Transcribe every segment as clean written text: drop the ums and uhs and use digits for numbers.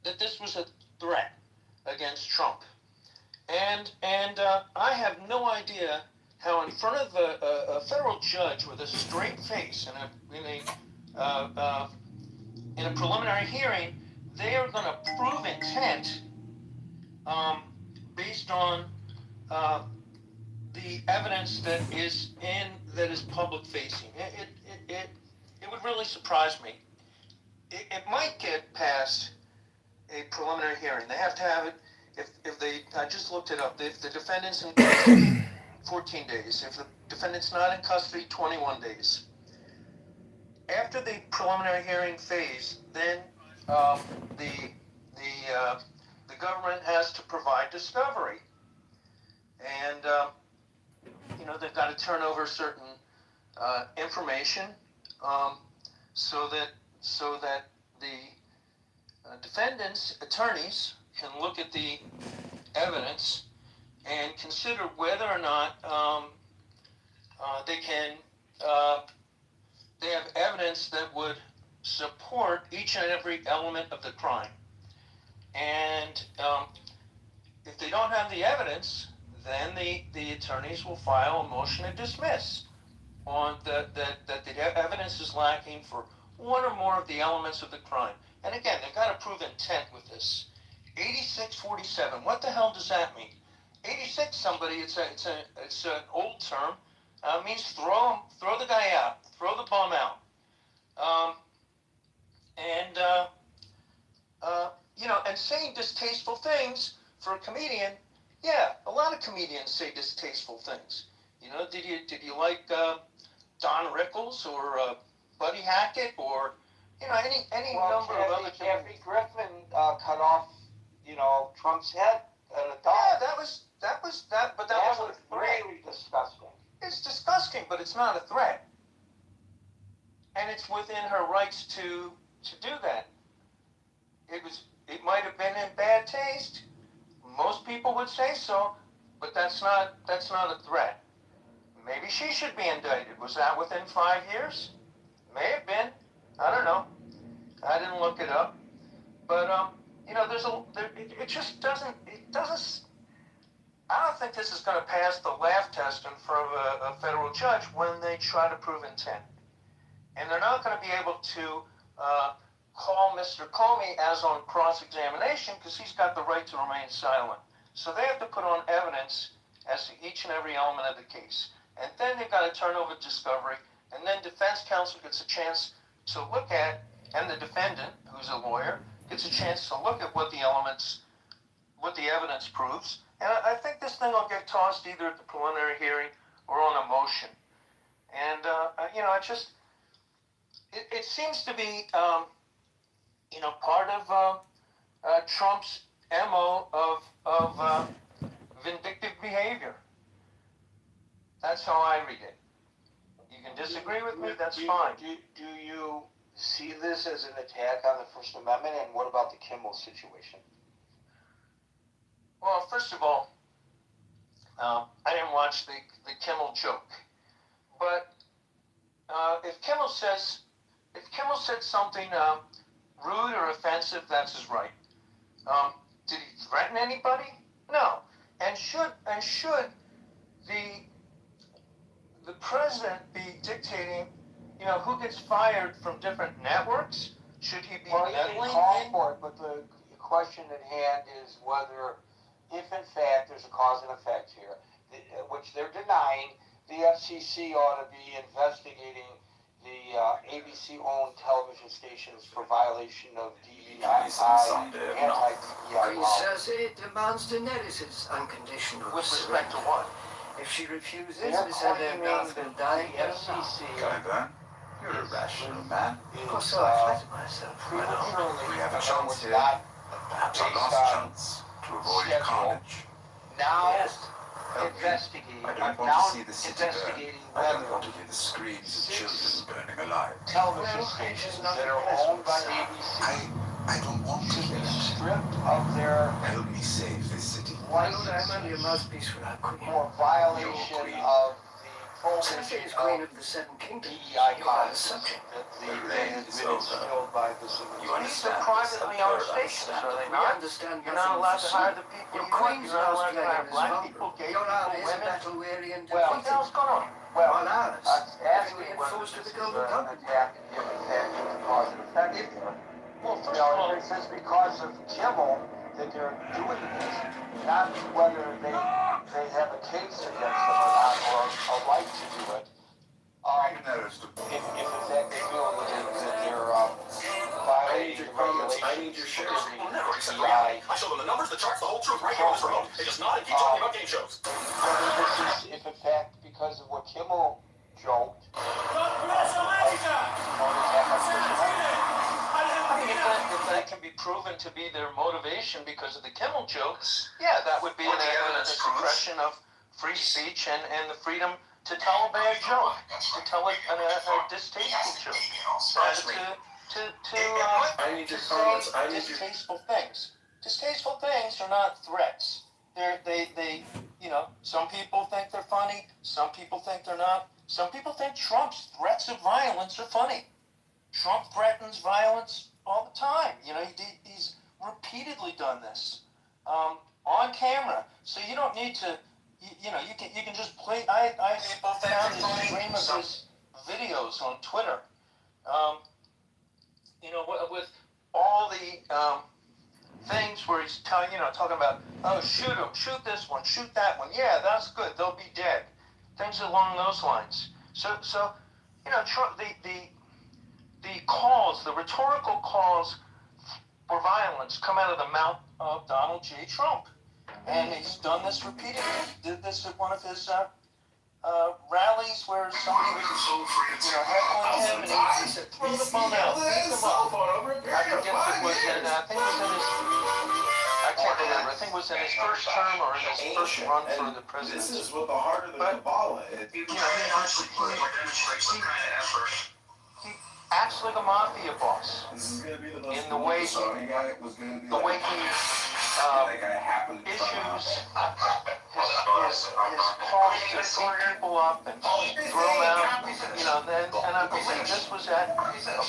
that this was a threat against Trump. And I have no idea how in front of a federal judge with a straight face in a preliminary hearing, they are going to prove intent based on the evidence that is public facing. It would really surprise me. It might get past a preliminary hearing. They have to have it. If they, I just looked it up. If the defendant's in custody, 14 days. If the defendant's not in custody, 21 days. After the preliminary hearing phase, then the government has to provide discovery, and they've got to turn over certain information so that the defendant's attorneys can look at the evidence and consider whether or not they have evidence that would support each and every element of the crime. And if they don't have the evidence, then the attorneys will file a motion to dismiss on that the evidence is lacking for one or more of the elements of the crime. And again, they've got to prove intent with this. 8647. What the hell does that mean? 86. Somebody. It's an old term. Means throw the guy out, throw the bum out. And saying distasteful things for a comedian. Yeah, a lot of comedians say distasteful things. Did you like Don Rickles or Buddy Hackett or any number of other. Kathy Griffin cut off Trump's head at a dog. Yeah, that was that, but that was really disgusting. It's disgusting, but it's not a threat, and it's within her rights to do that. It might have been in bad taste. Most people would say so, but that's not a threat. Maybe she should be indicted. Was that within 5 years? May have been. I don't know. I didn't look it up. But it just doesn't. I don't think this is going to pass the laugh test in front of a federal judge when they try to prove intent. And they're not going to be able to call Mr. Comey as on cross-examination because he's got the right to remain silent. So they have to put on evidence as to each and every element of the case. And then they've got to turn over discovery. And then defense counsel gets a chance to look at, and the defendant, who's a lawyer, gets a chance to look at what the evidence proves. And I think this thing will get tossed either at the preliminary hearing or on a motion. And, it seems to be, part of Trump's MO of vindictive behavior. That's how I read it. You can disagree with me, that's fine. Do you see this as an attack on the First Amendment, and what about the Kimmel situation? Well, first of all, I didn't watch the Kimmel joke, but if Kimmel said something rude or offensive, that's his right. Did he threaten anybody? No. And should the president be dictating, who gets fired from different networks? Should he be meddling? Call for it, but the question at hand is whether, if in fact there's a cause and effect here, which they're denying, the FCC ought to be investigating the ABC-owned television stations for violation of DEI anti-DEI He law. says it demands Daenerys' unconditional With respect to what? If she refuses, They're they said they're claiming not that going the to die. FCC Coburn, you're a rational man. Of course, I flatter myself. prematurely We have a chance here, not perhaps our last chance, to avoid schedule. carnage. now Yes. investigating. I don't want now to see the city burn. investigating I don't whether want to hear the screams of children burning alive. television Well, stations it's not that are the owned by best. ABC I don't want to to hear be that. stripped of their Help me save this city. Why don't I am only a mouthpiece for our queen? for violation Queen. of the Cersei is queen of the Seven Kingdoms. DEI You are the policies subject. that The that reign has is been over. instilled by the civil You society. These are understand privately this, owned sir? stations, are they We not? understand You're nothing not allowed to of the hire sea. the people Your you want. queen's You're not last allowed to hire dragon is black vulnerable. people, gay Your people, army is women. battle-weary and Well, what the depleted. hell's going on? Well, While ours, asking everything whether enforced to this the is Golden an Compass. attack, if in fact it's a cause and effect here. Well, first You of know, all, if it's because of Kimmel that they're doing this, not whether they have a case against them or not, or a right to do it. If in fact they feel that they're violating the regulations, I need your shares. particularly Never accept DEI. reality. I show them the numbers, the charts, the whole truth right here on this remote. They just nod and keep talking about game shows. Whether this is, if in fact, because of what Kimmel joked, I mean, if that can be proven to be their motivation because of the Kimmel jokes, yeah, that would be a suppression of free speech and the freedom to tell a bad joke, to tell a distasteful joke, I need your comments. I need your. distasteful things. Distasteful things are not threats. They, you know, some people think they're funny, some people think they're not. Some people think Trump's threats of violence are funny. Trump threatens violence all the time. You know, he's repeatedly done this on camera. So you don't need to, you know, you can just play. I found a stream of his videos on Twitter. You know, with all the things where he's talking about, oh, shoot him, shoot this one, shoot that one. Yeah, that's good. They'll be dead. Things along those lines. So you know, Trump, the calls, the rhetorical calls for violence come out of the mouth of Donald J. Trump. And he's done this repeatedly. He did this at one of his rallies where somebody was, you know, heckling him, and he said, throw the phone out, beat them up. I forget if it was in, I think it was in his, I can't remember, I think it was in his first term or in his first run for the presidency. This is what the heart of the Kabbalah is. You know, he acts like a mafia boss This is gonna be the most in the way Saudi guy was gonna be the way he that guy happened to issues his calls to beat people up and throw them out, you know, and I believe this was at a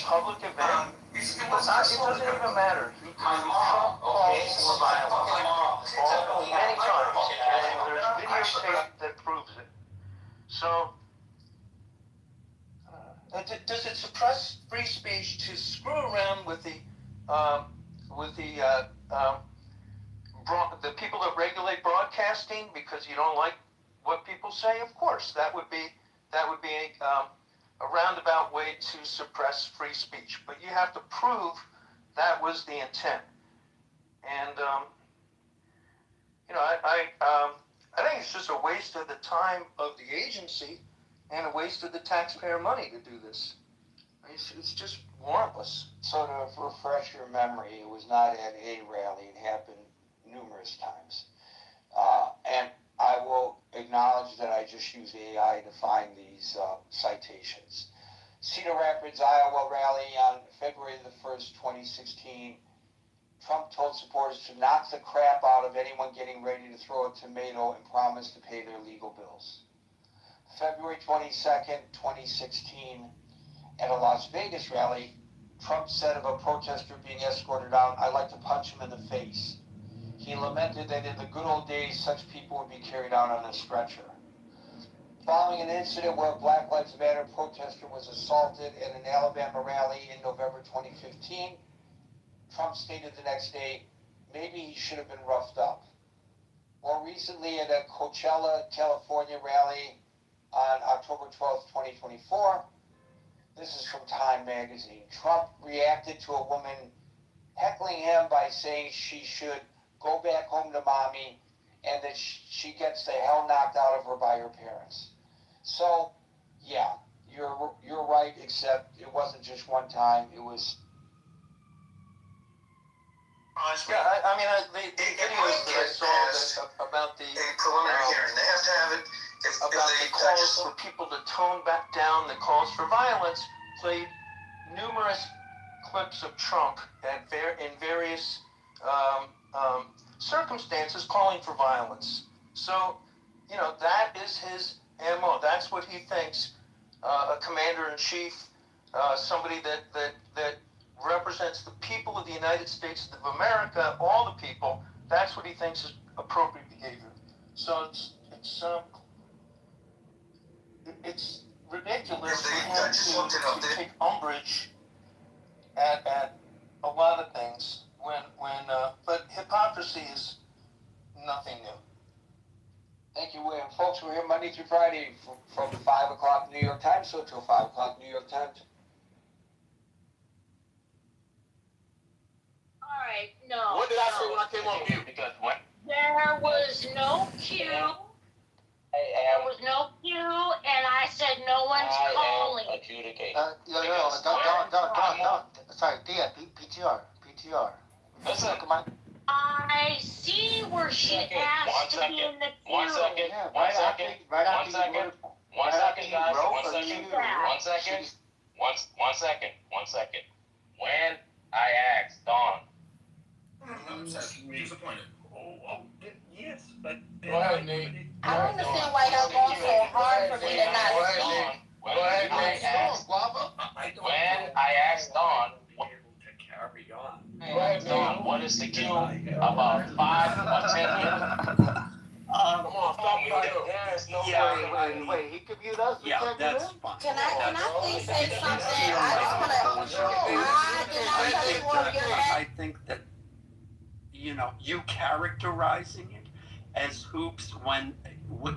public event. It doesn't even matter. Trump calls for violence many times, and there's videotape that proves it. So, does it suppress free speech to screw around with the people that regulate broadcasting because you don't like what people say? Of course, that would be a roundabout way to suppress free speech. But you have to prove that was the intent. And you know, I think it's just a waste of the time of the agency and a waste of the taxpayer money to do this. It's just warrantless. So to refresh your memory, it was not at a rally. It happened numerous times. And I will acknowledge that I just used AI to find these citations. Cedar Rapids, Iowa rally on February the 1st, 2016. Trump told supporters to knock the crap out of anyone getting ready to throw a tomato and promise to pay their legal bills. February 22nd, 2016, at a Las Vegas rally, Trump said of a protester being escorted out, "I'd like to punch him in the face." He lamented that in the good old days, such people would be carried out on a stretcher. Following an incident where a Black Lives Matter protester was assaulted at an Alabama rally in November 2015, Trump stated the next day, maybe he should have been roughed up. More recently, at a Coachella, California rally on October 12th, 2024, this is from Time magazine. Trump reacted to a woman heckling him by saying she should go back home to mommy and that she gets the hell knocked out of her by her parents. So, yeah, you're right, except it wasn't just one time. It was. Yeah, I mean, the videos that I saw about the preliminary hearing. They have to have it. about the calls for people to tone back down the calls for violence played numerous clips of Trump in various circumstances calling for violence. So, you know, that is his ammo. That's what he thinks a commander-in-chief, somebody that represents the people of the United States of America, all the people. That's what he thinks is appropriate behavior. So it's ridiculous for him to take umbrage at a lot of things but hypocrisy is nothing new. Thank you, William. Folks, we're here Monday through Friday from 5 o'clock New York time, so till 5 o'clock New York time. Alright, no. What did I say when I came on mute? Because what? There was no cue. There was no cue, and I said no one's calling. Adjudicating. Don't. Sorry, Dia, PTR. Listen, Come on. I see where she asked to be in the queue. One second, guys, one second. When I asked Dawn. Disappointed. Yes, but. Go ahead, Nate. I don't understand why y'all going so hard for me to not speak. When I asked Dawn, To carry on. Dawn, what is the queue? About 5 or 10 minutes? Come on, stop me there. Wait, he could mute us? Yeah, that's fine. Can I please say something? I just wanna, I did not tell you what you're I think that, you characterizing it as hoops when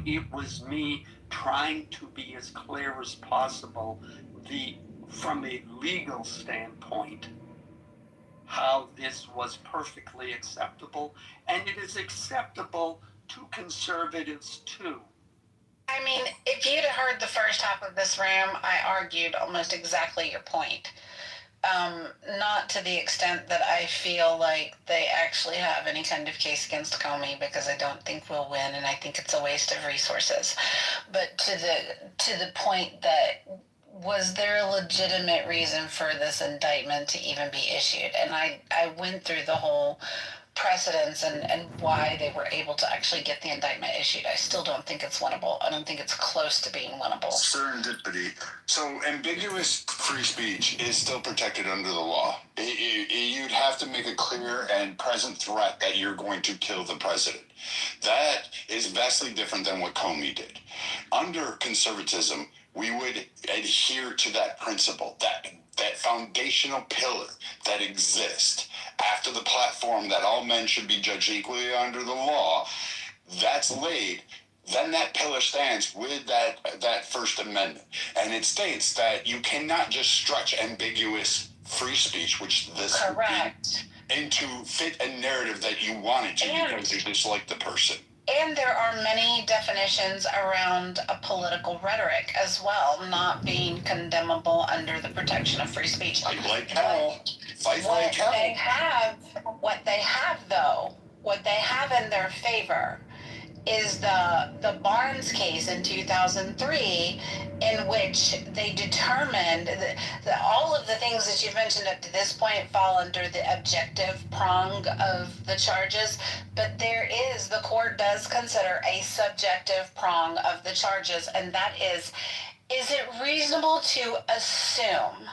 it was me trying to be as clear as possible, from a legal standpoint, how this was perfectly acceptable, and it is acceptable to conservatives too. I mean, if you'd have heard the first half of this room, I argued almost exactly your point. Not to the extent that I feel like they actually have any kind of case against Comey, because I don't think we'll win, and I think it's a waste of resources. But to the point that, was there a legitimate reason for this indictment to even be issued? And I went through the whole precedents and why they were able to actually get the indictment issued. I still don't think it's winnable. I don't think it's close to being winnable. Serendipity. So ambiguous free speech is still protected under the law. You'd have to make a clear and present threat that you're going to kill the president. That is vastly different than what Comey did. Under conservatism, we would adhere to that principle, that foundational pillar that exists after the platform that all men should be judged equally under the law. That's laid. Then that pillar stands with that First Amendment. And it states that you cannot just stretch ambiguous free speech, which this Correct. would be, into fit a narrative that you wanted to because you dislike the person. And there are many definitions around a political rhetoric as well, not being condemnable under the protection of free speech. Fight like hell. Fight like hell. What they have in their favor is the Barnes case in 2003, in which they determined that all of the things that you've mentioned up to this point fall under the objective prong of the charges, but the court does consider a subjective prong of the charges, and that is it reasonable to assume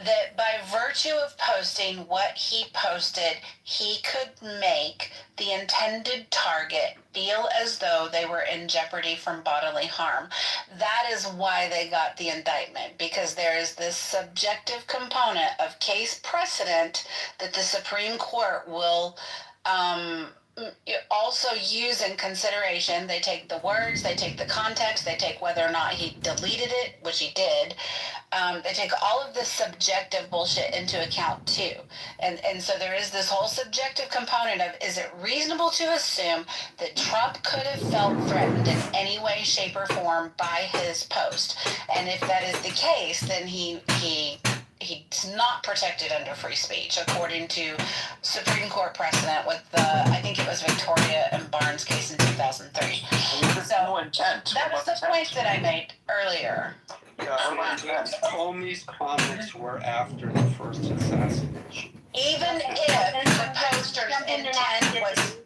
that by virtue of posting what he posted, he could make the intended target feel as though they were in jeopardy from bodily harm? That is why they got the indictment, because there is this subjective component of case precedent that the Supreme Court will also use in consideration. They take the words, they take the context, they take whether or not he deleted it, which he did. They take all of this subjective bullshit into account too. And so there is this whole subjective component of, is it reasonable to assume that Trump could have felt threatened in any way, shape, or form by his post? And if that is the case, then he's not protected under free speech, according to Supreme Court precedent with I think it was Victoria and Barnes case in 2003. So that was the point that I made earlier. Comey's comments were after the first assassination. Even if the poster's intent was,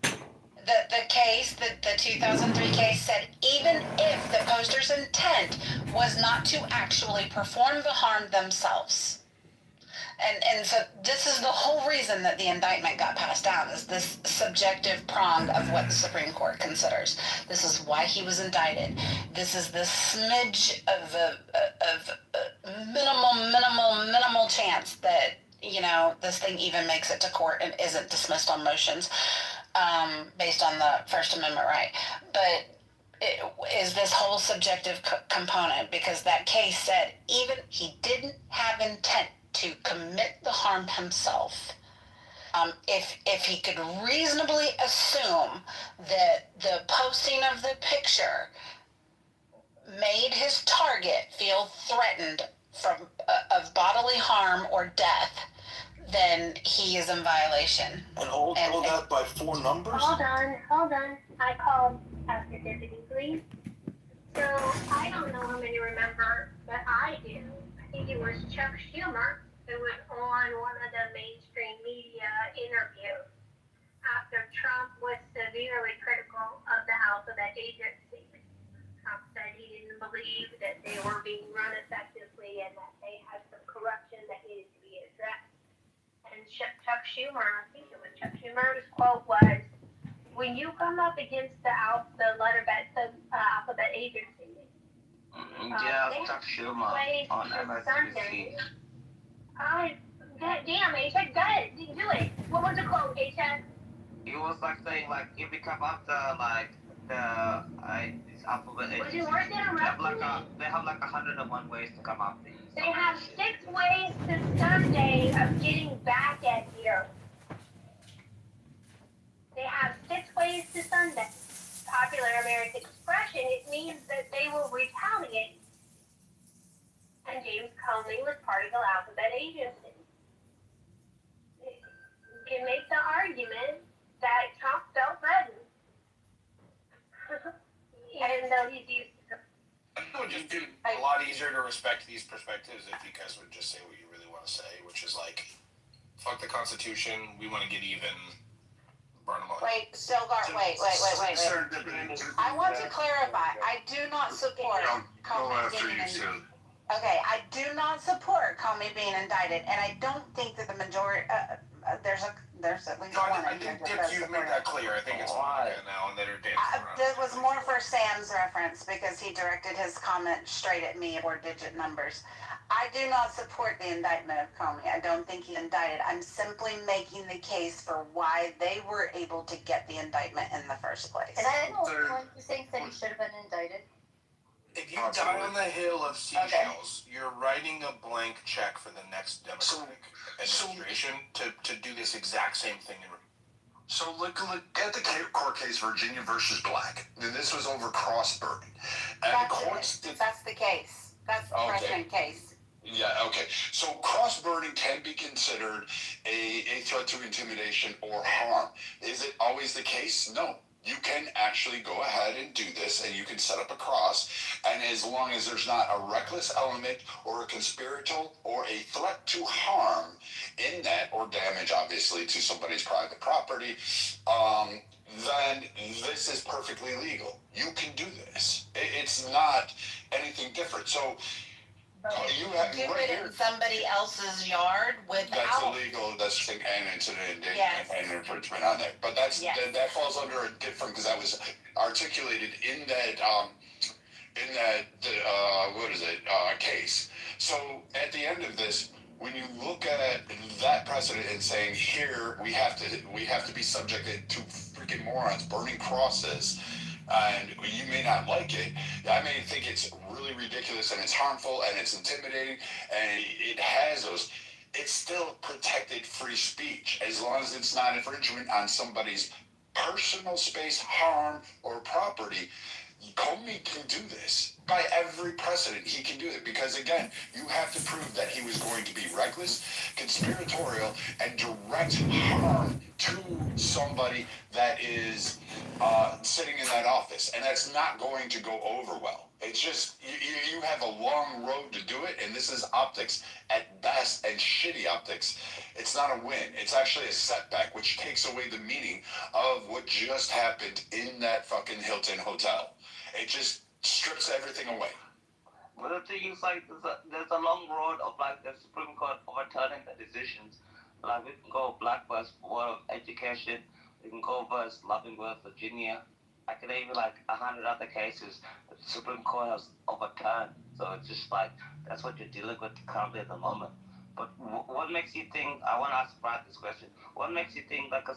the case, the 2003 case said even if the poster's intent was not to actually perform the harm themselves. And so this is the whole reason that the indictment got passed down, is this subjective prong of what the Supreme Court considers. This is why he was indicted. This is the smidge of minimal chance that, you know, this thing even makes it to court and isn't dismissed on motions based on the First Amendment right. But it is this whole subjective component, because that case said even he didn't have intent to commit the harm himself. If he could reasonably assume that the posting of the picture made his target feel threatened of bodily harm or death, then he is in violation. And hold that by 4 numbers? Hold on. I called after Deputy Police. So I don't know how many remember, but I do. I think it was Chuck Schumer who was on one of the mainstream media interviews after Trump was severely critical of the alphabet agency. Trump said he didn't believe that they were being run effectively and that they had some corruption that needed to be addressed. And Chuck Schumer, I think it was Chuck Schumer's quote was, when you come up against the alphabet agency, Chuck Schumer on MSNBC. Damn, H-Tech, go ahead, do it. What was the quote, H-Tech? He was like saying like if you come up this alphabet Was agency, it worth interrupting me? they have like 101 ways to come up these. They have 6 ways to Sunday of getting back at you. They have 6 ways to Sunday. Popular American expression, it means that they will retaliate. And James Comey was part of the alphabet agency. You can make the argument that Trump felt threatened. Even though he's used to. It would just be a lot easier to respect these perspectives if you guys would just say what you really want to say, which is like, fuck the Constitution, we want to get even, burn them all. Wait. I want to clarify. I do not support Comey being indicted. Okay, I do not support Comey being indicted, and I don't think that the majority. There's at least one. I think if you made that clear, I think it's fine now, and that are dancing around. This was more for Sam's reference because he directed his comment straight at me, 4-digit numbers. I do not support the indictment of Comey. I don't think he's indicted. I'm simply making the case for why they were able to get the indictment in the first place. And I don't think that he should have been indicted. If you die on the hill of seashells, you're writing a blank check for the next Democratic administration to do this exact same thing. So look at the court case Virginia versus Black. This was over cross-burning. And That's the case. That's the precedent case. Yeah, okay. So cross-burning can be considered a threat to intimidation or harm. Is it always the case? No. You can actually go ahead and do this, and you can set up a cross, and as long as there's not a reckless element or a conspiratorial or a threat to harm in that, or damage, obviously, to somebody's private property, then this is perfectly legal. You can do this. It's not anything different. So you have do it in somebody else's yard without. That's illegal. That's and it's an infringement on that. But that falls under a different, because that was articulated in that case. So at the end of this, when you look at that precedent and saying here we have to be subjected to freaking morons burning crosses. And you may not like it. I may think it's really ridiculous and it's harmful and it's intimidating and it has those. It's still protected free speech as long as it's not infringement on somebody's personal space, harm, or property. Comey can do this. By every precedent, he can do it because, again, you have to prove that he was going to be reckless, conspiratorial, and direct harm to to somebody that is sitting in that office, and that's not going to go over well. It's just you have a long road to do it, and this is optics at best, and shitty optics. It's not a win. It's actually a setback, which takes away the meaning of what just happened in that fucking Hilton hotel. It just strips everything away. But the thing is, like, there's a long road of, like, the Supreme Court overturning the decisions. Like, we can go Black vs. Board of Education, we can go versus Loving vs. Virginia. I can name like 100 other cases that the Supreme Court has overturned. So it's just like, that's what you're dealing with currently at the moment. But what makes you think, I want to ask Brad this question, what makes you think like a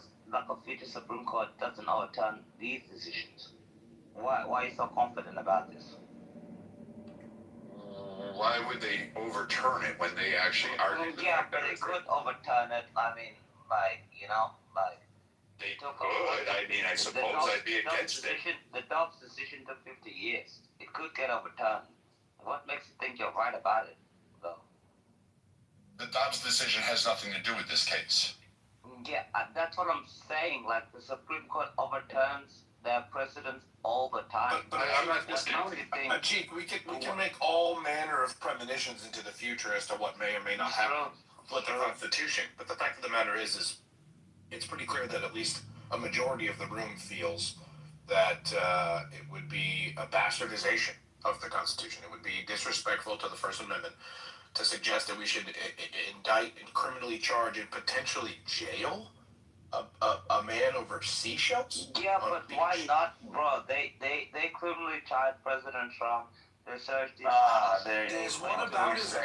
future Supreme Court doesn't overturn these decisions? Why are you so confident about this? Why would they overturn it when they actually argue? Yeah, but they could overturn it. I mean, like, you know, like. They could. I mean, I suppose I'd be against it. The Dobbs decision took 50 years. It could get overturned. What makes you think you're right about it, though? The Dobbs decision has nothing to do with this case. Yeah, that's what I'm saying. Like, the Supreme Court overturns their precedents all the time. But I'm not discounting. Chief, we can make all manner of premonitions into the future as to what may or may not happen with the Constitution. But the fact of the matter is it's pretty clear that at least a majority of the room feels that it would be a bastardization of the Constitution. It would be disrespectful to the First Amendment to suggest that we should indict and criminally charge and potentially jail a man over seashells? Yeah, but why not, bro? They criminally charged President Trump. They searched his house. This whataboutism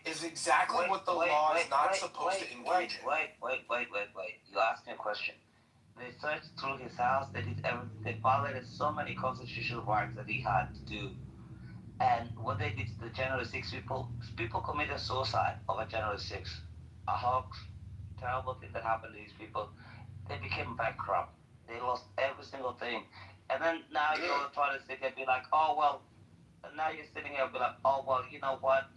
is exactly what the law is not supposed to engage in. Wait. You asked me a question. They searched through his house. They did everything. They violated so many constitutional rights that he had to do. And what they did to the January 6 people committed suicide over January 6. A hoax, terrible thing that happened to these people. They became bankrupt. They lost every single thing. And then now you're trying to sit there and be like, oh, well, and now you're sitting here and be like, oh, well, you know what,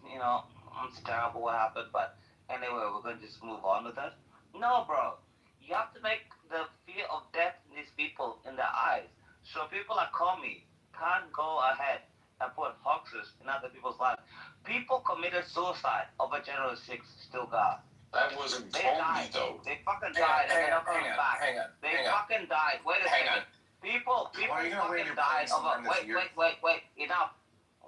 it's terrible what happened, but anyway, we're going to just move on with it. No, bro. You have to make the fear of death in these people in their eyes. So people like Comey can't go ahead and put hoaxes in other people's lives. People committed suicide over January 6th, still gone. That wasn't Comey, though. They fucking died, and they're not coming back. They fucking died. Wait a second. People fucking died over. Wait. Enough.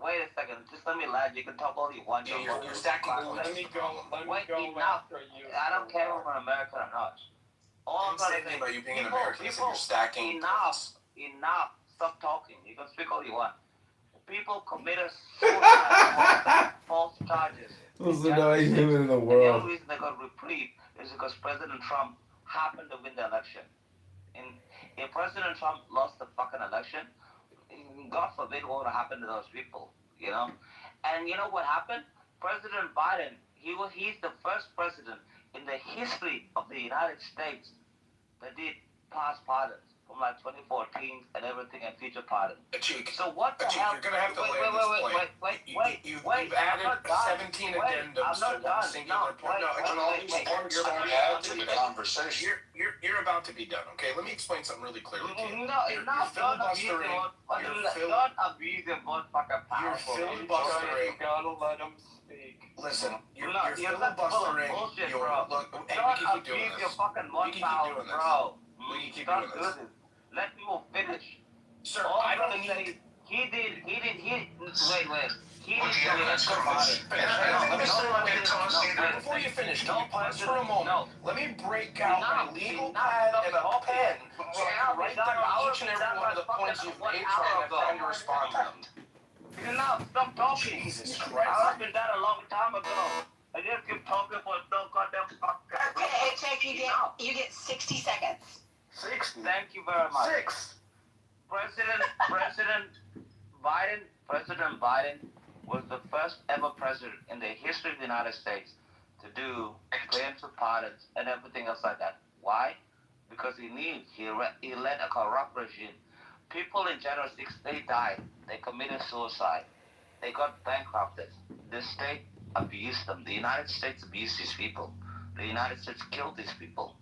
Wait a second. Just let me land. You can talk all you want. Yeah, you're stacking. Let me go after you. I don't care if I'm American or not. All I'm trying to say about you being an American is you're stacking. Enough. Stop talking. You can speak all you want. People committed suicide, false charges. Who's the noise human in the And the world? only reason they got reprieve is because President Trump happened to win the election. If President Trump lost the fucking election, God forbid what would happen to those people, And you know what happened? President Biden, he's the first president in the history of the United States that did pass pardons from like 2014 and everything and future pardons. So what the hell? You're gonna have to wait. You've added 17 addendums to one singular point. Add to the conversation. You're about to be done. Okay, let me explain something really clearly to you. Don't abuse your vote fucking power. You're filibustering. You gotta let him speak. Listen, you're filibustering. filibustering. Don't abuse your fucking vote power, bro. We can keep doing this. Let people finish. Sir, All I I'm don't saying, need. He did. He did. He did Before you finish, can you pause for a moment? Let me break out my legal pad and a pen so I can write down each and every one of the points you've made so I have time to respond to them. Enough. Stop talking. Jesus I Christ. would have been done a long time ago. I just keep talking for no goddamn fuck. Okay, Chief, you get 60 seconds. 6. Thank you very much. 6. President Biden was the first ever president in the history of the United States to do claims of pardons and everything else like that. Why? Because he led a corrupt regime. People in January 6, they died. They committed suicide. They got bankrupted. The state abused them. The United States abused these people. the United States killed these people.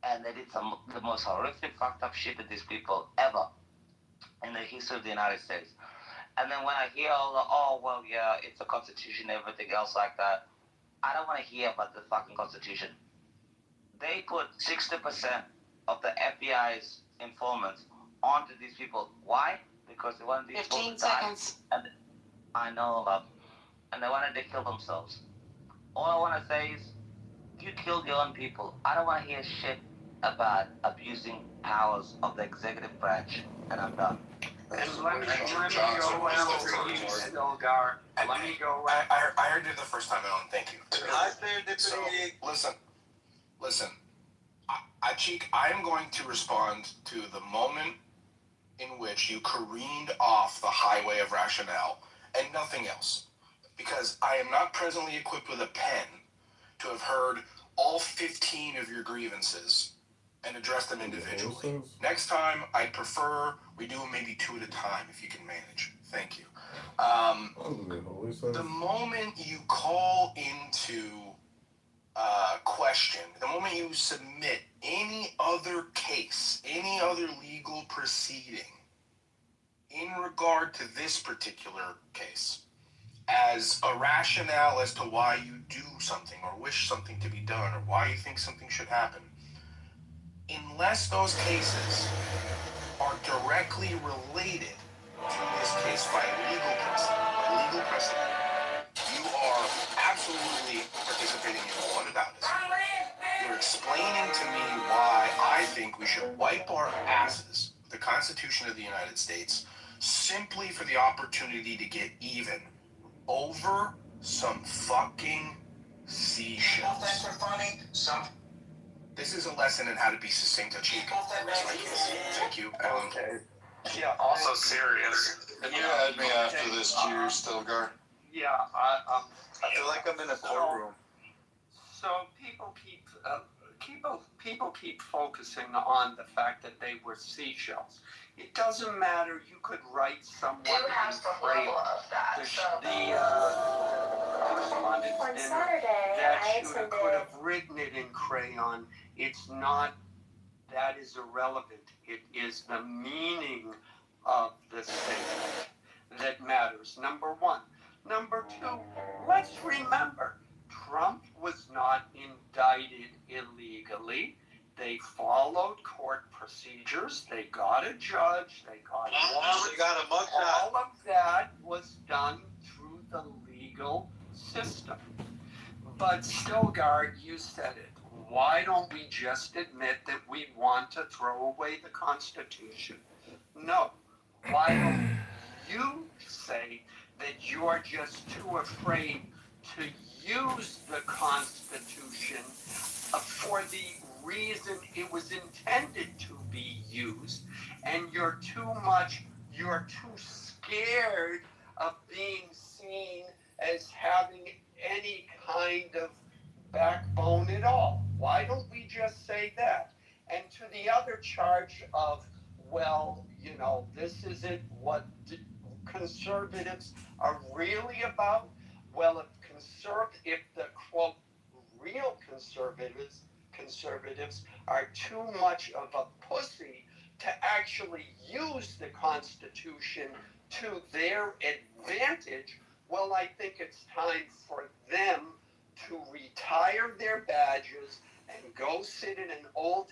And they did the most horrific, fucked up shit to these people ever in the history of the United States. And then when I hear all the, oh, well, yeah, it's a constitution, everything else like that, I don't want to hear about the fucking constitution. They put 60% of the FBI's informants onto these people. Why? Because they wanted these people to 15 die. seconds. And I know, love. And they wanted to kill themselves. All I want to say is, you killed your own people. I don't want to hear shit about abusing powers of the executive branch. And I'm done. And let me go after you, Stilgar. Let me go after. I heard you the first time, Alan. Thank you. So, listen. Cheek, I'm going to respond to the moment in which you careened off the highway of rationale and nothing else. Because I am not presently equipped with a pen to have heard all 15 of your grievances and address them individually. Next time, I'd prefer we do them maybe 2 at a time if you can manage. Thank you. The moment you call into question, the moment you submit any other case, any other legal proceeding in regard to this particular case as a rationale as to why you do something or wish something to be done or why you think something should happen, unless those cases are directly related to this case by legal precedent, you are absolutely participating in whataboutism. You're explaining to me why I think we should wipe our asses with the Constitution of the United States simply for the opportunity to get even over some fucking seashells. This is a lesson in how to be succinct, Cheek. Thank you, Alan. Okay. Yeah. Also serious. Can you add me after this, cheers, Stilgar? Yeah. I feel like I'm in a courtroom. So people keep focusing on the fact that they were seashells. It doesn't matter. You could write someone in crayon. The correspondence On dinner Saturday, that I should could have written it in crayon. It's not. That is irrelevant. It is the meaning of the statement that matters. Number one. Number two. Let's remember, Trump was not indicted illegally. They followed court procedures. They got a judge. They got warrants. They got a mugshot. All of that was done through the legal system. But Stilgar, you said it. Why don't we just admit that we want to throw away the Constitution? No. Why don't you say that you're just too afraid to use the Constitution for the reason it was intended to be used, and you're too scared of being seen as having any kind of backbone at all? Why don't we just say that? And to the other charge of, well, this isn't what conservatives are really about. Well, if the quote real conservatives are too much of a pussy to actually use the Constitution to their advantage, well, I think it's time for them to retire their badges and go sit in an old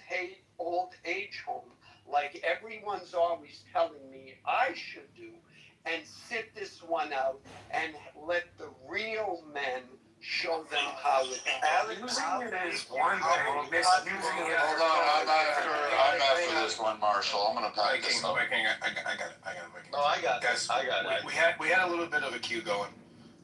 age home like everyone's always telling me I should do, and sit this one out and let the real men show them how it's done. Using it as one thing, misusing it. Hold on, I'm after this one, Marshall. I'm gonna pack this up. I got it. No, I got it. Guys, I got it. We had a little bit of a queue going.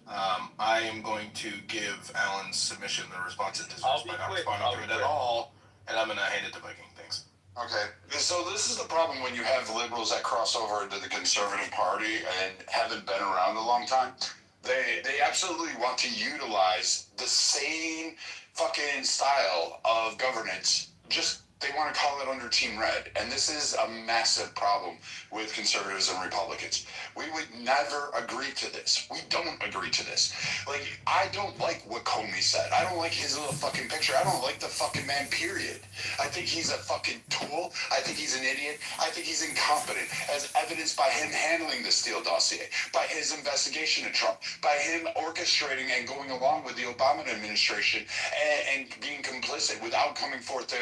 I am going to give Alan's submission the response it deserves by not responding to it at all, and I'm gonna hand it to Viking. Thanks. Okay, so this is the problem when you have liberals that cross over into the conservative party and haven't been around a long time. They absolutely want to utilize the same fucking style of governance just they want to call it under Team Red. And this is a massive problem with conservatives and Republicans. We would never agree to this. We don't agree to this. Like, I don't like what Comey said. I don't like his little fucking picture. I don't like the fucking man, period. I think he's a fucking tool. I think he's an idiot. I think he's incompetent, as evidenced by him handling the Steele dossier, by his investigation of Trump, by him orchestrating and going along with the Obama administration and being complicit without coming forth to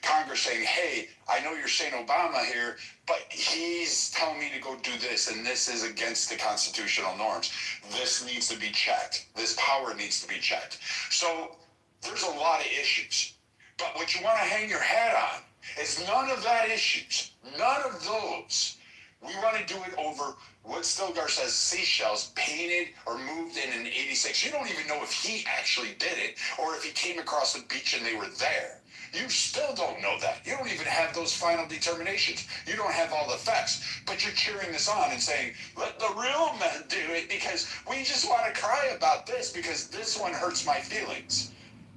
Congress saying, hey, I know you're saying Obama here, but he's telling me to go do this, and this is against the constitutional norms. This needs to be checked. This power needs to be checked. So there's a lot of issues. But what you want to hang your hat on is none of that issues. None of those. We want to do it over what Stilgar says, seashells painted or moved in an 86. You don't even know if he actually did it or if he came across the beach and they were there. You still don't know that. You don't even have those final determinations. You don't have all the facts. But you're cheering this on and saying, let the real men do it because we just want to cry about this because this one hurts my feelings.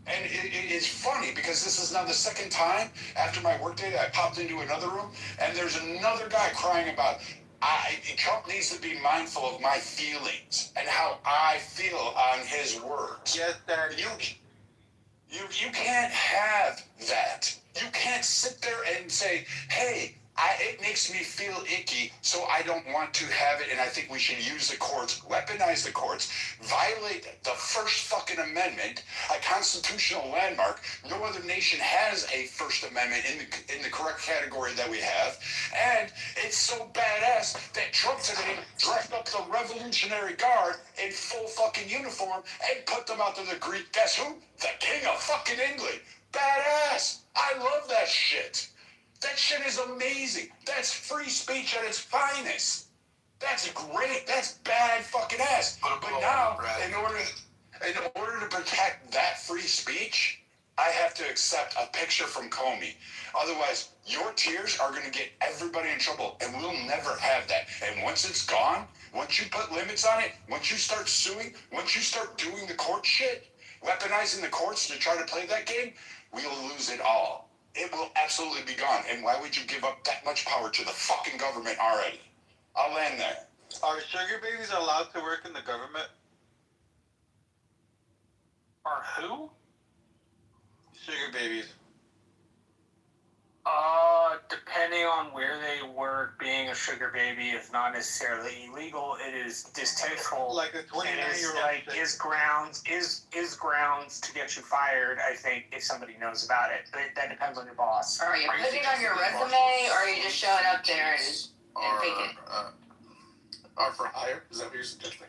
And it's funny because this is now the second time after my workday I popped into another room and there's another guy crying about Trump needs to be mindful of my feelings and how I feel on his words. Yes, sir. You can't have that. You can't sit there and say, hey, it makes me feel icky, so I don't want to have it, and I think we should use the courts, weaponize the courts, violate the First fucking Amendment, a constitutional landmark. No other nation has a First Amendment in the correct category that we have, and it's so badass that Trump today dressed up the Revolutionary Guard in full fucking uniform and put them out to the Greek. Guess who? The King of fucking England. Badass. I love that shit. That shit is amazing. That's free speech at its finest. That's great. That's bad fucking ass. But now, in order to protect that free speech, I have to accept a picture from Comey. Otherwise, your tears are going to get everybody in trouble, and we'll never have that. And once it's gone, once you put limits on it, once you start suing, once you start doing the court shit, weaponizing the courts to try to play that game, we'll lose it all. It will absolutely be gone. And why would you give up that much power to the fucking government already? I'll land there. Are sugar babies allowed to work in the government? Or who? Sugar babies. Depending on where they work, being a sugar baby is not necessarily illegal. It is distasteful. Like a 29-year-old. Like is grounds to get you fired. I think if somebody knows about it, but that depends on your boss. Are you putting it on your resume, or are you just showing up there and faking it? Or for hire? Is that what you're suggesting?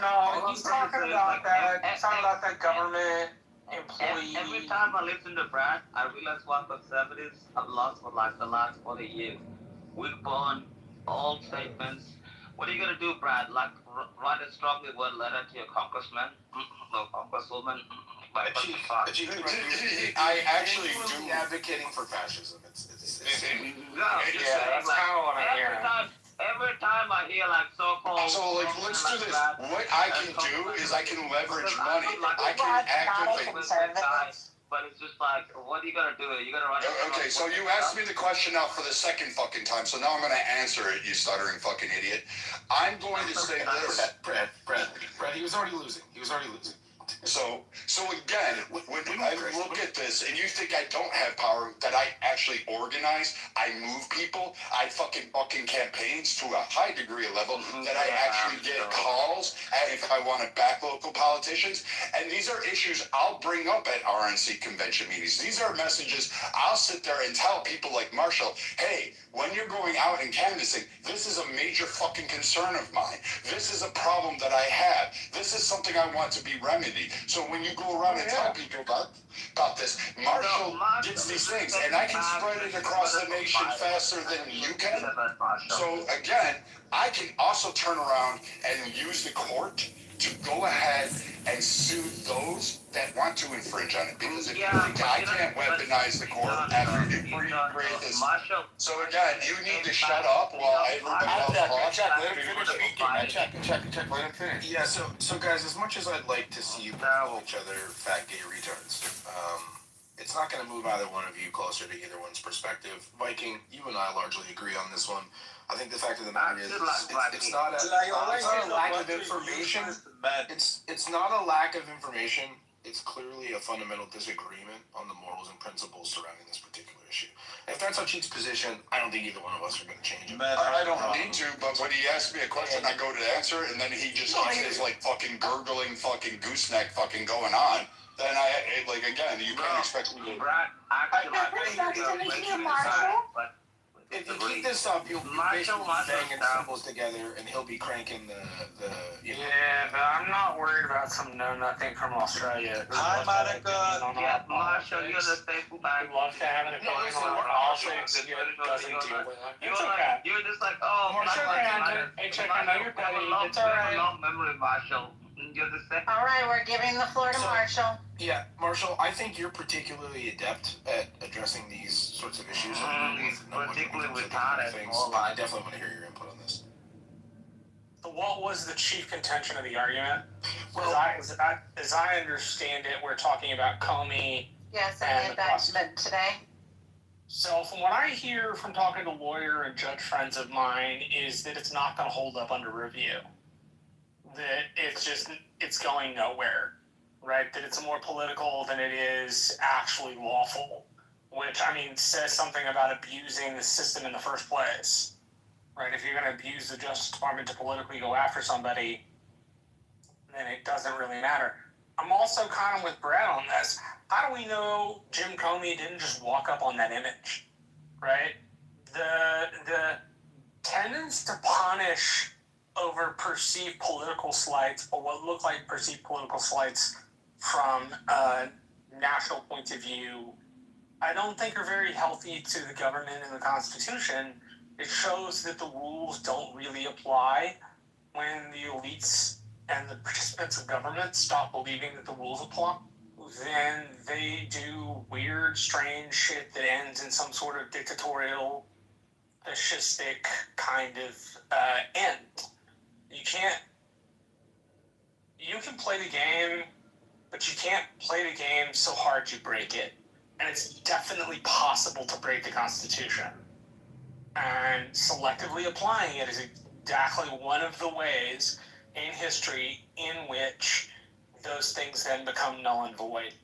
No, he's talking about that. He's talking about that government employee. Every time I listen to Brad, I realize what conservatives have lost for like the last 40 years. We've born all statements. What are you going to do, Brad? Like write a strongly worded letter to your congressman, no congresswoman. I actually do advocating for fascism. It's no, yeah, that's kind of what I'm hearing. Every time I hear like so-called... So, like, let's do this. What I can do is I can leverage money. I can activate... But it's just like, what are you going to do? You're going to write... Okay, so you asked me the question now for the second fucking time, so now I'm going to answer it, you stuttering fucking idiot. I'm going to say this. Brad, he was already losing. So again, when I look at this and you think I don't have power, that I actually organize, I move people, I fucking campaigns to a high degree of level, that I actually get calls if I want to back local politicians. And these are issues I'll bring up at RNC convention meetings. These are messages I'll sit there and tell people like Marshall, hey, when you're going out and canvassing, this is a major fucking concern of mine. This is a problem that I have. This is something I want to be remedied. So when you go around and tell people about this, Marshall gets these things, and I can spread it across the nation faster than you can. So again, I can also turn around and use the court to go ahead and sue those that want to infringe on it, because if you think I can't weaponize the court after you create this. So again, you need to shut up while everybody else talks. Check, let him finish. Yeah, so guys, as much as I'd like to see you call each other fat gay retards, it's not going to move either one of you closer to either one's perspective. Viking, you and I largely agree on this one. I think the fact of the matter is, it's not a lack of information. It's not a lack of information. It's clearly a fundamental disagreement on the morals and principles surrounding this particular issue. If that's Cheek's position, I don't think either one of us are going to change it. I don't need to, but when he asks me a question, I go to answer, and then he just keeps his like fucking gurgling, fucking gooseneck, fucking going on. Then like again, you can't expect me to. If you keep this up, you'll be basically banging symbols together, and he'll be cranking the Yeah, but I'm not worried about some know-nothing from Australia. Hi, Monica. Yeah, Marshall, you're the faithful man. We love to have an opinion on politics. It doesn't deal with it. It's okay. You're just like, oh, Marshall, hey, check, I know you're petty. It's all right. Long memory, Marshall. You're the same. All right, we're giving the floor to Marshall. Yeah, Marshall, I think you're particularly adept at addressing these sorts of issues. Particularly with things. I definitely want to hear your input on this. So what was the chief contention of the argument? Well, as I understand it, we're talking about Comey. Yes, and the indictment today. So from what I hear from talking to lawyer and judge friends of mine is that it's not going to hold up under review. That it's going nowhere, right? That it's more political than it is actually lawful, which, I mean, says something about abusing the system in the first place, right? If you're going to abuse the Justice Department to politically go after somebody, then it doesn't really matter. I'm also kind of with Brett on this. How do we know Jim Comey didn't just walk up on that image, right? The tendency to punish over perceived political slights, or what look like perceived political slights from a national point of view, I don't think are very healthy to the government and the Constitution. It shows that the rules don't really apply when the elites and the participants of government stop believing that the rules apply. Then they do weird, strange shit that ends in some sort of dictatorial, fascistic kind of end. You can play the game, but you can't play the game so hard you break it. And it's definitely possible to break the Constitution. And selectively applying it is exactly one of the ways in history in which those things then become null and void.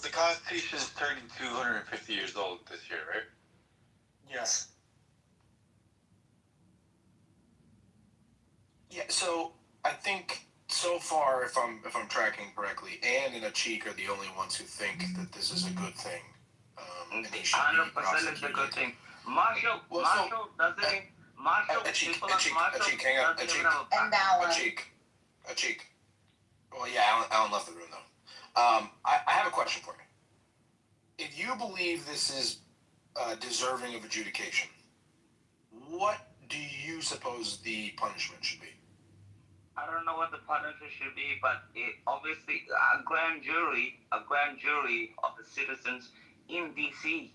The Constitution is turning 250 years old this year, right? Yes. Yeah, so I think so far, if I'm tracking correctly, Ann and Cheek are the only ones who think that this is a good thing. 100% is a good thing. Marshall doesn't. Cheek, hang on, Cheek. Well, yeah, Alan left the room though. I have a question for you. If you believe this is deserving of adjudication, what do you suppose the punishment should be? I don't know what the punishment should be, but obviously a grand jury of the citizens in DC,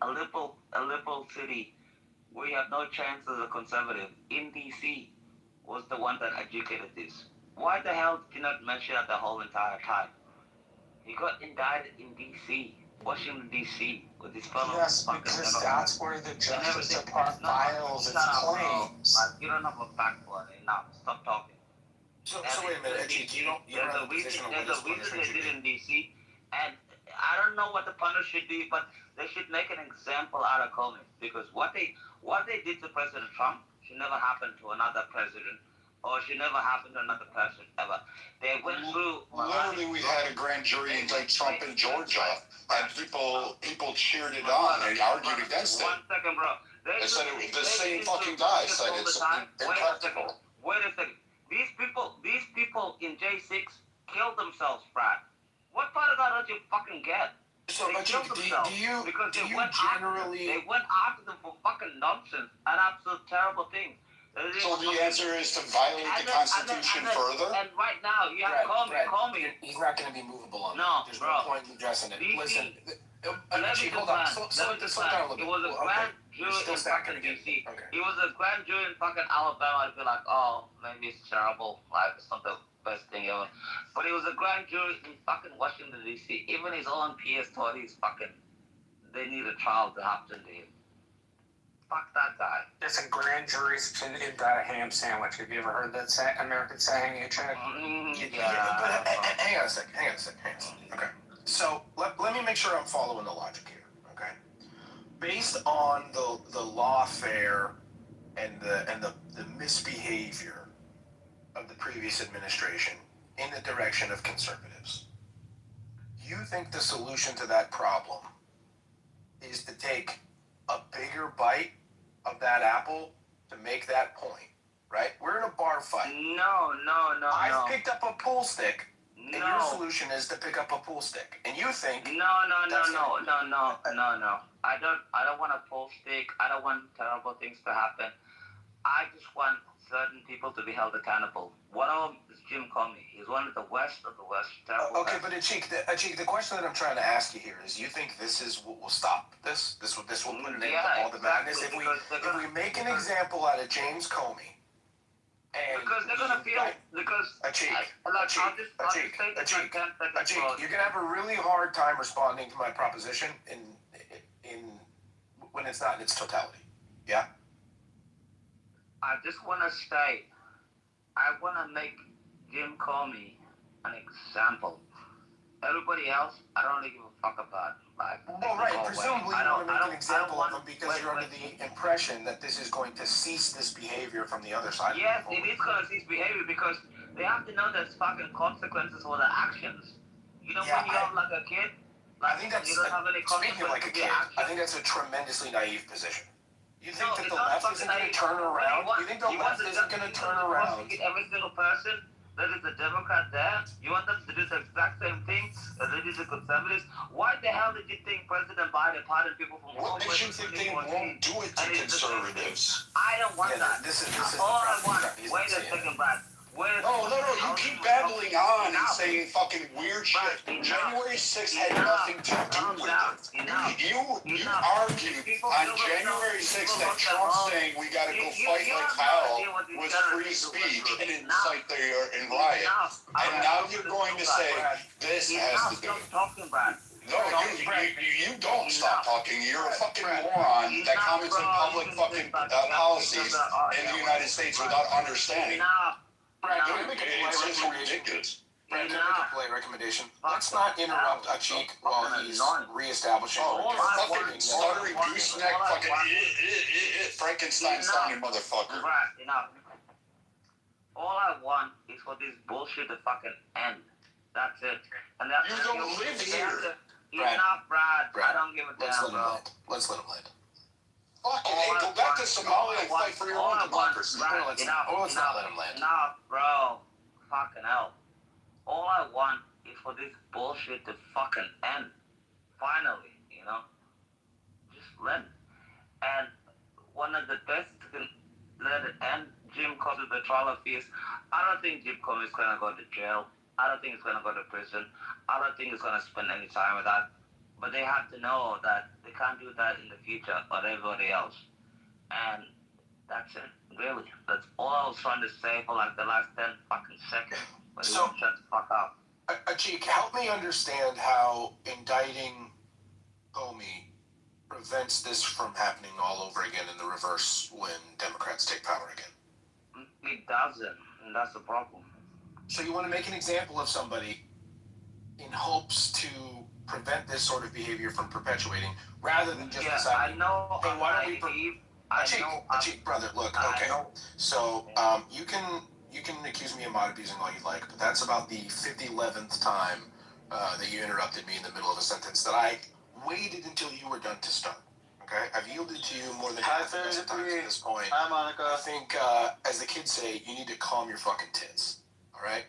a liberal city, where you have no chance as a conservative, in DC, was the one that educated this. Why the hell did you not mention it the whole entire time? He got indicted in DC, Washington DC, with his fellow. Yes, because that's where the Justice Department files its claims. You don't have a fact for it. Now, stop talking. So wait a minute, Cheek, you don't have a position on what this punishment should be. There's a reason they did in DC, and I don't know what the punishment should be, but they should make an example out of Comey, because what they did to President Trump should never happen to another president, or should never happen to another person ever. They went through. Literally, we had a grand jury indict Trump in Georgia, and people cheered it on. They argued against it. 1 second, bro. They said it was the same fucking guy said it's impractical. Wait a second. These people in J6 killed themselves, Brad. What part of that don't you fucking get? So, they killed themselves because they went after them for fucking nonsense and absolute terrible things. So the answer is to violate the Constitution further? And right now, you have Comey. He's not going to be movable on that. There's no point in addressing it. Listen, Cheek, hold on. Slow down a little bit. It was a grand jury in fucking DC. It was a grand jury in fucking Alabama. I'd be like, oh, maybe it's terrible. Like, something best thing ever. But he was a grand jury in fucking Washington, D.C. Even his own PS thought they need a trial to happen to him. Fuck that guy. It's a grand jury about a ham sandwich. Have you ever heard that American saying, Chick? Yeah, but hang on a second. Okay. So let me make sure I'm following the logic here. Okay. Based on the lawfare and the misbehavior of the previous administration in the direction of conservatives, you think the solution to that problem is to take a bigger bite of that apple to make that point, right? We're in a bar fight. No. I've picked up a pool stick, and your solution is to pick up a pool stick, and you think No. I don't want a pool stick. I don't want terrible things to happen. I just want certain people to be held accountable. One of them is Jim Comey. He's one of the worst of the worst. Okay, but Achik, the question that I'm trying to ask you here is: you think this is what will stop this? This will put an end to all the madness. If we make an example out of James Comey, and because they're gonna feel Achik, you're gonna have a really hard time responding to my proposition in when it's not in its totality. Yeah. I just want to say, I want to make Jim Comey an example. Everybody else, I don't really give a fuck about. Presumably you want to make an example of him because you're under the impression that this is going to cease this behavior from the other side. Yes, it is going to cease behavior because they have to know there's fucking consequences for their actions. You know, when you're like a kid, I think that's, you don't have any speaking like a kid, I think that's a tremendously naive position. You think that the left isn't going to turn around? You think the left isn't going to turn around? Every single person that is a Democrat there, you want them to do the exact same thing as they did the conservatives? Why the hell did you think President Biden pardoned people from what makes you think they won't do it to conservatives? I don't want that. This is all I want. Wait a second, Brad. No, you keep babbling on and saying fucking weird shit. January 6th had nothing to do with it. You argued on January 6th that Trump saying we gotta go fight like hell was free speech and incite the riot. And now you're going to say this has to do it. No, you don't stop talking. You're a fucking moron that comments on public fucking policies in the United States without understanding. Brad, can I make a polite recommendation? Let's not interrupt Achik while he's reestablishing. Fucking stuttering gooseneck, fucking Frankenstein sounding motherfucker. All I want is for this bullshit to fucking end. That's it. And that's you don't live here. Brad. I don't give a damn, bro. Let's let him land. Fucking hey, go back to Somalia and fight for your own democracy. Let's not let him land. Enough, bro. Fucking hell. All I want is for this bullshit to fucking end. Finally, you know? Just let it. And one of the best to let it end, Jim Comey, the trial of fears. I don't think Jim Comey is going to go to jail. I don't think he's going to go to prison. I don't think he's going to spend any time with that. But they have to know that they can't do that in the future or everybody else. And that's it. Really. That's all I was trying to say for like the last 10 fucking seconds. But he won't shut the fuck up. Achik, help me understand how indicting Comey prevents this from happening all over again in the reverse when Democrats take power again. It doesn't. And that's the problem. So you want to make an example of somebody in hopes to prevent this sort of behavior from perpetuating, rather than just deciding, I know. hey, why don't we? Achik, brother, look, okay. So you can accuse me of mod abusing all you like, but that's about the 11th time that you interrupted me in the middle of a sentence that I waited until you were done to start. Okay, I've yielded to you more than half a dozen times at this point. Hi, Monica. I think, as the kids say, you need to calm your fucking tits. All right.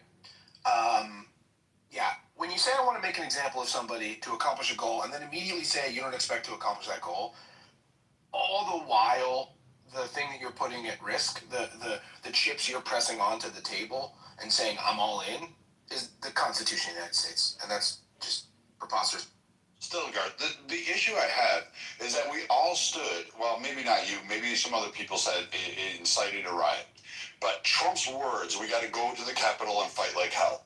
Yeah. When you say I want to make an example of somebody to accomplish a goal, and then immediately say you don't expect to accomplish that goal, all the while the thing that you're putting at risk, the chips you're pressing onto the table and saying I'm all in, is the Constitution of the United States, and that's just preposterous. Stilgard, the issue I have is that we all stood, well, maybe not you, maybe some other people said it incited a riot. But Trump's words, we got to go to the Capitol and fight like hell.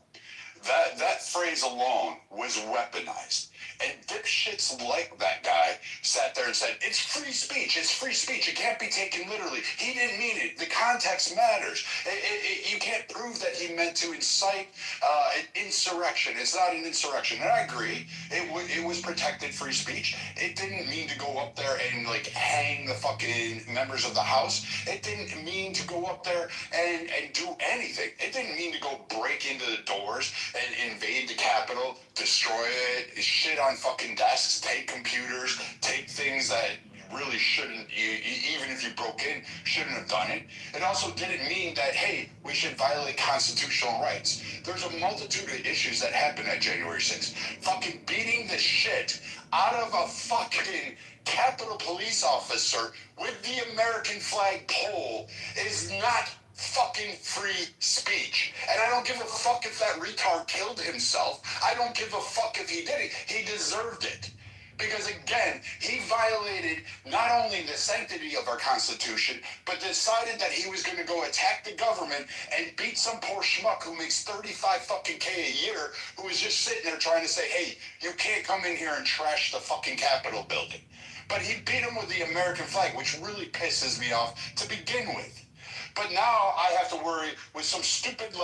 That phrase alone was weaponized. And dipshits like that guy sat there and said, it's free speech. It's free speech. It can't be taken literally. He didn't mean it. The context matters. You can't prove that he meant to incite an insurrection. It's not an insurrection. And I agree. It was protected free speech. It didn't mean to go up there and like hang the fucking members of the House. It didn't mean to go up there and do anything. It didn't mean to go break into the doors and invade the Capitol, destroy it, shit on fucking desks, take computers, take things that really shouldn't, even if you broke in, shouldn't have done it. It also didn't mean that, hey, we should violate constitutional rights. There's a multitude of issues that happened at January 6th. Fucking beating the shit out of a fucking Capitol police officer with the American flag pole is not fucking free speech. And I don't give a fuck if that retard killed himself. I don't give a fuck if he did it. He deserved it. Because again, he violated not only the sanctity of our Constitution, but decided that he was going to go attack the government and beat some poor schmuck who makes 35 fucking K a year, who is just sitting there trying to say, hey, you can't come in here and trash the fucking Capitol building. But he beat him with the American flag, which really pisses me off to begin with. But now I have to worry with some stupid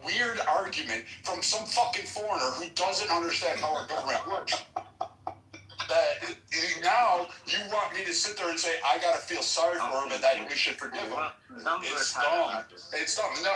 weird argument from some fucking foreigner who doesn't understand how our government works. That now you want me to sit there and say I gotta feel sorry for him and that we should forgive him. It's dumb. It's dumb. No.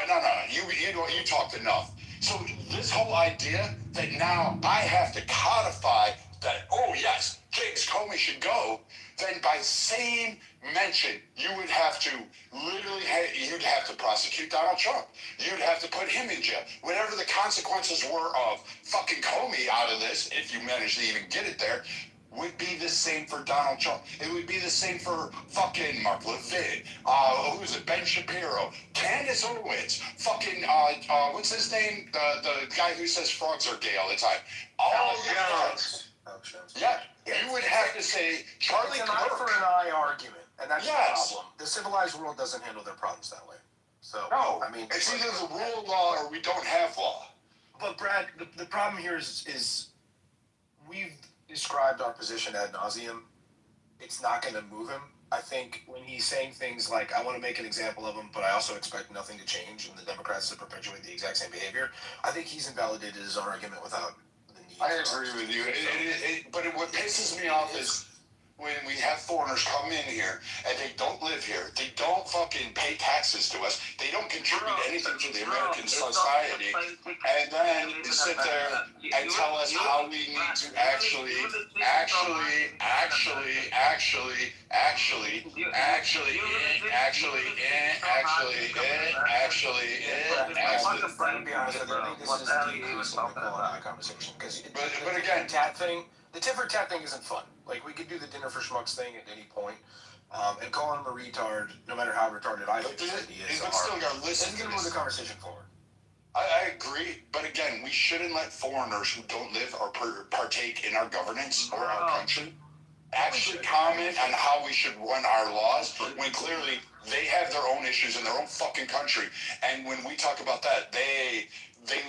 You talked enough. So this whole idea that now I have to codify that, oh yes, James Comey should go, then by same mention, you would have to literally, you'd have to prosecute Donald Trump. You'd have to put him in jail. Whatever the consequences were of fucking Comey out of this, if you manage to even get it there, would be the same for Donald Trump. It would be the same for fucking Mark Levin, who's it, Ben Shapiro, Candace Owens, fucking, what's his name? The guy who says frogs are gay all the time. All the frogs. Yeah, you would have to say Charlie It's an eye for an eye argument, and that's the problem. The civilized world doesn't handle their problems that way. So, no, I mean, it's either the rule of law or we don't have law. But Brad, the problem here is we've described our position ad nauseum. It's not going to move him. I think when he's saying things like, I want to make an example of him, but I also expect nothing to change and the Democrats to perpetuate the exact same behavior, I think he's invalidated his own argument without the need. I agree with you. But what pisses me off is when we have foreigners come in here and they don't live here, they don't fucking pay taxes to us, they don't contribute anything to the American society, and then sit there and tell us how we need to actually But again, tat thing. The tit for tat thing isn't fun. Like, we could do the dinner for schmucks thing at any point, and calling him a retard, no matter how retarded I think he is, isn't going to move the conversation forward. I agree, but again, we shouldn't let foreigners who don't live or partake in our governance or our country actually comment on how we should run our laws when clearly they have their own issues in their own fucking country. And when we talk about that, they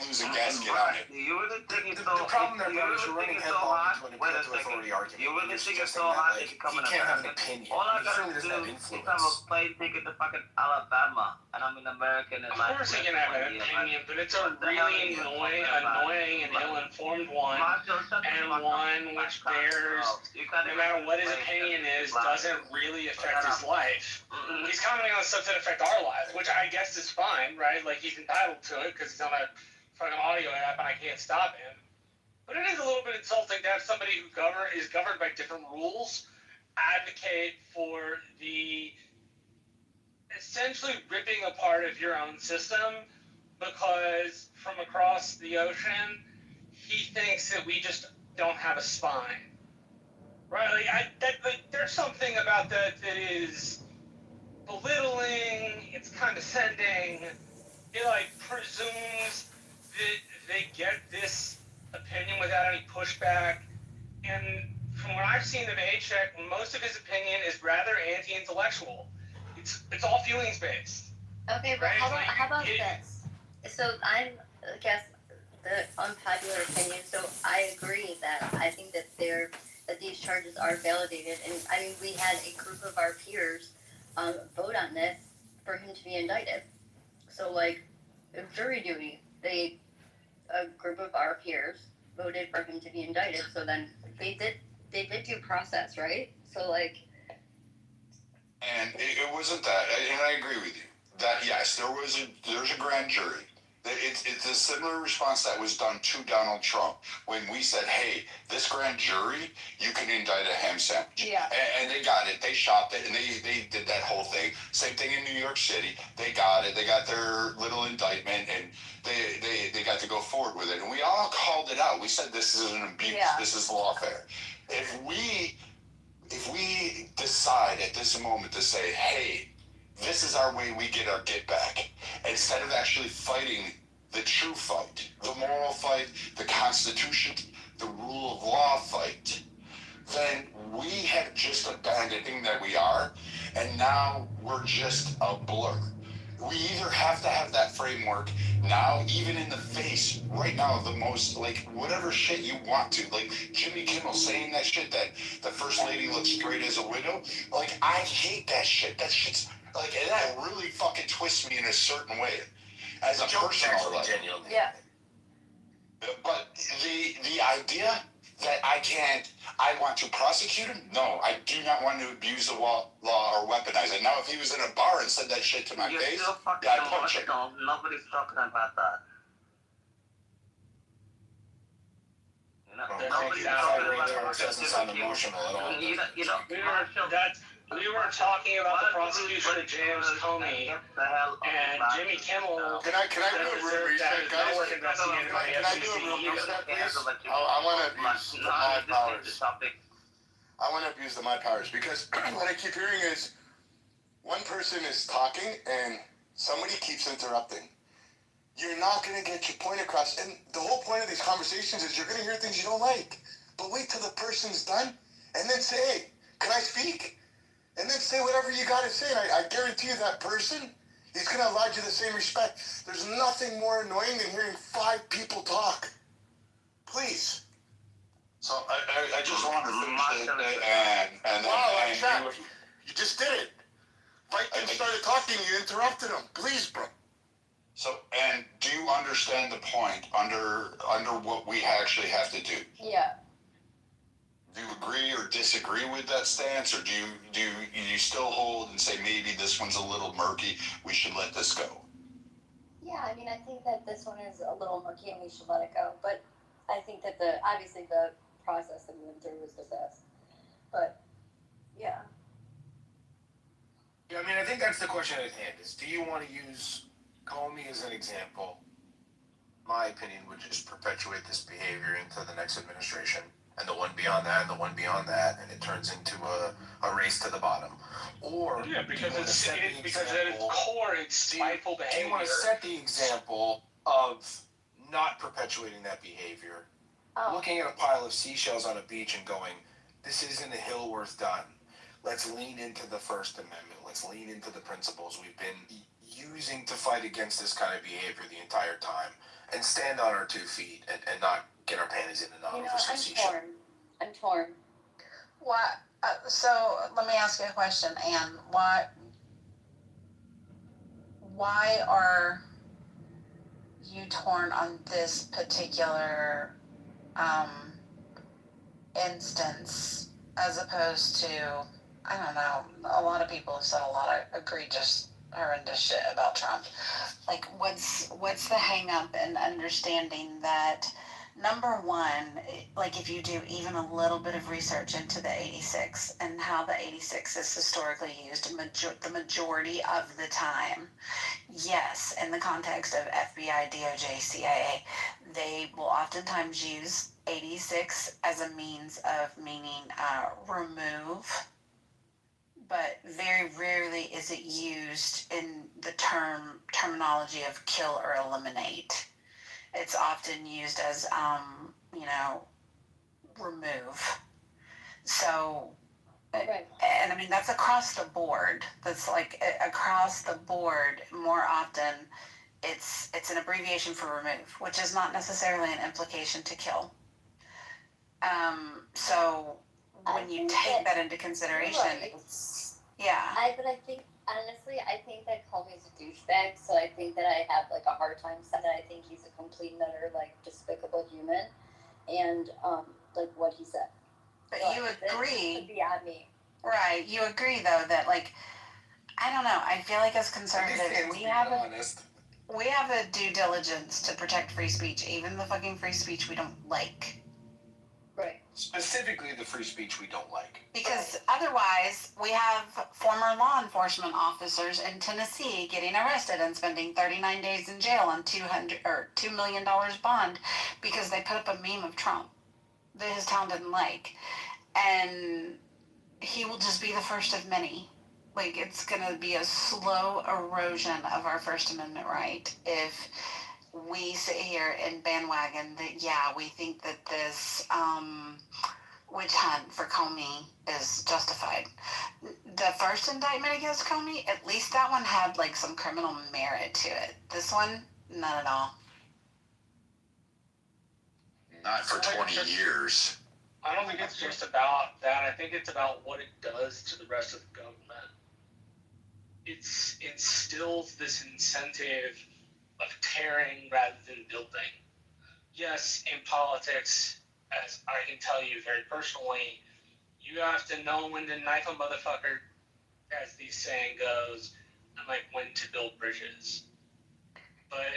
lose a gasket on it. The problem there, Brad, is you're running headlong into an appeal to authority argument. You're suggesting that, like, he can't have an opinion. He certainly doesn't have influence. If I have a plane ticket to fucking Alabama and I'm an American and of course he can have an opinion, but it's a really annoying and ill-informed one, and one which bears, no matter what his opinion is, doesn't really affect his life. He's commenting on stuff that affect our lives, which I guess is fine, right? Like, he's entitled to it because he's on a fucking audio app and I can't stop him. But it is a little bit insulting to have somebody who is governed by different rules advocate for the essentially ripping apart of your own system because from across the ocean he thinks that we just don't have a spine. Right? Like, there's something about that is belittling, it's condescending, it like presumes that they get this opinion without any pushback, and from what I've seen of A-Check, most of his opinion is rather anti-intellectual. It's all feelings based. Okay, but how about this? So I guess the unpopular opinion. So I agree that I think that these charges are validated, and I mean we had a group of our peers vote on this for him to be indicted. So like jury duty, a group of our peers voted for him to be indicted. So then they did due process, right? So like. And it wasn't that, and I agree with you. That yes, there's a grand jury. It's a similar response that was done to Donald Trump when we said, "Hey, this grand jury, you can indict a ham sandwich." Yeah. And they got it. They shopped it, and they did that whole thing. Same thing in New York City. They got it. They got their little indictment, and they got to go forward with it. And we all called it out. We said this is an abuse. Yeah. This is lawfare. If we decide at this moment to say, hey, this is our way we get our get back, instead of actually fighting the true fight, the moral fight, the Constitution, the rule of law fight, then we have just abandoned that we are, and now we're just a blur. We either have to have that framework now, even in the face right now of the most, like, whatever shit you want to. Like, Jimmy Kimmel saying that shit, that the first lady looks straight as a widow. Like, I hate that shit. That shit's, like, and that really fucking twists me in a certain way. As a personal level. Genuinely. Yeah. But the idea that I want to prosecute him? No, I do not want to abuse the law or weaponize it. Now, if he was in a bar and said that shit to my face, yeah, I'd punch him. Nobody's talking about that. You know, nobody's talking about that. It doesn't sound emotional at all. We were talking about the prosecution of James Comey and Jimmy Kimmel. Can I do a real reset, guys? Can I do a real reset, please? I want to abuse my powers. I want to abuse my powers because what I keep hearing is one person is talking and somebody keeps interrupting. You're not going to get your point across. And the whole point of these conversations is you're going to hear things you don't like. But wait till the person's done and then say, hey, can I speak? And then say whatever you got to say. And I guarantee you that person is going to allot you the same respect. There's nothing more annoying than hearing 5 people talk. Please. So I just wanted to finish it. And wow, you just did it. Right then started talking, you interrupted him. Please, bro. So, and do you understand the point under what we actually have to do? Yeah. Do you agree or disagree with that stance, or do you still hold and say maybe this one's a little murky, we should let this go? Yeah, I mean, I think that this one is a little murky and we should let it go. But I think that obviously the process that we went through was just this. But yeah. Yeah, I mean, I think that's the question at hand. Is do you want to use Comey as an example? My opinion would just perpetuate this behavior into the next administration. And the one beyond that, and the one beyond that, and it turns into a race to the bottom. Or because at its core, it's spiteful behavior. Do you want to set the example of not perpetuating that behavior? Looking at a pile of seashells on a beach and going, this isn't a hill worth done. Let's lean into the First Amendment. Let's lean into the principles we've been using to fight against this kind of behavior the entire time, and stand on our 2 feet and not get our panties in a knot over some seashell. I'm torn. What? So let me ask you a question, Anne. Why are you torn on this particular instance as opposed to, I don't know, a lot of people have said a lot of egregious, horrendous shit about Trump. Like, what's the hang up in understanding that, number one, like if you do even a little bit of research into the 86 and how the 86 is historically used the majority of the time, yes, in the context of FBI, DOJ, CIA, they will oftentimes use 86 as a means of meaning remove, but very rarely is it used in the terminology of kill or eliminate. It's often used as, remove. So Right. And I mean, that's across the board. That's like across the board. More often, it's an abbreviation for remove, which is not necessarily an implication to kill. So when you take that into consideration, right. yeah. But I think, honestly, I think that Comey's a douchebag, so I think that I have, like, a hard time saying that I think he's a complete and utter, like, despicable human, and, like, what he said. But so you agree. Beyond me. Right. You agree, though, that, like, I don't know. I feel like as conservatives, we have a due diligence to protect free speech, even the fucking free speech we don't like. Right. Specifically the free speech we don't like. Because otherwise, we have former law enforcement officers in Tennessee getting arrested and spending 39 days in jail on $2 million bond because they put up a meme of Trump that his town didn't like. And he will just be the first of many. Like, it's gonna be a slow erosion of our First Amendment right if we sit here and bandwagon that, yeah, we think that this witch hunt for Comey is justified. The first indictment against Comey, at least that one had, like, some criminal merit to it. This one, not at all. Not for 20 years. I don't think it's just about that. I think it's about what it does to the rest of the government. It instills this incentive of tearing rather than building. Yes, in politics, as I can tell you very personally, you have to know when to knife a motherfucker, as the saying goes, and like when to build bridges. But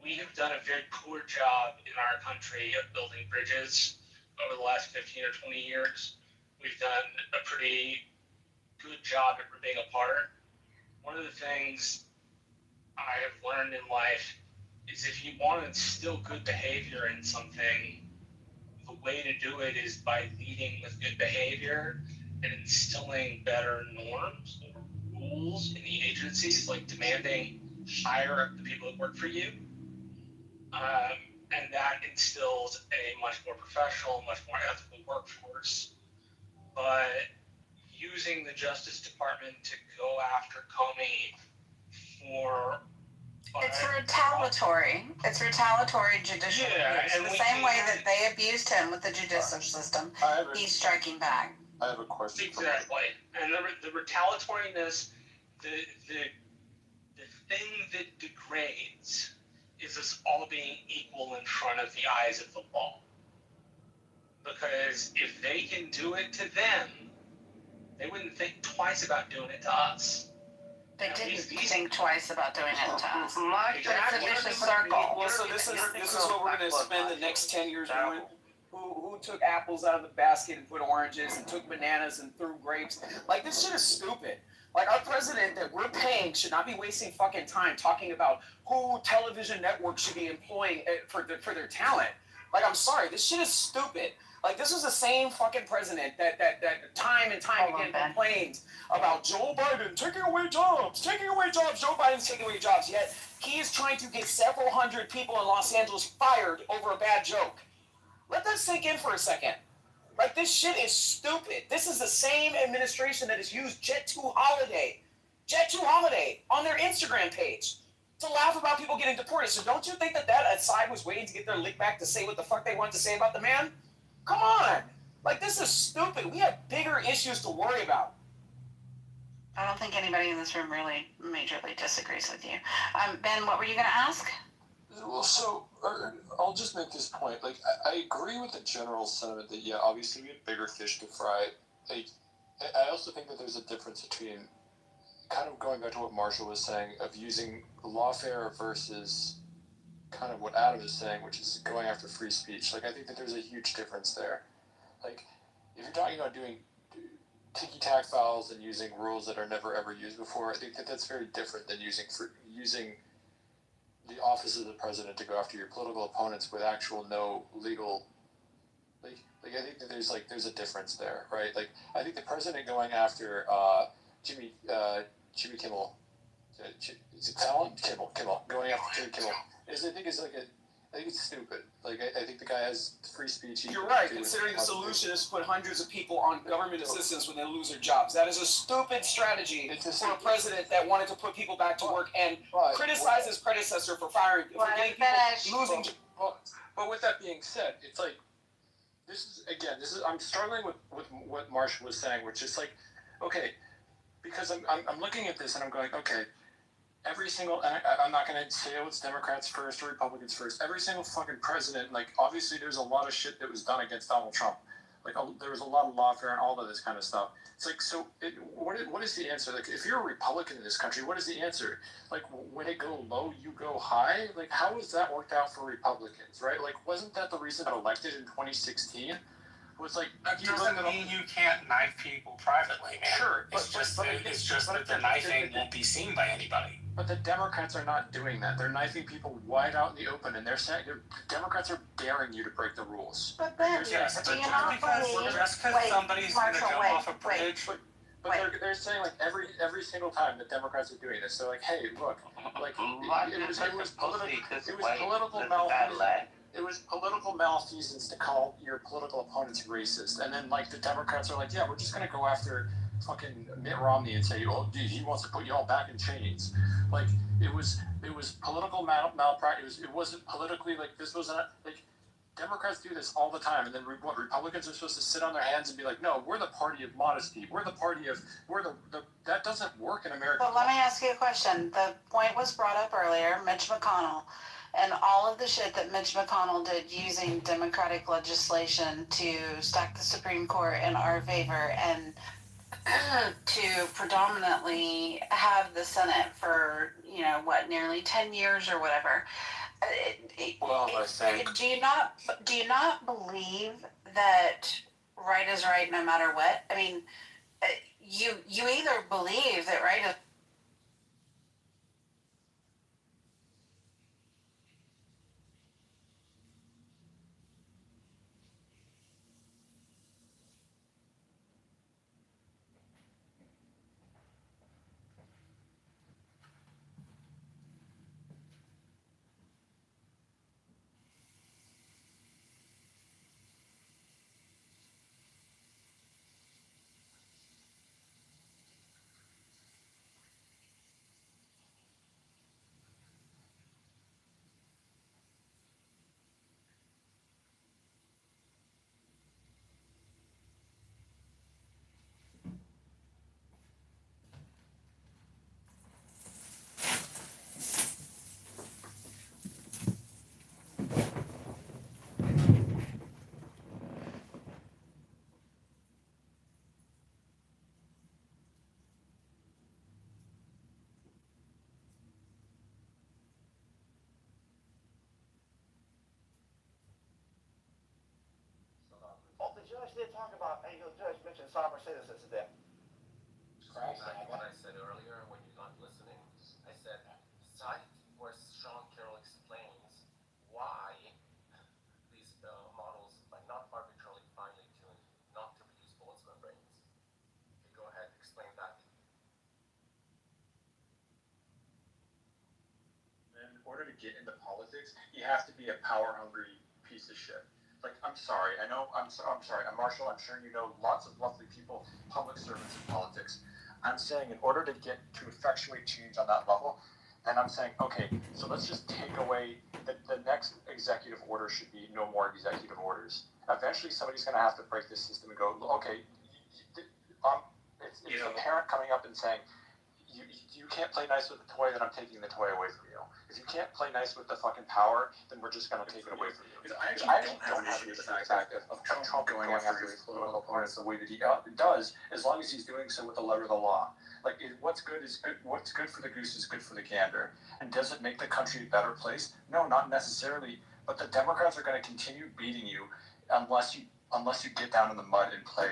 we have done a very poor job in our country of building bridges over the last 15 or 20 years. We've done a pretty good job at ripping apart. One of the things I have learned in life is if you want to instill good behavior in something, the way to do it is by leading with good behavior and instilling better norms or rules in the agencies, like demanding hire up the people that work for you. And that instills a much more professional, much more ethical workforce. But using the Justice Department to go after Comey for... It's retaliatory. It's retaliatory judicial abuse. In the same way that they abused him with the judicial system, he's striking back. I have a question. Exactly. And the retaliatoriness, the thing that degrades is us all being equal in front of the eyes of the law. Because if they can do it to them, they wouldn't think twice about doing it to us. They didn't think twice about doing it to us. But it's a vicious circle. Well, so this is what we're going to spend the next 10 years doing. Who took apples out of the basket and put oranges, and took bananas and threw grapes? Like, this shit is stupid. Like, our president that we're paying should not be wasting fucking time talking about who television networks should be employing for their talent. Like, I'm sorry, this shit is stupid. Like, this is the same fucking president that time and time again complained about Joe Biden taking away jobs. Joe Biden's taking away jobs, yet he is trying to get several hundred people in Los Angeles fired over a bad joke. Let that sink in for a second. Like, this shit is stupid. This is the same administration that has used Jet2 Holiday on their Instagram page to laugh about people getting deported. So don't you think that side was waiting to get their lick back to say what the fuck they wanted to say about the man? Come on. Like, this is stupid. We have bigger issues to worry about. I don't think anybody in this room really majorly disagrees with you. Ben, what were you going to ask? Well, so I'll just make this point. Like, I agree with the general sentiment that, yeah, obviously we have bigger fish to fry. Like, I also think that there's a difference between, kind of going back to what Marshall was saying, of using lawfare versus kind of what Adam is saying, which is going after free speech. Like, I think that there's a huge difference there. Like, if you're talking about doing ticky-tack files and using rules that are never ever used before, I think that that's very different than using the office of the president to go after your political opponents with actual no legal. Like I think that there's a difference there, right? Like, I think the president going after Jimmy Kimmel, is it Fallon? Kimmel going after Jimmy Kimmel is, I think, is like I think it's stupid. Like, I think the guy has free speech. You're right, considering the solution is to put hundreds of people on government assistance when they lose their jobs. That is a stupid strategy for a president that wanted to put people back to work and criticize his predecessor for firing, for getting people losing jobs. But with that being said, it's like, I'm struggling with what Marshall was saying, which is like, okay, because I'm looking at this and I'm going, okay, every single, and I'm not going to say it's Democrats first or Republicans first, every single fucking president, like, obviously there's a lot of shit that was done against Donald Trump. Like, there was a lot of lawfare and all of this kind of stuff. It's like, so what is the answer? Like, if you're a Republican in this country, what is the answer? Like, when it go low, you go high? Like, how has that worked out for Republicans, right? Like, wasn't that the reason that elected in 2016? Was like, that doesn't mean you can't knife people privately, man. Sure, it's just that the knifing won't be seen by anybody. But the Democrats are not doing that. They're knifing people wide out in the open, and they're saying the Democrats are daring you to break the rules. But then, yes, do you not believe? Just because somebody's going to jump off a bridge. But they're saying, like, every single time that Democrats are doing this, they're like, hey, look, like, it was political malfeasance to call your political opponents racist, and then, like, the Democrats are like, yeah, we're just gonna go after fucking Mitt Romney and say, oh, dude, he wants to put you all back in chains. Like, it was political malpractice. It wasn't politically, like, this wasn't, like, Democrats do this all the time, and then what, Republicans are supposed to sit on their hands and be like, no, we're the party of modesty. We're the party of, that doesn't work in America. But let me ask you a question. The point was brought up earlier, Mitch McConnell, and all of the shit that Mitch McConnell did using Democratic legislation to stack the Supreme Court in our favor and to predominantly have the Senate for, nearly 10 years or whatever. Do you not believe that right is right no matter what? I mean, you either believe that right is did talk about, the judge mentioned sovereign citizens today. What I said earlier when you're not listening, I said, cite where Sean Carroll explains why these models are not arbitrarily finely tuned not to produce bullets in our brains. Okay, go ahead, explain that. In order to get into politics, you have to be a power-hungry piece of shit. Like, I'm sorry, I'm Marshall, I'm sure you know lots of lovely people, public servants in politics. I'm saying in order to effectuate change on that level, then I'm saying, okay, so let's just take away, the next executive order should be no more executive orders. Eventually somebody's going to have to break this system and go, okay, it's a parent coming up and saying, you can't play nice with the toy, then I'm taking the toy away from you. If you can't play nice with the fucking power, then we're just going to take it away from you. I actually don't have the fact of Trump going after his political opponents the way that he does, as long as he's doing so with the letter of the law. Like, what's good is good. What's good for the goose is good for the gander. And does it make the country a better place? No, not necessarily. But the Democrats are going to continue beating you unless you get down in the mud and play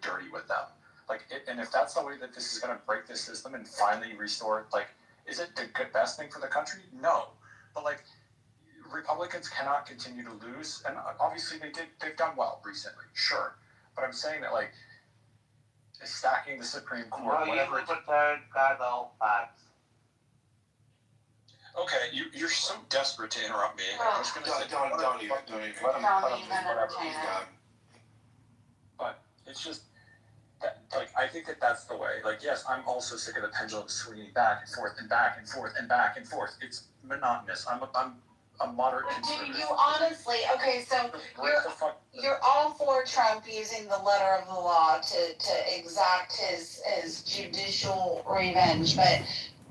dirty with them. Like, and if that's the way that this is going to break this system and finally restore it, like, is it the best thing for the country? No. But, like, Republicans cannot continue to lose, and obviously they've done well recently, sure. But I'm saying that, like, stacking the Supreme Court, whatever. Libertarian got all facts. Okay, you're so desperate to interrupt me. I'm just gonna say, Don't even. Don't even entertain it. But it's just that, like, I think that's the way. Like, yes, I'm also sick of the pendulum swinging back and forth and back and forth and back and forth. It's monotonous. I'm a moderate conservative. Do you honestly? Okay, so you're all for Trump using the letter of the law to exact his judicial revenge, but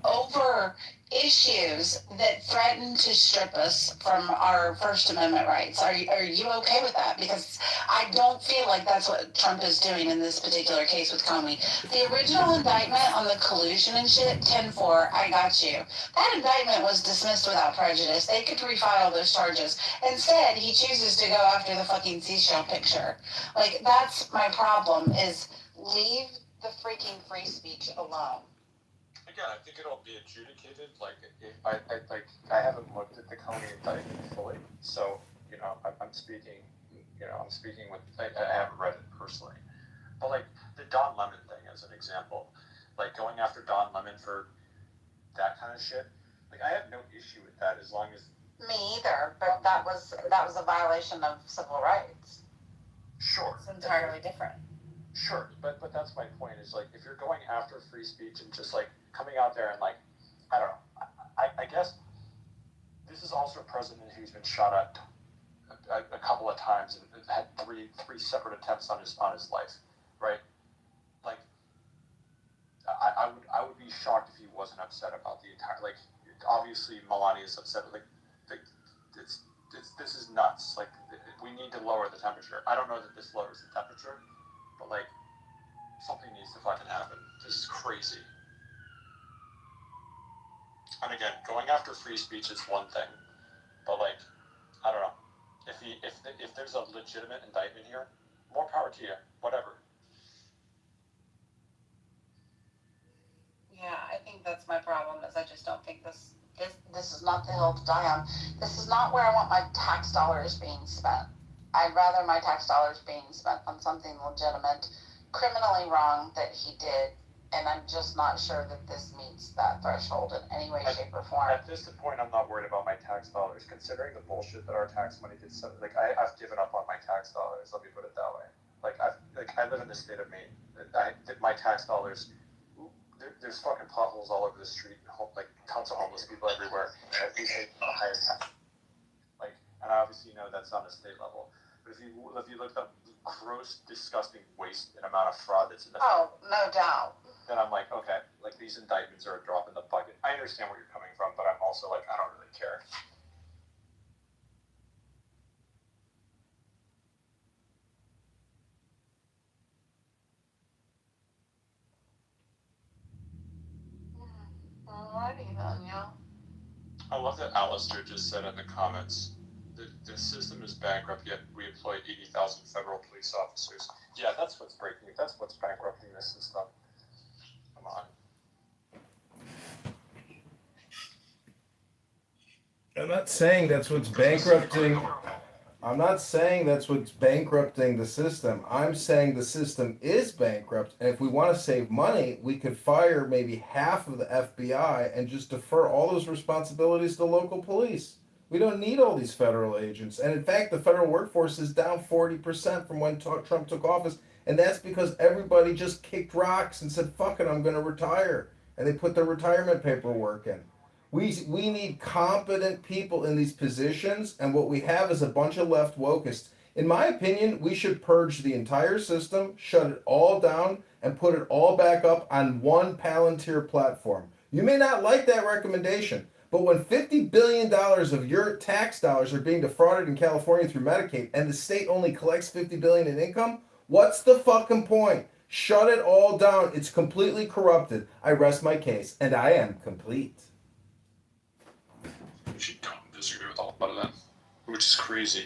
over issues that threaten to strip us from our First Amendment rights. Are you okay with that? Because I don't feel like that's what Trump is doing in this particular case with Comey. The original indictment on the collusion and shit, 10-4, I got you. That indictment was dismissed without prejudice. They could refile those charges. Instead, he chooses to go after the fucking seashell picture. Like, that's my problem, is leave the freaking free speech alone. Again, I think it'll be adjudicated. Like, I haven't looked at the Comey indictment fully, so I'm speaking. I'm speaking with. I haven't read it personally, but like the Don Lemon thing as an example, like going after Don Lemon for that kind of shit. Like, I have no issue with that as long as. Me either, but that was a violation of civil rights. Sure. It's entirely different. Sure, but that's my point, is like, if you're going after free speech and just like coming out there and like, I don't know, I guess this is also a president who's been shot at a couple of times and had three separate attempts on his life, right? Like, I would be shocked if he wasn't upset about the entire, like, obviously Melania is upset, like this is nuts. Like, we need to lower the temperature. I don't know that this lowers the temperature, but like, something needs to fucking happen. This is crazy. And again, going after free speech is one thing, but like, I don't know. If there's a legitimate indictment here, more power to you. Whatever. Yeah, I think that's my problem, is I just don't think this is not the hill to die on. This is not where I want my tax dollars being spent. I'd rather my tax dollars being spent on something legitimate, criminally wrong that he did, and I'm just not sure that this meets that threshold in any way, shape, or form. At this point, I'm not worried about my tax dollars, considering the bullshit that our tax money gets. Like, I've given up on my tax dollars. Let me put it that way. Like, I live in the state of Maine. My tax dollars. There's fucking potholes all over the street, like tons of homeless people everywhere, and we pay the highest tax. Like, and I obviously know that's on a state level, but if you look up gross, disgusting waste and amount of fraud that's in the no doubt. Then I'm like, okay, like, these indictments are a drop in the bucket. I understand where you're coming from, but I'm also like, I don't really care. Alrighty then, yeah. I love that Alistair just said in the comments that the system is bankrupt, yet we employ 80,000 federal police officers. Yeah, that's what's breaking it. That's what's bankrupting this system. Come on. I'm not saying that's what's bankrupting. I'm not saying that's what's bankrupting the system. I'm saying the system is bankrupt, and if we want to save money, we could fire maybe half of the FBI and just defer all those responsibilities to local police. We don't need all these federal agents. And in fact, the federal workforce is down 40% from when Trump took office, and that's because everybody just kicked rocks and said, fuck it, I'm going to retire. And they put their retirement paperwork in. We need competent people in these positions, and what we have is a bunch of left wokists. In my opinion, we should purge the entire system, shut it all down, and put it all back up on one Palantir platform. You may not like that recommendation, but when $50 billion of your tax dollars are being defrauded in California through Medicaid, and the state only collects $50 billion in income, what's the fucking point? Shut it all down. It's completely corrupted. I rest my case, and I am complete. Actually don't disagree with all of that, which is crazy.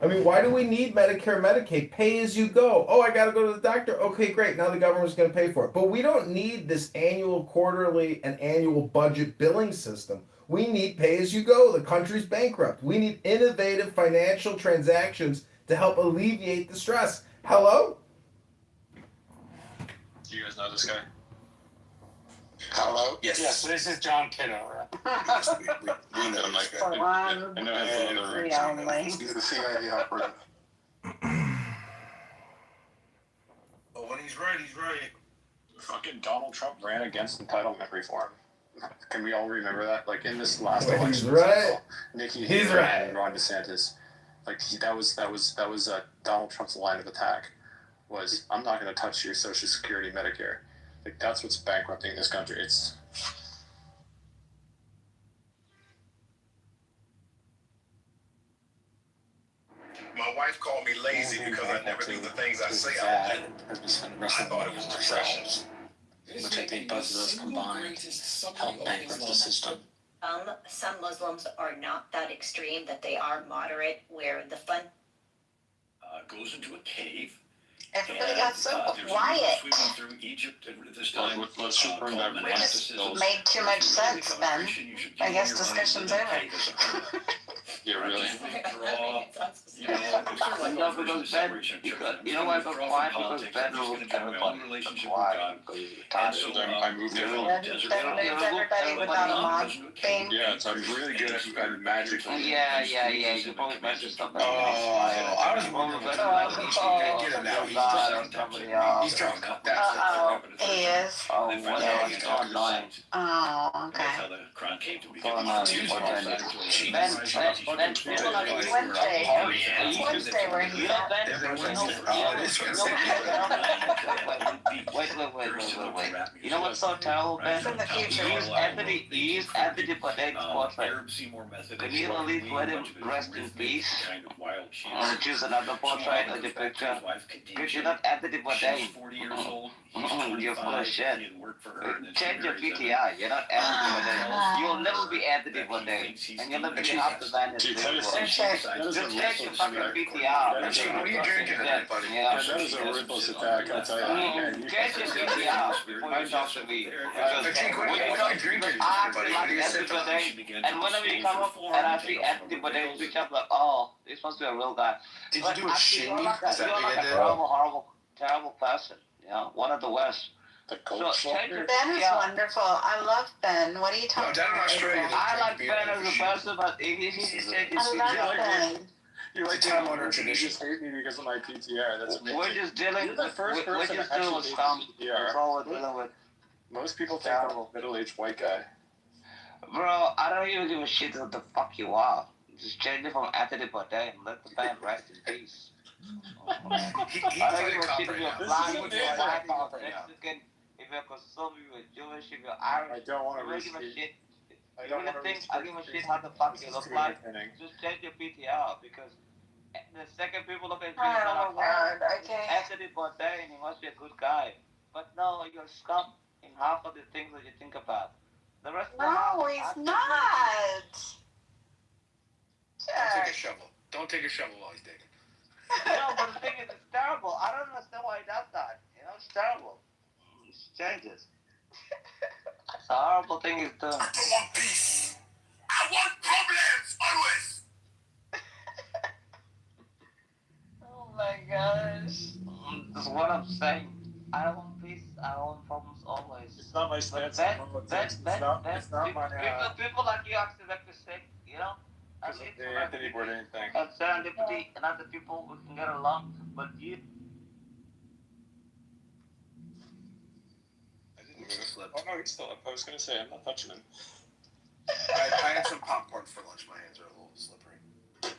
I mean, why do we need Medicare, Medicaid? Pay as you go. Oh, I got to go to the doctor. Okay, great. Now the government's going to pay for it. But we don't need this annual, quarterly, and annual budget billing system. We need pay as you go. The country's bankrupt. We need innovative financial transactions to help alleviate the stress. Hello? Do you guys know this guy? Hello? Yes, this is John Kitover. We know like For one, I know him from other three rooms. only. He's the CIA operative. But when he's right, he's right. Fucking Donald Trump ran against entitlement reform. Can we all remember that? Like in this last Well, election, he's right. Nikki He's Haley right. and Ron DeSantis, like that was Donald Trump's line of attack. Was I'm not going to touch your Social Security, Medicare. Like that's what's bankrupting this country. It's My wife called me lazy because I never do the things I say I would do. Has been spending the I rest of thought it was depression. which I think both of those combined help bankrupt the system. Some Muslims are not that extreme, that they are moderate, where the fun goes into a cave. Everybody got so There's quiet. rivers sweeping through Egypt at this time. let's just bring that We just made too much sense, Ben. I guess discussion's over. yeah, really. No, because Ben, you know why I got quiet? Because Ben rules everybody. Why? I moved Ben everyone. moves everybody without a mob thing. Yeah, so I'm really good at magic. Yeah. You probably messed with something. I was wondering get him now. Somebody else. He's drunk. Uh-oh, he is. Oh, whatever. It's online. Oh, okay. That's how the crown came to be. Ben, people are Wednesday. Wednesday where You he's know, at. Wait. You know what's so terrible, Ben? From the future. You use Anthony Bourdain's portrait. Can you at least let him rest in peace? Or choose another portrait of the picture? Because you're not Anthony Bourdain. 40 years old. You're full of shit. Change your PTI. You're not Anthony Bourdain. You'll never be Anthony Bourdain. And you'll never be half the man as Dude, they that is were. Just change your fucking PTR. What are you drinking, everybody? Yeah. That was a ruthless attack, I'll tell you. Change your PTR before you talk to me. What are you drinking, everybody? What do you say? And whenever you come up and I see Anthony Bourdain speech, I'm like, oh, this must be a real guy. Did you do a shimmy? You're like Is that what you a did? terrible person. One of the worst. So change your Ben is PTR. wonderful. I love Ben. What are you No, talking down in about? Australia. I like Ben as a person, but he I love Ben. You're like time honored tradition. You just hate me because of my PTR. That's amazing. We're just dealing You're the first we're person just to dealing actually with hate scum. PTR. That's all we're dealing with. Most people think I'm a middle-aged white guy. Bro, I don't even give a shit what the fuck you are. Just change it from Anthony Bourdain. Let the band rest in peace. He I don't give a shit if you're black, if you're white, if you're Mexican, if you're Kosovo, if you're Jewish, if you're Irish. I don't want to I don't give a shit. I You don't really want to think I give a shit how the fuck you look like? Just change your PTR because the second people look at you, they're Oh, like, God, okay. Anthony Bourdain, he must be a good guy. But no, you're scum in half of the things that you think about. The rest of the No, he's not. Don't take a shovel. Don't take a shovel while he's digging. No, but the thing is, it's terrible. I don't understand why he does that. It's terrible. It's changes. It's a horrible thing he's doing. I want peace. I want problems always. Oh my gosh. That's what I'm saying. I don't want peace. I don't want problems always. It's not my stance. It's not my. People like you accident to say, Because of the Anthony Bourdain thing. And serendipity and other people we can get along, but you. Oh no, he's still up. I was gonna say I'm not touching him. I had some popcorn for lunch. My hands are a little slippery.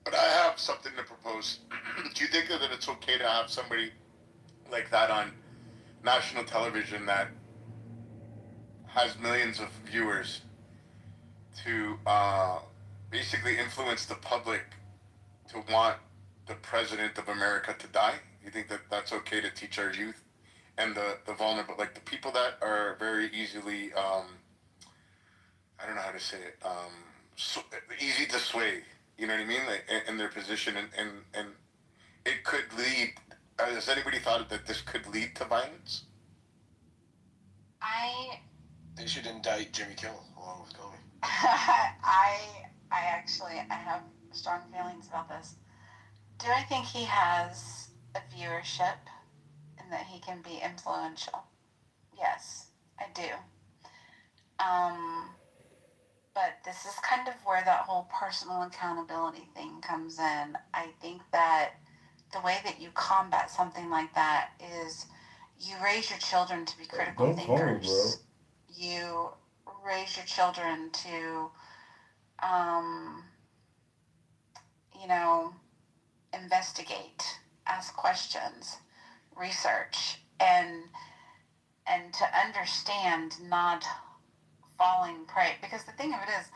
But I have something to propose. Do you think that it's okay to have somebody like that on national television that has millions of viewers to basically influence the public to want the president of America to die? You think that that's okay to teach our youth and the vulnerable, like the people that are very easily, I don't know how to say it, easy to sway, you know what I mean? Like, in their position and it could lead, has anybody thought that this could lead to violence? They should indict Jimmy Kimmel along with Comey. I have strong feelings about this. Do I think he has a viewership and that he can be influential? Yes, I do. But this is kind of where that whole personal accountability thing comes in. I think that the way that you combat something like that is you raise your children to be critical Don't call me, bro. thinkers. You raise your children to, you know, investigate, ask questions, research, and to understand not falling prey. Because the thing of it is,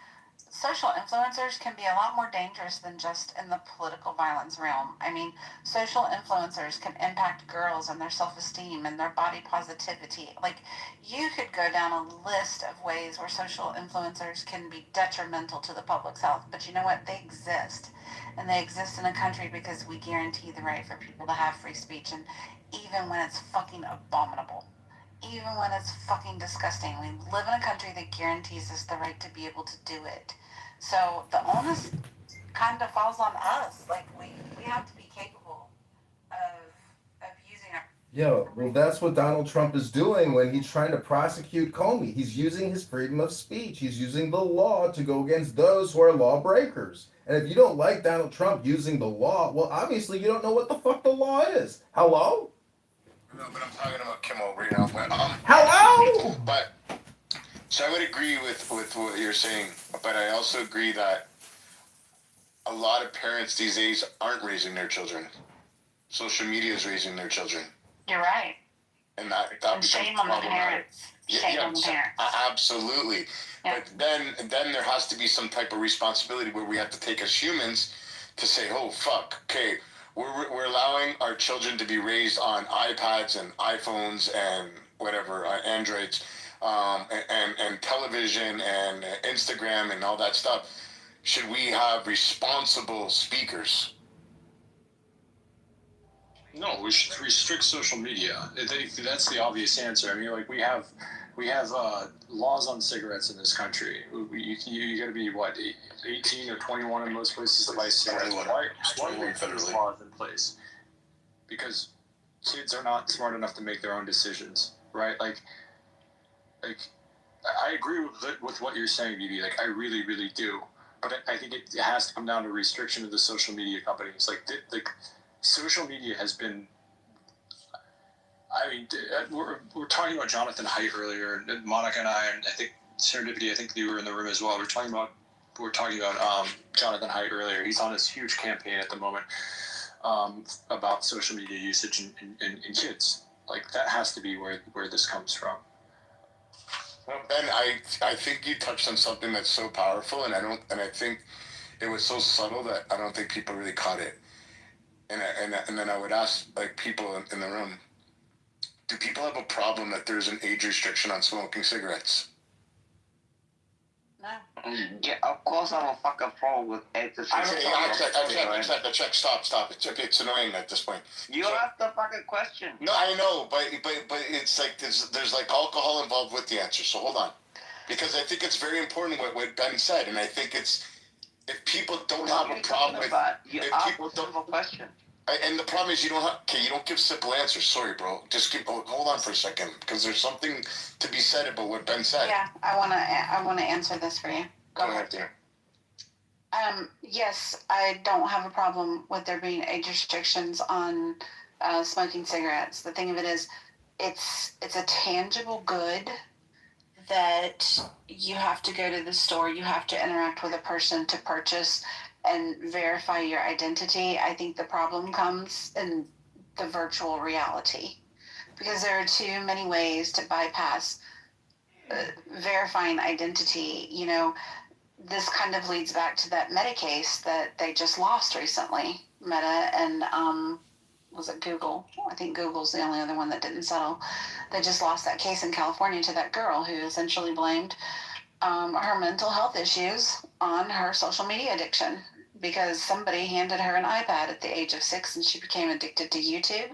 social influencers can be a lot more dangerous than just in the political violence realm. I mean, social influencers can impact girls and their self-esteem and their body positivity. Like, you could go down a list of ways where social influencers can be detrimental to the public's health. But you know what? They exist. And they exist in a country because we guarantee the right for people to have free speech. And even when it's fucking abominable, even when it's fucking disgusting, we live in a country that guarantees us the right to be able to do it. So the onus kind of falls on us. Like, we have to be capable of using our... Yeah, well, that's what Donald Trump is doing when he's trying to prosecute Comey. He's using his freedom of speech. He's using the law to go against those who are lawbreakers. And if you don't like Donald Trump using the law, well, obviously you don't know what the fuck the law is. Hello? No, but I'm talking about Kimmel right now. But hello. But so I would agree with what you're saying, but I also agree that a lot of parents these days aren't raising their children. Social media is raising their children. You're right. And that And shame on the parents. Shame on the parents. Absolutely. Yeah. But then there has to be some type of responsibility where we have to take as humans to say, oh fuck, okay, we're allowing our children to be raised on iPads and iPhones and whatever, Androids, and television and Instagram and all that stuff. Should we have responsible speakers? No, we should restrict social media. That's the obvious answer. I mean, like we have laws on cigarettes in this country. You got to be what, 18 or 21 in most places to buy cigarettes. Why do we have these laws in place? Because kids are not smart enough to make their own decisions, right? Like I agree with what you're saying, BB. Like I really, really do. But I think it has to come down to restriction of the social media companies. Like social media has been. I mean, we're talking about Jonathan Haidt earlier, and Monica and I think Serendipity. I think you were in the room as well. We're talking about Jonathan Haidt earlier. He's on this huge campaign at the moment about social media usage in kids. Like that has to be where this comes from. Well, Ben, I think you touched on something that's so powerful, and I think it was so subtle that I don't think people really caught it. And then I would ask like people in the room, do people have a problem that there's an age restriction on smoking cigarettes? No. Yeah, of course I'm a fucking pro with age restriction. Check, stop. It's annoying at this point. You asked the fucking question. No, I know, but it's like there's like alcohol involved with the answer. So hold on, because I think it's very important what Ben said, and I think it's if people don't have a problem with you asked a simple question. And the problem is you don't give simple answers. Sorry, bro. Just hold on for a second, because there's something to be said about what Ben said. Yeah, I wanna answer this for you. Go ahead, dear. Yes, I don't have a problem with there being age restrictions on smoking cigarettes. The thing of it is, it's a tangible good that you have to go to the store, you have to interact with a person to purchase and verify your identity. I think the problem comes in the virtual reality, because there are too many ways to bypass verifying identity. You know, this kind of leads back to that Meta case that they just lost recently. Meta and was it Google? I think Google's the only other one that didn't settle. They just lost that case in California to that girl who essentially blamed her mental health issues on her social media addiction. because somebody handed her an iPad at the age of 6 and she became addicted to YouTube.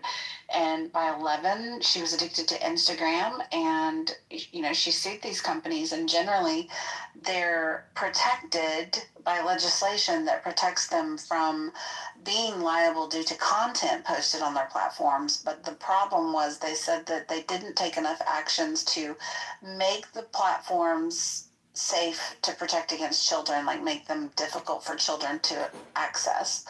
And by 11, she was addicted to Instagram. And, you know, she sued these companies, and generally they're protected by legislation that protects them from being liable due to content posted on their platforms. But the problem was they said that they didn't take enough actions to make the platforms safe to protect against children, like make them difficult for children to access.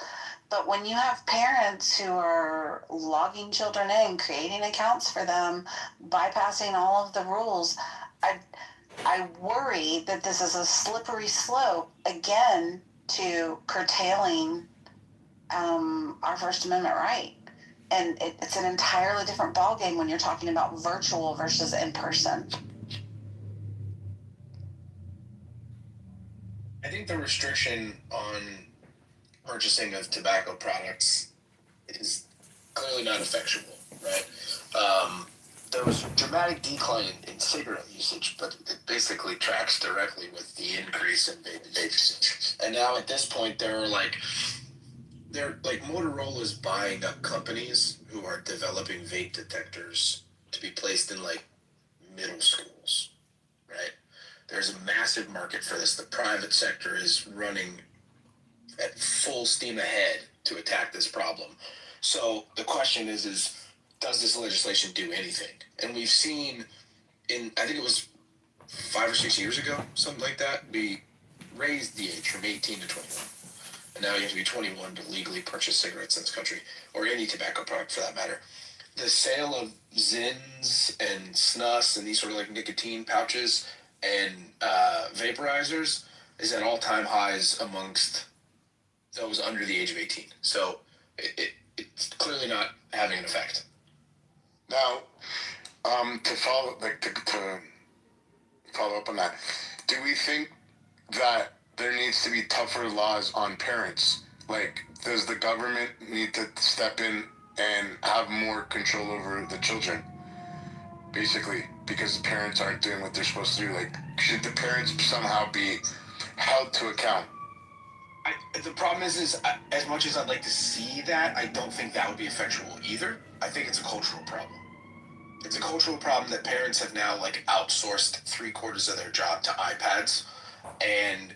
But when you have parents who are logging children in, creating accounts for them, bypassing all of the rules, I worry that this is a slippery slope again to curtailing our First Amendment right. And it's an entirely different ballgame when you're talking about virtual versus in person. I think the restriction on purchasing of tobacco products is clearly not effectual, right? There was a dramatic decline in cigarette usage, but it basically tracks directly with the increase in vape usage. And now at this point, they're like Motorola's buying up companies who are developing vape detectors to be placed in like middle schools, right? There's a massive market for this. The private sector is running at full steam ahead to attack this problem. So the question is does this legislation do anything? And we've seen I think it was 5 or 6 years ago, something like that, we raised the age from 18 to 21. And now you have to be 21 to legally purchase cigarettes in this country, or any tobacco product for that matter. The sale of Zins and Snus and these sort of like nicotine pouches and vaporizers is at all-time highs amongst those under the age of 18. So it's clearly not having an effect. Now, to follow up on that, do we think that there needs to be tougher laws on parents? Like, does the government need to step in and have more control over the children? Basically, because the parents aren't doing what they're supposed to do. Like, should the parents somehow be held to account? The problem is as much as I'd like to see that, I don't think that would be effectual either. I think it's a cultural problem. It's a cultural problem that parents have now like outsourced 3/4 of their job to iPads, and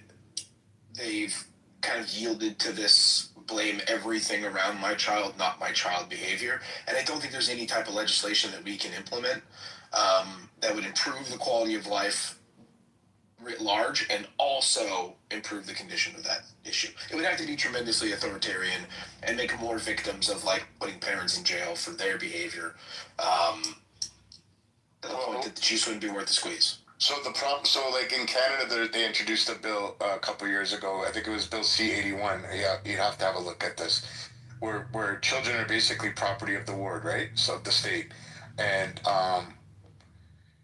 they've kind of yielded to this blame everything around my child, not my child behavior. And I don't think there's any type of legislation that we can implement that would improve the quality of life writ large and also improve the condition of that issue. It would have to be tremendously authoritarian and make more victims of like putting parents in jail for their behavior to the point that the juice wouldn't be worth the squeeze. So like in Canada, they introduced a bill a couple years ago. I think it was Bill C-81. Yeah, you'd have to have a look at this, where children are basically property of the ward, right? So of the state, and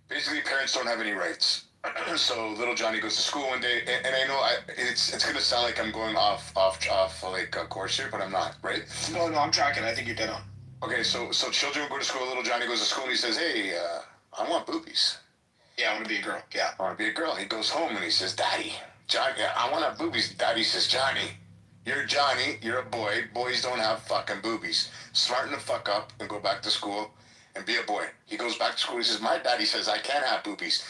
basically parents don't have any rights. So little Johnny goes to school one day, and I know it's gonna sound like I'm going off like a course here, but I'm not, right? No, I'm tracking. I think you're dead on. Okay, so children go to school. Little Johnny goes to school, and he says, "Hey, I want boobies." Yeah, I want to be a girl. Yeah, I want to be a girl. He goes home and he says, "Daddy, Johnny, I want to have boobies." Daddy says, "Johnny, you're Johnny. You're a boy. Boys don't have fucking boobies. Smarten the fuck up and go back to school and be a boy." He goes back to school. He says, "My daddy says I can't have boobies."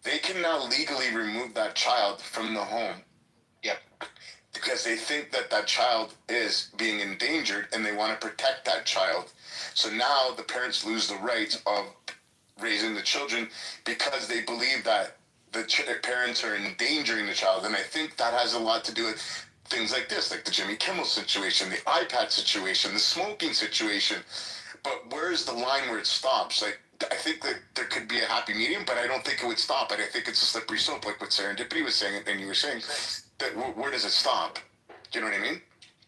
They can now legally remove that child from the home. Yep. Because they think that child is being endangered and they want to protect that child. So now the parents lose the rights of raising the children because they believe that the parents are endangering the child. And I think that has a lot to do with things like this, like the Jimmy Kimmel situation, the iPad situation, the smoking situation. But where's the line where it stops? Like, I think that there could be a happy medium, but I don't think it would stop. And I think it's a slippery slope, like what Serendipity was saying, and you were saying, that where does it stop? Do you know what I mean?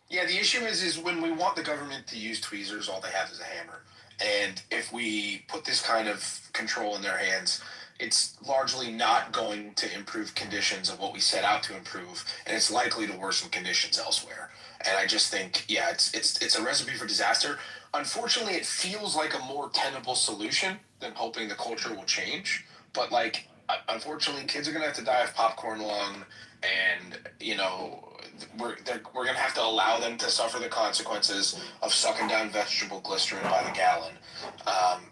Yeah, the issue is when we want the government to use tweezers, all they have is a hammer. And if we put this kind of control in their hands, it's largely not going to improve conditions of what we set out to improve, and it's likely to worsen conditions elsewhere. And I just think, yeah, it's a recipe for disaster. Unfortunately, it feels like a more tenable solution than hoping the culture will change. But like, unfortunately, kids are gonna have to die of popcorn lung, and we're gonna have to allow them to suffer the consequences of sucking down vegetable glycerin by the gallon,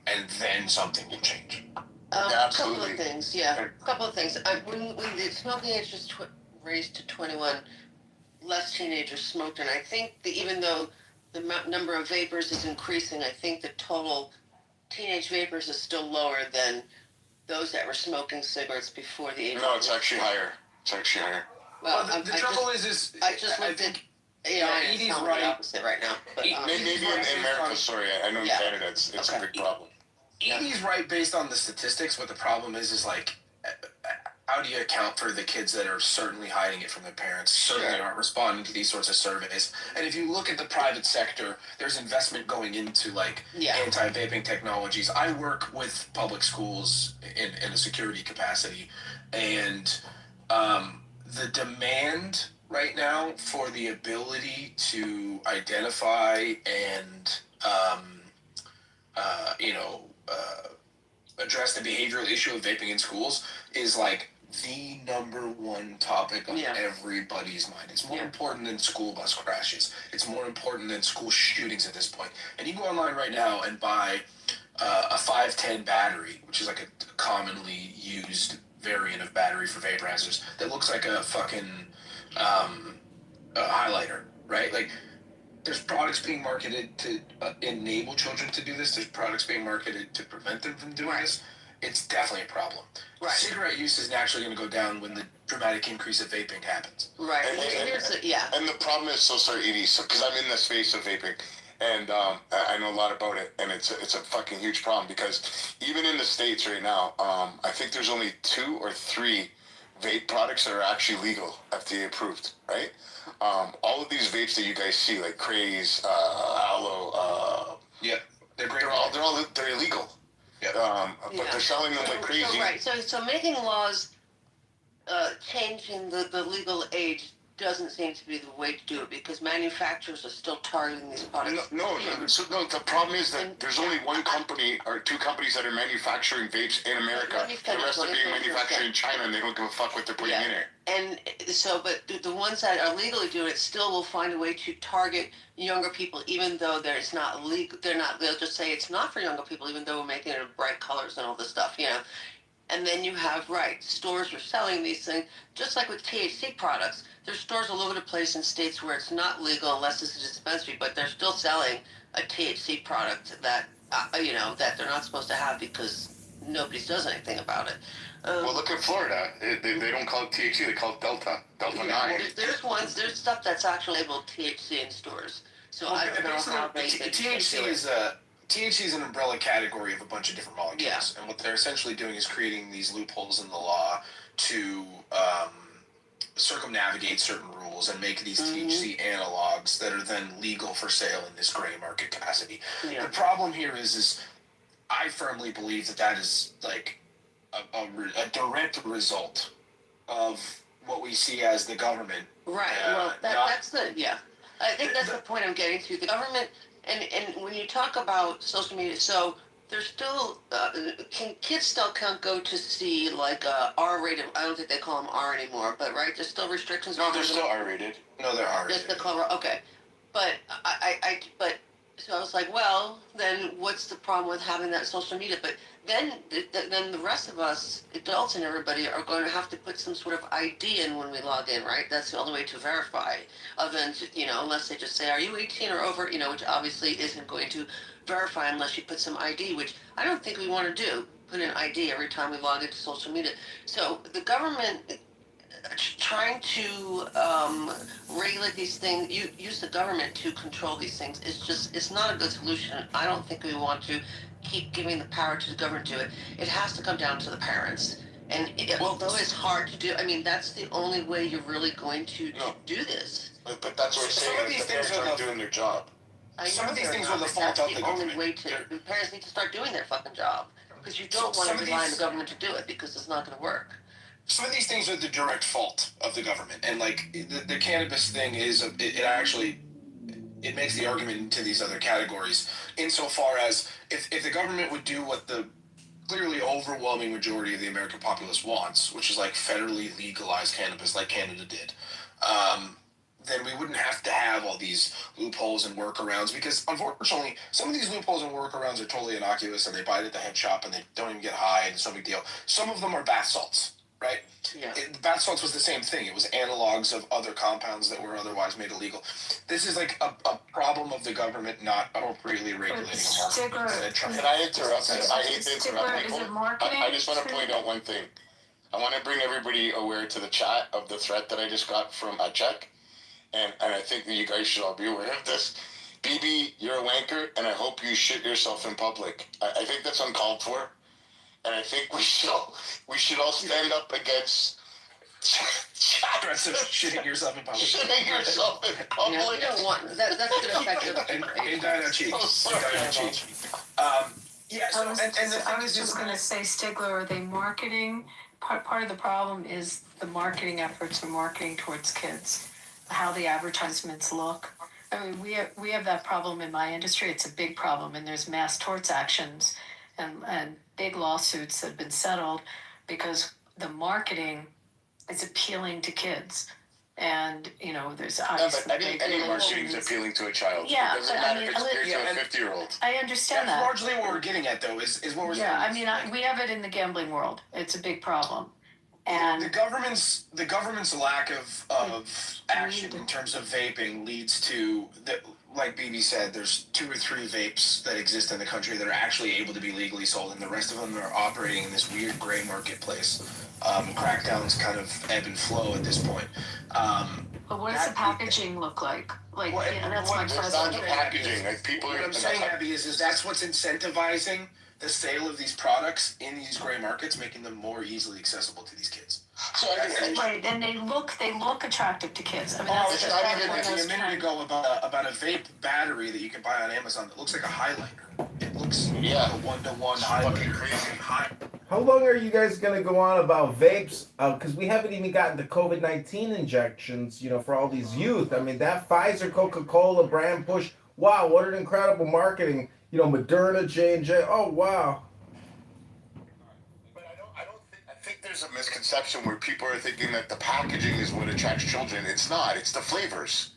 and then something will change. A couple of things, when the smoking age was raised to 21, less teenagers smoked, and I think that even though the number of vapors is increasing, I think the total teenage vapors is still lower than those that were smoking cigarettes before the age. No, it's actually higher. Well, the trouble is I just looked at. Edie's right. The opposite right now. But, maybe in America, sorry, I know in Canada it's a big problem. Edie's right based on the statistics. What the problem is like, how do you account for the kids that are certainly hiding it from their parents, certainly aren't responding to these sorts of surveys? And if you look at the private sector, there's investment going into like anti-vaping technologies. I work with public schools in a security capacity, and the demand right now for the ability to identify and address the behavioral issue of vaping in schools is like the number one topic on everybody's mind. It's more important than school bus crashes. It's more important than school shootings at this point. And you go online right now and buy a 510 battery, which is like a commonly used variant of battery for vaporizers that looks like a fucking highlighter, right? Like, there's products being marketed to enable children to do this. There's products being marketed to prevent them from doing this. It's definitely a problem. Cigarette use is naturally going to go down when the dramatic increase of vaping happens. Right. And the problem is, so sorry, Edie, because I'm in the space of vaping, and I know a lot about it, and it's a fucking huge problem, because even in the States right now, I think there's only 2 or 3 vape products that are actually legal, FDA approved, right? All of these vapes that you guys see, like Craze, Aloe, they're great. They're illegal. But they're selling them like crazy. So making laws changing the legal age doesn't seem to be the way to do it, because manufacturers are still targeting these products. No, the problem is that there's only one company or 2 companies that are manufacturing vapes in America. The rest are being manufactured in China, and they don't give a fuck what they're putting in there. And so, but the ones that are legally doing it still will find a way to target younger people, even though there's not legal. They'll just say it's not for younger people, even though we're making it in bright colors and all this stuff, And then you have, stores are selling these things, just like with THC products. There's stores all over the place in states where it's not legal unless it's a dispensary, but they're still selling a THC product that, that they're not supposed to have because nobody does anything about it. Well, look at Florida. They don't call it THC, they call it Delta 9. There's stuff that's actually labeled THC in stores. So I don't know how they THC is an umbrella category of a bunch of different molecules, and what they're essentially doing is creating these loopholes in the law to circumnavigate certain rules and make these THC analogs that are then legal for sale in this gray market capacity. The problem here is I firmly believe that is like a direct result of what we see as the government. I think that's the point I'm getting to. The government. And when you talk about social media, so there's still, kids still can't go to see like R-rated, I don't think they call them R anymore, but there's still restrictions. No, they're still R-rated. No, they're R-rated. Just the color, okay. But so I was like, well, then what's the problem with having that social media? But then the rest of us, adults and everybody, are going to have to put some sort of ID in when we log in, right? That's the only way to verify. Unless they just say, are you 18 or over? Which obviously isn't going to verify unless you put some ID, which I don't think we want to do. Put an ID every time we log into social media. So the government trying to regulate these things, use the government to control these things, it's not a good solution. I don't think we want to keep giving the power to the government to do it. It has to come down to the parents. And although it's hard to do, that's the only way you're really going to do this. But that's what we're saying, is the parents aren't doing their job. Some of these things are the fault of the government. The parents need to start doing their fucking job. Because you don't want to rely on the government to do it, because it's not going to work. Some of these things are the direct fault of the government, and like the cannabis thing is it makes the argument into these other categories insofar as if the government would do what the clearly overwhelming majority of the American populace wants, which is like federally legalized cannabis like Canada did, then we wouldn't have to have all these loopholes and workarounds, because unfortunately some of these loopholes and workarounds are totally innocuous and they buy it at the head shop and they don't even get high and it's no big deal. Some of them are bath salts, right? Yeah. Bath salts was the same thing. It was analogs of other compounds that were otherwise made illegal. This is like a problem of the government not appropriately regulating a market. Can I interrupt? I hate to interrupt Is it people. marketing? I just want to point out one thing. I want to bring everybody aware to the chat of the threat that I just got from a check. And I think that you guys should all be aware of this. BB, you're a wanker, and I hope you shit yourself in public. I think that's uncalled for. And I think we should all stand up against threats of shitting yourself in public. Shitting yourself in public. Yeah, we don't want that. That's going to affect your and Dino Cheek. Yeah, so, and the thing I was just going to say, Stigler, are they marketing? Part of the problem is the marketing efforts are marketing towards kids, how the advertisements look. I mean, we have that problem in my industry. It's a big problem, and there's mass torts actions and big lawsuits that have been settled because the marketing is appealing to kids. And, you know, there's obviously... No, but any marketing is appealing to a child. Yeah, It doesn't but matter I mean, if it's geared to a 50-year-old. I understand That's that. largely what we're getting at, though, is what we're saying. Yeah, I mean, we have it in the gambling world. It's a big problem. And the government's lack of action in terms of vaping leads to, like BB said, there's 2 or 3 vapes that exist in the country that are actually able to be legally sold, and the rest of them are operating in this weird gray marketplace. Crackdowns kind of ebb and flow at this point. but what does the packaging look like? Like, Well, yeah, that's my It's not question. the packaging. Like people What are. I'm saying, Abby, is that's what's incentivizing the sale of these products in these gray markets, making them more easily accessible to these kids. So I think Right, and they look attractive to kids. I mean, Oh, that's it's the not even point I was a minute trying- ago about a vape battery that you can buy on Amazon that looks like a highlighter. It looks like a 1-to-1 highlighter. Crazy. How long are you guys gonna go on about vapes? Because we haven't even gotten the COVID-19 injections, you know, for all these youth. I mean, that Pfizer, Coca-Cola brand push. Wow, what an incredible marketing. You know, Moderna, J&J. Oh, wow. But I think there's a misconception where people are thinking that the packaging is what attracts children. It's not. It's the flavors.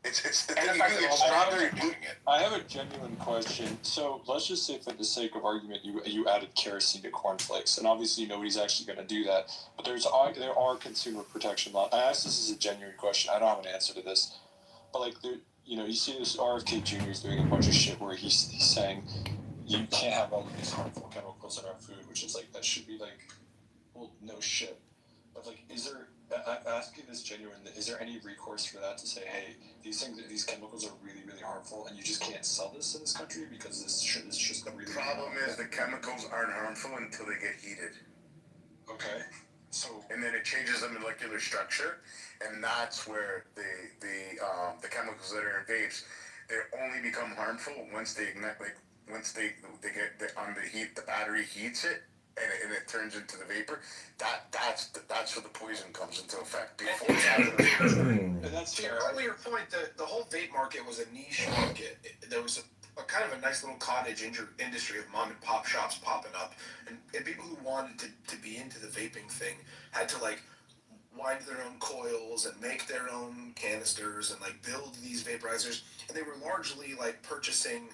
It's the And the thing. fact that It's all strawberry brands are blue. doing it. I have a genuine question. So let's just say, for the sake of argument, you added kerosene to cornflakes, and obviously nobody's actually going to do that. But there are consumer protection laws. I asked this as a genuine question. I don't have an answer to this, but like you see this RFK Jr. is doing a bunch of shit where he's saying you can't have all of these harmful chemicals in our food, which is like that should be like, well, no shit. But like, I'm asking this genuine, is there any recourse for that to say, hey, these chemicals are really, really harmful, and you just can't sell this in this country because this shit is just really. The problem is the chemicals aren't harmful until they get heated. Okay. So. And then it changes the molecular structure, and that's where the chemicals that are in vapes, they only become harmful once they ignite, like once they get on the heat, the battery heats it. And it turns into the vapor. That's where the poison comes into effect. Before That's to your earlier point. The whole vape market was a niche market. There was a kind of a nice little cottage industry of mom and pop shops popping up, and people who wanted to be into the vaping thing had to like wind their own coils and make their own canisters and like build these vaporizers, and they were largely like purchasing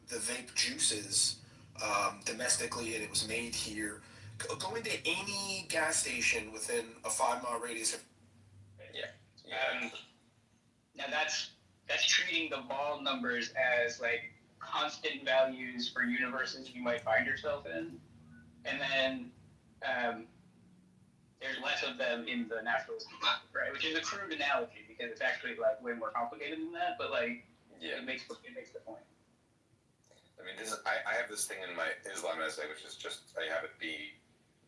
the vape juices domestically, and it was made here. Go into any gas station within a 5-mile radius of. Now that's treating the ball numbers as like constant values for universes you might find yourself in, and then there's less of them in the naturalistic market, right? Which is a crude analogy because it's actually like way more complicated than that, but like it makes the point. I mean, I have this thing in my Islam essay, which is just I have it be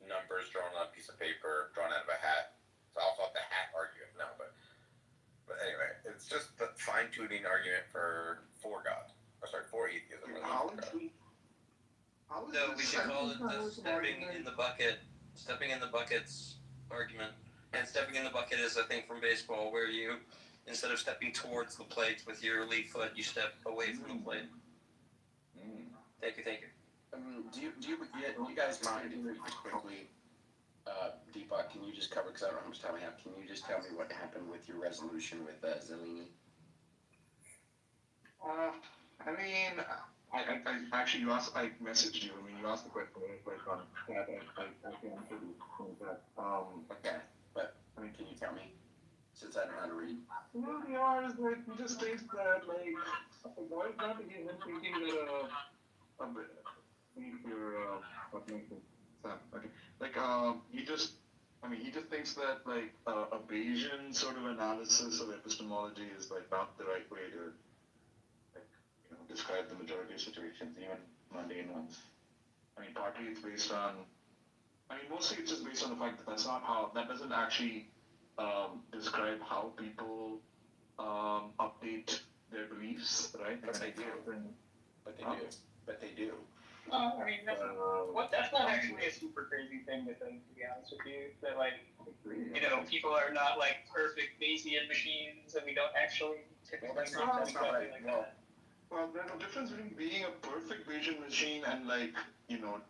numbers drawn on a piece of paper, drawn out of a hat. So I'll call it the hat argument now, but anyway, it's just the fine-tuning argument for God. Or sorry, for atheism. No, we should call it the stepping in the buckets argument. And stepping in the bucket is a thing from baseball where you, instead of stepping towards the plate with your lead foot, you step away from the plate. Thank you. Do you guys mind if we just quickly, Deepak, can you just cover, because I don't know how much time we have, can you just tell me what happened with your resolution with Zelini? I mean, I actually, I messaged you. I mean, you asked the question, but I can answer Okay, but I mean, can you tell me, since I don't know how to read? Well, yeah, it's like, he just thinks that, like, why is not again him thinking that, what makes it, Sam, okay. Like, he just thinks that, like, a Bayesian sort of analysis of epistemology is, like, not the right way to, like, describe the majority of situations, even mundane ones. I mean, partly it's based on, mostly it's just based on the fact that that doesn't actually describe how people update their beliefs, right? But they do. But they do. I mean, that's not actually a super crazy thing to think, to be honest with you. That, like, people are not, like, perfect Bayesian machines, and we don't actually typically That's not right. like that. Well, there's a difference between being a perfect Bayesian machine and, like,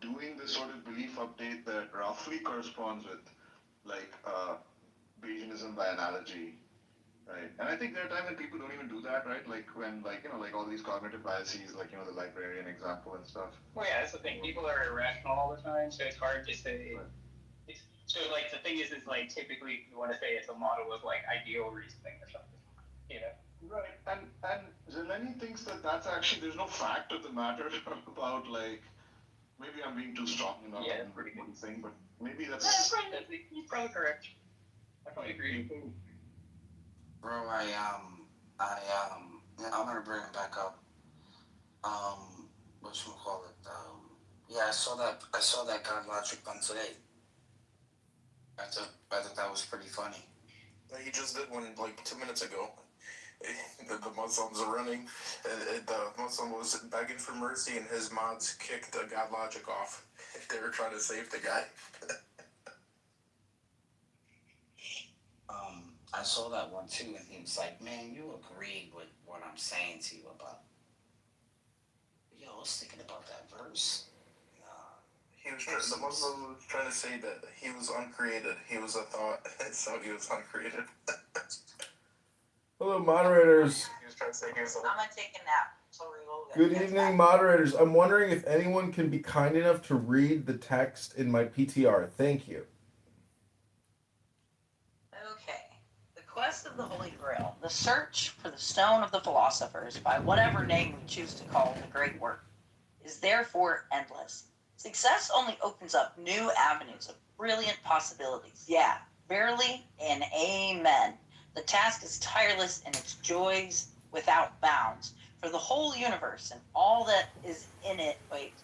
doing this sort of belief update that roughly corresponds with, like, Bayesianism by analogy, right? And I think there are times when people don't even do that, right? Like when, like, like all these cognitive biases, like, the librarian example and stuff. Well, yeah, that's the thing. People are irrational all the time, so it's hard to say. Right. So, like, the thing is, like, typically you want to say it's a model of, like, ideal reasoning or something, Right, and Zeleny thinks that that's actually, there's no fact of the matter about, like, maybe I'm being too strong, in what he's saying, but maybe that's... He's probably correct. I probably agree. Bro, I'm gonna bring it back up. Whatchamacallit, yeah, I saw that God Logic one today. I thought that was pretty funny. He just did one like 2 minutes ago. The Muslims are running. The Muslim was begging for mercy, and his mods kicked God Logic off. They were trying to save the guy. I saw that one too, and he was like, "Man, you agreed with what I'm saying to you about." Yo, I was thinking about that verse. The Muslim was trying to say that he was uncreated. He was a thought, so he was uncreated. Hello, moderators. He was trying to say he was. I'm gonna take a nap. So Good evening, moderators. I'm wondering if anyone can be kind enough to read the text in my PTR. Thank you. Okay. The quest of the Holy Grail, the search for the stone of the philosophers, by whatever name we choose to call the great work, is therefore endless. Success only opens up new avenues of brilliant possibilities. Yeah, verily and amen. The task is tireless and its joys without bounds. For the whole universe and all that is in it,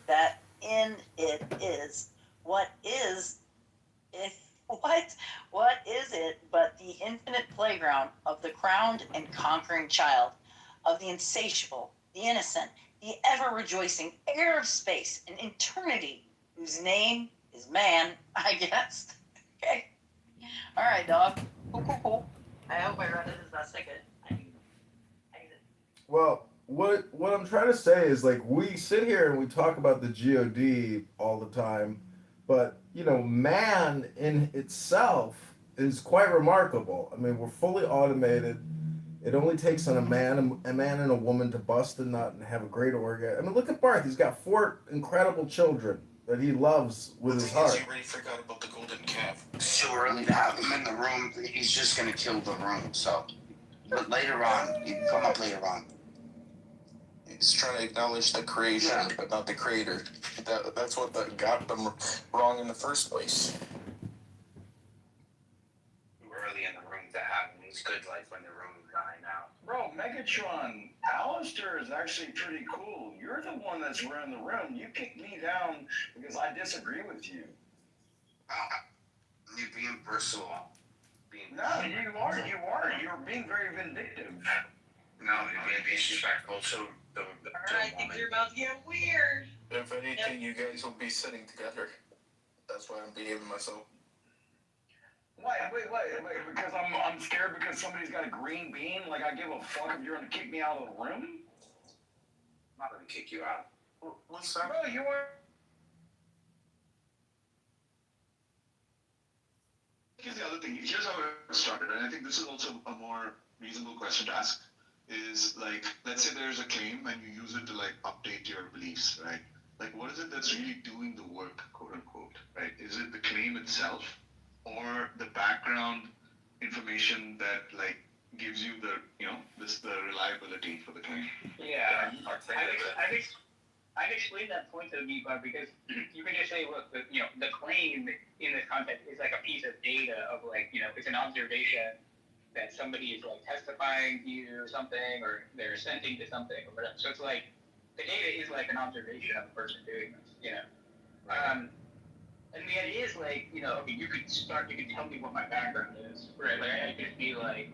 that in it is, what is it but the infinite playground of the crowned and conquering child, of the insatiable, the innocent, the ever-rejoicing heir of space and eternity, whose name is man, I guess. Okay. All right, dog. Cool. I hope I read it as that second. Well, what I'm trying to say is, like, we sit here and we talk about the GOD all the time, but man in itself is quite remarkable. I mean, we're fully automated. It only takes a man and a woman to bust a nut and have a great orgasm. I mean, look at Barth. He's got 4 incredible children that he loves with his heart. You already forgot about the golden calf. It's too early to have him in the room. He's just gonna kill the room. So, but later on, he can come up later on. He's trying to acknowledge the creation, but not the creator. That's what got them wrong in the first place. Too early in the room to have his good life when the room is dying out. Bro, Megatron, Alistair is actually pretty cool. You're the one that's running the room. You kicked me down because I disagree with you. You're being personal. No, you are. You're being very vindictive. No, you're being disrespectful to the I think you're about to get weird. If anything, you guys will be sitting together. That's why I'm behaving myself. Wait, because I'm scared because somebody's got a green bean? Like, I give a fuck if you're gonna kick me out of the room? I'm not gonna kick you out. What's that? Bro, you are Here's the other thing. Here's how it started, and I think this is also a more reasonable question to ask. Is like, let's say there's a claim and you use it to like update your beliefs, right? Like, what is it that's really doing the work, quote unquote, right? Is it the claim itself, or the background information that like gives you the, you know, the reliability for the claim? Yeah, I've explained that point to Deepak because you can just say, look, the claim in this context is like a piece of data of like, it's an observation that somebody is like testifying to you or something, or they're assenting to something or whatever. So it's like, the data is like an observation of the person doing this, And the idea is like, okay, you could tell me what my background is, right? Like I could be like,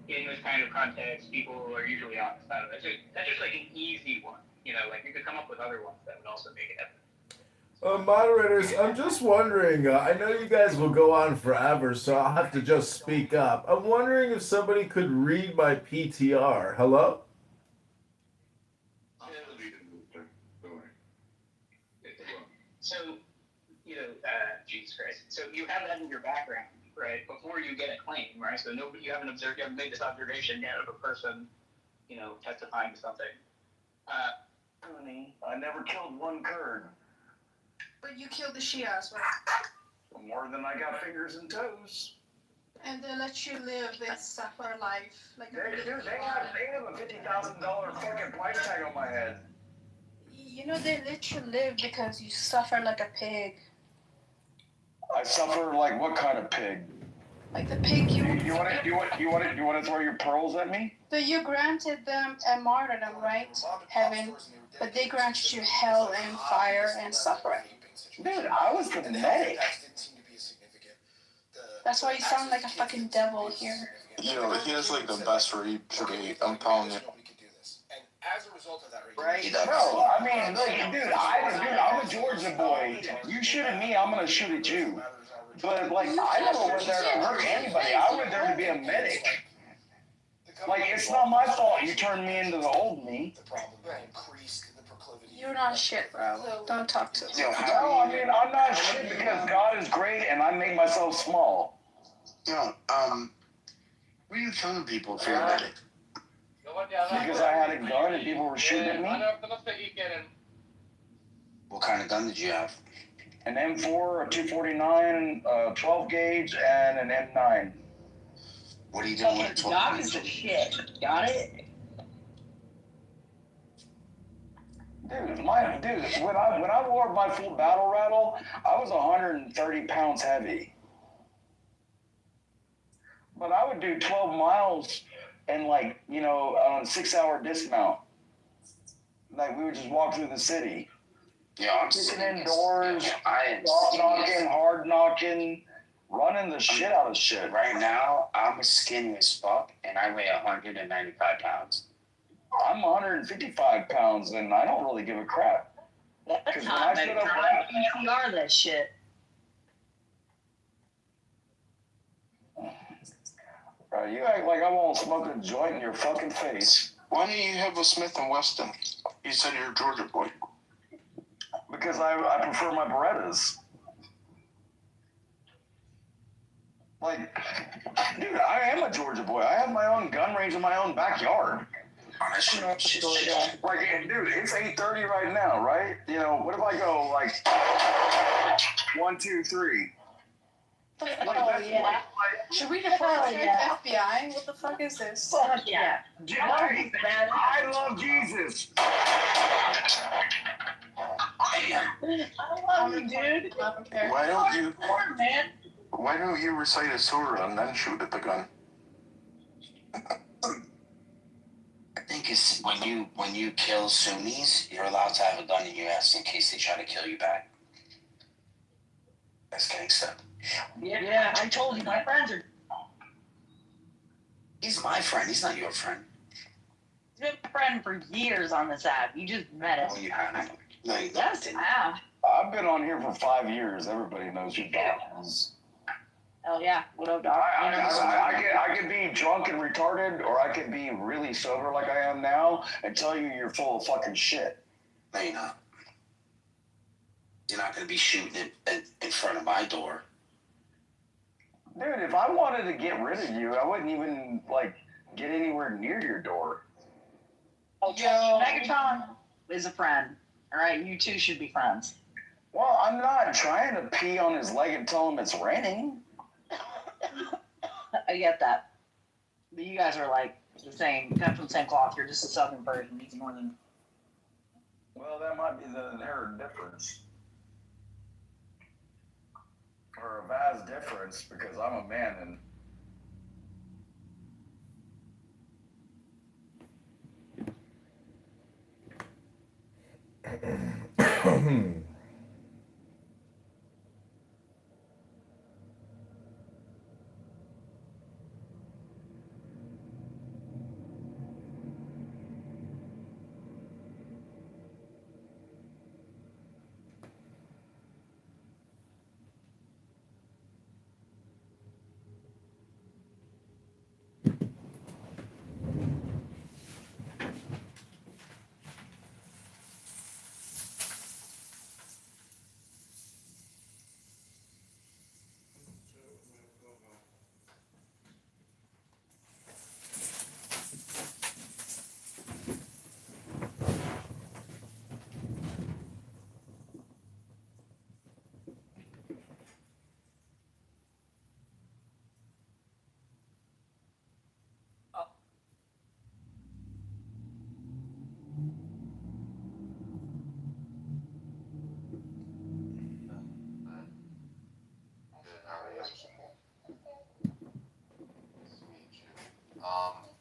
in this kind of context, people are usually honest. I don't know. That's just like an easy one, like you could come up with other ones that would also make it evident. Moderators, I'm just wondering, I know you guys will go on forever, so I'll have to just speak up. I'm wondering if somebody could read my PTR. Hello? So, Jesus Christ. So you have that in your background, right? Before you get a claim, right? So you haven't made this observation yet of a person, testifying to something. I never killed one Kurd. But you killed the Shias, right? More than I got fingers and toes. And they let you live this suffer life. Like They have a $50,000 fucking price tag on my head. They let you live because you suffer like a pig. I suffer like what kind of pig? Like the pig you want to throw your pearls at me? So you granted them a martyrdom, right? Heaven. But they granted you hell and fire and suffering. Dude, I was the medic. That's why you sound like a fucking devil here. He has like the best reach rate, I'm telling you. Right? No, I mean, like, dude, I'm a Georgia boy. You shoot at me, I'm gonna shoot at you. But like, I never went there to hurt anybody. I went there to be a medic. Like, it's not my fault you turned me into the old me. You're not shit, bro. Don't talk to me. No, I mean, I'm not shit because God is great and I make myself small. No, what are you telling people if you're a medic? Because I had a gun and people were shooting at me. What kind of gun did you have? An M4, a 249, 12 gauge, and an M9. What are you doing with 12 gauge? Shit. Got it? Dude, when I wore my full battle rattle, I was 130 pounds heavy. But I would do 12 miles and like, on a 6-hour dismount. Like we would just walk through the city. Yeah, I'm sitting indoors, soft knocking, hard knocking, running the shit out of shit. Right now, I'm skinny as fuck, and I weigh 195 pounds. I'm 155 pounds, and I don't really give a crap. That's not like PCR that shit. Right, you act like I won't smoke a joint in your fucking face. Why don't you have a Smith & Wesson? You said you're a Georgia boy. Because I prefer my Berettas. Like, dude, I am a Georgia boy. I have my own gun range in my own backyard. Like, dude, it's 8:30 right now, right? What if I go like 1, 2, 3? Yeah. Should we deploy FBI? What the fuck is this? Fuck yeah. I love Jesus. I love you, dude. Why don't you recite a surah and then shoot at the gun? I think it's when you kill Sunnis, you're allowed to have a gun in your ass in case they try to kill you back. That's gangsta. Yeah, I told you my friends are. He's my friend. He's not your friend. He's been a friend for years on this app. You just met us. Oh, you haven't. No, you yes, I have. I've been on here for 5 years. Everybody knows who Doc is. Hell yeah. What up, Doc? I could be drunk and retarded, or I could be really sober like I am now and tell you you're full of fucking shit. No, you're not. You're not going to be shooting it in front of my door. Dude, if I wanted to get rid of you, I wouldn't even, like, get anywhere near your door. Oh, Joe. Megatron is a friend. All right, you two should be friends. Well, I'm not trying to pee on his leg and tell him it's raining. I get that. But you guys are like the same, cut from the same cloth. You're just a southern version. He's northern. Well, that might be the inherent difference. Or a vast difference, because I'm a man Hmm.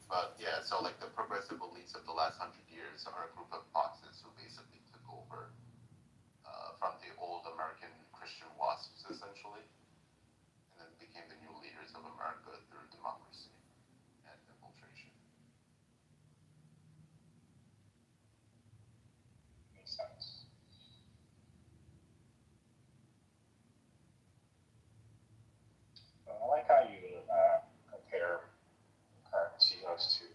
But yeah, so like the progressive elites of the last 100 years are a group of boxes who basically took over from the old American Christian wasps, essentially, and then became the new leaders of America through democracy and infiltration. Makes sense. Well, I like how you compare current CEOs to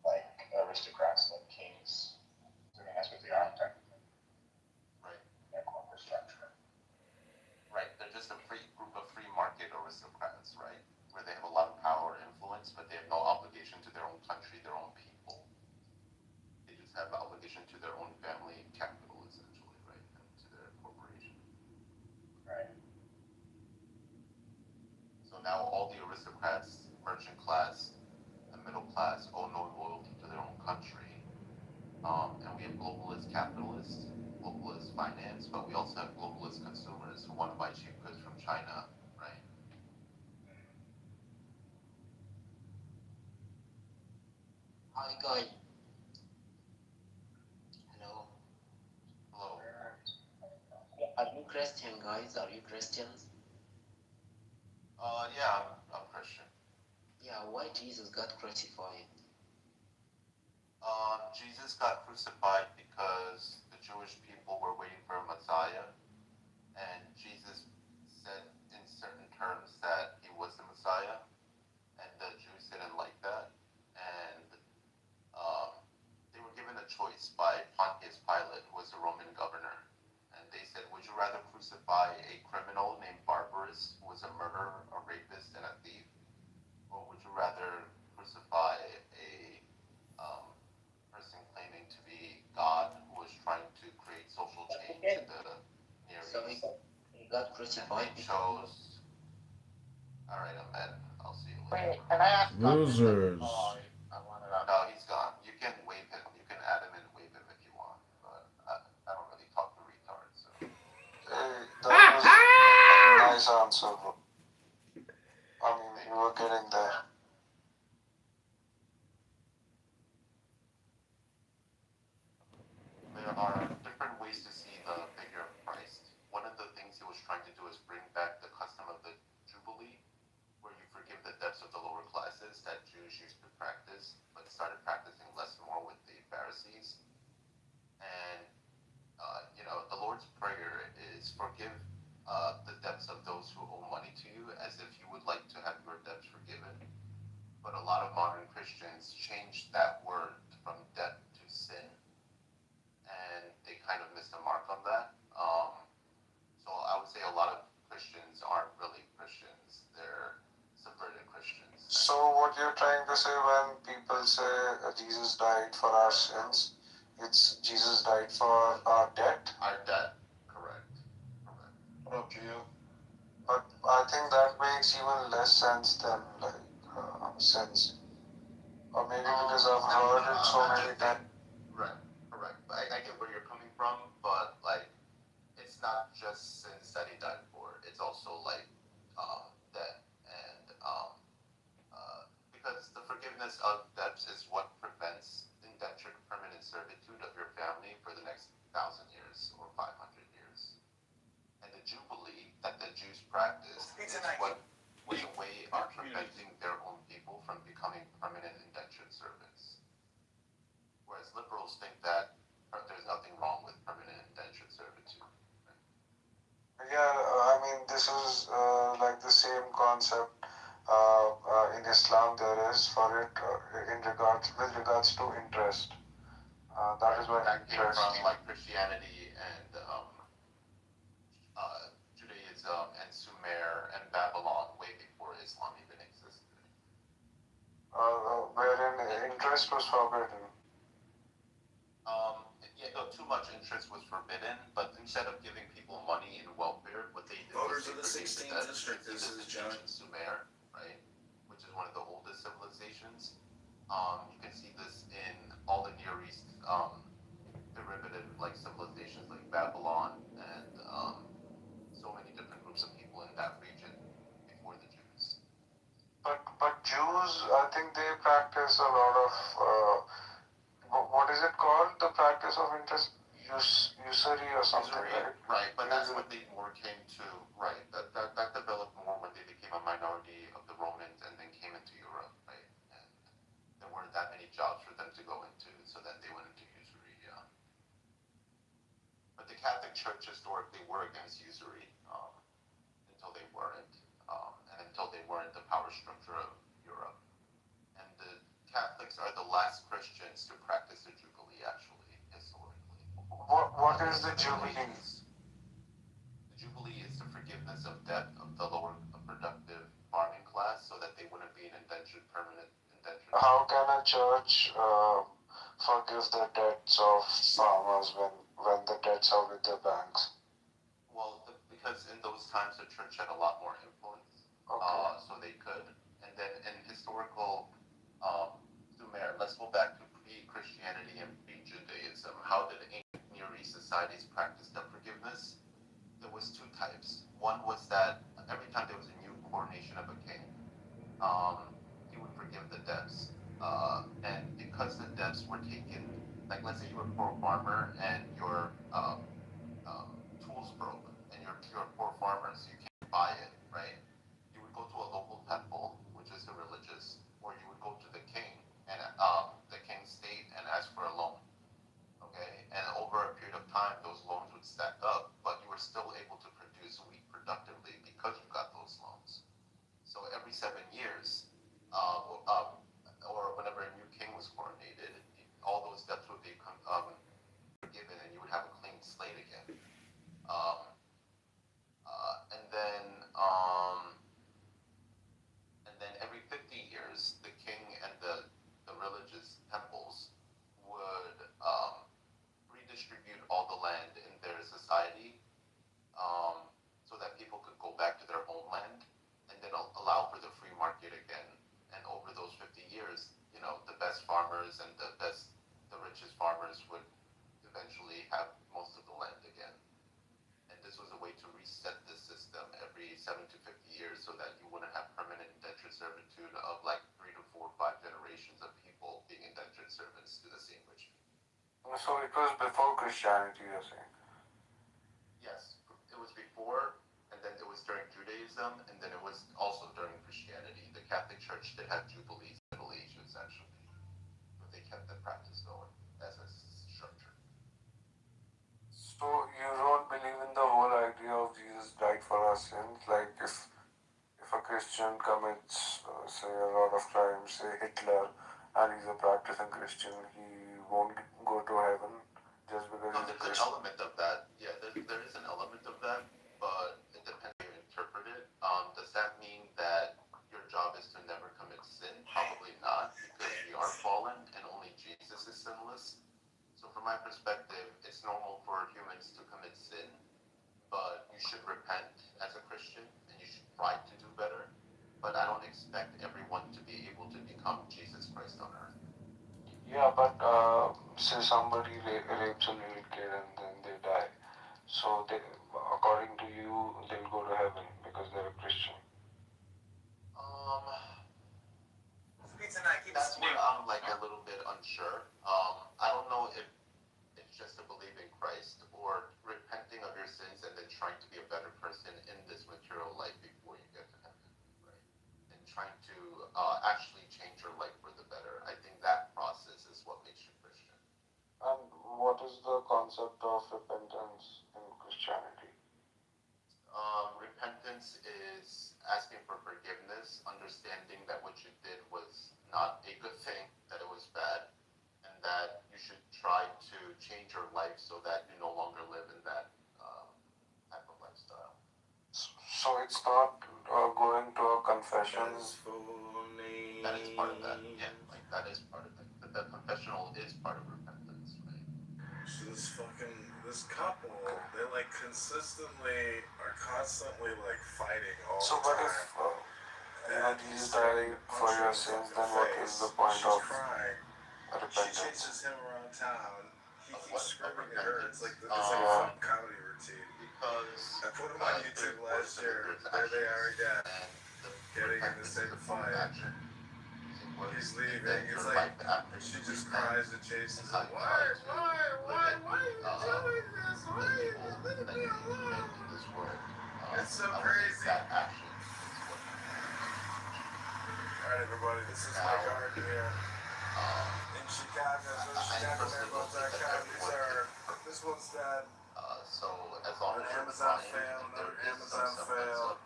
like aristocrats, like kings. I mean, that's what they are, technically. Right. Their corporate structure. Right, they're just a group of free market aristocrats, right? Where they have a lot of power and influence, but they have no obligation to their own country, their own people. They just have obligation to their own family capital, essentially, right? And to their corporation. Right. So now all the aristocrats, merchant class, and middle class owe no loyalty to their own country. And we have globalist capitalists, globalist finance, but we also have globalist consumers who want to buy cheap goods from China, right? Hi guys. Hello. Hello. Are you Christian guys? Are you Christians? Yeah, I'm Christian. Yeah, why Jesus got crucified? Jesus got crucified because the Jewish people were waiting for a Messiah, and Jesus said in certain terms that he was the Messiah, and the Jews didn't like that, and they were given a choice by Pontius Pilate, who was the Roman governor, and they said, would you rather crucify a criminal named Barbarous, who was a murderer, a rapist, and a thief, or would you rather crucify a person claiming to be God, who was trying to create social change in the Near East? He got crucified. They chose. All right, Ahmed. I'll see you later. Wait, can I ask? Losers. No, he's gone. You can wave him. You can add him and wave him if you want. But I don't really talk to retards. So. That was a nice answer, bro. I mean, you were getting there. There are different ways to see the figure of Christ. One of the things he was trying to do is bring back the custom of the Jubilee, where you forgive the debts of the lower classes that Jews used to practice, but started practicing less and more with the Pharisees. And, the Lord's Prayer is forgive the debts of those who owe money to you as if you would like to have your debts forgiven. But a lot of modern Christians changed that word from debt to sin, and they kind of missed the mark on that. So I would say a lot of you're trying to say when people say Jesus died for our sins, it's Jesus died for our debt? Our debt, correct. What up, Gio? But I think that makes even less sense than sins. Or maybe because I've heard it so many times. Right, correct. I get where you're coming from, but like, it's not just sins that he died for. It's also like debt and because the forgiveness of debts is what prevents indentured permanent servitude of your family for the next 1,000 years or 500 years. And the jubilee that the Jews practiced is what was a way of preventing their own people from becoming permanent indentured servants. Whereas liberals think that there's nothing wrong with permanent indentured servitude. Yeah, I mean, this is like the same concept in Islam there is for it with regards to interest. That is what that came from like Christianity and Judaism and Sumer and Babylon way before Islam even existed. Wherein interest was forbidden. Too much interest was forbidden, but instead of giving people money in welfare, what they did Voters was of the 16th district, this is John. Sumer, right, which is one of the oldest civilizations. You can see this in all the Near East derivative like civilizations like Babylon and so many different groups of people in that region before the Jews. But Jews, I think they practice a lot of what is it called? The practice of interest usury or something, right? Right, but that's when they more came to that developed more when they became a minority of the Romans and then came into Europe, right? And there weren't that many jobs for them to go into, so then they went into usury. Yeah. But the Catholic Church historically were against usury until they weren't, and until they weren't the power structure of Europe. And the Catholics are the last Christians to practice the Jubilee, actually, historically. What is the Jubilee? The Jubilee is the forgiveness of debt of the lower productive farming class so that they wouldn't be an permanent indentured. How can a church forgive the debts of farmers when the debts are with the banks? Well, because in those times the church had a lot more influence, so they could. And then in historical Sumer, let's go back to pre-Christianity and pre-Judaism. How did ancient Near East societies practice debt forgiveness? There was two types. One was that every time there was a new coronation of a king, he would forgive the debts. And because the debts were taken, like let's say you were a poor farmer and your tools broke, and you're a poor farmer, so you can't buy it, right? You would go to a local temple, which is a religious, or you would go to the king and the king's state and ask for a loan. Okay, and over a period of time, those loans would stack up, but you were still able to produce wheat productively because you got those loans. So every 7 years, or whenever a new king was coronated, all those debts would be forgiven, and you would have a clean slate again. And then every 50 years, the king and the religious temples would redistribute all the land in their society so that people could go back to their homeland and then allow for the free market again. And over those 50 years, the best farmers and the richest farmers would eventually have most of the land again. And this was a way to reset the system every 7 to 50 years so that you wouldn't have permanent indentured servitude of like 3 to 4 or 5 generations of people being indentured servants to the same rich people. So it was before Christianity, you're saying? Yes, it was before, and then it was during Judaism, and then it was also during Christianity. The Catholic Church did have jubilees in the Middle Ages, actually, but they kept the practice going as a structure. So you don't believe in the whole idea of Jesus died for our sins? Like if a Christian commits, say, a lot of crimes, say Hitler, and he's a practicing Christian, he won't go to heaven just because he's a There's Christian? an element of that. Yeah, there is an element of that, but it depends how you interpret it. Does that mean that your job is to never commit sin? Probably try to do better, but I don't expect everyone to be able to become Jesus Christ on earth. Yeah, but say somebody rapes a little kid and then they die. So they, according to you, they'll go to heaven because they're a Christian. That's where I'm like a little bit unsure. I don't know if it's just to believe in Christ or repenting of your sins and then trying to be a better person in this material life before you get to heaven, right? And trying to actually change your life for the better. I think that process is what makes you Christian. And what is the concept of repentance in Christianity? Repentance is asking for forgiveness, understanding that what you did was not a good thing, that it was bad, and that you should try to change your life so that you no longer live in that type of lifestyle. So it's not going to a confession. That is part of that. Yeah, like that is part of it. The confessional is part of repentance, right? So this couple, they like constantly like fighting all So the what time. if Jesus died for your sins, then what is the point of repentance? She chases him around town. He keeps screaming at her. It's like a fun comedy routine. Because I put him on YouTube last year. There they are again, getting in the same fight. He's leaving. He's like, she just cries and chases him. Why are you doing this? Why are you leaving me alone? It's so crazy. Alright, everybody, this is my garden here. In Chicago, go to ChicagoMailboat.com. This one's done. So as long An as Amazon fail, another Amazon fail.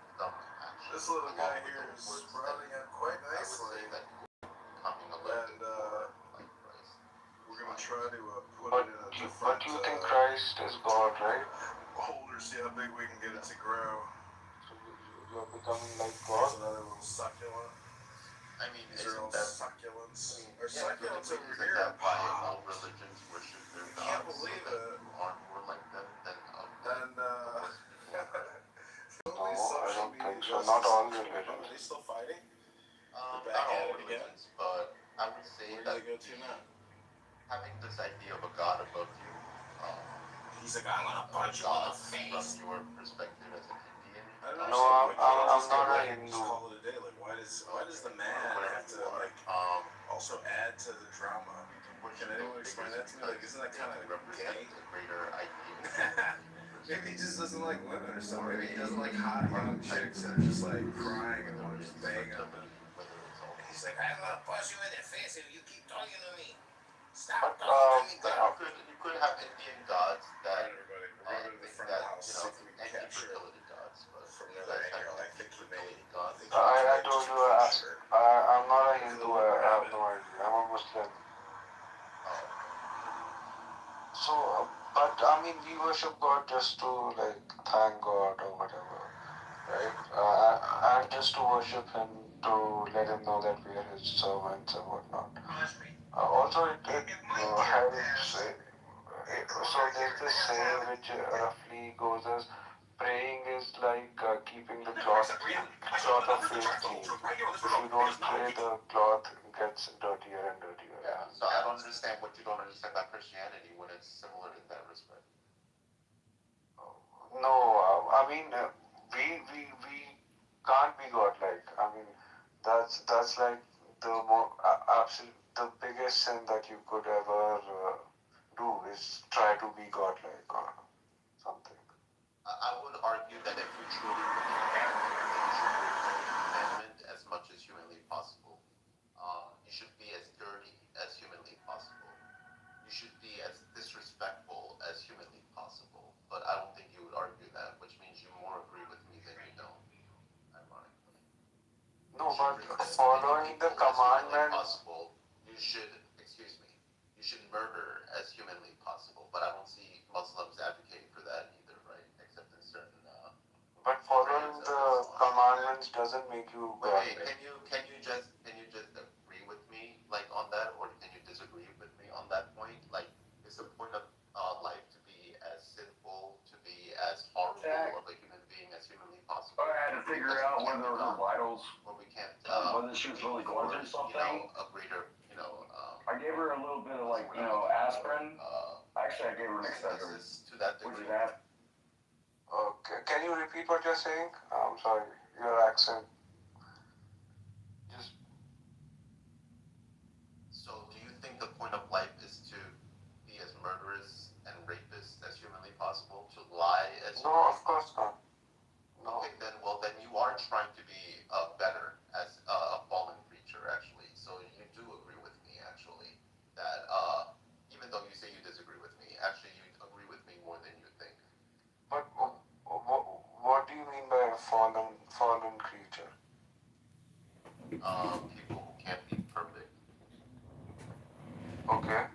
This little guy here is sprouting up quite nicely. And we're going to try to put it in a different... But you think Christ is God, right? Holder, see how big we can get it to grow. So you're becoming like Here's God? another little succulent. I mean, These are all succulents. Our succulents over here here. why all religions worship their gods. Can't believe it. You are more like them than And No, I don't think so. Not all religions. Are they still fighting? not all religions, but I would say Where do that they go to now? having this idea of a God above you, He's like, I'm gonna punch you in the face. from your perspective as an Indian, No, I'm not a Hindu. Call it a day. Like, why does the man have to like also add to the drama? Can anyone explain that to me? Like, isn't that kind of gay? a greater idea. Maybe he just doesn't like women or something. Maybe he doesn't like hot young chicks that are just like crying and want to just bang them. And he's like, I'm gonna punch you in the face if you keep talking to me. Stop talking to me. You could have Indian gods that Everybody, we're going to the front of the house, see if we can capture it gods, but from another angle. I think he may. I told you, I'm not a Hindu. I have no idea. I'm a Muslim. So, but I mean, we worship God just to like thank God or whatever, right? And just to worship Him, to let Him know that we are His servants and whatnot. Also, it helps. So there's this saying which roughly goes as praying is like keeping the cloth of faith clean. If you don't pray, the cloth gets dirtier and dirtier. Yeah, so I don't understand what you don't understand about Christianity when it's similar in that respect. No, I mean, we can't be godlike. I mean, that's like the more the biggest sin that you could ever do is try to be godlike or something. I would argue that if you truly believe that, then you should do every commandment as much as humanly possible. You should be as dirty as humanly possible. You should be as disrespectful as humanly possible. But I don't think you would argue that, which means you more agree with me than you don't, ironically. No, but following the commandment. You should murder as humanly possible. But I don't see Muslims advocating for that either, right? Except in certain. But following the commandments doesn't make you Wait, godlike. can you just agree with me like on that, or can you disagree with me on that point? Like, is the point of life to be as sinful, to be as horrible of a human being as humanly possible? I had to figure out whether her vitals, or we can't, whether she was really going through something. A greater, I gave her a little bit of aspirin. Actually, I gave her an Excedrin. To that Which degree. is that? Okay, can you repeat what you're saying? I'm sorry, your accent. Just. So, do you think the point of life is to be as murderous and rapist as humanly possible? To lie as No, of course not. No. Okay, then you are trying to be better as a fallen creature, actually. So you do agree with me, actually, that even though you say you disagree with me, actually you agree with me more than you think. But what do you mean by a fallen creature? People who can't be perfect. Okay.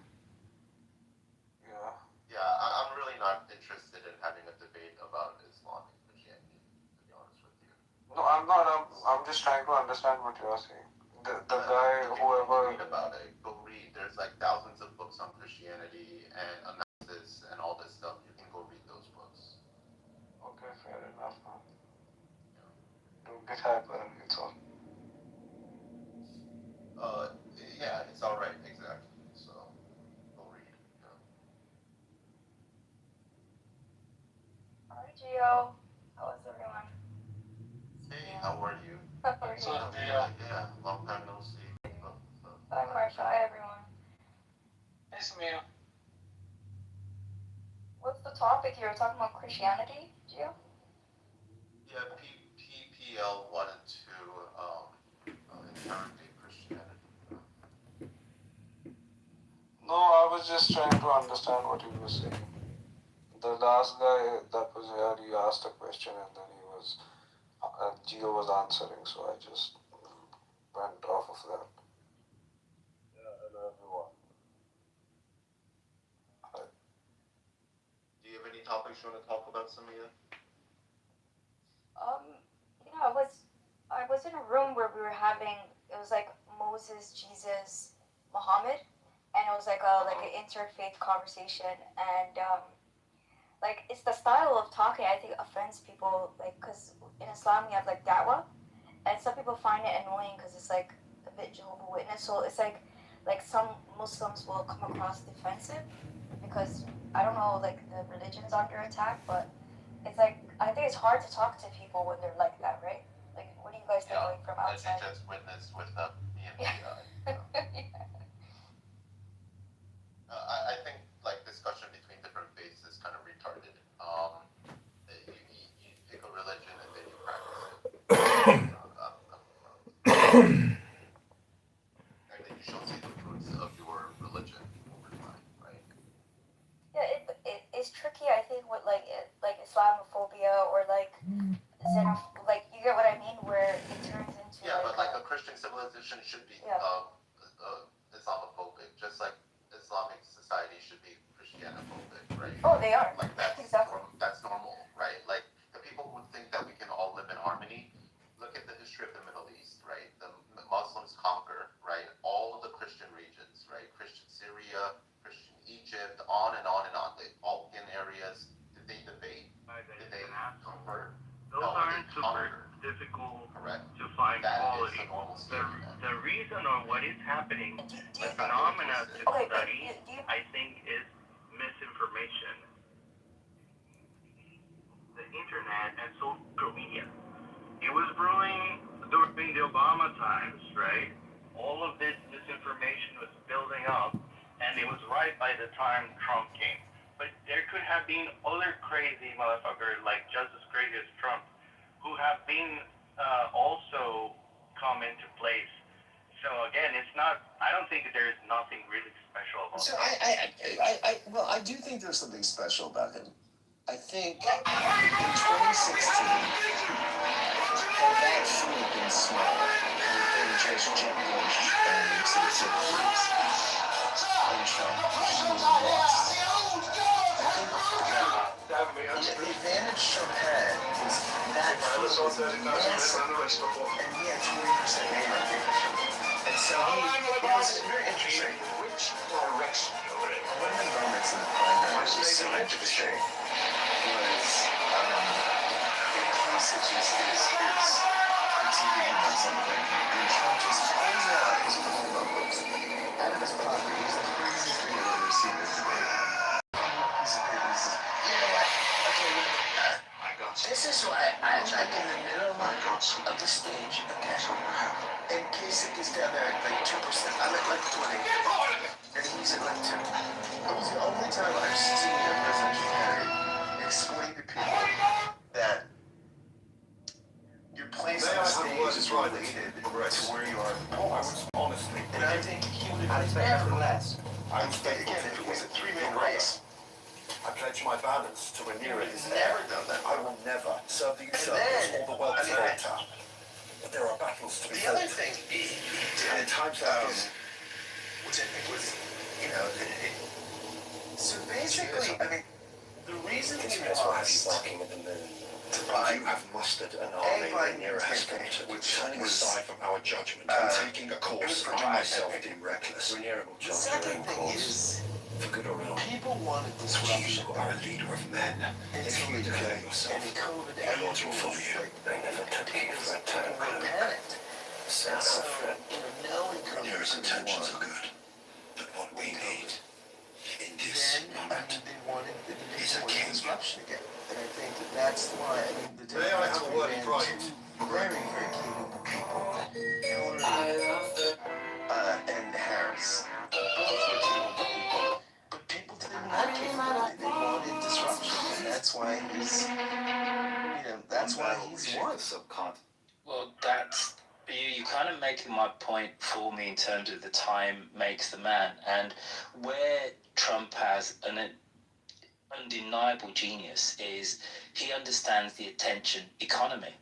Yeah. Yeah, I'm really not interested in having a debate about Islam and Christianity, to be honest with you. No, I'm not. I'm just trying to understand what you're saying. The guy, whoever. Read about it. Go read. There's like thousands of books on Christianity and analysis and all this stuff. You can go read those books. Okay, fair enough, man. Don't get hyper, it's all. Yeah, it's all right, exactly. So, go read. Hi, Gio. How is everyone? Hey, how are you? How are you? Yeah, long time no see. Hi, Marsha. Hi, everyone. Hey, Samir. What's the topic here? We're talking about Christianity, Gio? Yeah, PPL wanted to interrogate Christianity. No, I was just trying to understand what you were saying. The last guy that was here, he asked a question and then Gio was answering, so I just went off of that. Yeah, hello everyone. Hi. Do you have any topics you want to talk about, Samia? I was in a room where we were having, it was like Moses, Jesus, Muhammad, and it was like an interfaith conversation, and it's the style of talking I think offends people, because in Islam we have da'wah, and some people find it annoying because it's a bit Jehovah's Witness, so it's like some Muslims will come across defensive because I don't know the religion's under attack, but it's I think it's hard to talk to people when they're like that, right? What do you guys think from outside? Jehovah's Witness with EMPI. I think discussion between different faiths is kind of retarded. You pick a religion and then you practice it. And then you shall see the fruits of your religion over time, right? Yeah, it's tricky. I think with Islamophobia or you get what I mean, where it turns into but a Christian civilization should be Islamophobic, just like Islamic society should be Christianophobic, right? Oh, they are. That's exactly. That's normal, right? The people who think that we can all live in harmony. Look at the history of the Middle East, right? The Muslims conquer, right? All of the Christian regions, right? Christian Syria, Christian Egypt, on and on and on. The Balkan areas. Did they debate? Did they convert? Those aren't super difficult to find quality. The reason or what is happening, the phenomena to study, I think, is misinformation. The internet and social media. It was brewing during the Obama times, right? All of this misinformation was building up, and it was right by the time Trump came. But there could have been other crazy motherfuckers, just as crazy as Trump, who have been also come into place. So again, it's not. I don't think there's nothing really special about him. I do think there's something special about him. I think in 2016, had that field been small, and just Jeb Bush and Trump lost. The advantage Trump had was that field was massive, and he had 20% voter recognition. And so it was very interesting. Which direction over it? One of the moments in the primary was so interesting was because it just is TV about something, and Trump just pulls out his phone numbers out of his pocket. He's the craziest thing I've ever seen this debate. Piece of paper, he says, you know what? Okay, look, this is why I'm like in the middle of the stage, okay? And Kasich is down there at like 2%. I'm at like 20. And he's at like 2. It was the only time I've seen a presidential candidate explain to people that your place on the stage is related to where you are in the polls. Honestly. And I think he would have never less. Again, if it was a 3-man race, I pledge my balance to renew it. He's never done that. I will never serve the usurpers or the wealth creator. But there are battles to be The fought. other thing he did in times like this, which I think was, you know, so basically, I mean, the reason he lost barking at the moon. by You have mustered an army in near estimate, turning aside from our judgment and taking a course I myself deem reckless. The second thing is, For good or ill, people wanted disruption. you are a leader of men. If you declare yourself, And COVID, the Lord will follow you. They never took you for a time. panicked. Sound So, friend. knowing Nero's COVID intentions are won, good, but what we need in this then, I moment mean, they wanted is a king. disruption again. And I think that's why, I mean, the May I Democrats have a were word in ran private? two very, very capable people. Hillary and Harris. Both were capable people. But people didn't want capability. They wanted disruption. And that's why he's, you know, that's why he's won. Well, that's you kind of making my point for me in terms of the time makes the man, and where Trump has an undeniable genius is he understands the attention economy,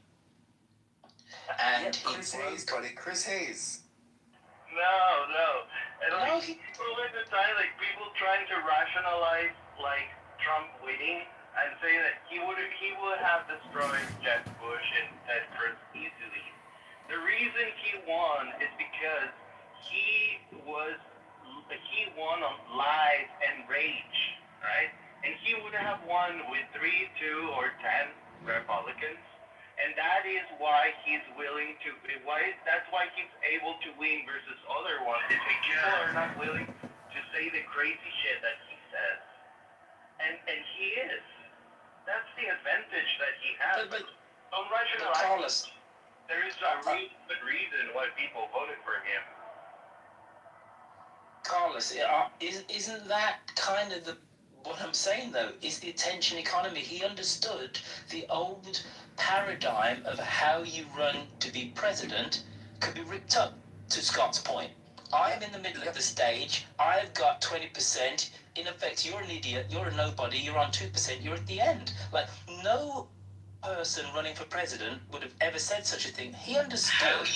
and Chris Hayes, buddy. Chris Hayes. No. And like, people at the time, like people trying to rationalize like Trump winning and say that he would have destroyed Jeb Bush and Ted Cruz easily. The reason he won is because he won on lies and rage, right? And he would have won with 3, 2, or 10 Republicans. And that is why he's willing to. That's why he's able to win versus other ones. People are not willing to say the crazy shit that he says, and he is. That's the advantage that he has. But Don't rationalize. Carlos, There is a really good reason why people voted for him. Carlos, isn't that kind of what I'm saying though? Is the attention economy? He understood the old paradigm of how you run to be president could be ripped up. To Scott's point, I'm in the middle of the stage. I've got 20%. In effect, you're an idiot. You're a nobody. You're on 2%. You're at the end. Like no person running for president would have ever said such a thing. He understood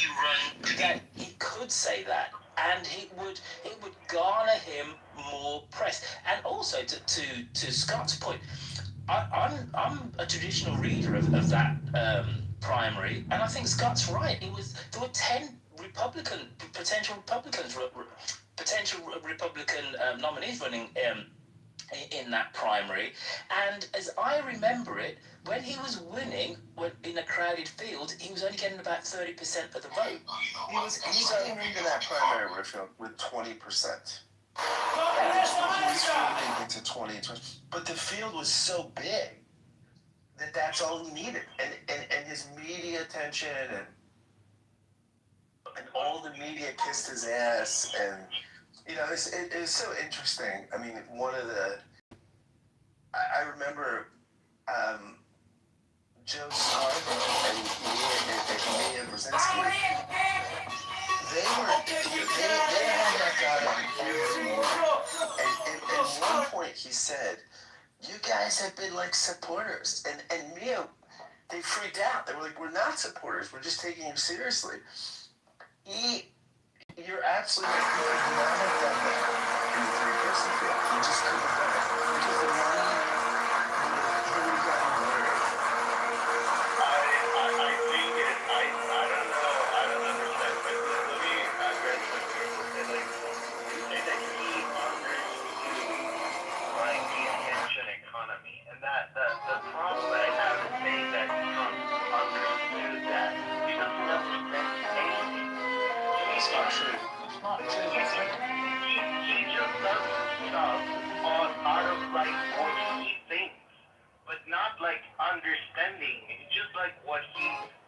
that he could say that, and it would garner him more press. And also to Scott's point, I'm a traditional reader of that primary, and I think Scott's right. There were 10 potential Republican nominees running in that primary, and as I remember it, when he was winning in a crowded field, he was only getting about 30% of the vote. He came into that primary with 20%. He was fading into 20, but the field was so big that that's all he needed, and his media attention and all the media kissed his ass, and you know it was so interesting. I mean, I remember Joe Scarborough and Mia Brzezinski. They had that guy on and at one point he said, "You guys have been like supporters," and Mia, they freaked out. They were like, "We're not supporters. We're just taking him seriously." You're absolutely right. He could not have done that in the 3-person field. He just couldn't have done it because the money would have gotten murdered. I think it. I don't know. I don't understand. But let me address what you said. Like you say that he understood like the attention economy, and the problem that I have is saying that Trump understood that. He doesn't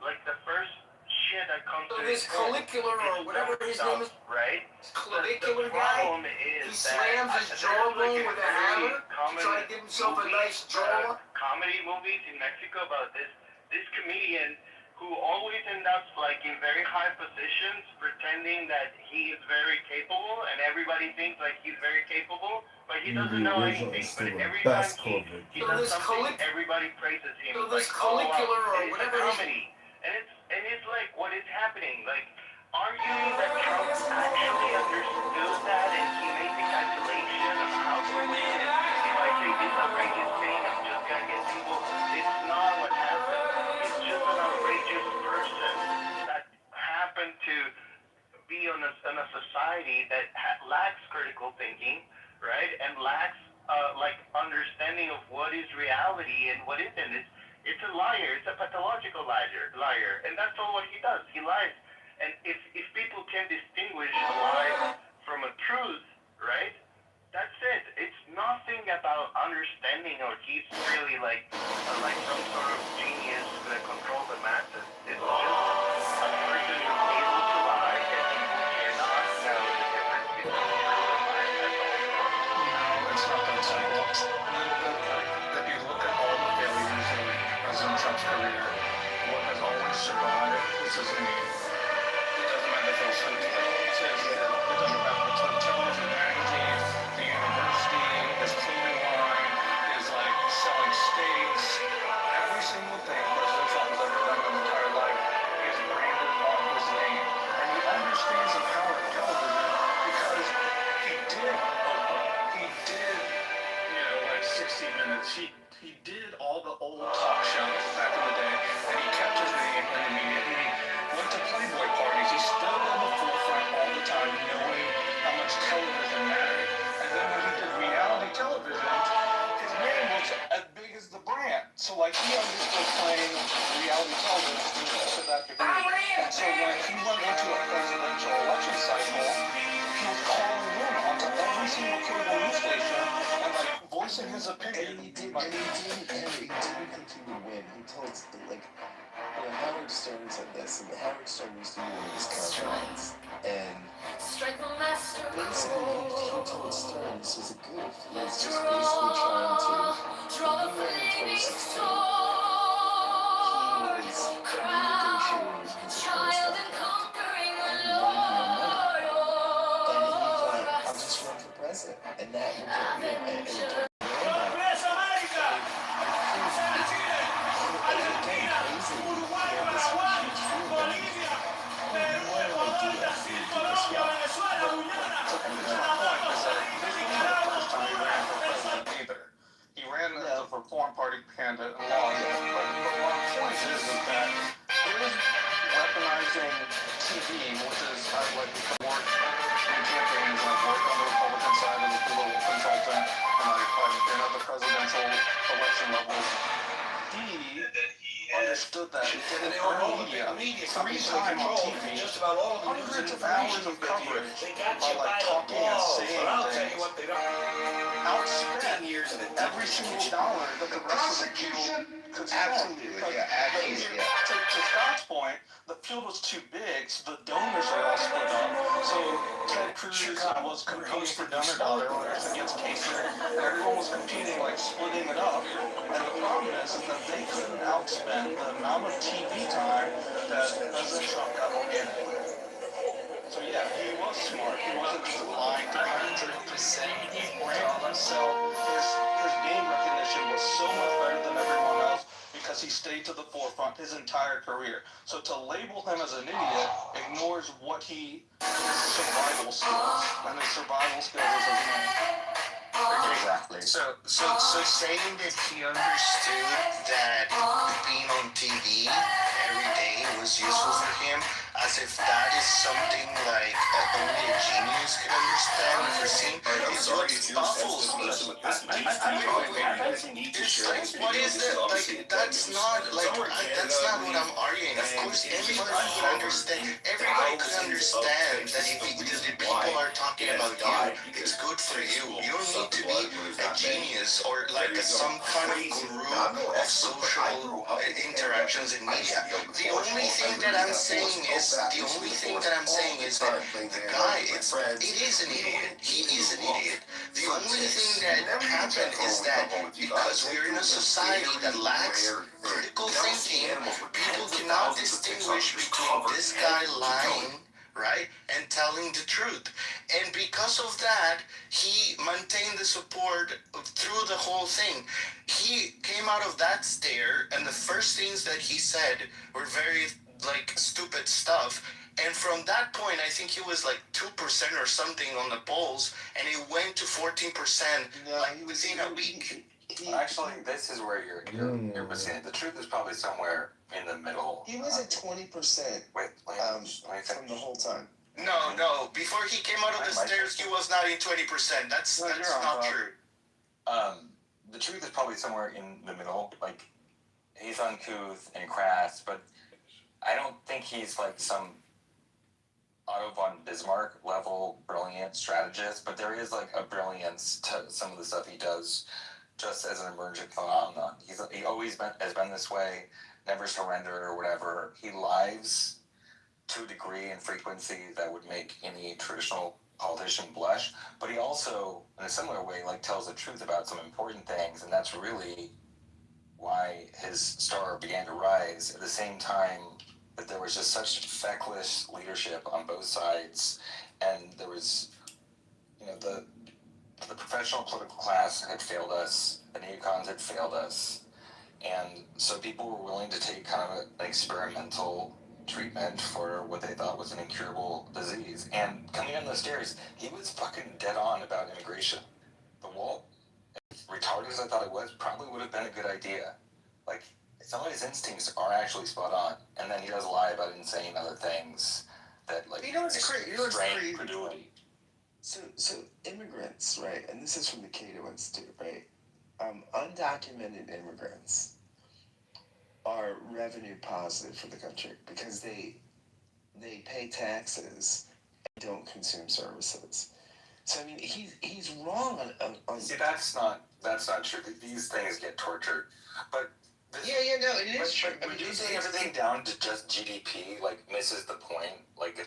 like the first shit that comes to this Clavicular or whatever his name is, right? Clavicular the guy, problem is he slams his jawbone with a hammer to try to give himself a nice jaw. Comedy movies in Mexico about this comedian who always ends up like in very high positions, pretending that he is very capable, and everybody thinks like he's very capable, but he doesn't know anything. But every time he does something, everybody praises him. So this like, Clavicular or it's whatever a comedy, and it's like what is happening. Like, are you that Trump actually understood that, and he made the calculation of how to win? If I say this outrageous thing, I'm just gonna get people. It's not what happened. It's just an outrageous person that happened to be on a society that lacks critical thinking, right, and lacks like understanding of what is reality and what isn't. It's a liar. It's a pathological liar, and that's all what he does. He lies. And if people can distinguish a lie from a truth, right, that's it. It's nothing about understanding or he's really like some sort of genius that controls the masses. It's just a person who's able to lie and people cannot know the difference between true and lie. That's all. No, it's not that simple. If you look at all the failures of President Trump's career, what has always survived is his name. It doesn't matter if it's it doesn't matter if it's television, magazines, the university, his clothing line, his like selling steaks. Every single thing President Trump has ever done in his entire life is branded on his name. And he understands the power of television because he did Oprah. He did, like 60 Minutes. He did all the old talk shows back in the day, and he kept his name in the media. And he went to Playboy parties. He stood in the forefront all the time, knowing how much television mattered. And then when he did reality television, his name was as big as the brand. So like he understood playing reality television to that degree. And so when he went into a presidential election cycle, he was calling in onto every single cable news station and like voicing his opinion. And he didn't think he would win. He told Howard Stern said this, and Howard Stern used to be one of his confidants, and basically he told Stern this was a goof. He was just basically trying to, when he ran in 2016, he was renegotiating his opponent's contract, and he wanted more money, and he thought, I'll just run for president, and that will get me, and it didn't. He ran as a Reform Party candidate and lost. But my point is that it was weaponizing TV, which is like work in campaigns, like work on the Republican side as a political consultant, and like the presidential election levels. He understood that and did it for media 3 times on TV, hundreds of hours of coverage by like talking and saying things, outspent every single dollar that the rest of the people could spend. Absolutely, yeah. To Scott's point, the field was too big, so the donors are all split up. So Ted Cruz was competing for donor dollars against Kasich, and everyone was competing, like splitting it up. And the problem is that they couldn't outspend the amount of TV time that President Trump got organically. So yeah, he was smart. He wasn't just lying to 100%. He branded himself. His name recognition was so much better than everyone else because he stayed to the forefront his entire career. So to label him as an idiot ignores what his survival skills, and his survival skills is his name. Exactly. So saying that he understood that being on TV every day was useful for him, as if that is something like only a genius could understand or foresee, it baffles me. What is it? Like, that's not what I'm arguing. Of everybody could understand. Everybody could understand that if the people are talking about you, it's good for you. You don't need to be a genius or like some kind of guru of social interactions in media. The only thing that I'm saying is that the guy, it is an idiot. He is an idiot. The only thing that happened is that because we're in a society that lacks critical thinking, people cannot distinguish between this guy lying, right, and telling the truth. And because of that, he maintained the support through the whole thing. He came out of that stare, and the first things that he said were very, like, stupid stuff. And from that point, I think he was like 2% or something on the polls, and he went to 14% within a week. Actually, this is where you're missing it. The truth is probably somewhere in the middle. He was at 20%. From the whole time. No. Before he came out of the stairs, he was not in 20%. That's not true. The truth is probably somewhere in the middle. Like, he's uncouth and crass, but I don't think he's like some Otto von Bismarck level brilliant strategist, but there is like a brilliance to some of the stuff he does just as an emergent phenomenon. He always has been this way, never surrender or whatever. He lies to a degree and frequency that would make any traditional politician blush, but he also, in a similar way, like tells the truth about some important things, and that's really why his star began to rise at the same time that there was just such feckless leadership on both sides, and there was, the professional political class had failed us, the neocons had failed us, and so people were willing to take kind of an experimental treatment for what they thought was an incurable disease. And coming down the stairs, he was fucking dead on about immigration. The wall, as retarded as I thought it was, probably would have been a good idea. Like, some of his instincts are actually spot on, and then he does lie about insane other things that, like, strain credulity. So immigrants, right? And this is from the Cato Institute, right? Undocumented immigrants are revenue positive for the country because they pay taxes and don't consume services. So I mean, he's wrong on. See, that's not true. These things get tortured, but. It is true. But reducing everything down to just GDP like misses the point. Like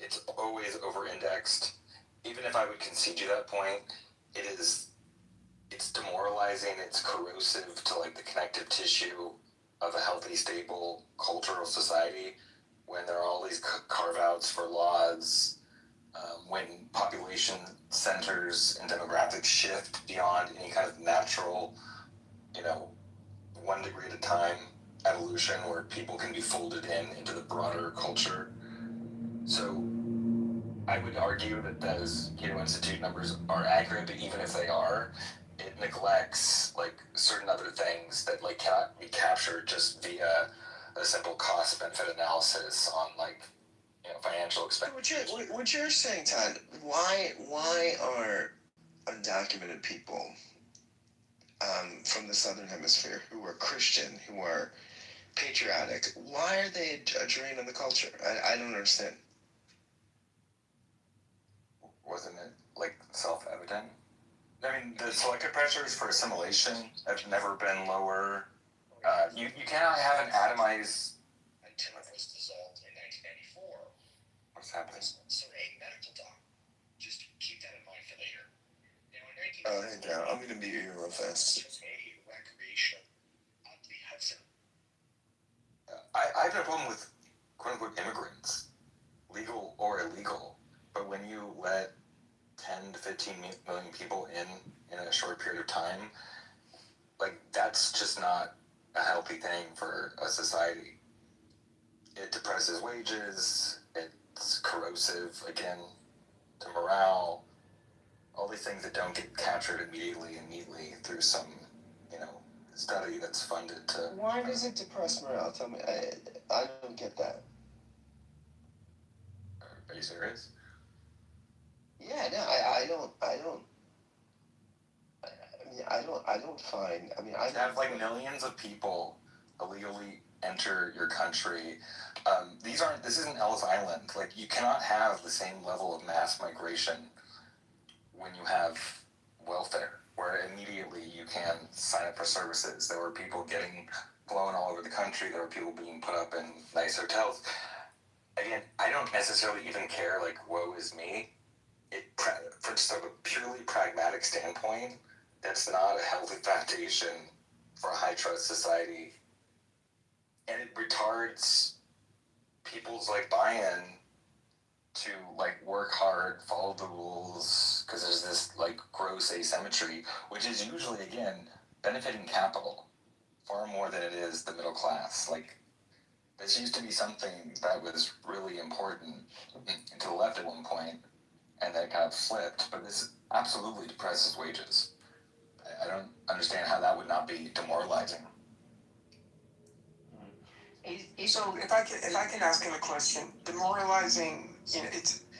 it's always over-indexed. Even if I would concede you that point, it's demoralizing. It's corrosive to like the connective tissue of a healthy, stable cultural society when there are all these carve-outs for laws. When population centers and demographics shift beyond any kind of natural, 1 degree at a time evolution where people can be folded into the broader culture. So I would argue that those Cato Institute numbers are accurate, but even if they are, it neglects like certain other things that like cannot be captured just via a simple cost benefit analysis on like financial expenses. What you're saying, Todd? Why are undocumented people from the Southern Hemisphere who are Christian, who are patriotic, why are they a drain on the culture? I don't understand. Wasn't it like self-evident? I mean, the selective pressures for assimilation have never been lower. You cannot have an atomized. Until it was dissolved in 1994. What's happening? So a medical doc, just keep that in mind for later. Hey, John, I'm gonna mute you real fast. A recreation of the Hudson. I have no problem with quote-unquote immigrants, legal or illegal, but when you let 10 to 15 million people in a short period of time, like, that's just not a healthy thing for a society. It depresses wages, it's corrosive, again, to morale, all these things that don't get captured immediately and neatly through some, study that's funded to... Why does it depress morale? Tell me, I don't get that. Are you serious? Yeah, no, I don't find, I have like millions of people illegally enter your country. This isn't Ellis Island. Like, you cannot have the same level of mass migration when you have welfare, where immediately you can sign up for services. There were people getting blown all over the country. There were people being put up in nice hotels. Again, I don't necessarily even care, like, woe is me. From just a purely pragmatic standpoint, that's not a healthy foundation for a high-trust society. And it retards people's, like, buy-in to, like, work hard, follow the rules, because there's this, like, gross asymmetry, which is usually, again, benefiting capital far more than it is the middle class. Like, this used to be something that was really important to the left at one point, and then got flipped, but this absolutely depresses wages. I don't understand how that would not be demoralizing. So if I can ask him a question, demoralizing,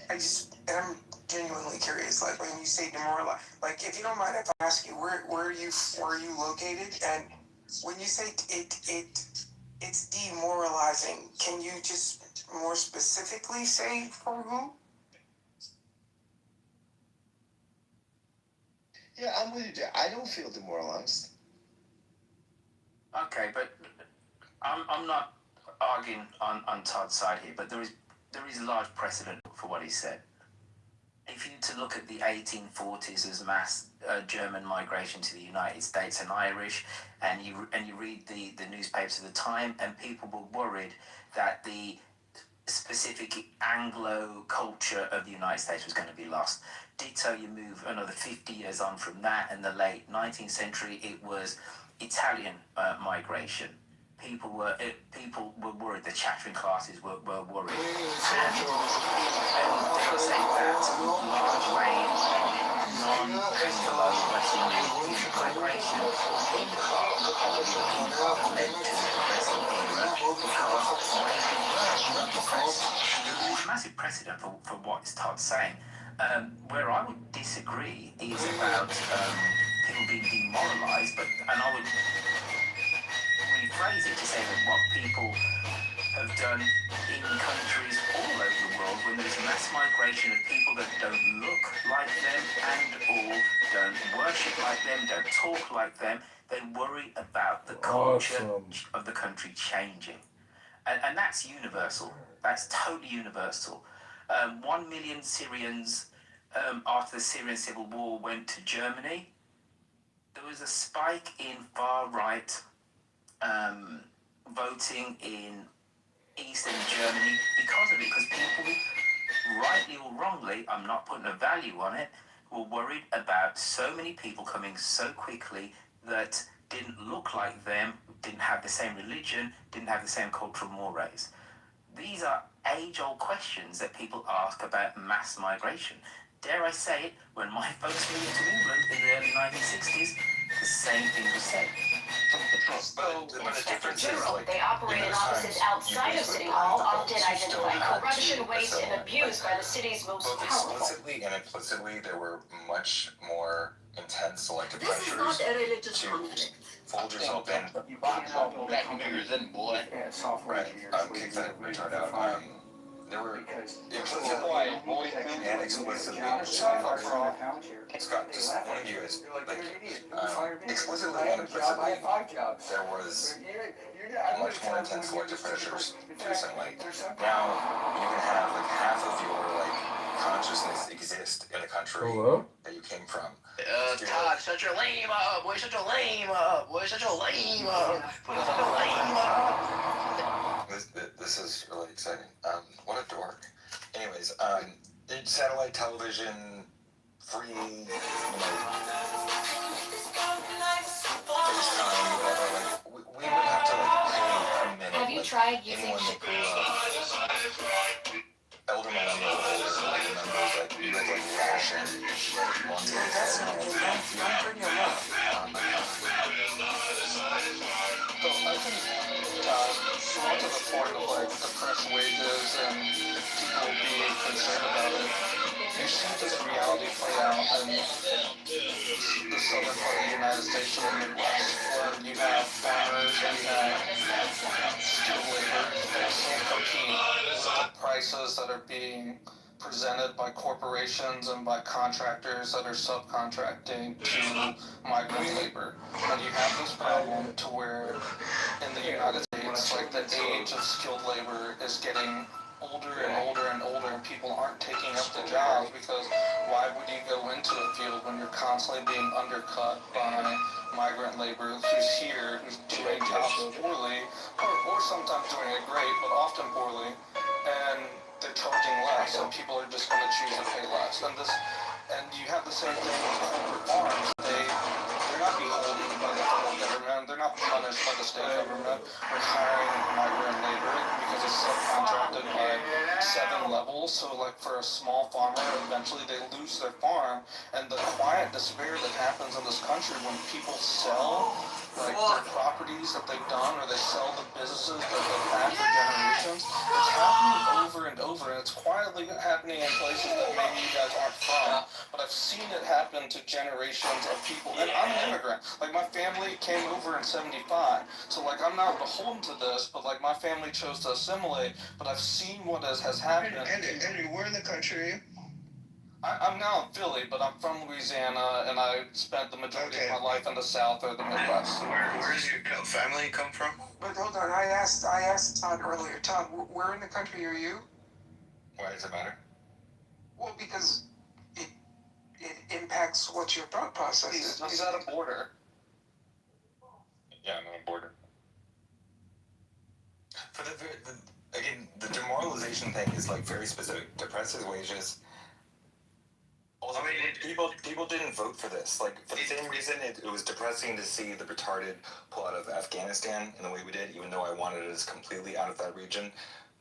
I'm genuinely curious, like when you say demoralize, like if you don't mind if I ask you where are you located, and when you say it's demoralizing, can you just more specifically say for who? Yeah, I'm with you, Jay. I don't feel demoralized. Okay, but I'm not arguing on Todd's side here, but there is a large precedent for what he said. If you to look at the 1840s as mass German migration to the United States and Irish, and you read the newspapers of the time, and people were worried that the specific Anglo culture of the United States was going to be lost. Ditto, you move another 50 years on from that, in the late 19th century, it was Italian migration. People were worried, the chattering classes were worried. And they would say that large wave of non-Anglo Western European migration in part led to the depressing era because wages were depressed. There's massive precedent for what Todd's saying. Where I would disagree is about people being demoralised, and I would rephrase it to say that what people have done in countries all over the world, when there's mass migration of people that don't look like them and or don't worship like them, don't talk like them, they worry about the culture of the country changing. And that's universal. That's totally universal. 1 million Syrians after the Syrian civil war went to Germany. There was a spike in far-right voting in Eastern Germany because of it, because people, rightly or wrongly, I'm not putting a value on it, were worried about so many people coming so quickly that didn't look like them, didn't have the same religion, didn't have the same cultural mores. These are age-old questions that people ask about mass migration. Dare I say it, when my folks moved to England in the early 1960s, the same thing was said. But the difference is, like, they operate in offices outside of City Hall, often identify corruption, waste, and abuse by the city's most both powerful. explicitly and implicitly, there were much more intense selective This is pressures not a religious to conflict. fold yourself in. You box software engineers in, boy. Yeah, software Right, engineers. kick that retard out. There were implicitly and explicitly. Scott, just one of you is like explicitly and implicitly. There was much more intense selective pressures recently. Now you can have like half of your like consciousness exist in the country that you came from. Todd, such a lame up. We're such a lame up. We're such a lame up. We're such a lame up. This is really exciting. What a dork. Anyways, satellite television, free, FaceTime, whatever. Like, we would have to like pay a minute. Have you tried using elder millennial members like you guys like fashion ones So I think, more to the point of like depressed wages and people being concerned about it. You see this reality play out in the southern part of the United States and the Midwest, where you have farmers and you have skilled labor that can't compete with the prices that are being presented by corporations and by contractors that are subcontracting to migrant labor. And you have this problem to where in the United States, like the age of skilled labor is getting older and older and older, and people aren't taking up the jobs because why would you go into a field when you're constantly being undercut by migrant labor who's here, who's doing jobs poorly, or sometimes doing it great, but often poorly, and they're charging less, and people are just going to choose to pay less. And you have the same thing with corporate farms. They're not beholden by the federal government. They're not punished by the state government for hiring migrant labor because it's subcontracted by 7 levels. So like for a small farmer, eventually they lose their farm. And the quiet despair that happens in this country when people sell like their properties that they've done, or they sell the businesses that they've had for generations, it's happening over and over, and it's quietly happening in places that maybe you guys aren't from, but I've seen it happen to generations of people, and I'm an immigrant. Like, my family came over in 75, so, like, I'm not beholden to this, but, like, my family chose to assimilate, but I've seen what has happened. Henry, where in the country are you? I'm now in Philly, but I'm from Louisiana, and I spent the majority of my life in the South or the Midwest. Where does your family come from? But hold on, I asked Todd earlier. Todd, where in the country are you? Why does it matter? Well, because it impacts what your thought process is. He's at a border. Yeah, I'm on a border. For again, the demoralization thing is like very specific. Depresses wages. Also, people didn't vote for this. Like, for the same reason, it was depressing to see the retarded pull out of Afghanistan in the way we did, even though I wanted us completely out of that region.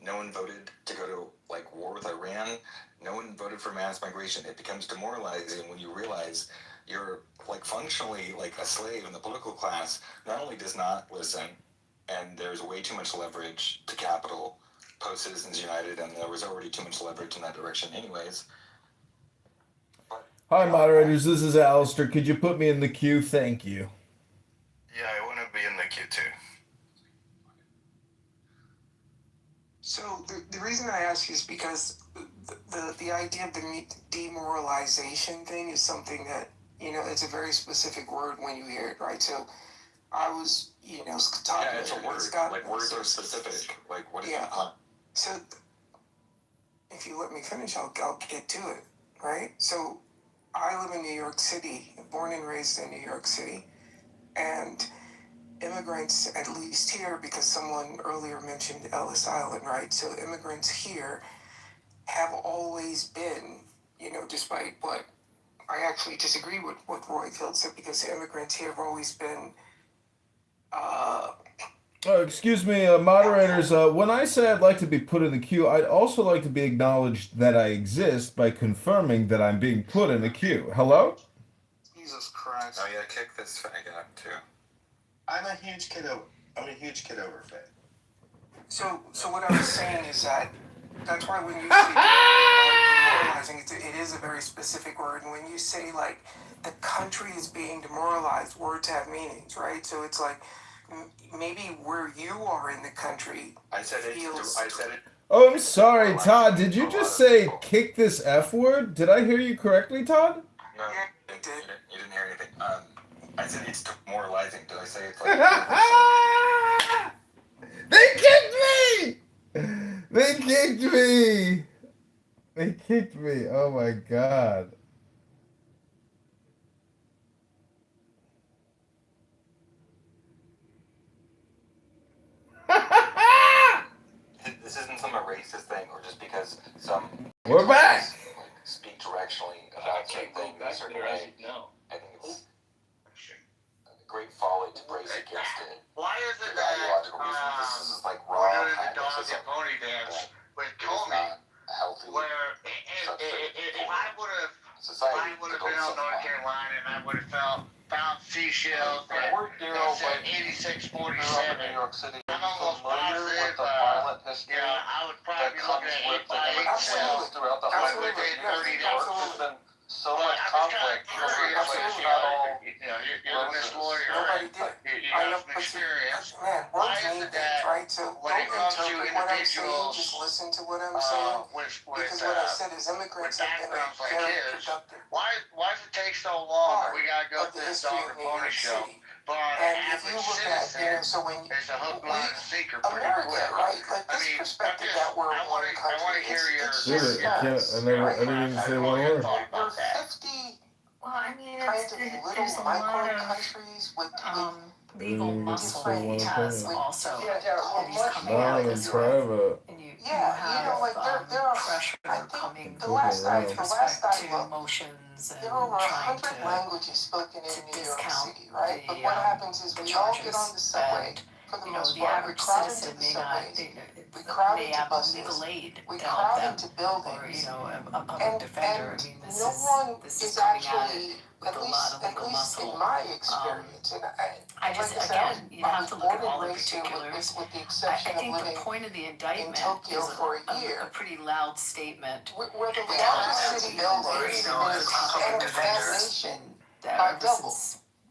No one voted to go to, like, war with Iran. No one voted for mass migration. It becomes demoralizing when you realize you're, like, functionally, like, a slave, and the political class not only does not listen, and there's way too much leverage to capital, post-Citizens United, and there was already too much leverage in that direction anyways. Hi, moderators. This is Alistair. Could you put me in the queue? Thank you. Yeah, I want to be in the queue too. So the reason I ask is because the idea of the demoralization thing is something that, you know, it's a very specific word when you hear it, right? So I was, you know, talking yeah, it's a word. Like, words are specific. Like, what is it? So if you let me finish, I'll get to it, right? So I live in New York City, born and raised in New York City, and immigrants, at least here, because someone earlier mentioned Ellis Island, right? So immigrants here have always been, you know, despite what I actually disagree with what Roy Field said, because immigrants here have always been Excuse me, moderators. When I say I'd like to be put in the queue, I'd also like to be acknowledged that I exist by confirming that I'm being put in the queue. Hello? Jesus Christ. Oh yeah, kick this faggot up too. I'm a huge Kitover fan. So what I was saying is that's why when you say demoralizing, it is a very specific word, and when you say, like, the country is being demoralized, words have meanings, right? So it's like, maybe where you are in the country. I said it. Oh, I'm sorry, Todd. Did you just say kick this F word? Did I hear you correctly, Todd? No, you didn't hear anything. I said it's demoralizing. Did I say it's like... They kicked me! They kicked me! They kicked me. Oh my god. This isn't some racist thing, or just because some... We're back! Speak directionally about something a certain way. No. I think it's a great folly to brace against it. Why is it that this is like raw we're doing the dog and pony dance with Tony, where if I would have been on North Carolina and I would have found seashells that said 8647, I'm almost positive history I would probably that be comes looking with at the immigrants throughout the hundreds of years in New York. There's been so much conflict. It's not all you're this lawyer. Nobody did. You I got know, some but experience. man, Why words is mean it things, that right? So when it don't comes to interpret what I'm saying. individuals, Just listen to what I'm saying. Because what I said is immigrants have been backgrounds like very his, productive why does it take so long that we gotta go of the through this history dog of and New pony York show? City. But on And an if you average look at, citizen, so when there's a hook, line, and sinker pretty America, quick. right? Like this perspective that we're I one want country. to hear your Dude, I didn't even say one word. We're 50 Well, I mean, kind of little micro countries with legal muscle he has also yeah, that he's coming Not out in this private. and you yeah, have you know, like there are pressure I think coming the last I with looked, emotions and there are over trying 100 languages spoken in New York discount City, right? the, But what happens is we all get on the subway. For the most the part, we average crowd citizen into the may not subways. We crowd may into have buses. legal aid We to help crowd them, into buildings. or a public defender. I mean, this no one is is coming actually, at least in my experience, and I just, like again, you have to look at all the raised here particulars. with the I exception think of the living point of the indictment Tokyo is for a year. a pretty loud statement. We're the largest city builders in the nation by double.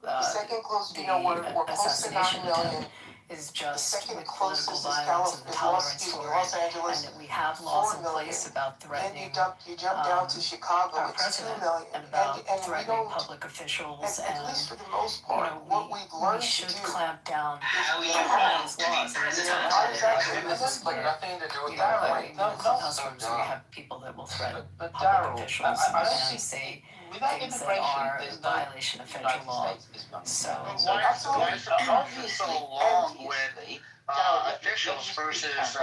The second closest, we're close to 9 million. Is just the second with political closest violence and tolerance for Los it, Angeles, and that we have laws in 4 place million. about threatening. Then you jump down to Chicago, Our it's 2 president, million. and about and threatening public officials, at least for the most part, what we've learned we should to do clamp down how you on those laws. And it's nothing to do with that, right? in the clubhouse rooms, we have people that will threaten public officials and say things that are in violation of federal law. So why is the culture so long with officials versus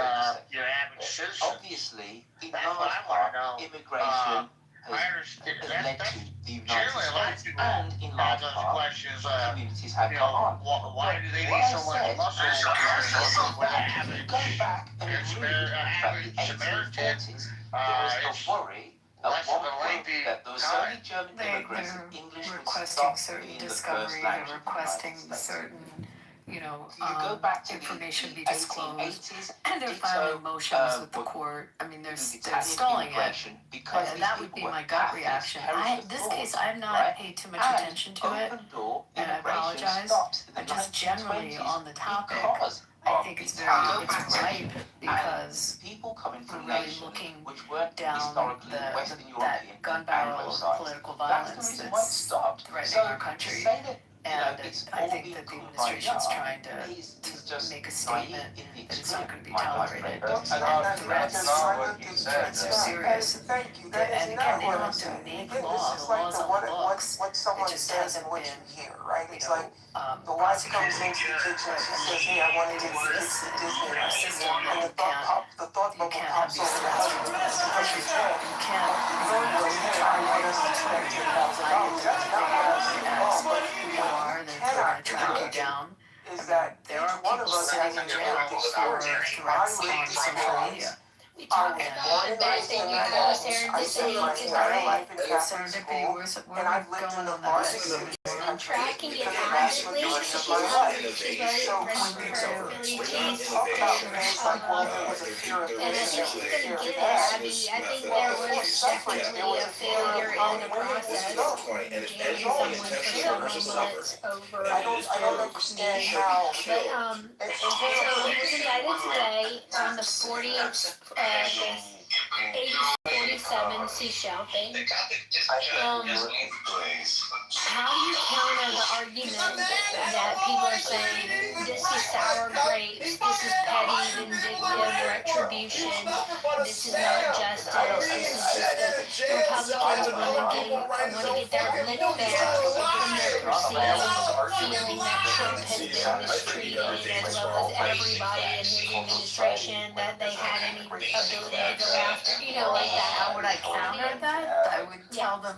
your average citizen? Obviously, in That's large what I part, want to know. immigration has led to the United generally a lot of States, people and in large those part, questions. communities have gone on. Why do they need so much muscle when the average Samaritan There is no worry at one point that those early German immigrants, English would stop being the first language. They're requesting certain, information be disclosed, and they're filing motions with the court. I mean, they're stalling it. And that would be my gut reaction. This case, I have not paid too much attention to it, and I apologize. But just generally on the topic, I think it's ripe because we're really looking down that gun barrel of political violence that's threatening our country. And I think that the administration's trying to make a statement that it's not going to be tolerated. Threats are serious. And again, they don't have to make law. The law's on the books. It just hasn't been, the wife comes into the kitchen, she says, hey, I want to get this to Disney. And the thought bubble pops over the husband because she can't. I want us to spend $10,000. That's not what I'm saying. Cannot track you down. Is that there are people sitting in jail for threats on social media. Serendipity, where are we going on that? Tracking it actively, she's very and I think she's going to get it, Abby. I think there was definitely a failure in the process. Giving someone for several months over I don't understand how. But so he was indicted today on the 47 seashell thing. How do you counter the argument that people are saying this is sour grapes, this is petty, vindictive retribution, this is not justice, this is just the Republicans want to get their lick back from their perceived feeling that Trump has been mistreated, as well as everybody in his administration, that they had any ability to go after, like that. How would I counter that? I would tell them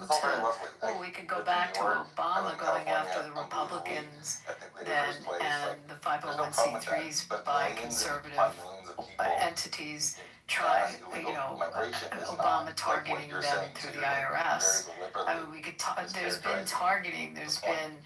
we could go back to Obama going after the Republicans then, and the 501c3s by conservative entities try, Obama targeting them through the IRS. I mean, we could talk, there's been targeting, there's been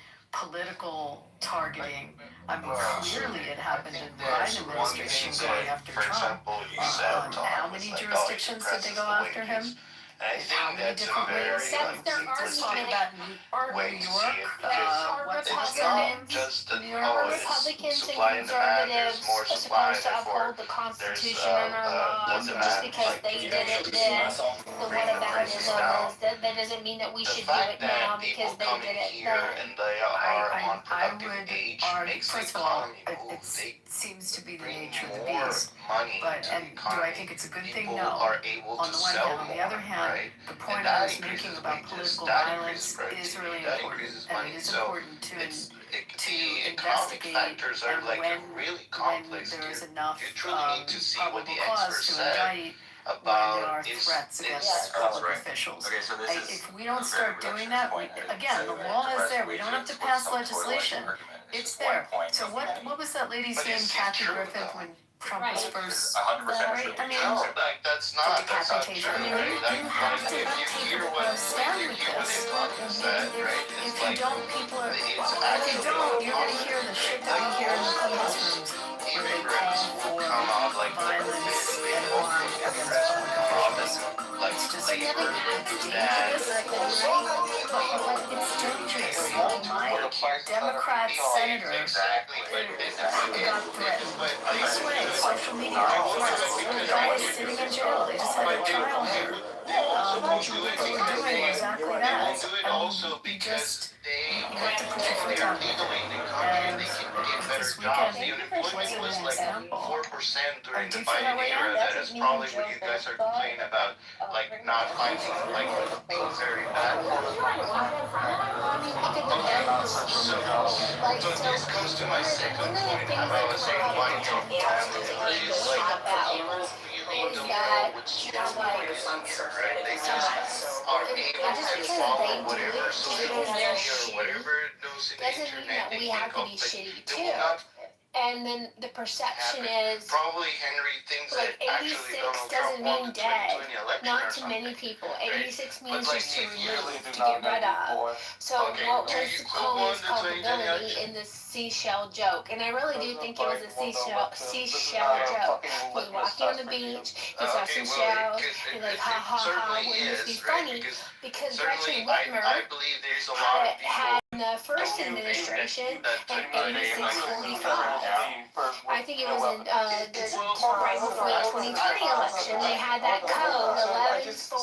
political targeting. I mean, clearly it happened in the Biden administration going after for Trump. example, you said How many jurisdictions did they go after him? And I How think many that's a different very ways? That's their Let's talk argument. about New way to see York. it, because What's it's his not name? just that, New York. oh, Are it's Republicans and supply and demand, there's conservatives more supply, supposed to therefore uphold the there's Constitution and our laws, and just demand. because Like, they you did know, it then, the bring the prices down. whataboutism is that doesn't mean that we The should do fact it now that because people they come did in it here then. and they are on I productive would age argue, makes the first of all, economy move. They it seems to be the bring nature of the more beast. money But, to the and do economy. I think it's a good thing? People No. are able On to the one sell hand. On the other more, hand, right? the point And that I was making increases about wages, political that violence increases is productivity, really that important. increases And money. it is So important to the economic investigate factors are and like when, really when complex. there is You enough truly need to see what probable the cause experts to said indict when there are about threats against its public right. officials. Okay, so this is If we don't start doing that, again, the law is there. We don't have to pass legislation. It's there. So what was that lady's name, Kathy Griffith, when Trump was first? 100% Right? I mean, No, like that's not decapitation. true, I mean, right? Like, you have to if you take hear a what stand with this. Republicans said, right? If It's you like don't, people are. it's If you actually don't, you're gonna hear the shit that we hear in the classrooms where they call for violence and harm against public officials. It's just it's dangerous. But it's dangerous. My Democrat senator got threatened this way, social media threats. The guy is sitting in jail. They just had a trial here. They were doing exactly that. do it also because You have to put your foot down. And this weekend was an example. 4% during Do the you feel that Biden way now? era. That is probably what you guys are complaining about, like not finding like being very bad. So this comes to my second point about saying why Trump is like you need to know which right? They just are able to follow whatever social media or whatever knows in the internet they think of, but they will not And then the perception is probably Henry thinks like that actually 86 Donald doesn't Trump won mean the dead. 2020 election Not or to something. many people. Right? 86 means But like just to if you remove, to get rid of. So okay, what do was you who won Comey's the 2020 culpability election? in the seashell joke? And I really do think it was a seashell joke. He was walking on the beach, he saw some shells, he's like, ha ha ha, wouldn't this be funny? Because Certainly, Gretchen Whitmer I believe there's a lot of had people in the first administration in 86-45. I think it was in right before the 2020 election. They had that code 11 for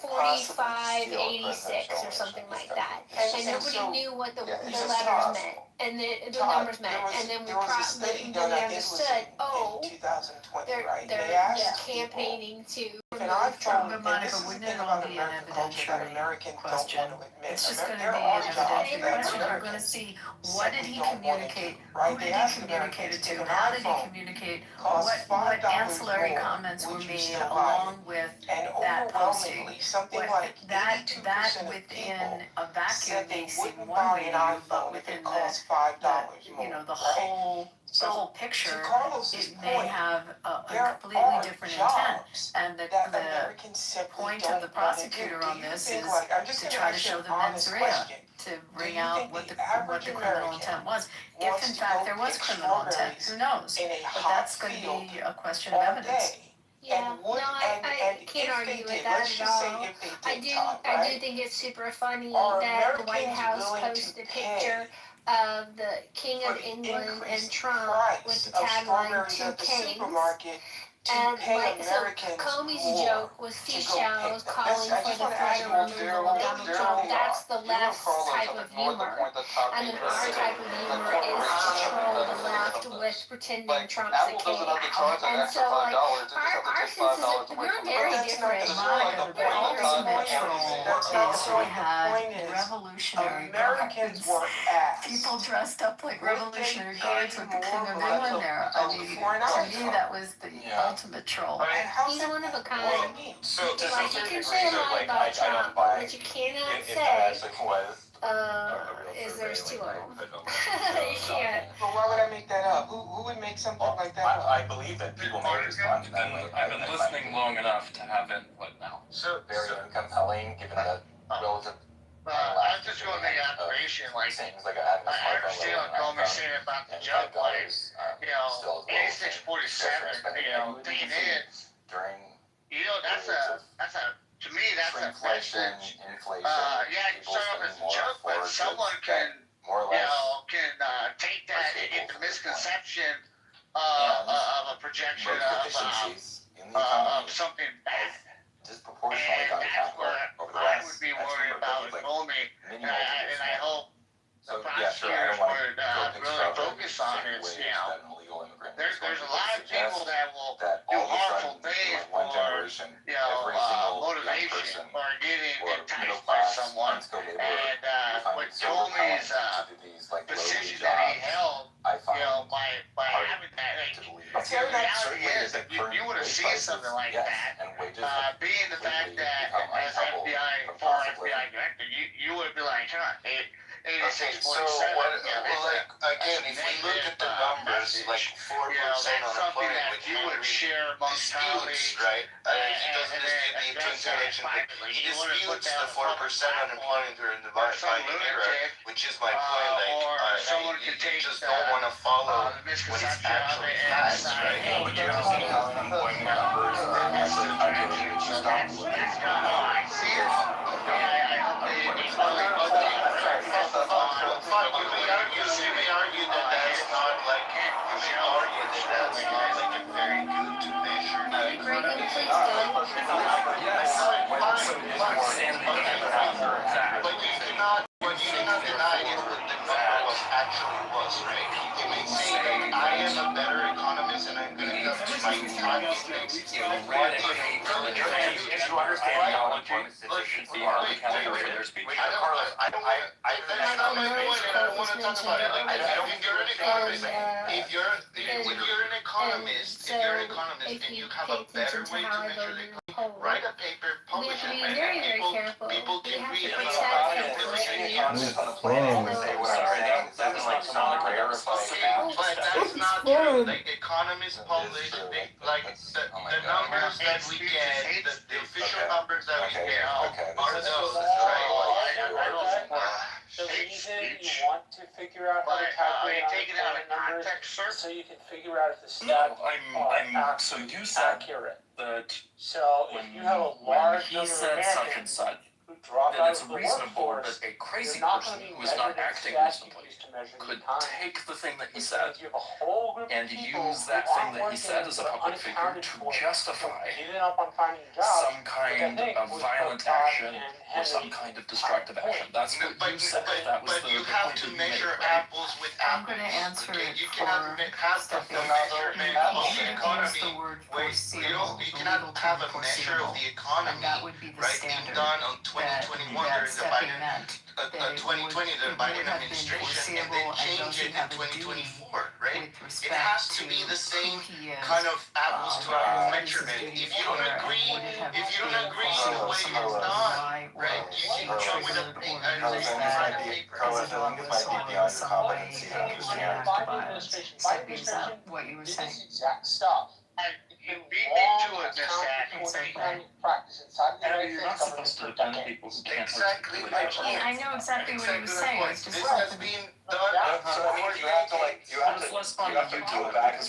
4586 or something like that, and nobody knew what the letters meant and the numbers meant. And then we understood. Oh, they're campaigning to. But Monica, wouldn't it all be an evidentiary question? It's just going to be an evidentiary question. We're going to see what did he communicate, who did he communicate it to, how did he communicate, what ancillary comments were made along with that posting. That within a vacuum may seem one way to you, but within the whole picture, it may have a completely different intent. And the point of the prosecutor on this is to try to show the mens rea, to bring out what the criminal intent was. If in fact there was criminal intent, who knows? But that's going to be a question of evidence. Yeah, no, I can't argue with that at all. I do think it's super funny that the White House posted a picture of the King of England and Trump with the tagline "Two Kings." And so Comey's joke was seashells calling for the federal removal of Donald Trump. That's the left type of humor. And then our type of humor is to troll the left with pretending Trump's a king. And so our sense is we're very different. Monica, the ultimate troll is we had revolutionary guards. People dressed up like revolutionary guards with the King of England there. I mean, to me that was the ultimate troll. He's one of a kind. So Like, you can say a lot about Trump, but what you cannot say is there's two of them. You can't. But why would I make that up? Who would make something like that up? I believe that people may respond to that way. I've been listening long enough to have it, what now? So very compelling, given the relative I'm just going to make an observation, like, I understand what Comey's saying about the jump, like, you know, 8647, you know, thinking in, you know, that's a, to me, that's a message. Yeah, you start off as a joke, but someone can, you know, can take that and get the misconception of a projection of something bad. And that's where I would be worried about with Comey, and I hope the prosecutors would really focus on it. You know, there's a lot of people that will do harmful things for, you know, motivation or getting enticed by someone. And with Comey's position that he held, you know, by having that, like, the reality is, you would have seen something like that, being the fact that as FBI, former FBI director, you would be like, huh, 8647. Well, like, again, if we look at the numbers, like 4% unemployment, which you would share amongst colleagues, right? He doesn't dispute the transaction, he disputes the 4% unemployment during the Biden era, which is my point. Like, you just don't want to follow what is actually facts, right? But you also have unemployment numbers are actually calculated to stop Fine, you may argue that that's not like, a very good measure. But you cannot deny what the number was actually was, right? You may say that I am a better economist and I'm going to come to my findings. You understand how unemployment statistics should be on the calendar for their speech. That's not my point, and I don't want to talk about it. Like, if you're an economist, if you're an economist, and you have a better way to measure the economy, write a paper, publish it, and people can read about it. But that's not true. Like, economists publish, the numbers that we get, the official numbers that we get are those, right? The reason you want to figure out how to calculate unemployment numbers so you can figure out if the stats are so you said accurate. that So if you have a large he number of said such and Americans such, who drop then out it's of the reasonable workforce, that a crazy you're not person going to be who is not measured in acting stats reasonably used to measure the could economy. take the thing that he said You have a whole group and of people use that who thing aren't that he said working as a but public figure unaccounted to for, justify giving up on finding jobs, some kind of violent action or some kind of destructive action. That's what you said. That was the you have point to that you measure made, right? apples with I'm apples. going to answer Okay, it you for cannot have the measurement of the economy. the word Wait, foreseeable, you the cannot legal have term a measure of foreseeable. the And economy, that would be the right, being standard done on that 2021 during the stepping Biden, meant. That it 2020, the would Biden have been administration, and foreseeable then change and it in have a duty 2024, right? with It respect has to be the same kind of apples to apples measurement. If you don't agree with the way it's done, right, you can come with a paper. Biden administration what you were did saying. this exact stuff. You beat me to it, Miss practice inside the And United you're States not supposed government to for offend decades. people who can't Exactly my articulate point. I know exactly what he was saying. It's just This has been done. So you have to evaluate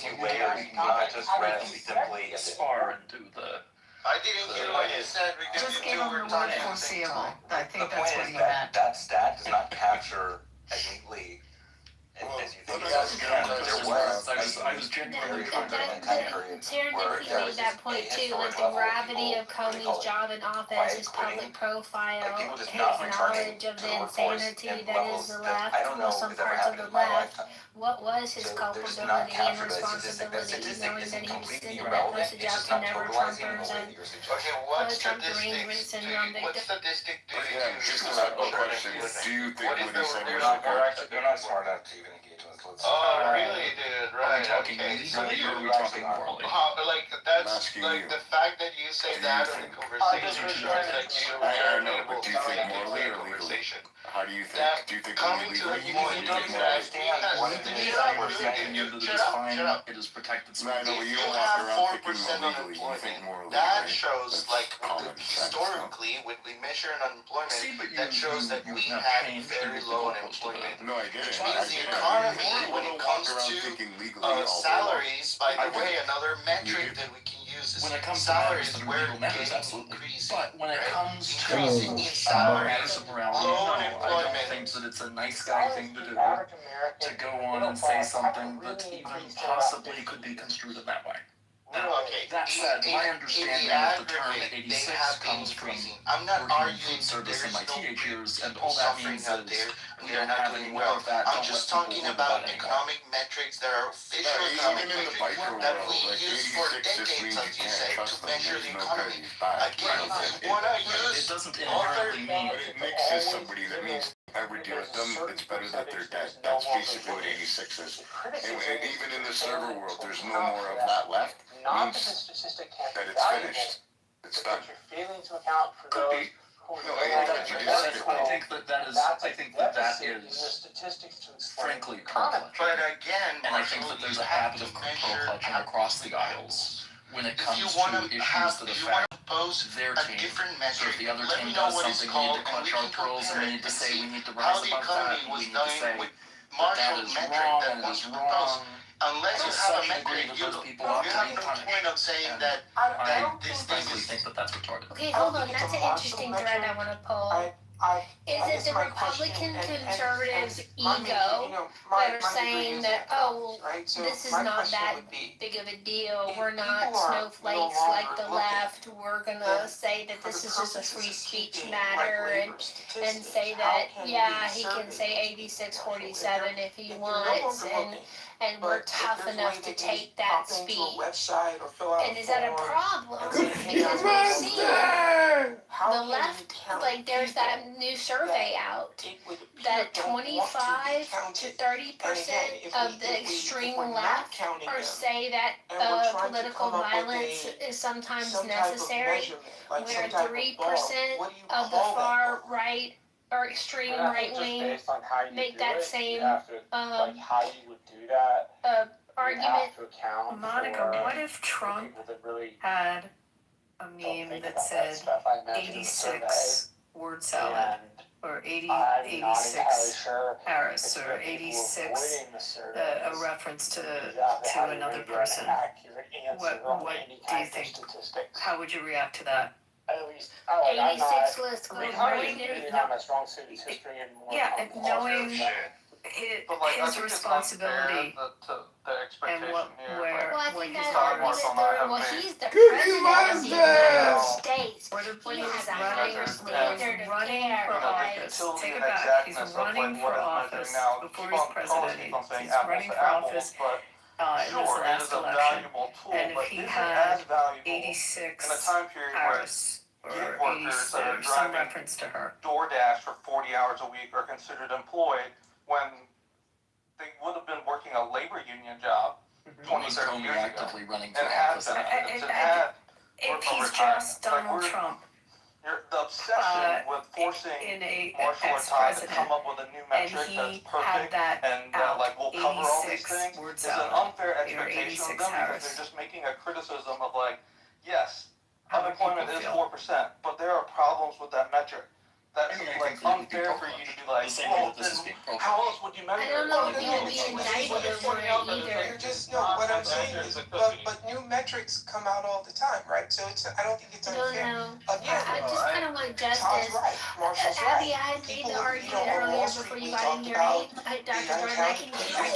you not just rest simply spar and do the. I didn't hear what you said because just you give him were the word talking at the same foreseeable. time. I think The that's point what is he that meant. that stat does not capture as neatly as you think it does. I was genuinely Serendipity made that point too, like the gravity of Comey's job in office, his public profile, his knowledge of the insanity that is the left, well, some parts of the left. What was his culpability and responsibility, knowing that he was sending that message out to never Trumpers and Okay, what Trump statistics derangement syndrome what victims? statistic do you Yeah, use? just a simple question. Do you think What is what the he said was okay? They're not smart enough to even engage with us. Oh, really, dude? Right, talking okay. So legally you, or are we talking morally? like, that's, asking like, you. the fact that you say that in a conversation shows that you I are know, able but do to you think make morally a or legally? conversation. How do you think? That Do you think coming to the point you is that think It is protected speech. I know, but if you you don't walk have around 4% thinking illegally, you think unemployment, more illegally, that right? shows That's like common sense, historically when we measure unemployment, See, but that shows that you've we now had changed very the low goalpost to unemployment. No, I get Which it. means I the get it. economy, You when don't it walk comes around to thinking legally all day long. salaries, by I the do. way, another metric do. that we can use is When it comes to salaries matters that are where legal matters, getting absolutely. increasing. But when it right? comes to Increasing in salaries, matters of morality, low no, I don't unemployment. think that it's a nice guy thing to do to go on and say something that even possibly could be construed in that way. Now, Okay, that said, my in understanding the of the term aggregate, they 86 have been comes from increasing. I'm not working in arguing food that service in there's my no teenage years, and people all that suffering means out is there and we they're don't not have doing any more well. of that. I'm Don't just let people talking worry about about it anymore. economic metrics that are official Even economic in the metrics micro that world, we like use for 86 just decades, means as you you can't say, to trust them. measure There's the no economy. credit back. Again, if you want to use It doesn't author, inherently mean But it mixes somebody that means ever deal with them, it's better that they're dead. That's basically what 86 is. And even in the server world, there's no more of that left. Not that Means the statistic can't that be it's valuable, finished. It's but done. that you're failing to account for Could those be. who No, are I not think in you just the said school. I think that is, That's I think that deficit in the is, statistics to explain frankly, the economy. pearl but again, And I think that there's a habit of pearl clutching across the aisles when it comes to issues that affect their a team. different So metric. if the other Let team me know does what it's something, we need called, to and we clutch our can pearls, and compare we it need to and say see we need to how rise the above economy that, and was we need to done say with that Marshall is metric wrong that and it was is proposed. wrong. Unless To you have such a a degree metric, that you, those you people ought to have be no punished. point of saying And that I this thing frankly is. think that that's retarded. Okay, hold on. That's an interesting thread I want to pull. Is it the Republican conservatives' ego that are saying that, oh, well, this is not that big of a deal. We're not snowflakes like the left. We're gonna say that this is just a free speech matter and say that, yeah, he can say 86-47 if he wants, and we're tough enough to take that speech. And is that a problem? Because we've seen the left, like there's that new survey out that 25 to 30% of the extreme left or say that political violence is sometimes necessary, where 3% of the far right or extreme right wing make that same how you would do that. argument. Monica, what if Trump had a meme that said 86 word salad, or 86 Harris, or 86 a reference to another person? What do you think? How would you react to that? At least, 86 list goes right in. not my strong suit is history and more. Yeah, and knowing his responsibility and where when he's well, he's the president of the United States. When he's running for office, take it back. He's running for office before he's president. He's running for office in this last election. And if he had 86 Harris or 86 or some reference to her. DoorDash for 40 hours a week are considered employed when they would have been working a labor union job 20, 30 years ago. Actively running for And had office. been. If he's just Donald Trump. The obsession with forcing Marshall or Todd to come up with a new metric that's perfect and like we'll cover all these things is an unfair expectation of them because they're just making a criticism of like, yes, unemployment is 4%, but there are problems with that metric. That's like unfair for you to be like, well, then how else would you measure it? I don't know if you would be indicted for it either. Just know what I'm saying is, but new metrics come out all the time, right? So it's, I don't think it's unfair. No. I just kind of want justice. Abby, I made the argument earlier before you got in here. Hey, Dr. Jordan, I can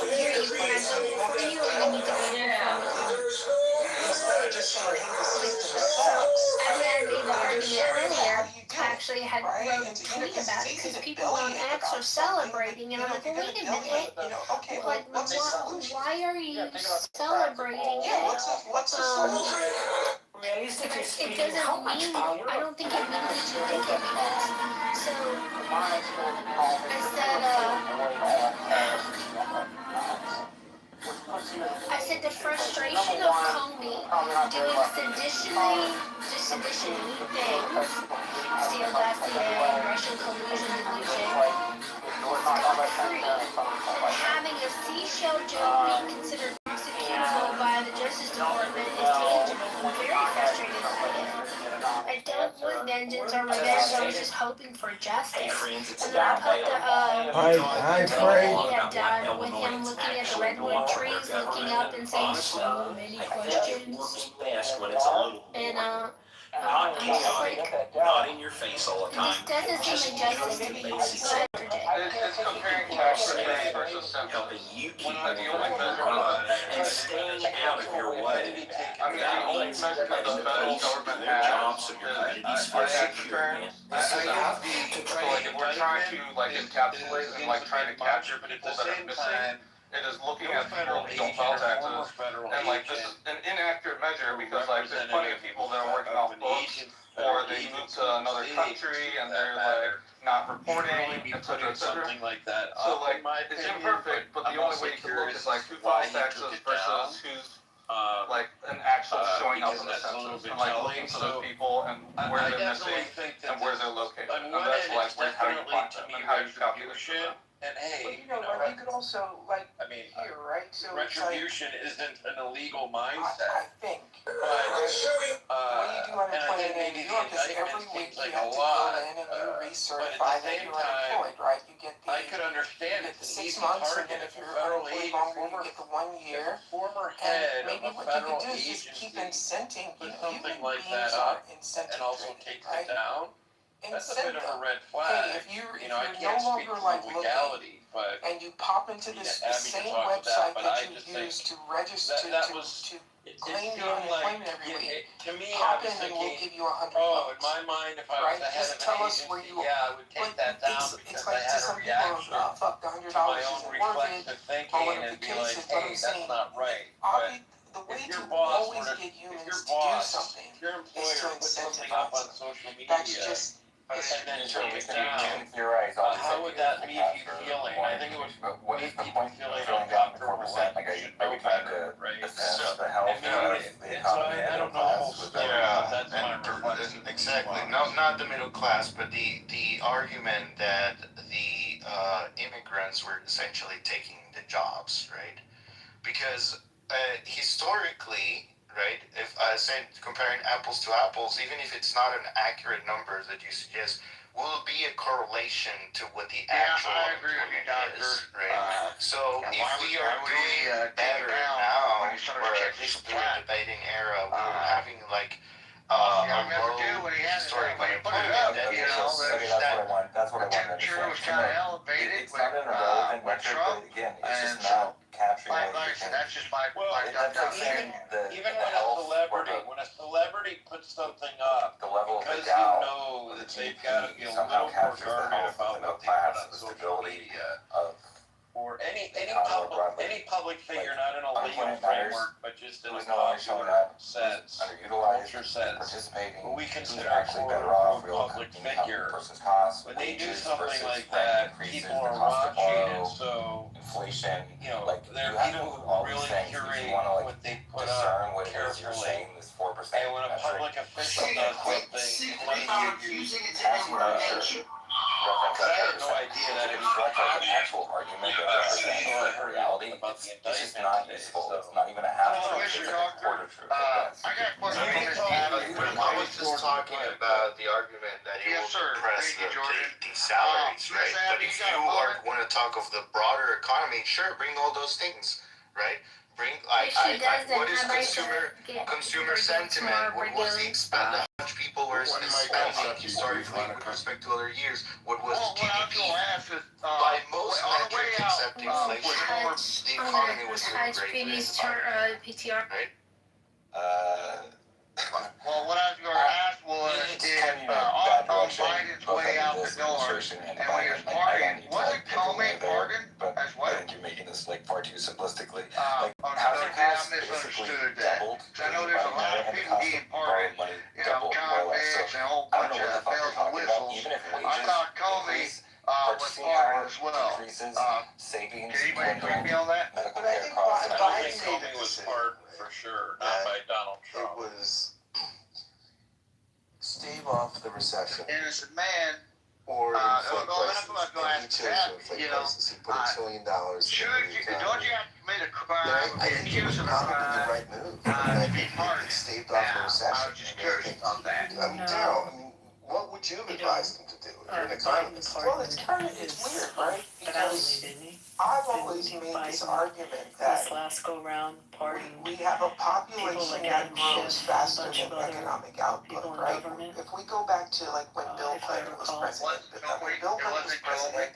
hear you. Can I go before you, or you need to go before me? I made the argument earlier. I actually had wrote a tweet about it because people on X are celebrating, and I'm like, well, wait a minute. Like, why are you celebrating it? It doesn't mean, I don't think it means that you think it means. So, I said, I said the frustration of Comey doing seditioning things, steal dossier, Russian collusion delusion, scot-free, and having a seashell joke being considered prosecutable by the Justice Department is tangible. I'm very frustrated by it. I don't want vengeance or revenge. I was just hoping for justice. And then I put the he had done with him looking at the redwood trees, looking up and saying so many questions. And Not chaotic, not in your face all the time. This doesn't seem like justice to me. So I It's comparing taxpayers versus symptoms. Helping you keep moving forward and staying out of your way. I mean, the only measure that the federal government their has jobs and your communities for security. so like if we're trying to like encapsulate and like trying to capture people that are missing, it is looking at people who don't file taxes, and like this is an inaccurate measure because like there's plenty of people that are working off books, or they move to another country and they're like not reporting, etc., etc. So like it's imperfect, but the only way to look is like who files taxes versus who's like an actual showing up in the census and like looking for those people and where they're missing and where they're located. And that's like how you find them and how you calculate them. And hey, But you know, you could also like here, right? So retribution isn't an illegal mindset. I think. But what you do unemployment in New York is every week you have to go in and you recertify that you're unemployed, right? You get the I could understand you get the it's 6 months, and then if you're unemployed longer, you get the 1 year. Former And head maybe of a what you federal could do is just keep agency incenting. put Human something like beings that are up incentive and also driven, takes right? it down. That's a bit of a red Hey, flag. if you're You know, I no can't speak longer to like the looking, legality, but and you pop into this the Abby can same talk to website but that I you just use think to register to claim your unemployment every week. to me, I Pop was in and we'll thinking, give you $100. oh, in my mind, if I was Right? the head Just of tell an us where agency, you yeah, I would take that down it's because like I to had some a people, reaction fuck, the $100 to my own isn't worth it. reflexive But thinking whatever and the be case like, is, what I'm hey, that's saying, not right. But the way if your to boss always were to, get if humans your to do boss, something if your is to employer put something up on incentivize social media, That's just and then take it You're down, right. how would that leave you feeling? I think it would leave people feeling uncomfortable that you should know better, right? So, And maybe, so I don't know the whole story, but that's my reflection. Exactly. Not the middle class, but the argument that the immigrants were essentially taking the jobs, right? Because historically, right, if I say comparing apples to apples, even if it's not an accurate number that you suggest, will be a correlation to what the actual unemployment is, right? So if we are doing better now, or at least through a debating era, we're having like a low historic unemployment, that is that's what I wanted to say. temperature was kind of elevated It's not an irrelevant with metric, Trump, but again, it's just and so, not capturing like what I you said, think. that's just my That's like saying Even when a celebrity puts something up, the level of because the you Dow, know the that they've got to be a somehow little more captures the guarded health of about the middle what they put class, on the social stability media. of Or any broadly. public figure, not in a legal Unemployment matters. framework, but just in a Who's no longer showing popular up, sense, underutilized, culture sense. participating, What we who's consider actually a better off, real public income, figure. person's costs, When they do wages something versus like rent that, increases, people the are cost to watching, and borrow, so inflation, you know, like there you are have people to who all these really things if curate you want to like what they put discern up what it is you're carefully. saying this 4% And when a metric. public official does something, Reference I had no idea that it was like an actual argument that represents the reality. It's just not useful. It's not even a half truth. It's like a quarter truth. I got a question on this topic. I was just talking about the argument that it will depress the salaries, right? But if you want to talk of the broader economy, sure, bring all those things, right? Bring what is consumer sentiment? What was the spend? How much people were spending historically with respect to other years? What was GDP? By most metrics except inflation, the economy was doing great. PTR. Right? Well, what I was going to ask was on Biden's way out the door, and when he was partying, wasn't Comey partying as well? I think you're making this like far too simplistically. On housing Thursday, I costs misunderstood basically that. doubled. I know there's a lot of people getting partying, you know, convicts and a whole bunch of bells and whistles. Even if wages I thought Comey was partying as well. Increases, savings, Can anybody agree with me on that? medical But I care think costs, Biden's recession. innocent man. Or inflate prices. And he chose to inflate prices. He put $1 trillion Should you, don't you have to commit a crime? I think it was probably the right move. I think it staved off the recession. I was just curious about that. Daryl, what would you have advised him to do? You're an economist. Well, it's weird, right? Because I've always made this argument that last go round, we have a population that grows faster than economic output, right? If we go back to like when Bill Clinton was president, when Bill Clinton was president,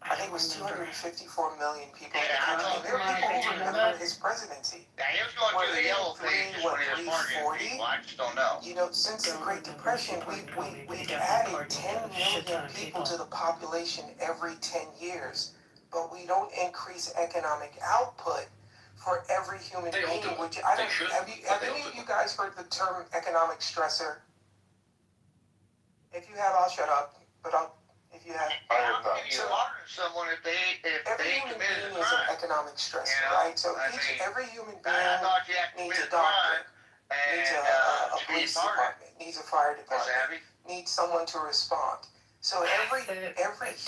I think it was 254 million people in the country. There are people who remember his presidency. Yeah, he was going through the yellow pages when he was targeting people. I just don't know. You know, since the Great Depression, we've added 10 million people to the population every 10 years, but we don't increase economic output for every human being. Which I don't. Have any of you guys heard the term economic stressor? If you have, I'll shut up. But if you have, someone if every they human committed being a is an crime. economic stressor, You know, right? So every human being thought you had to needs commit a doctor, needs a to be police part of it. department, needs a fire department, needs someone to respond. So every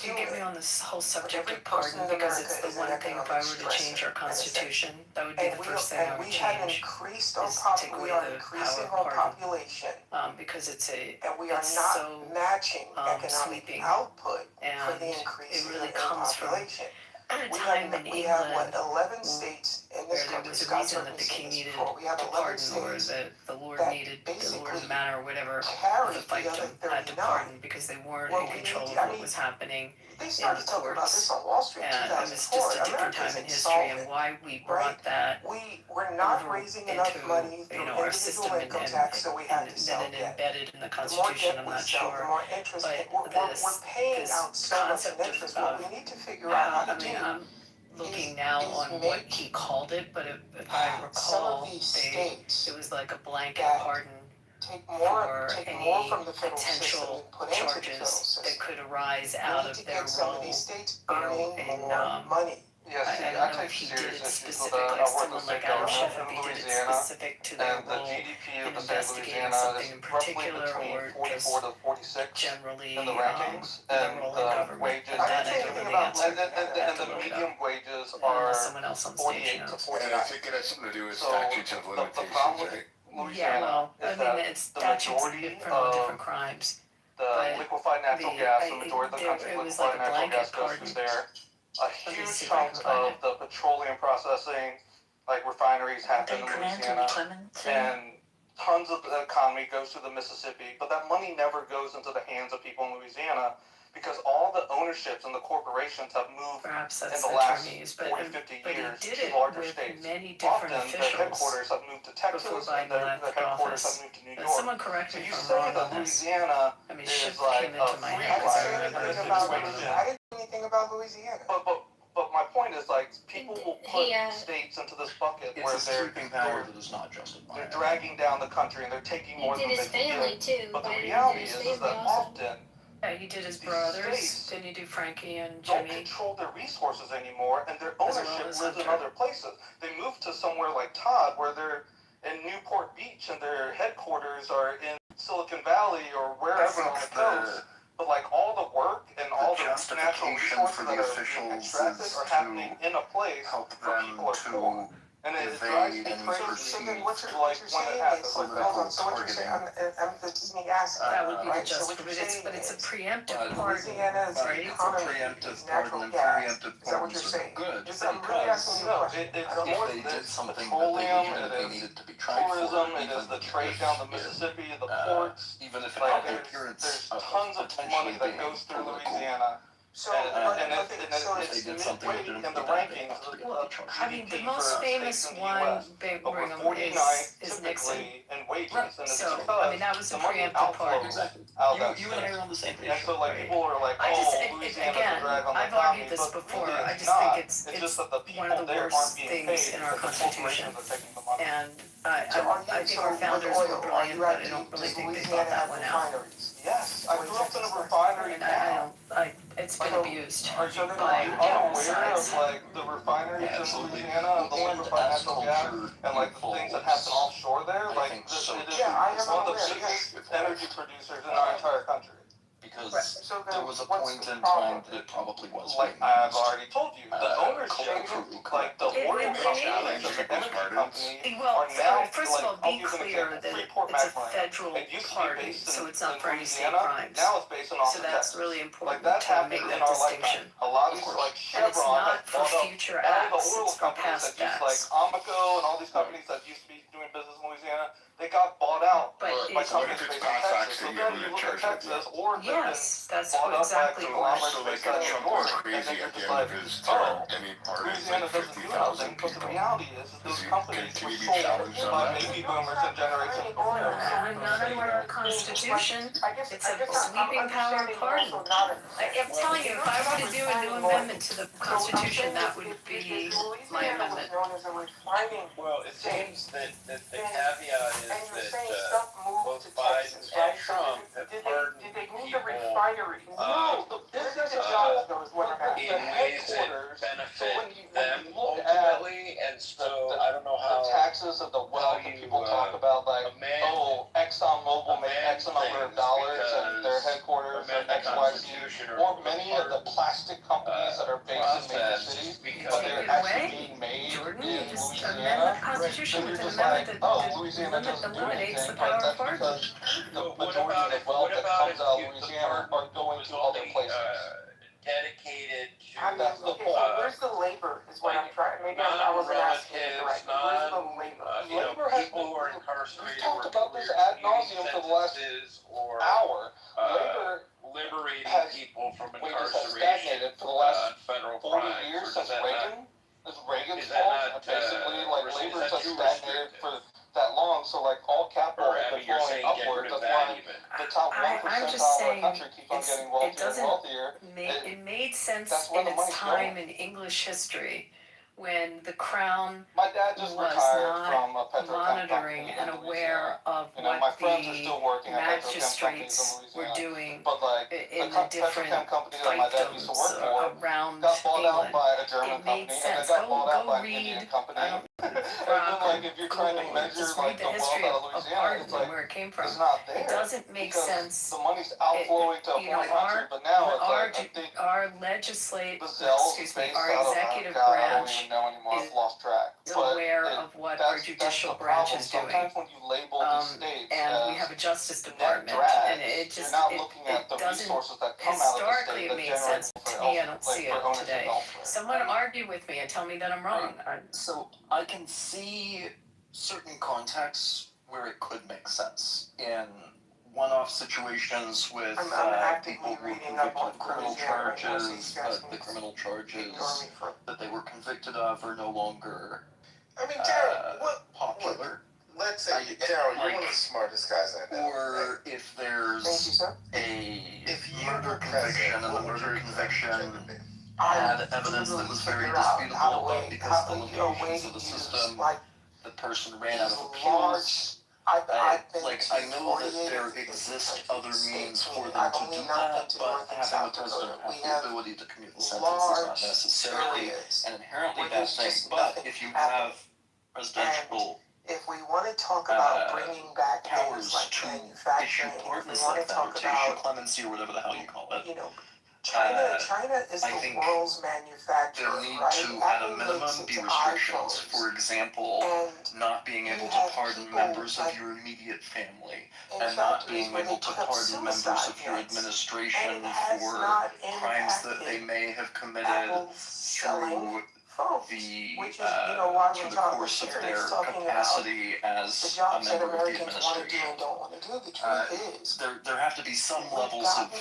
You get me on this whole subject every of pardon person in because America it's the is an one thing, if I were to economic change our stressor, constitution, that would be the first thing I would we have change. increased our take away we are the increasing power our of pardon. population, Because it's and we are not matching economic sweeping, output for and the increase it really in comes from population. at a We time in we have England 11 states in this where there country. was a Scott reason that certainly the seen king this needed before. We have to 11 pardon, or states that the Lord that needed, the Lord of basically the manor or whatever, carry the the other fiefdom had to 39. pardon because they weren't Well, in we control need of to- I what mean, was happening They in started the talking about courts. this on Wall Street in And it was 2004. just a different America's time in history, and insolvent, why we brought that we're not over raising enough into, money through our system, individual income tax, so we have to sell and debt. embedded in the The more Constitution, debt I'm we not sell, the sure. more interest. But We're paying this out so much concept in interest. of What we need to figure out how to do I'm looking now on what he called it, but if I recall, it was like a blanket pardon for any from the federal system potential and put into the federal charges system. that could arise We out need of to their get some of role, these states you know, earning in more money. Yeah, see, I I don't know take if he did serious it issues with specific, that. like I work someone with like state Adam government Schiff, if in he did it Louisiana, specific to their and the role GDP in of the state of investigating Louisiana something is in roughly particular, between or 44 just to 46 generally in the rankings, their and role in the government. wages, And that I don't know the answer. and the look it medium up. wages Unless are someone else on stage 48 to knows. 49. And I think it has something to do with So statutes of the limitations, problem right? with Yeah, Louisiana well, I is mean, that it's the statutes majority from all of different crimes. the But liquefied natural gas, the majority of the country's it was liquefied like a natural gas blanket goes pardon. through there. A Let me huge see if I chunk can find of the petroleum processing, like refineries, happen in Louisiana, and tons of the economy goes through the Mississippi, but that money never goes into the hands of people in Louisiana because all the ownerships and the corporations have moved Perhaps in that's the the last term he used, 40, 50 but years he did to it larger with states. many different Often the officials headquarters have moved to Texas before and Biden the left headquarters office. have moved to New York. Someone correct So me you if I'm say wrong that on this. Louisiana I mean, is Schiff like came a into my free head because I market remember situation. I didn't know anything about Louisiana. But my point is, like, people will put states into this bucket where It's a sweeping power that is not justified. they're dragging down the country and they're taking more than He they did his can family give. too, But the but he reality did his is that family also. often Yeah, he did his these brothers. states Didn't he do Frankie and don't Jimmy? control their resources anymore, and their As well ownership as lives in Hunter. other places. They move to somewhere like Todd, where they're in Newport Beach, and their headquarters are in Silicon Valley or wherever on the coast. But like all the work and all the natural resources that are being extracted are happening in a place where people are poor. And it drives me crazy. So then what you're like when saying it happens. is, hold on, so what you're saying, this is me asking, That would be the right? So what you're saying but it's a is, preemptive pardon, Louisiana's right? economy is natural gas. Is that what you're saying? Good, I'm really asking you a question. It's I don't more they did it's something petroleum, that it needed to be is tried tourism, for, it is the even trade down the Mississippi, the ports. even if it Like had the there's appearance tons of money that goes through Louisiana. So, And okay, so it's they did something that midway didn't in the put that rankings big of I mean, the GDP most for famous states in the one, US. Big But we're Brigham, 49th is Nixon. typically in wages, Right. and it's So, because I mean, that was the a money preemptive pardon. outflows out that you and I are on the same page. And so like Right. people are like, I just, oh, Louisiana's again, a drag on the I've economy, argued this but before. really I it's just not. think it's It's just that the one people of the there worst aren't being things paid in our because the Constitution. corporations are taking the money. And I think our founders were brilliant, but I don't really think they thought that one out. Yes, I grew up in a refinery And town. it's been abused Are you by unaware sides. of like the refineries in Louisiana, the liquefied natural gas, and like the things that happen offshore there? Like it is one of the biggest energy producers in our entire country. Because So there was a point in time that it probably was. Like I've already told you, the ownership, like the In oil companies English, and the energy companies well, are now, first of all, I'll be give you an clear example. that Freeport it's a McMoran. federal It used to be pardon, based so in, it's not in for any state Louisiana. crimes. Now it's based in So Austin, that's Texas. really important Like that to happened make in that our distinction. lifetime. A lot of these like And it's Chevron not has for bought up future all the acts, oil it's for companies past that used like acts. Amoco and all these companies that used to be doing business in Louisiana. They got bought out But by it's- companies based in Texas. So then you look at Texas, or Yes, that's bought up by exactly conglomerates So they based can out of jump New York, like and crazy then you're at the just end like, of his oh, term, and he pardons Louisiana like doesn't do 50,000 nothing, but the people. reality is that those Does he companies were continue to be sold challenged on by that? baby boomers and Generation Four. I'm not under a constitution. It's a sweeping power pardon. I'm telling you, if I were to do a new amendment to the Constitution, that would be my amendment. Well, it seems that the caveat is that both Biden and Trump have pardoned people in ways that benefit them ultimately, and so I don't know how the taxes of the wealth that people talk about, like, oh, ExxonMobil made X number of dollars and their headquarters in XYZ, or many of the plastic companies that are based in major cities, but they're actually being made in Louisiana. Constitution Then with you're an just like, amendment oh, that Louisiana doesn't do eliminates anything, the power but that's of pardon. because the majority of the wealth that comes out of Louisiana are going to other places. Dedicated to That's the point. Where's the labor is what I'm trying, maybe I wasn't asking it right. Where's the labor? Labor has people who are incarcerated. We've talked about this ad nauseum for the last hour. Labor liberating people from wages have incarceration stagnated for the last federal 40 crimes. years Or since does that Reagan. It's Reagan's is that fault. not, Basically, like is labor that just too stagnated restrictive? for that long. So like all capital Or, has I been mean, you're flowing saying get upward. rid of That's that why even. the top 1% I'm just of our saying country keeps on getting wealthier and doesn't wealthier. it made sense That's where in the its money's time going. in English history when the crown My dad just was retired not from a petrochem monitoring company and in aware Louisiana. of You know, what my friends are the still working at petrochem companies magistrates in were Louisiana. doing But like in the the different petrochem company that my dad used to work fiefdoms for around got bought out England. by a German It made company, and then sense. got bought out Go by an read, Indian company. I don't And then like if you're trying to measure just like read the the wealth history out of of Louisiana, pardon it's and like where it came from. it's not there. It doesn't make because sense. the money's outflowing to a You know, foreign country, but now it's like I think our legislative, Bazell's excuse me, based our out of executive God, I don't branch even know anymore. is I've lost track. But aware of what our judicial that's the branch problem. is doing. Sometimes when you label these states And we as have a justice net department, drags, and it just you're not looking at the doesn't resources that come out of the historically state it that made generate sense for to me. I else, don't like see for it ownership today. elsewhere. Someone argue with me and tell me that I'm wrong. So I can see certain contexts where it could make sense in one-off situations with people who were convicted of criminal charges, the criminal charges that they were convicted of are no longer I mean, Daryl, popular. let's say, Daryl, you're one of the smartest guys I know. Or if there's a murder conviction and the murder conviction had evidence that was very disputable, but because of the limitations of the system, the person ran out of appeals. I know that there exist other means for them to do that, but having the president have the ability to commute the sentence is not necessarily an inherently bad thing. But if you have presidential if we want to talk about bringing back powers like to issue manufacturing, pardons like that, or to issue clemency or whatever the hell you call it, China is I the think world's manufacturer, there need right? to, at a minimum, be restrictions. For example, not being able to pardon members of your immediate family, and not being able to pardon members of your administration for crimes that they may have committed through the course of their capacity as a member of the administration. There have to be some levels of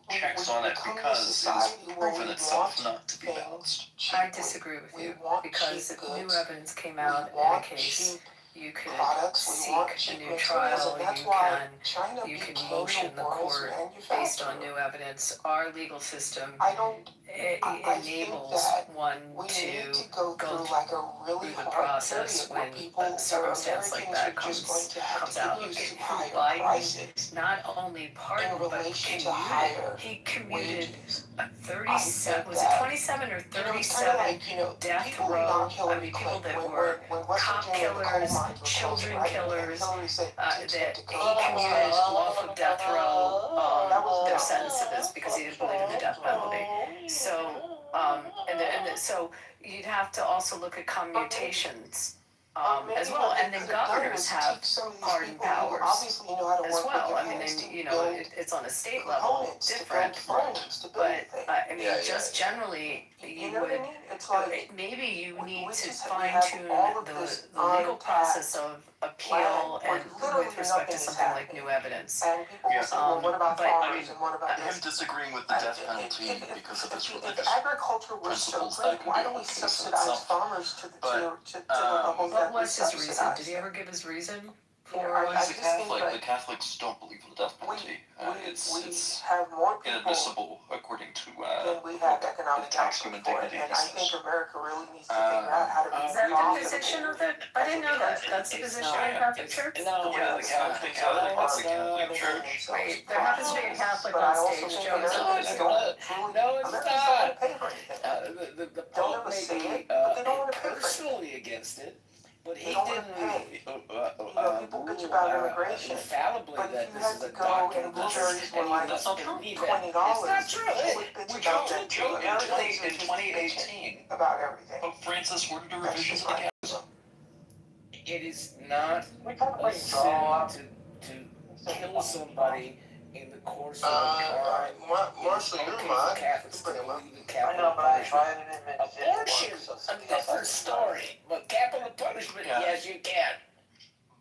checks on it because it has proven itself not to be balanced. I disagree with you because new evidence came out in a case You could products. We want seek a cheap new materials, trial, and that's why China you can became motion the the world's court based on new evidence. Our legal system I think enables that one we to need to go go through like a really through the hard process period where when people, a circumstance like that Americans are just going to have comes to out. get used to higher Biden prices not only pardoned, in but relation to commuted. higher He commuted wages. a 37, was it 27 or 37 death people row? knock I Hillary mean, people Clinton that were when West cop Virginia, the coal killers, mines were children closing, right? killers, Hillary said that to he go. commuted lawful death row That was their dumb. sentences because he didn't believe in the death penalty. So, so you'd have to also look at commutations as well, and then governors have pardon powers obviously know how to as work well. with I mean, their and, hands you to know, build it's on a state level different, but I mean, just generally, you know what I would mean? It's like maybe you need to we fine have tune all of the this legal untapped process of appeal land, and literally with respect to nothing is something like happening. new evidence. And people will say, well, what about but I farmers mean, and what about Him this? disagreeing with the death penalty because of his If religious agriculture was so principles, great, that could why be don't we a case in subsidize itself. farmers to the But, level what that we was his reason? subsidize Did he ever give his reason for? Well, he's a just think Catholic. that The Catholics don't believe in the death penalty. It's have more people inadmissible according to than we have economic tax output human for, dignity. and I think America really needs to figure out how to be Is that the profitable. position of it? I didn't know that. That's the position of the Catholic Church? No, Yeah, the Catholic Church. Wait, there happens to be a Catholic But I on also stage, think Joe. Americans don't truly, No, it's Americans don't not. want to pay for anything. The Don't Pope ever may say be it, but they don't want to pay for it. personally against it, but he They don't want didn't to pay. People bitch rule about immigration, infallibly but that if you this had is to a go doctrine and of this, areas where and like that's not true. $20, It's not true. you would bitch about that too. Americans are In just 2018, about everything. Pope Francis ordered a That's revision just to the my Catechism. It is not We kind of a sin to kill somebody in the course of a crime. Marshall, It is you're okay mine. for Catholics to Bring him up. believe in I capital know, but I punishment. didn't admit it didn't Abortion, work, so a somebody else different has to story, but capital punishment, Yeah. yes, you can.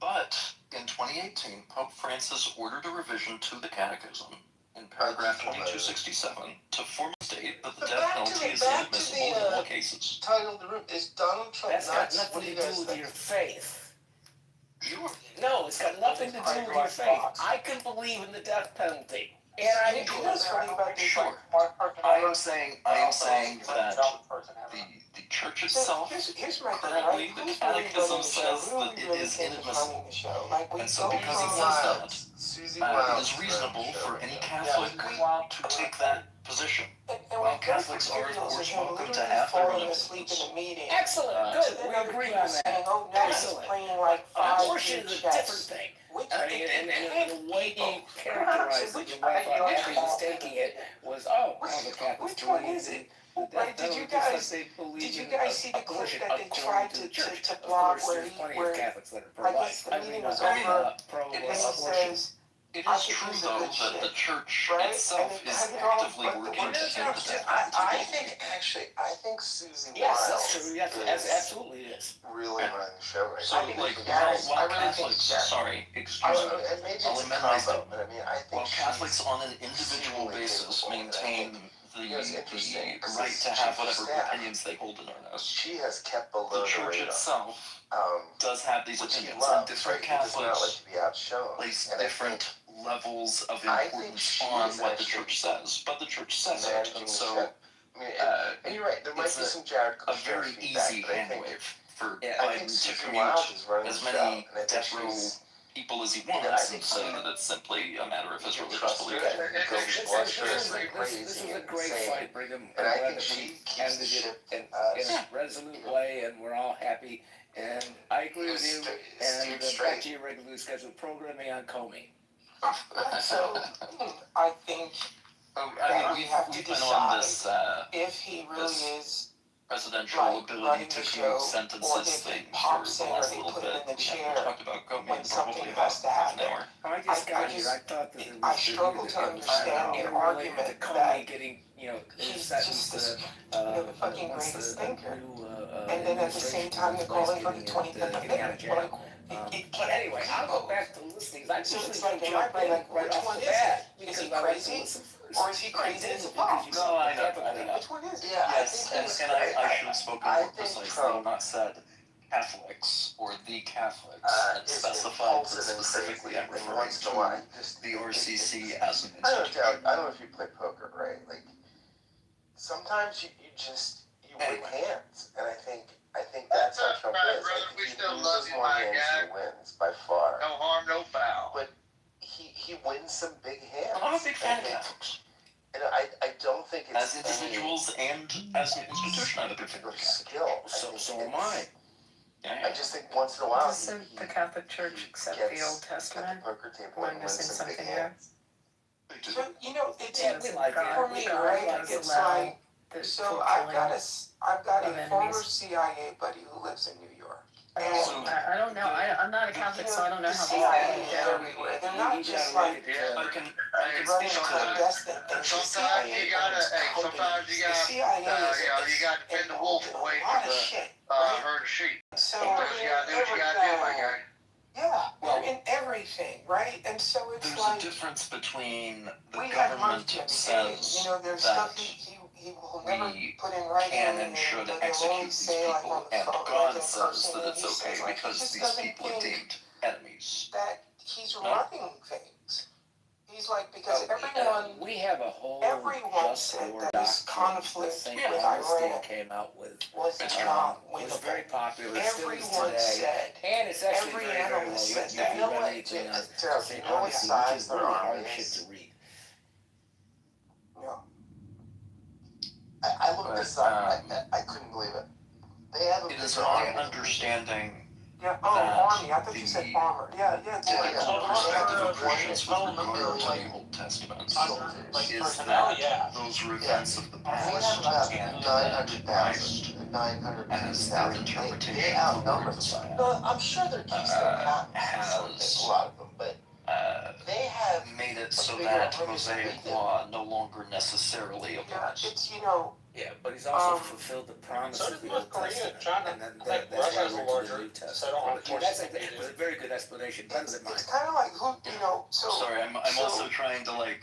But in 2018, Pope Francis ordered a revision to the Catechism in paragraph 2267 to formally state that the death penalty is inadmissible in all cases. Title of the room is Donald Trump. That's got nothing to do with your faith. No, it's got nothing to do with your faith. I can believe in the death penalty, and I You know what's funny about this? Sure. I am saying that the church itself, Here's my thing, currently right? the Who's Catechism running the show? says Who that it is inadmissible. running the show? Like, we And so go because it from says Susie that, it is reasonable for any Catholic to take that position. While Catholics are, of course, welcome to have their own asleep in the meeting. Excellent, good, we agree on that. Saying, oh, no, he's Excellent. playing like five Abortion is a different thing. And the way you characterized it, the way I thought he was taking it was, oh, well, the Catholics which one is it? Like, did you guys see the clip that they tried to block where Catholics that are I guess the meeting was over, and then he says, It is true, though, that the church itself is actively working to end the death penalty. I think Susie Yes, that's true, yes, absolutely it is. really running the show right So, now. like, while Catholics, sorry, excuse me, And maybe I'll it's a amend my combo, statement. but I mean, I think While Catholics on an individual basis maintain the right to have whatever opinions they hold in earnest, she has kept below the the church radar. itself does have these Which he opinions, and loves, different right? He does not like Catholics to be outshone. place And I different levels of I think importance she on is what the actually church says, but the church says it, managing and the so ship. I mean, and you're right, there might it's be some Jared a Kushner very feedback, easy but I hand think, wave for I Biden think to Susan commute Wiles is running as the show, many and I think death row she's people as he I wants think and say that it's simply a matter of his religious trust her, belief. and go boisterously This crazy is and a great insane. fight, Brigham. And I'm I glad think that she we keeps the ended ship it in a resolute way, and we're all happy. And I agree with you. And back to your regularly scheduled programming on Comey. so I think I mean, we've been on this if he really is presidential ability to commute sentences thing for the last little bit. We haven't talked about Comey in probably about half an hour. I just got here. I thought that I struggle to understand the argument that getting, he's just the fucking greatest thinker. And then at the same time, you're calling for the 25th Amendment. But anyway, I'll go back to listening. I just it's like, in my brain, like, which one is it? Is he crazy? Or is he crazy as a fox? No, I know. Which one is it? Yeah, yes, and I should have spoken more precisely, not said Catholics or the Catholics and specified that specifically I'm referring to the RCC as an institution. I don't know if you play poker, right? Like, sometimes you win hands, and I think that's how Trump is. We He still loses love you, more my hands guy. than he wins by far. No harm, no foul. But he wins some big hands. I'm not a big fan of Catholics. And I don't think it's as individuals and as an institution, I'm a big fan of skill. So am I. I just think once in a while Doesn't the Catholic Church accept the Old Testament? Am I missing something here? But, you know, it's God, for me, God right? does It's allow like, the so I've got of a former enemies. CIA buddy who lives in New York. I don't know. I'm not a Catholic, so I don't know how the this CIA goes is down. everywhere. They're not just like running clandestine things. The CIA sometimes you gotta, the CIA you gotta defend the wolf away from the herd of sheep. So sometimes you gotta do what you gotta do, my guy. Yeah, they're in everything, right? And so it's there's like a difference between the we have government him. says You know, there's that stuff he will never put in writing, can and should execute these people, and God says that it's okay because these people are deemed enemies. That he's running things. He's like, because everyone we have a whole said that this conflict with Iran came out with was not it was very popular. Everyone said, and it's actually every very, very analyst low. said that. You know what? You know what size their army shit is? to read. No. I looked this up. I couldn't believe it. They have a It is my understanding Yeah, army. I thought you said armor. Yeah. Perspective of Christians with regard to the Old Testament is that those were events of the past and that Christ, as their interpretation of the Messiah, No, I'm sure they're keystone has a lot of them, but they have made it so that Mosaic law no longer necessarily applies. It's, you know. Yeah, but he's also fulfilled the promise of the Old Testament, and then that's why he went to the New Testament. That was a very good explanation, better than mine. It's kind of like who, you know. Sorry, I'm also trying to like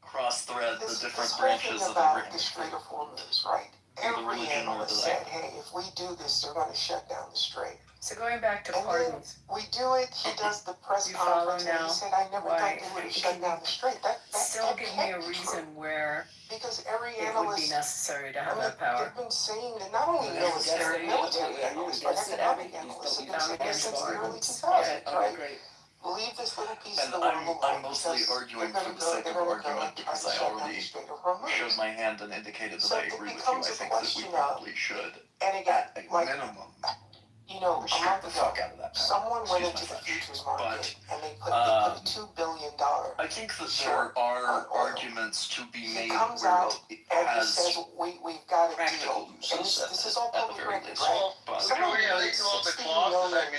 cross-thread the different this branches of about Abraham. the Strait of Hormuz, right? Every analyst said, hey, if we do this, they're going to shut down the strait. So going back to pardons. We do it. He does the press conference, and he said, "I never thought they would have shut down the strait." That still give me a reason where because every it analyst would be necessary to have that power. They've been saying that not only military analysts, but economic analysts have been saying this since the early 2000s, right? Leave this little piece of the world alone. I'm mostly arguing for the sake of argument because I already showed my hand and indicated that I agree with you. I think that we probably should, at a minimum, you know, a month ago, someone went into the futures market and they put a $2 billion. I think that there are arguments to be made comes where out it and he has says, we've got a practical deal. uses This is all at the public very record, least. right? But Someone made $60 million.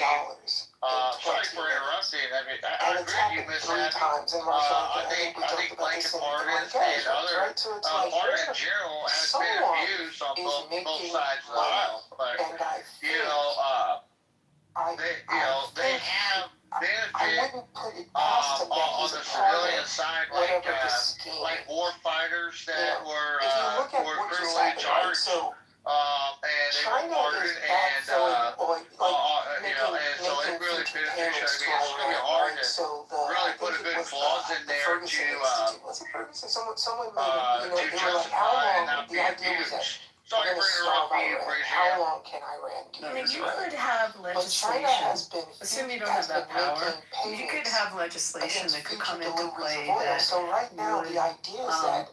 Sorry for interrupting. I mean, I agree you miss that. I think blanket pardons and other pardon in general has been abused on both sides of the aisle. But you know, they have benefit on the civilian side, like war fighters that were criminally charged. And they were pardoned, and you know, and so it really beneficial. I mean, it's really hard to really put a good clause in there to justify and not be abused. Sorry for interrupting you, how long can Iran do this? You could have legislation, assuming you don't have that power, you could have legislation that could come into play that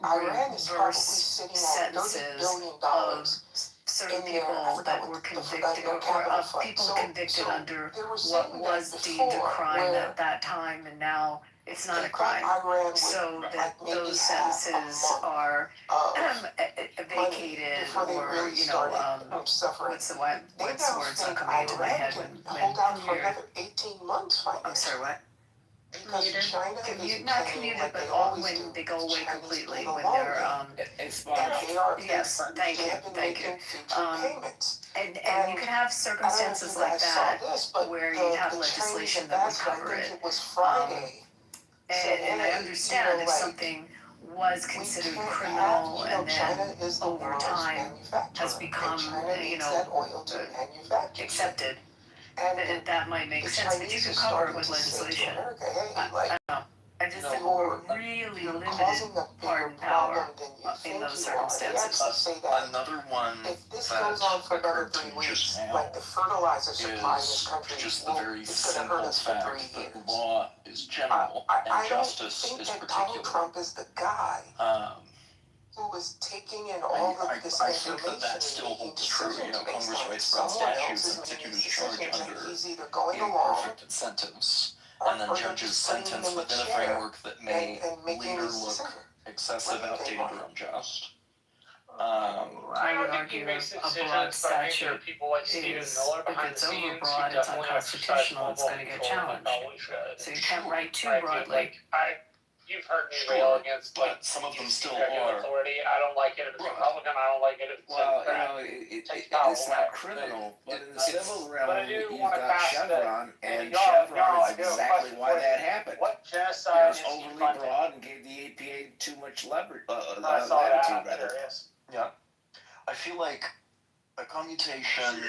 would reverse sentences of certain people that were convicted, or of people convicted under what was deemed a crime at that time, and now it's not a crime. So that those sentences are vacated, or you know, what's the word's not coming into my head when you're. 18 months. I'm sorry, what? Commuted, not commuted, but when they go away completely, when they're yes, thank you. And you could have circumstances like that where you'd have legislation that would cover it. And I understand if something was considered criminal and then over time has become, accepted, that might make sense, but you could cover it with legislation. I don't know. I just think we're really limited pardon power in those circumstances. Another one that occurred to me just now is just the very simple fact that law is general and justice is particular. Trump is the guy who is taking in all of this I think that still holds true. Congress writes broad statutes and executors charge under imperfect incentives. And then judges sentence within a framework that may later look excessive, outdated, or unjust. I would argue a broad statute is, if it's overbroad, it's unconstitutional, it's going to get challenged. So you can't write too broadly. You've heard me rail against, but some of them still are. Authority. I don't like it if it's Republican. I don't like it if it's Democrat. It's not criminal, but in the civil realm, you've got Chevron, and Chevron is exactly why that happened. What genocide is overly broad and gave the APA too much latitude. Yeah, I feel like a commutation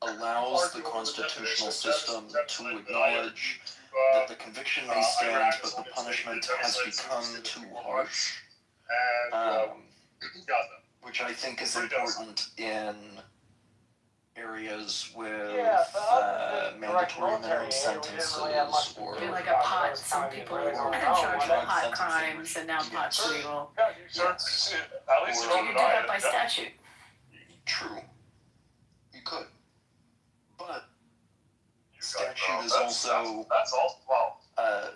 allows the constitutional system to acknowledge that the conviction may stand, but the punishment has become too harsh, which I think is important in areas with mandatory minimum sentences or like a pot, some people are charged with pot crimes and now pot's legal. Yes. You could do that by statute. True. You could. But statute is also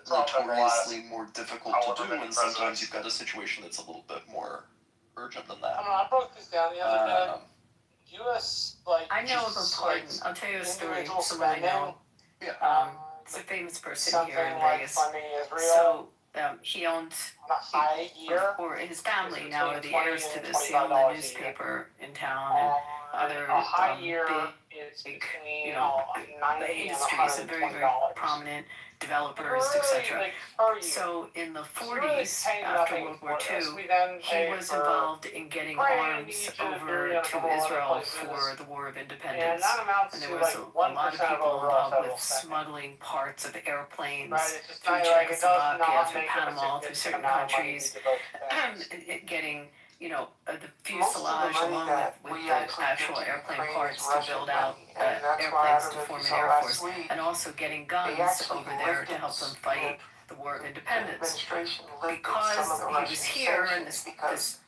notoriously more difficult to do, and sometimes you've got a situation that's a little bit more urgent than that. I broke this down the other day. U.S. I know of a pardon. I'll tell you a story. Someone I know. It's a famous person here in Vegas. So he owned, or his family now are the heirs to this. He owned the newspaper in town and other big, industries and very, very prominent developers, etc. So in the 40s, after World War II, he was involved in getting arms over to Israel for the War of Independence. And there was a lot of people involved with smuggling parts of airplanes through Czechoslovakia, through Panama, through certain countries, getting the fuselage along with the actual airplane parts to build out airplanes to form an air force, and also getting guns over there to help them fight the War of Independence. Because he was here in this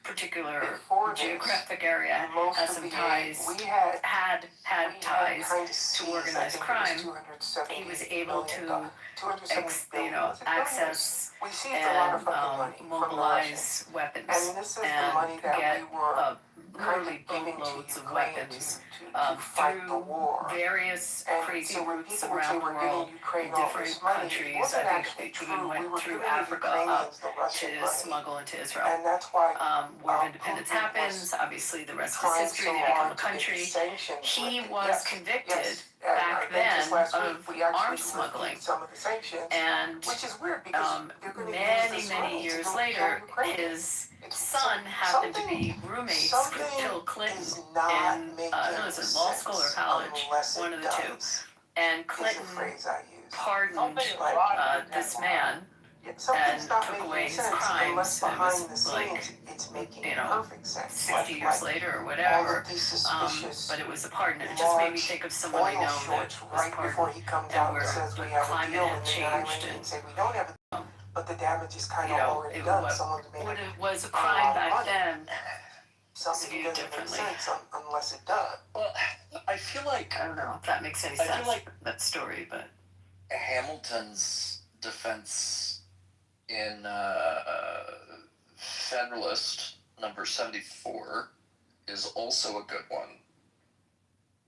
particular geographic area, has some ties, had ties to organized crime, he was able to access and mobilize weapons and get literally boatloads of weapons through various crazy routes around the world in different countries. I think they even went through Africa up to smuggle into Israel. War of Independence happens. Obviously, the rest is history. They become a country. He was convicted back then of arms smuggling, and many years later, his son happened to be roommates with Bill Clinton in, I don't know, is it law school or college? One of the two. And Clinton pardoned this man and took away his crimes. It was like, 60 years later or whatever. But it was a pardon. And it just made me think of someone I know that was pardoned and where the climate had changed. And, but the damage is kind of already done. What it was a crime back then, something doesn't make sense unless it does. Well, I feel like I don't know if that makes any sense. I feel like that story, but Hamilton's defense in Federalist number 74 is also a good one,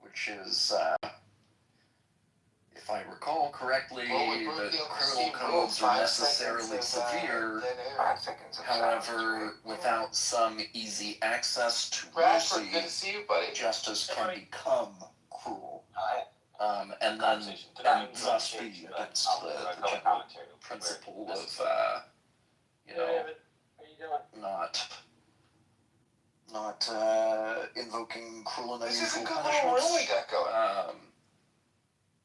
which is. If I recall correctly, the criminal codes are necessarily severe, however, without some easy access to mercy, justice can become cruel. And then thus be against the general principle of, not invoking cruel and This unusual is a good punishments. little room we got going.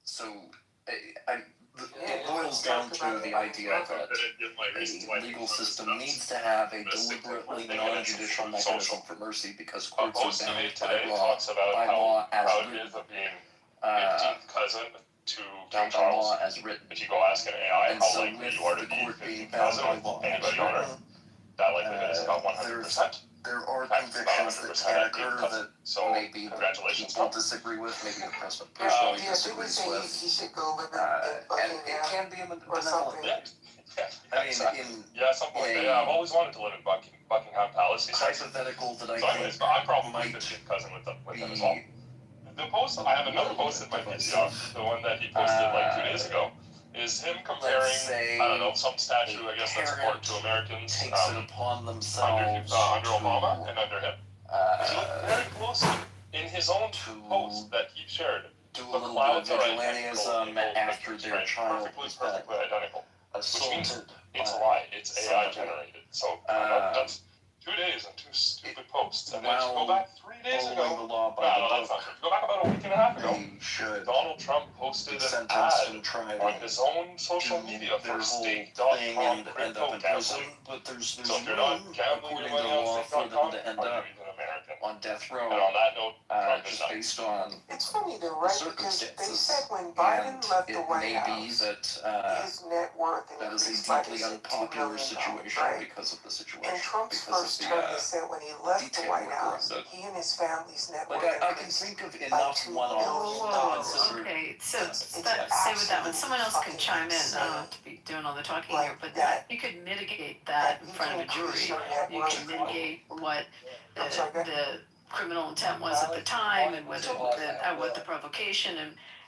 So it boils down to the idea that a legal system needs to have a deliberately non-judicial mechanism for mercy because courts are bound by law as written. cousin to Bound by law as written. if you go ask an AI And how so likely with you are the to be court being 50 bound cousin by law with as anybody on written, Earth, that likelihood is about 100%. there are In fact, it's about convictions that 100% can at being occur cousin. that So maybe congratulations, people Tom. disagree with, maybe the president personally Didn't we disagrees say with. he should go live in And it Buckingham can be a or benevolent something? Yeah, I mean, exactly. in At some point. Yeah, I've always wanted to live in Buckingham Palace. He says. hypothetical that I So anyways, think but I'm probably might 50th cousin with him as be well. The post, I have another post in my PTR, the one that he posted like 2 days ago, is him comparing, I don't know, some statue, I guess that's important to Americans, takes it upon under themselves Obama and under him. He looked very closely in his own post that he shared. do a The little bit of clouds are vigilantism after their child was perfectly identical. Which means assaulted it's a by lie. It's AI somebody. generated. So that's 2 days and 2 stupid posts. And then if you go While back 3 days ago, following the law by no, the that's book, not true. If you go back about a week and a half ago, they should Donald Trump posted be an sentenced ad and tried on his own social do media their for whole stake.com thing and end crypto up in prison, gambling. but there's So if you're room, not gambling according your to money on law, for them stake.com, to end are up you even American? on death And row, on that note, Trump is just done. based on It's funny though, right? Because they circumstances. said when Biden And left the it White may be House, that his net worth that is a increased by deeply they said $2 unpopular million, situation right? because of the situation. In Trump's because first of term, the they said when he left the detail White work House, around it. he and his family's net Like worth I can increased think of by enough $2 one-offs billion. Okay, so It's stay with that one. absolutely Someone else can fucking chime in. I insane. don't have to be doing all the talking Like here, but that- you could mitigate that in you front of can a jury. increase your net You worth. can mitigate what I'm sorry, go ahead. the criminal intent was at the time and whether what the provocation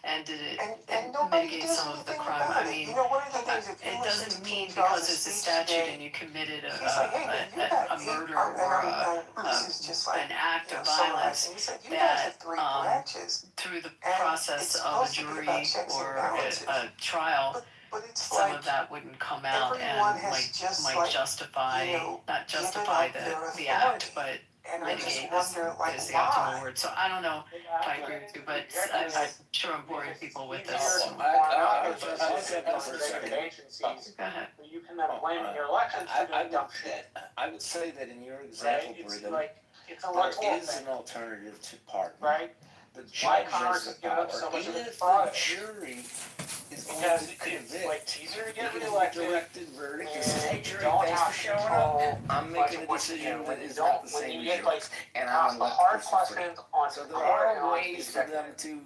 and did it And nobody mitigate does some of the anything crime. about I it. mean, You know, one of the things if you it listen doesn't to mean King because Charles' it's a speech statute today, and you committed he's like, hey, man, you got a murder and or this is just like, an act you know, of violence summarizing. He said, you guys have that 3 branches. through the And process it's of a supposed to be jury about checks and or balances. a trial, But it's some like of that wouldn't come out everyone and has just might like, justify, you know, not given justify up their the act, authority. but And I just mitigate wonder, like, is the optimal why? word. So I don't know if I agree with you, but I'm sure I'm boring people with this. I would step in for a second. Go ahead. You can then blame your elections for doing dumb shit. I would say that in your example, Brigham, there is an alternative to pardon. Right? The judge has the power, even if the jury is going to convict. easier to They can have a directed verdict. They say, hey, jury, thanks for showing up. I'm making a decision that is not the same as yours. And I'm going to let the person free. So there are ways for them to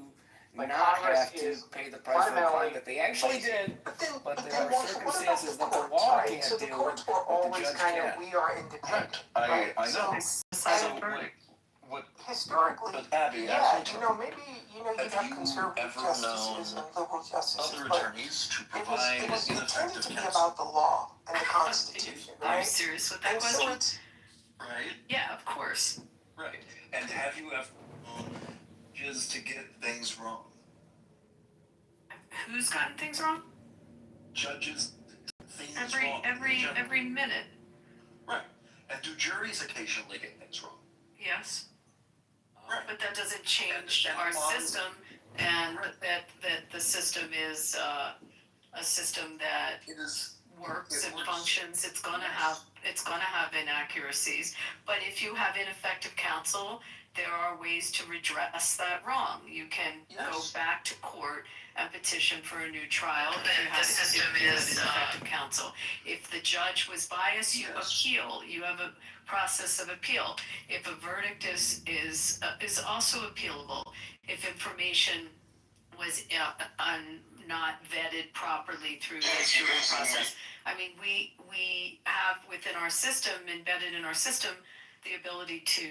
not have to pay the price for the crime that they actually did, but there are circumstances that the law can't So the deal courts with, were but the always judge kind of, can. we are independent. I know. So What Historically, but Abby, yeah, you know, maybe, you know, you'd have have you conservative ever justices and liberal justices, other but attorneys to it provide was intended ineffective to be counsel? about the law and the Constitution, Are you right? serious with that And so question? it's, Right? Yeah, of course. Right. And have you ever known judges to get things wrong? Who's gotten things wrong? Judges things wrong. Every minute. Right. And do juries occasionally get things wrong? Yes. Right. But that doesn't change our system, and that the system is a system that It is works and functions. It's gonna have inaccuracies, but if you have ineffective counsel, there are ways to redress that wrong. You can go back to court and petition for a new trial if you have ineffective counsel. If the judge was biased, you appeal. You have a process of appeal. If a verdict is also appealable. If information was not vetted properly through the jury process. I mean, we have within our system, embedded in our system, the ability to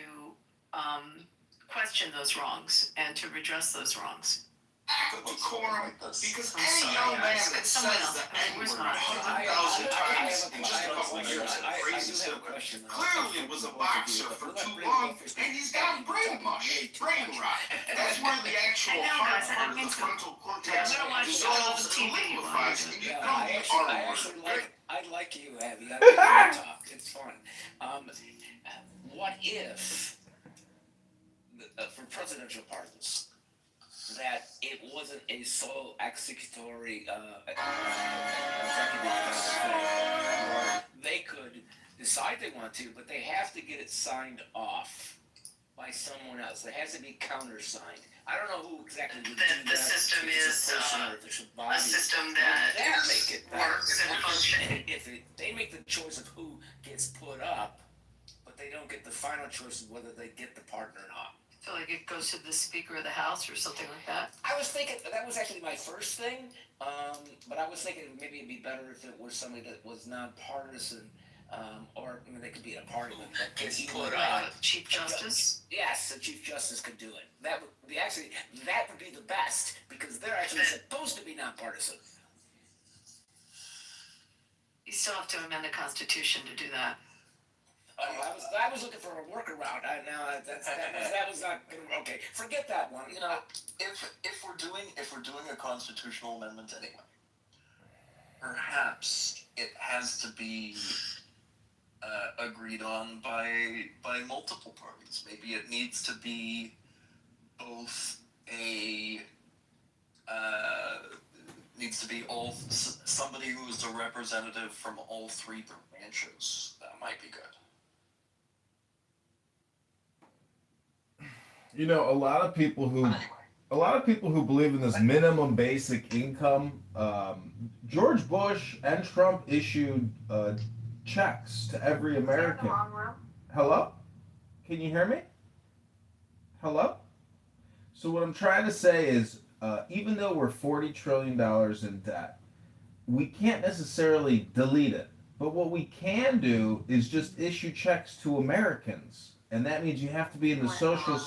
question those wrongs and to redress those wrongs. Act of decorum, because I'm any sorry, young man guys. that Someone says else. the Where's N-word my- 100,000 times in just a couple I years do raises have him. a question. Clearly was a boxer for too long, and he's got brainwashed, brain rot. That's where the actual hard part of the frontal cortex dissolves and liquefies, and you become the R word. I like you, Abby. I like you talk. It's fun. what if, for presidential pardons, that it wasn't a sole executory executive kind of thing, where they could decide they want to, but they have to get it signed off by someone else. It has to be countersigned. I don't know who exactly would do that. The system is a system that works and functions. If they make the choice of who gets put up, but they don't get the final choice of whether they get the pardon or not. So like it goes to the Speaker of the House or something like that? I was thinking, that was actually my first thing, but I was thinking maybe it'd be better if it was somebody that was nonpartisan, or I mean, they could be in a party, but gets put up. Chief Justice? Yes, the Chief Justice could do it. That would be actually, that would be the best, because they're actually supposed to be nonpartisan. You still have to amend the Constitution to do that. I was looking for a workaround. That was not gonna, okay. Forget that one. You know, if we're doing a constitutional amendment anyway, perhaps it has to be agreed on by multiple parties. Maybe it needs to be both somebody who is a representative from all three branches. That might be good. You know, a lot of people who believe in this minimum basic income. George Bush and Trump issued checks to every American. Hello? Can you hear me? Hello? So what I'm trying to say is, even though we're $40 trillion in debt, we can't necessarily delete it. But what we can do is just issue checks to Americans. And that means you have to be in the social...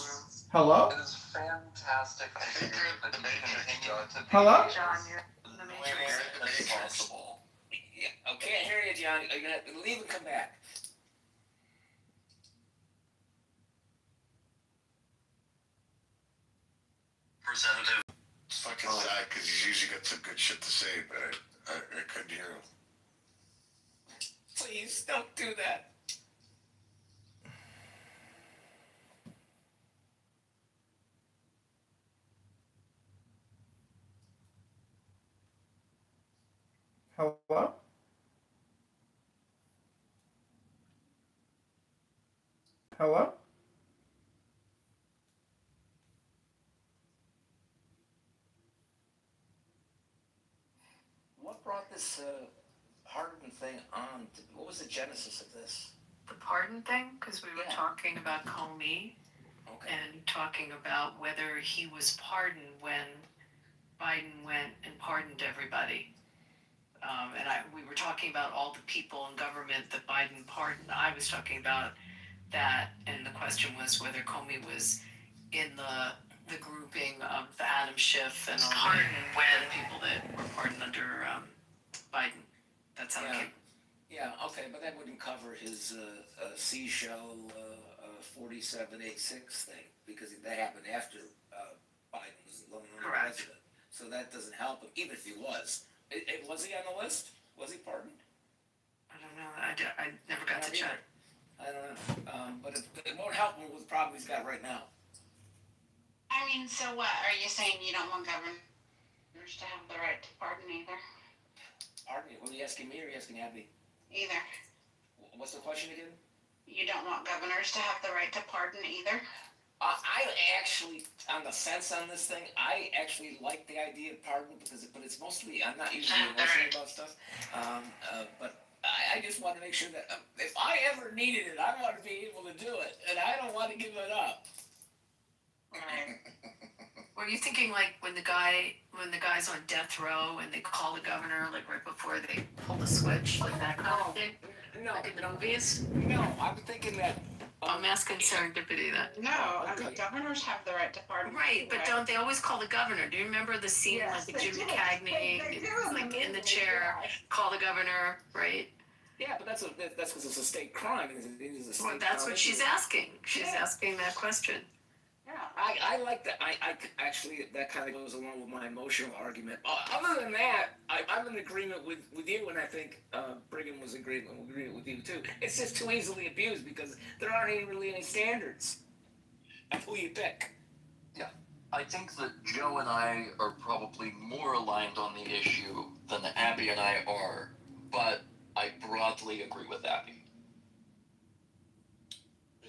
Hello? It is fantastic to hear that you continue to be Hello? John, you're in the Matrix. as possible. Yeah, I can't hear you, John. You're gonna have to leave and come back. Representative. It's fucking sad because he's usually got some good shit to say, but I couldn't hear him. Please don't do that. Hello? Hello? What brought this Harden thing on? What was the genesis of this? The pardon thing, because we were talking about Comey and talking about whether he was pardoned when Biden went and pardoned everybody. We were talking about all the people in government that Biden pardoned. I was talking about that, and the question was whether Comey was in the grouping of the Adam Schiff and all the people that were pardoned under Biden. That's how it came. Yeah, okay, but that wouldn't cover his seashell 4786 thing, because that happened after Biden was the president. So that doesn't help him, even if he was. Was he on the list? Was he pardoned? I don't know. I never got to check. I don't know. But it won't help him with the problem he's got right now. I mean, so what? Are you saying you don't want governors to have the right to pardon either? Pardon me? Were you asking me or are you asking Abby? Either. What's the question again? You don't want governors to have the right to pardon either? I actually, on the fence on this thing, I actually like the idea of pardon but it's mostly, I'm not usually emotional about stuff. But I just want to make sure that if I ever needed it, I want to be able to do it, and I don't want to give it up. Right. Were you thinking like when the guy's on death row and they call the governor like right before they pull the switch, like that kind of thing? No. Like in the movies? No, I'm thinking that. I'm asking serendipity then. No, governors have the right to pardon. Right, but don't they always call the governor? Do you remember the scene like the Jim Cagney, like in the chair, call the governor, right? Yeah, but that's because it's a state crime. It is a state Well, that's crime. what she's asking. She's asking that question. Yeah. I like that. I actually, that kind of goes along with my emotional argument. Other than that, I'm in agreement with you, and I think Brigham was in agreement with you too. It's just too easily abused because there aren't really any standards of who you pick. Yeah. I think that Joe and I are probably more aligned on the issue than Abby and I are, but I broadly agree with Abby.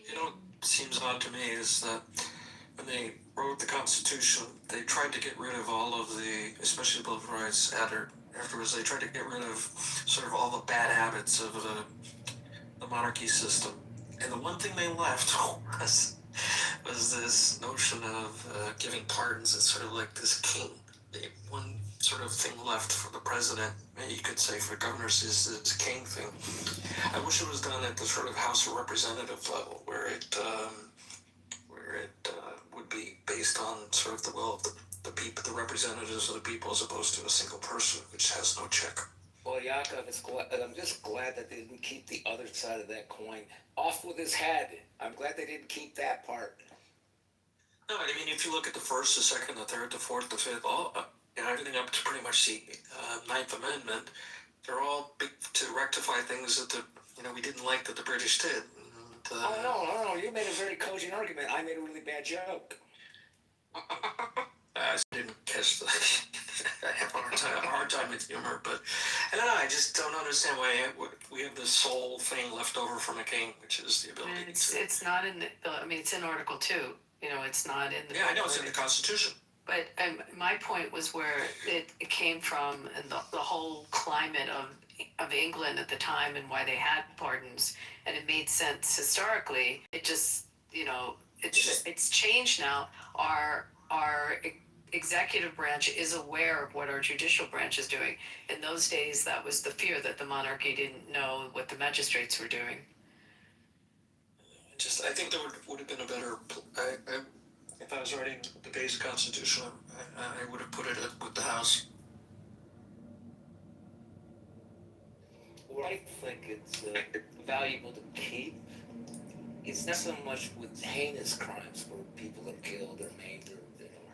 You know what seems odd to me is that when they wrote the Constitution, they tried to get rid of all of the, especially the Bill of Rights, afterwards they tried to get rid of sort of all the bad habits of the monarchy system. And the one thing they left was this notion of giving pardons. It's sort of like this king. One sort of thing left for the president, you could say for governors, is this king thing. I wish it was done at the sort of House of Representative level, where it would be based on sort of the will of the people, the representatives of the people, as opposed to a single person, which has no check. Well, Yakov, I'm just glad that they didn't keep the other side of that coin. Off with his head. I'm glad they didn't keep that part. No, I mean, if you look at the first, the second, the third, the fourth, the fifth, all everything up to pretty much the Ninth Amendment, they're all big to rectify things that we didn't like that the British did. And, no, you made a very cogent argument. I made a really bad joke. I didn't catch the. I have a hard time with humor, but I don't know. I just don't understand why we have this sole thing left over from a king, which is the ability. It's not in the. I mean, it's in Article 2. It's not in the. Yeah, I know it's in the Constitution. But my point was where it came from, and the whole climate of England at the time, and why they had pardons, and it made sense historically. It just it's changed now. Our executive branch is aware of what our judicial branch is doing. In those days, that was the fear that the monarchy didn't know what the magistrates were doing. I think there would have been a better. If I was writing the base Constitution, I would have put it with the House. What I think it's valuable to keep is not so much with heinous crimes where people are killed or maimed or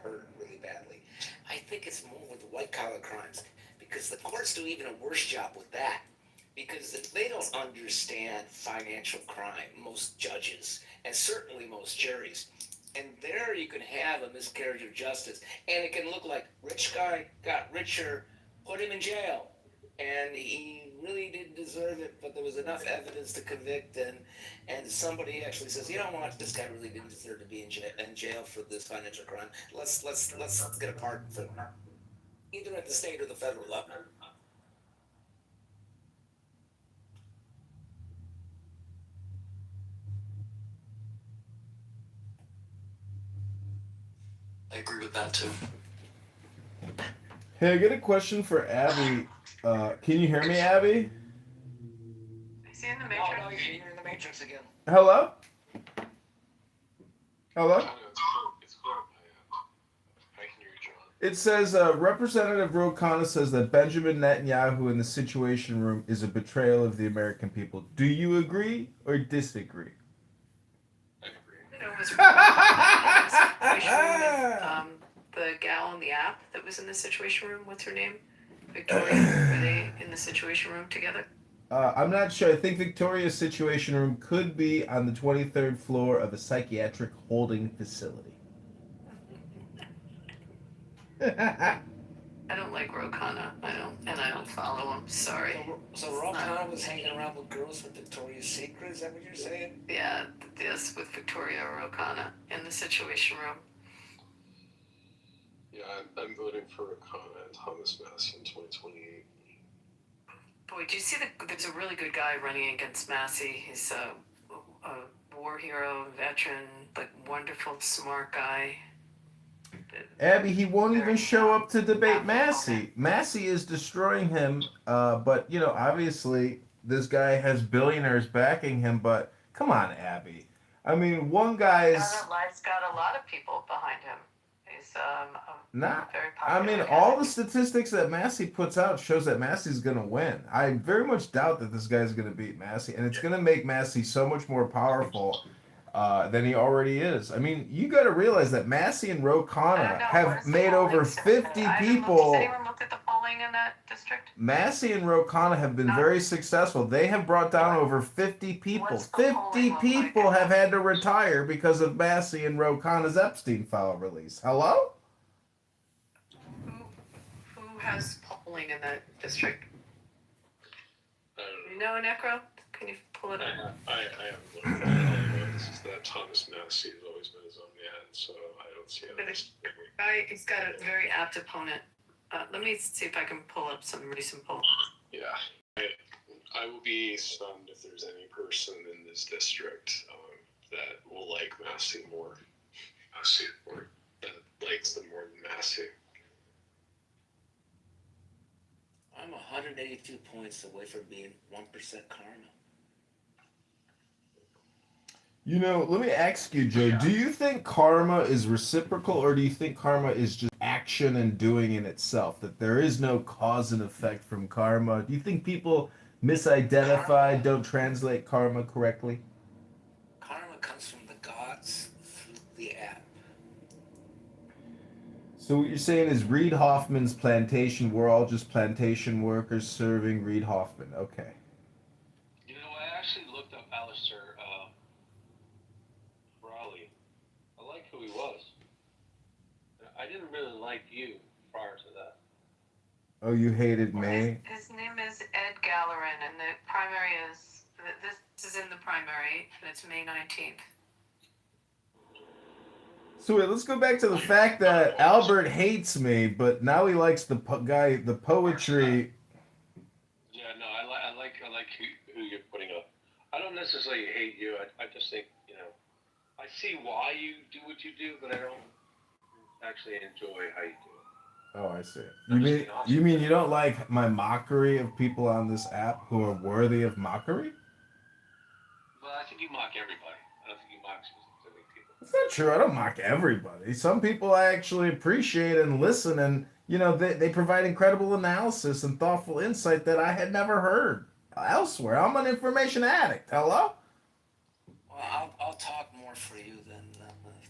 hurt really badly. I think it's more with white-collar crimes, because the courts do even a worse job with that. Because they don't understand financial crime, most judges, and certainly most juries. And there you can have a miscarriage of justice. And it can look like rich guy got richer, put him in jail. And he really didn't deserve it, but there was enough evidence to convict, and somebody actually says, you know what, this guy really didn't deserve to be in jail for this financial crime. Let's get a pardon for him. Either at the state or the federal level. I agree with that too. Hey, I got a question for Abby. Can you hear me, Abby? Is he in the Matrix? Oh, no, you're in the Matrix again. Hello? Hello? It says Representative Ro Khanna says that Benjamin Netanyahu in the Situation Room is a betrayal of the American people. Do you agree or disagree? The gal in the app that was in the Situation Room, what's her name? Victoria, were they in the Situation Room together? I'm not sure. I think Victoria's Situation Room could be on the 23rd floor of a psychiatric holding facility. I don't like Ro Khanna. I don't follow him. Sorry. So Ro Khanna was hanging around with girls from Victoria's Secret? Is that what you're saying? Yeah, yes, with Victoria Ro Khanna in the Situation Room. Yeah, I'm voting for Ro Khanna and Thomas Massey in 2028. Boy, do you see there's a really good guy running against Massey. He's a war hero, veteran, but wonderful, smart guy. Abby, he won't even show up to debate Massey. Massey is destroying him, but, obviously this guy has billionaires backing him, but come on, Abby. I mean, one guy's... Life's got a lot of people behind him. He's very popular. I mean, all the statistics that Massey puts out shows that Massey's going to win. I very much doubt that this guy's going to beat Massey, and it's going to make Massey so much more powerful than he already is. I mean, you got to realize that Massey and Ro Khanna have made over 50 people. Has anyone looked at the polling in that district? Massey and Ro Khanna have been very successful. They have brought down over 50 people. 50 people have had to retire because of Massey and Ro Khanna's Epstein file release. Hello? Who has polling in that district? You know, Necro? Can you pull it up? I haven't looked at it. All I know is that Thomas Massey has always been his own man, so I don't see how He's got a very apt opponent. Let me see if I can pull up some recent polls. Yeah. I will be stunned if there's any person in this district that will like Massey more. That likes them more than Massey. I'm 182 points away from being 1% karma. You know, let me ask you, Joe, do you think karma is reciprocal, or do you think karma is just action and doing in itself, that there is no cause and effect from karma? Do you think people misidentify, don't translate karma correctly? Karma comes from the gods through the app. So what you're saying is Reid Hoffman's plantation, we're all just plantation workers serving Reid Hoffman. Okay. You know, I actually looked up Alistair Crowley. I like who he was. I didn't really like you prior to that. Oh, you hated me? His name is Ed Gallerin, and the primary is, this is in the primary, and it's May 19th. So wait, let's go back to the fact that Albert hates me, but now he likes the poetry. Yeah, no, I like who you're putting up. I don't necessarily hate you. I just think, you know, I see why you do what you do, but I don't actually enjoy how you do it. Oh, I see. You mean you don't like my mockery of people on this app who are worthy of mockery? Well, I think you mock everybody. I don't think you mock specific people. It's not true. I don't mock everybody. Some people I actually appreciate and listen, and you know they provide incredible analysis and thoughtful insight that I had never heard elsewhere. I'm an information addict. Hello? Well, I'll talk more for you than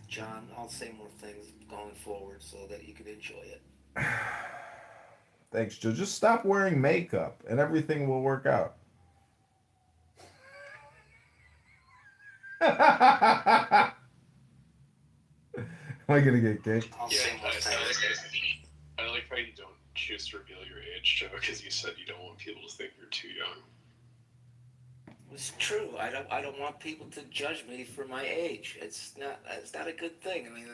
John. I'll say more things going forward so that you can enjoy it. Thanks, Joe. Just stop wearing makeup and everything will work out. Am I gonna get kicked? I like how you don't choose to reveal your age, Joe, because you said you don't want people to think you're too young. It's true. I don't want people to judge me for my age. It's not a good thing. I mean,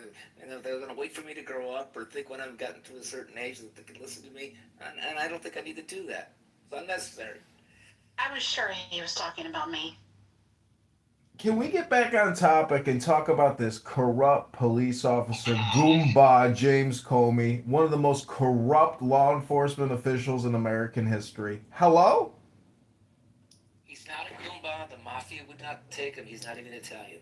you know, they're gonna wait for me to grow up or think when I've gotten to a certain age that they can listen to me, and I don't think I need to do that. It's unnecessary. I was sure he was talking about me. Can we get back on topic and talk about this corrupt police officer, Goomba James Comey, one of the most corrupt law enforcement officials in American history? Hello? He's not a Goomba. The mafia would not take him. He's not even Italian.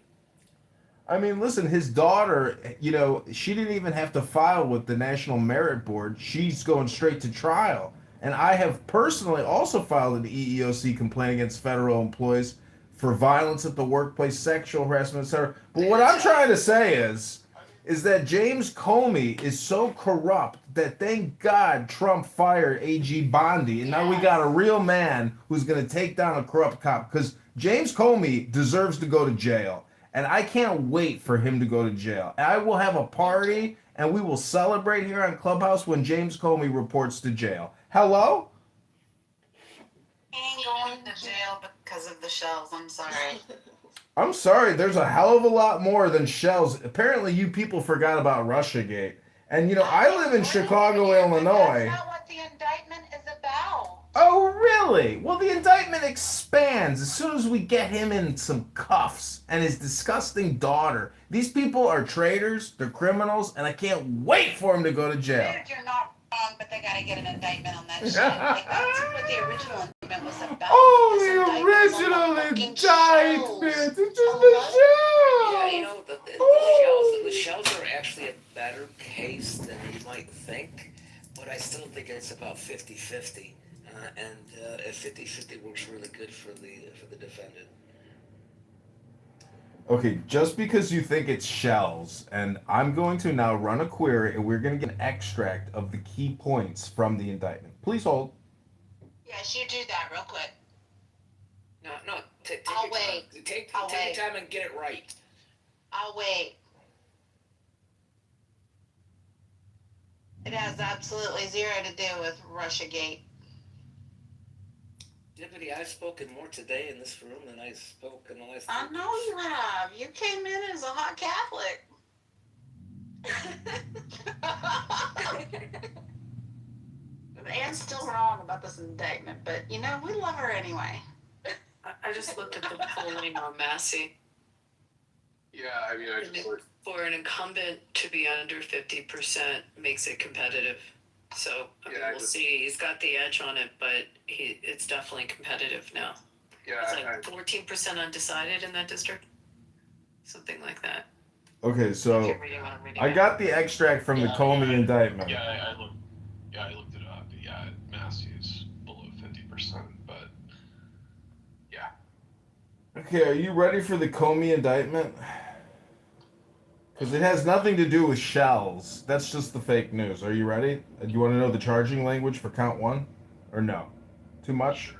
I mean, listen, his daughter, you know, she didn't even have to file with the National Merit Board. She's going straight to trial. And I have personally also filed an EEOC complaint against federal employees for violence at the workplace, sexual harassment, etc. But what I'm trying to say is that James Comey is so corrupt that thank God Trump fired AG Bondi, and now we got a real man who's going to take down a corrupt cop, because James Comey deserves to go to jail, and I can't wait for him to go to jail. I will have a party, and we will celebrate here on Clubhouse when James Comey reports to jail. Hello? He ain't going to jail because of the shells. I'm sorry. I'm sorry, there's a hell of a lot more than shells. Apparently you people forgot about Russiagate. And you know, I live in Chicago, Illinois. That's not what the indictment is about. Oh, really? Well, the indictment expands as soon as we get him in some cuffs and his disgusting daughter. These people are traitors, they're criminals, and I can't wait for him to go to jail. Dude, you're not wrong, but they gotta get an indictment on that shit. Like, that's what the original indictment was about. Oh, the original indictment! It's just a show! Yeah, you know, the shells are actually a better case than you might think, but I still think it's about 50-50. And 50-50 works really good for the defendant. Okay, just because you think it's shells, and I'm going to now run a query, and we're going to get an extract of the key points from the indictment. Please hold. Yes, you do that real quick. No, take I'll your wait. time. Take I'll your wait. time and get it right. I'll wait. It has absolutely zero to do with Russiagate. Deputy, I've spoken more today in this room than I spoke in the last. I know you have. You came in as a hot Catholic. Anne's still wrong about this indictment, but you know, we love her anyway. I just looked at the polling on Massey. Yeah, I mean, For an incumbent to be under 50% makes it competitive. So we'll see. He's got the edge on it, but it's definitely competitive now. Yeah, it's like 14% undecided in that district, something like that. Okay, so I got the extract from the Comey indictment. I looked it up. Yeah, Massey is below 50%, but yeah. Okay, are you ready for the Comey indictment? Because it has nothing to do with shells. That's just the fake news. Are you ready? Do you want to know the charging language for count one? Or no? Too much?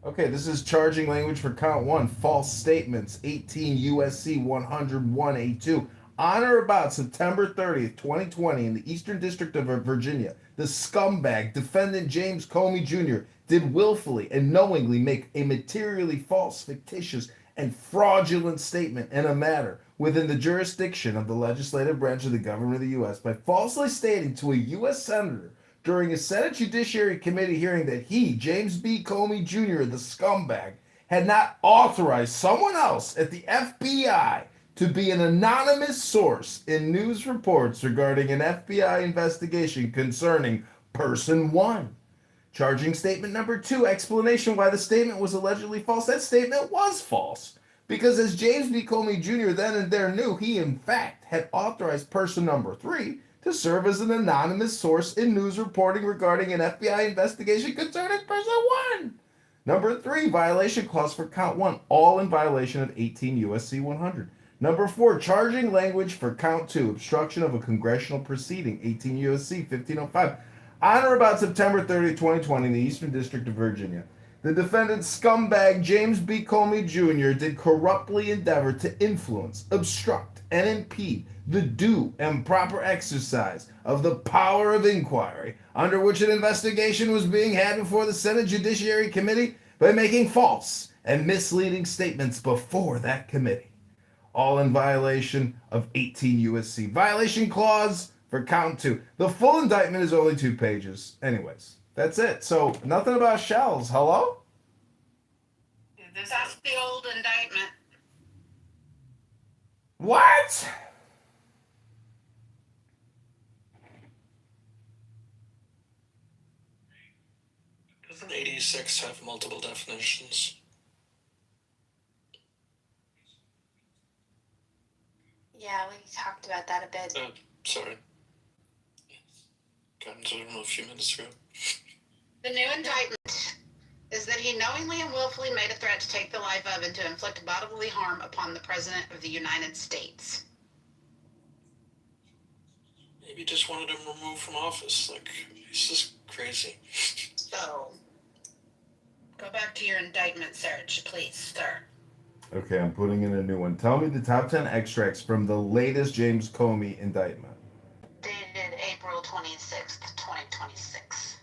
Okay, this is charging language for count one. False statements, 18 USC 101A2. On or about September 30th, 2020, in the Eastern District of Virginia, the scumbag defendant James Comey Jr. did willfully and knowingly make a materially false, fictitious, and fraudulent statement in a matter within the jurisdiction of the legislative branch of the government of the U.S. by falsely stating to a U.S. senator during a Senate Judiciary Committee hearing that he, James B. Comey Jr., the scumbag, had not authorized someone else at the FBI to be an anonymous source in news reports regarding an FBI investigation concerning Person 1. Charging statement number 2, explanation why the statement was allegedly false. That statement was false. Because as James B. Comey Jr. then and there knew, he in fact had authorized person number 3 to serve as an anonymous source in news reporting regarding an FBI investigation concerning person 1. Number 3, violation clause for count 1, all in violation of 18 U.S.C. 100. Number 4, charging language for count 2, obstruction of a congressional proceeding, 18 U.S.C. 1505. On or about September 30, 2020, in the Eastern District of Virginia, the defendant scumbag James B. Comey Jr. did corruptly endeavor to influence, obstruct, and impede the due and proper exercise of the power of inquiry under which an investigation was being had before the Senate Judiciary Committee by making false and misleading statements before that committee. All in violation of 18 U.S.C. Violation clause for count 2. The full indictment is only 2 pages. Anyways, that's it. So nothing about shells. Hello? That's the old indictment. What? Doesn't 86 have multiple definitions? Yeah, we talked about that a bit. Sorry. Got into the room a few minutes ago. The new indictment is that he knowingly and willfully made a threat to take the life of and to inflict bodily harm upon the President of the United States. Maybe just wanted him removed from office. Like, he's just crazy. So, go back to your indictment search, please, sir. Okay, I'm putting in a new one. Tell me the top 10 extracts from the latest James Comey indictment. Dated April 26th, 2026.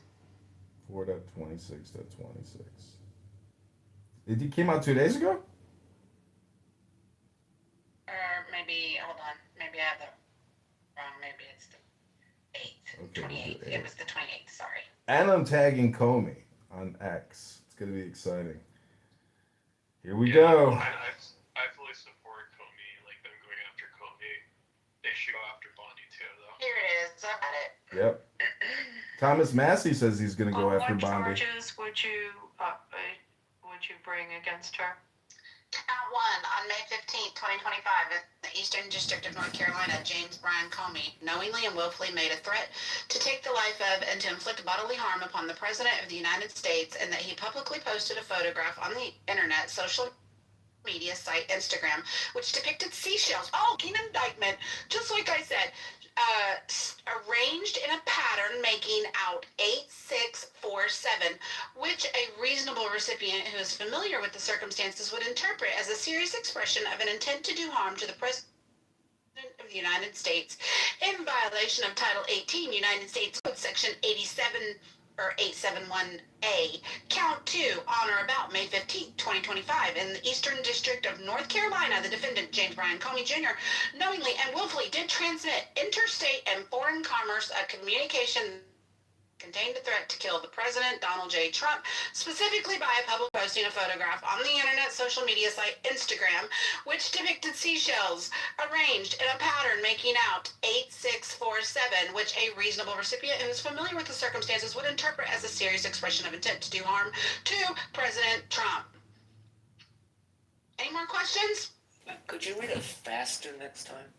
4.26.26. It came out 2 days ago? Or maybe, hold on, maybe I have the wrong, maybe it's the 8th, Okay, 28th. It was the 28th, sorry. And I'm tagging Comey on X. It's going to be exciting. Here we go. I fully support Comey, like them going after Comey. They should go after Bondi too, though. Here it is, I got it. Yep. Thomas Massey says he's going to go after Bondi. What charges would you bring against her? Count 1, on May 15th, 2025, in the Eastern District of North Carolina, James Brian Comey knowingly and willfully made a threat to take the life of and to inflict bodily harm upon the President of the United States, and that he publicly posted a photograph on the internet, social media site Instagram, which depicted seashells. Oh, an indictment, just like I said, arranged in a pattern making out 8647, which a reasonable recipient who is familiar with the circumstances would interpret as a serious expression of an intent to do harm to the President of the United States in violation of Title 18 United States Code Section 87 or 871A, Count 2, on or about May 15, 2025, in the Eastern District of North Carolina, the defendant, James Bryan Comey Jr., knowingly and willfully did transmit interstate and foreign commerce a communication contained a threat to kill the President, Donald J. Trump, specifically by a public posting a photograph on the internet social media site Instagram, which depicted seashells arranged in a pattern making out 8647, which a reasonable recipient who is familiar with the circumstances would interpret as a serious expression of intent to do harm to President Trump. Any more questions? Could you read it faster next time?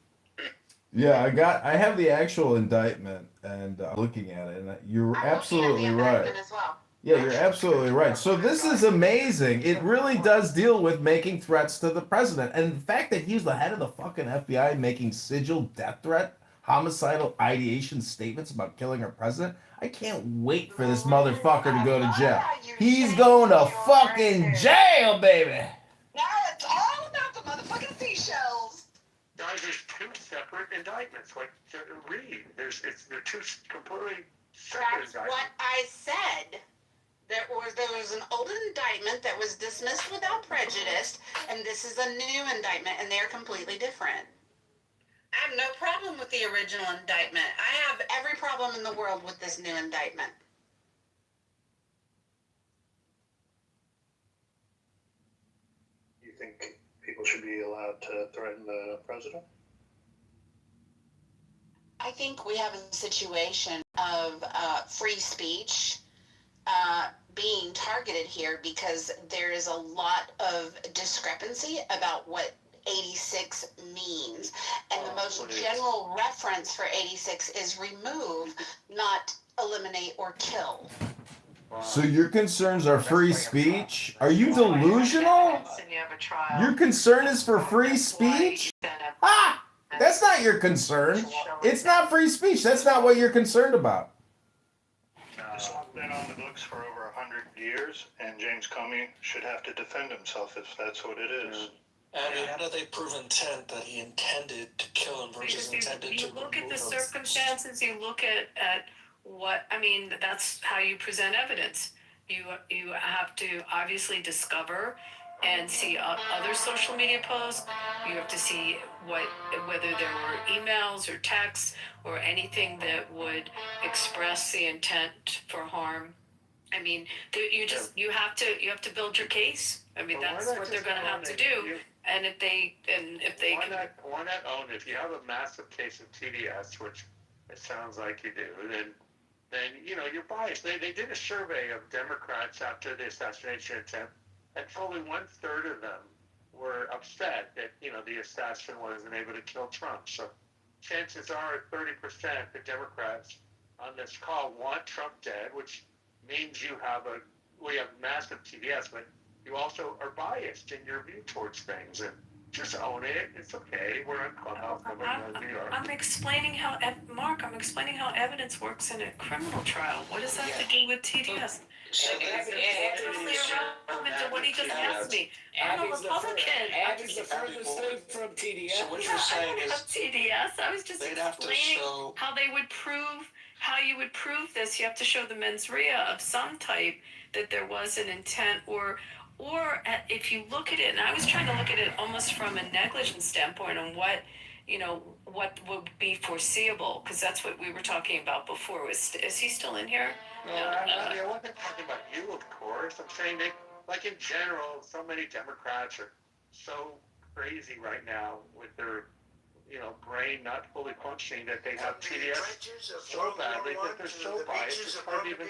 Yeah, I have the actual indictment and looking at it, and you're absolutely right. As well. Yeah, you're absolutely right. So this is amazing. It really does deal with making threats to the president, and the fact that he's the head of the fucking FBI making sigil death threat, homicidal ideation statements about killing our president. I can't wait for this motherfucker to go to jail. He's going to fucking jail, baby. Now it's all about the motherfucking seashells. Guys, there's two separate indictments. Like, read. They're two completely separate That's indictments. what I said. There was an old indictment that was dismissed without prejudice, and this is a new indictment, and they're completely different. I have no problem with the original indictment. I have every problem in the world with this new indictment. You think people should be allowed to threaten the president? I think we have a situation of free speech being targeted here because there is a lot of discrepancy about what 86 means. And the most general reference for 86 is remove, not eliminate or kill. So your concerns are free speech? Are you delusional? Your concern is for free speech? Ah! That's not your concern. It's not free speech. That's not what you're concerned about. This has been on the books for over 100 years, and James Comey should have to defend himself if that's what it is. Abby, how do they prove intent that he intended to kill him versus intended to You look at the remove him? circumstances, you look at what, I mean, that's how you present evidence. You have to obviously discover and see other social media posts. You have to see whether there were emails or texts or anything that would express the intent for harm. I mean, you have to build your case. I mean, that's what they're going to have to do. And if they Why not own it? If you have a massive case of TDS, which it sounds like you do, then you're biased. They did a survey of Democrats after the assassination attempt, and fully 1/3 of them were upset that the assassin wasn't able to kill Trump. So chances are 30% of Democrats on this call want Trump dead, which means you have massive TDS, but you also are biased in your view towards things. And just own it. It's okay. We're on Clubhouse. I'm explaining how evidence works in a criminal trial. What does that have to do with TDS? It's totally irrelevant to what he just asked me. I'm a Republican. Abby's the furthest thing from TDS. So what you're saying is TDS. I was just explaining how you would prove this. You have to show the mens rea of some type that there was an intent or if you look at it, and I was trying to look at it almost from a negligence standpoint on what would be foreseeable, because that's what we were talking about before. Is he still in here? I wasn't talking about you, of course. I'm saying like in general, so many Democrats are so crazy right now with their brain not fully functioning that they have TDS so badly that they're so biased it's hard to even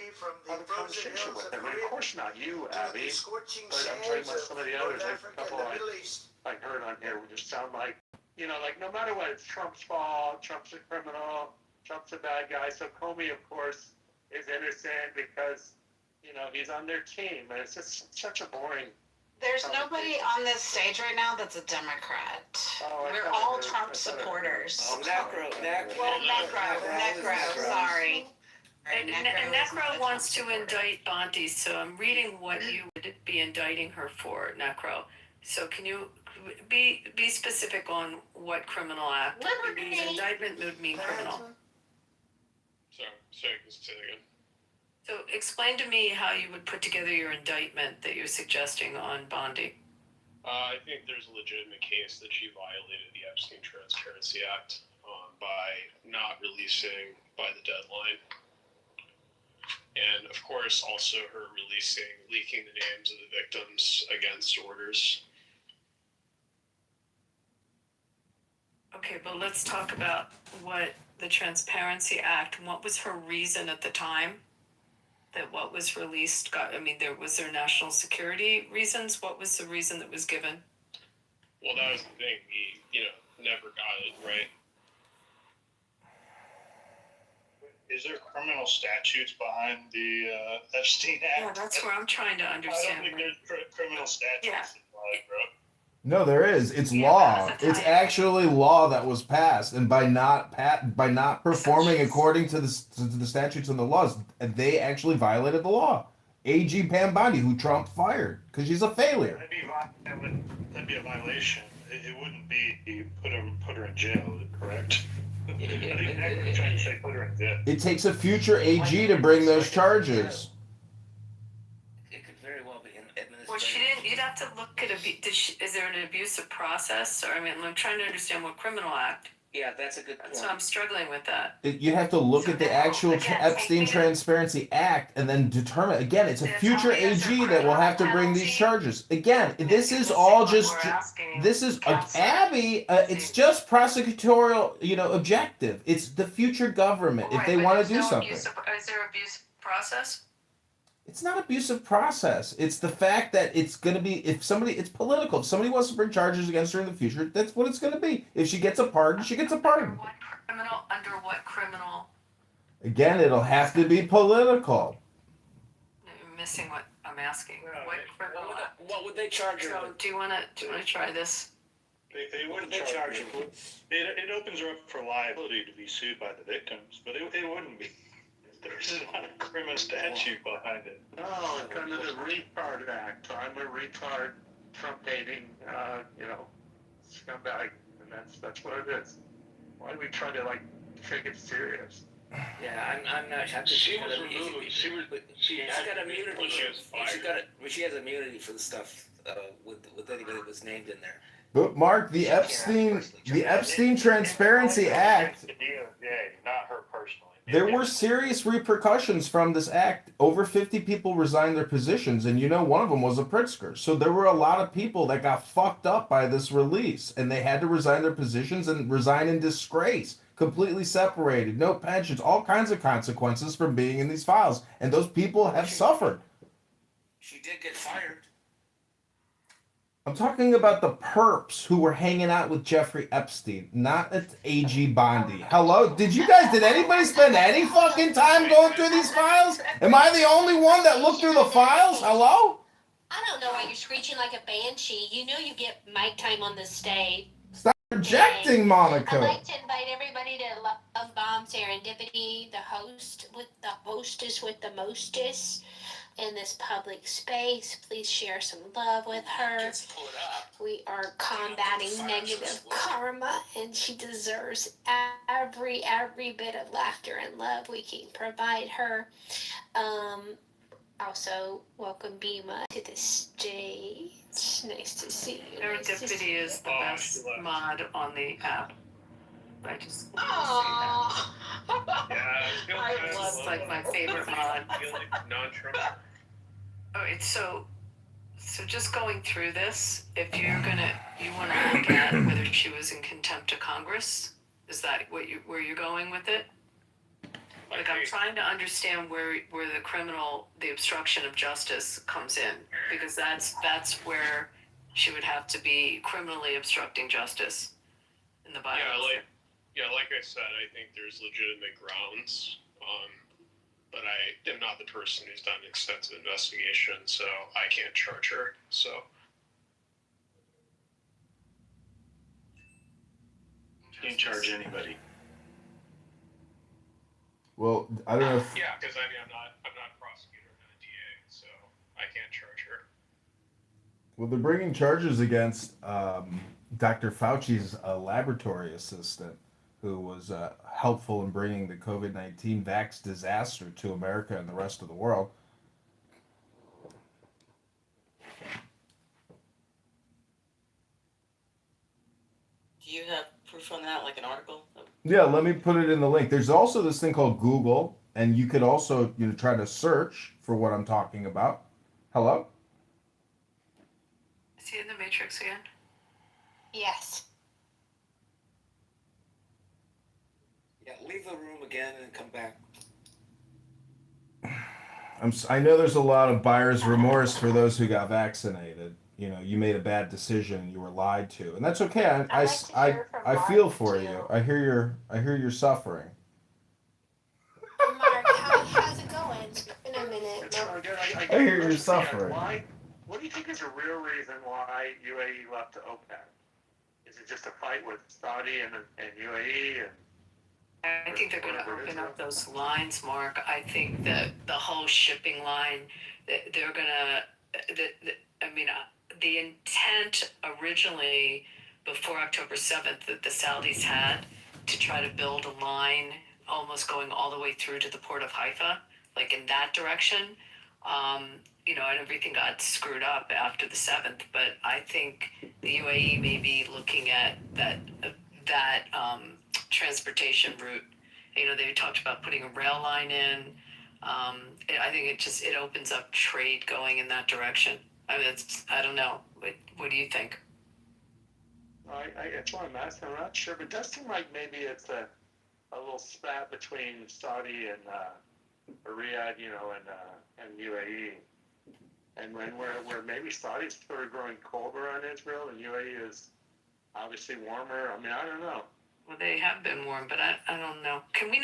have a conversation with them. And of course not you, Abby, but I'm talking about some of the others. There's a couple I heard on here would just sound like, like no matter what, it's Trump's fault, Trump's a criminal, Trump's a bad guy. So Comey, of course, is innocent because, he's on their team. And it's just such a boring There's nobody on this stage right now that's a Democrat. We're all Trump supporters. Oh, Necro. Well, Necro, sorry. And Necro wants to indict Bondi, so I'm reading what you would be indicting her for, Necro. So can you be specific on what criminal act? Because indictment would mean criminal. Sorry, can you say that again? So explain to me how you would put together your indictment that you're suggesting on Bondi. I think there's a legitimate case that she violated the Epstein Transparency Act by not releasing by the deadline. And of course, also her leaking the names of the victims against orders. Okay, but let's talk about what the Transparency Act, what was her reason at the time that what was released got, was there national security reasons? What was the reason that was given? Well, that was the thing. He, never got it, right? Is there criminal statutes behind the Epstein Act? Yeah, that's where I'm trying to understand. I don't think there's criminal statutes applied, bro. No, there is. It's law. It's actually law that was passed, and by not performing according to the statutes and the laws, they actually violated the law. AG Pam Bondi, who Trump fired because she's a failure. That'd be a violation. It wouldn't be put her in jail, correct? I think they're trying to say put her in jail. It takes a future AG to bring those charges. It could very well be administrative. Well, she didn't. You'd have to look at is there an abusive process? Or I'm trying to understand what criminal act. Yeah, that's a good point. So I'm struggling with that. You have to look at the actual Epstein Transparency Act and then determine. Again, it's a future AG that will have to bring these charges. Again, this is all just. This is Abby. It's just prosecutorial, objective. It's the future government if they want to do something. Is there abuse process? It's not abusive process. It's the fact that it's going to be, it's political. If somebody wants to bring charges against her in the future, that's what it's going to be. If she gets a pardon, she gets a pardon. Under what criminal? Again, it'll have to be political. You're missing what I'm asking. What would they charge her? So, do you want to try this? They wouldn't charge her. It opens her up for liability to be sued by the victims, but it wouldn't be. There's not a criminal statute behind it. No, it's under the Retard Act. I'm a retard, Trump-hating, scumbag, and that's what it is. Why do we try to take it serious? Yeah, I'm not. She was removed. She's got immunity. She has immunity for the stuff with anybody that was named in there. But Mark, the Epstein Transparency Act. The DOJ, not her personally. There were serious repercussions from this act. Over 50 people resigned their positions, and one of them was a Pritzker. So there were a lot of people that got fucked up by this release, and they had to resign their positions and resign in disgrace, completely separated, no pensions, all kinds of consequences from being in these files. And those people have suffered. She did get fired. I'm talking about the perps who were hanging out with Jeffrey Epstein, not at AG Bondi. Hello? Did anybody spend any fucking time going through these files? Am I the only one that looked through the files? Hello? I don't know why you're screeching like a banshee. You know you get mic time on this stage. Stop rejecting Monica. I'd like to invite everybody to Love Bomb Serendipity, the hostess with the mostest in this public space. Please share some love with her. We are combating negative karma, and she deserves every bit of laughter and love we can provide her. Also, welcome Bima to the stage. Nice to see you. Serendipity is the best mod on the app. I just Aww. It's like my favorite mod. Non-Trump. Alright, so just going through this, if you want to look at whether she was in contempt of Congress, is that where you're going with it? Like, I'm trying to understand where the obstruction of justice comes in, because that's where she would have to be criminally obstructing justice in the Bible. Like I said, I think there's legitimate grounds. But I am not the person who's done extensive investigation, so I can't charge her. So Can't charge anybody. Well, I don't know if. Yeah, because I mean, I'm not a prosecutor, I'm not a DA, so I can't charge her. Well, they're bringing charges against Dr. Fauci's laboratory assistant, who was helpful in bringing the COVID-19 vax disaster to America and the rest of the world. Do you have proof on that, like an article? Yeah, let me put it in the link. There's also this thing called Google, and you could also try to search for what I'm talking about. Hello? Is he in the Matrix again? Yes. Yeah, leave the room again and come back. I know there's a lot of buyer's remorse for those who got vaccinated. You made a bad decision. You were lied to, and that's okay. I feel for you. I hear your suffering. Mark, how's it going? It's been a minute. It's going good. I hear your suffering. What do you think is the real reason why UAE left to OPEC? Is it just a fight with Saudi and UAE? I think they're going to open up those lines, Mark. I think that the whole shipping line, they're going to, the intent originally before October 7th that the Saudis had to try to build a line almost going all the way through to the port of Haifa, like in that direction. And everything got screwed up after the 7th, but I think the UAE may be looking at that transportation route. They talked about putting a rail line in. I think it opens up trade going in that direction. I don't know. What do you think? That's why I'm asking. I'm not sure, but it does seem like maybe it's a little spat between Saudi and Riyadh, and UAE. And where maybe Saudi's sort of growing colder on Israel and UAE is obviously warmer. I mean, I don't know. Well, they have been warm, but I don't know. Can we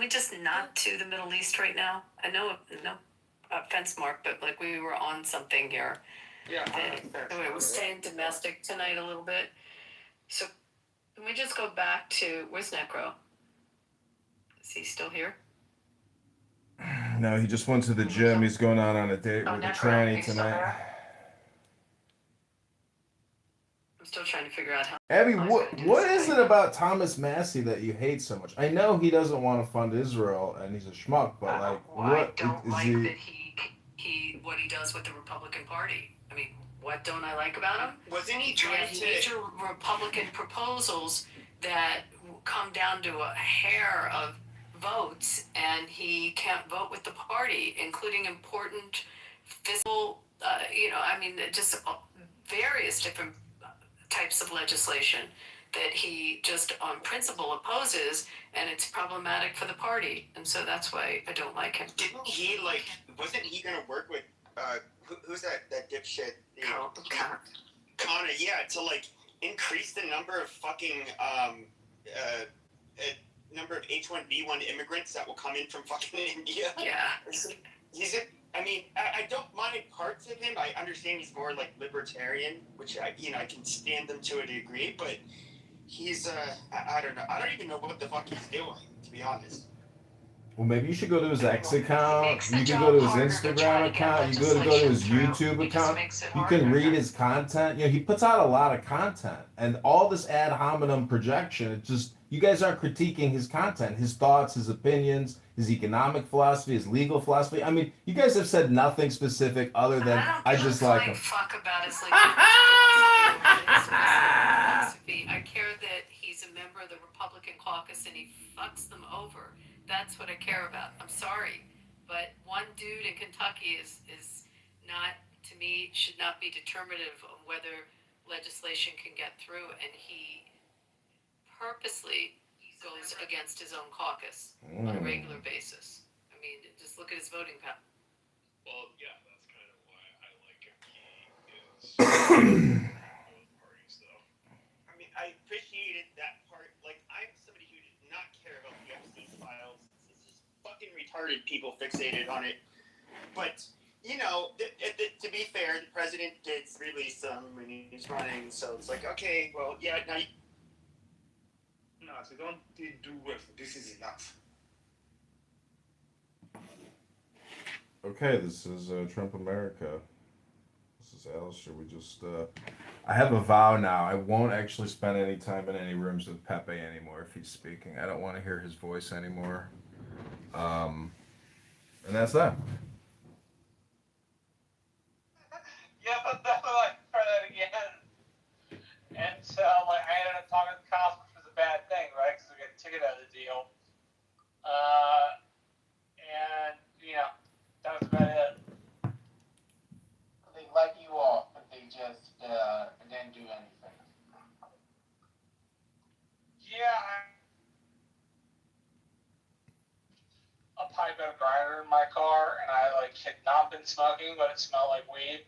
just not do the Middle East right now? I know, no offense, Mark, but like we were on something here. Yeah. Anyway, we're staying domestic tonight a little bit. So can we just go back to, where's Necro? Is he still here? No, he just went to the gym. He's going on a date with a tranny tonight. I'm still trying to figure out how. Abby, what is it about Thomas Massey that you hate so much? I know he doesn't want to fund Israel and he's a schmuck, but I don't like that what he does with the Republican Party. I mean, what don't I like about him? Wasn't he trying to? Major Republican proposals that come down to a hair of votes, and he can't vote with the party, including important fiscal, just various different types of legislation that he just on principle opposes, and it's problematic for the party, and so that's why I don't like him. Didn't he wasn't he gonna work with who's that dipshit? Connor, yeah, to increase the number of fucking number of H1B1 immigrants that will come in from fucking India. Yeah. I don't mind parts of him. I understand he's more libertarian, which I can stand them to a degree, but he's I don't know. I don't even know what the fuck he's doing, to be honest. Well, maybe you should go to his X account. You can go to his Instagram account. You go to his YouTube account. You can read his content. He puts out a lot of content, and all this ad hominem projection. It just you guys aren't critiquing his content, his thoughts, his opinions, his economic philosophy, his legal philosophy. I mean, you guys have said nothing specific other than I just like him. Fuck about his legal philosophy. I care that he's a member of the Republican caucus and he fucks them over. That's what I care about. I'm sorry, but one dude in Kentucky is not, to me, should not be determinative of whether legislation can get through, and he purposely goes against his own caucus on a regular basis. I mean, just look at his voting pattern. Well, yeah, that's kind of why I like him. He is both parties, though. I mean, I appreciated that part. I'm somebody who did not care about the Epstein files. It's just fucking retarded people fixated on it. But, to be fair, the president did release them when he was running, so it's okay, well, yeah, now not. You don't do what this is enough. Okay, this is Trump America. This is Alistair. We just, I have a vow now. I won't actually spend any time in any rooms with Pepe anymore if he's speaking. I don't want to hear his voice anymore. And that's that. Yeah, but definitely like try that again. And so like I ended up talking to the cops, which was a bad thing, right? Because we got a ticket out of the deal. And you know, that was about it. They let you off, but they just didn't do anything. Yeah, a pipe and a grinder in my car, and I like had not been smoking, but it smelled like weed.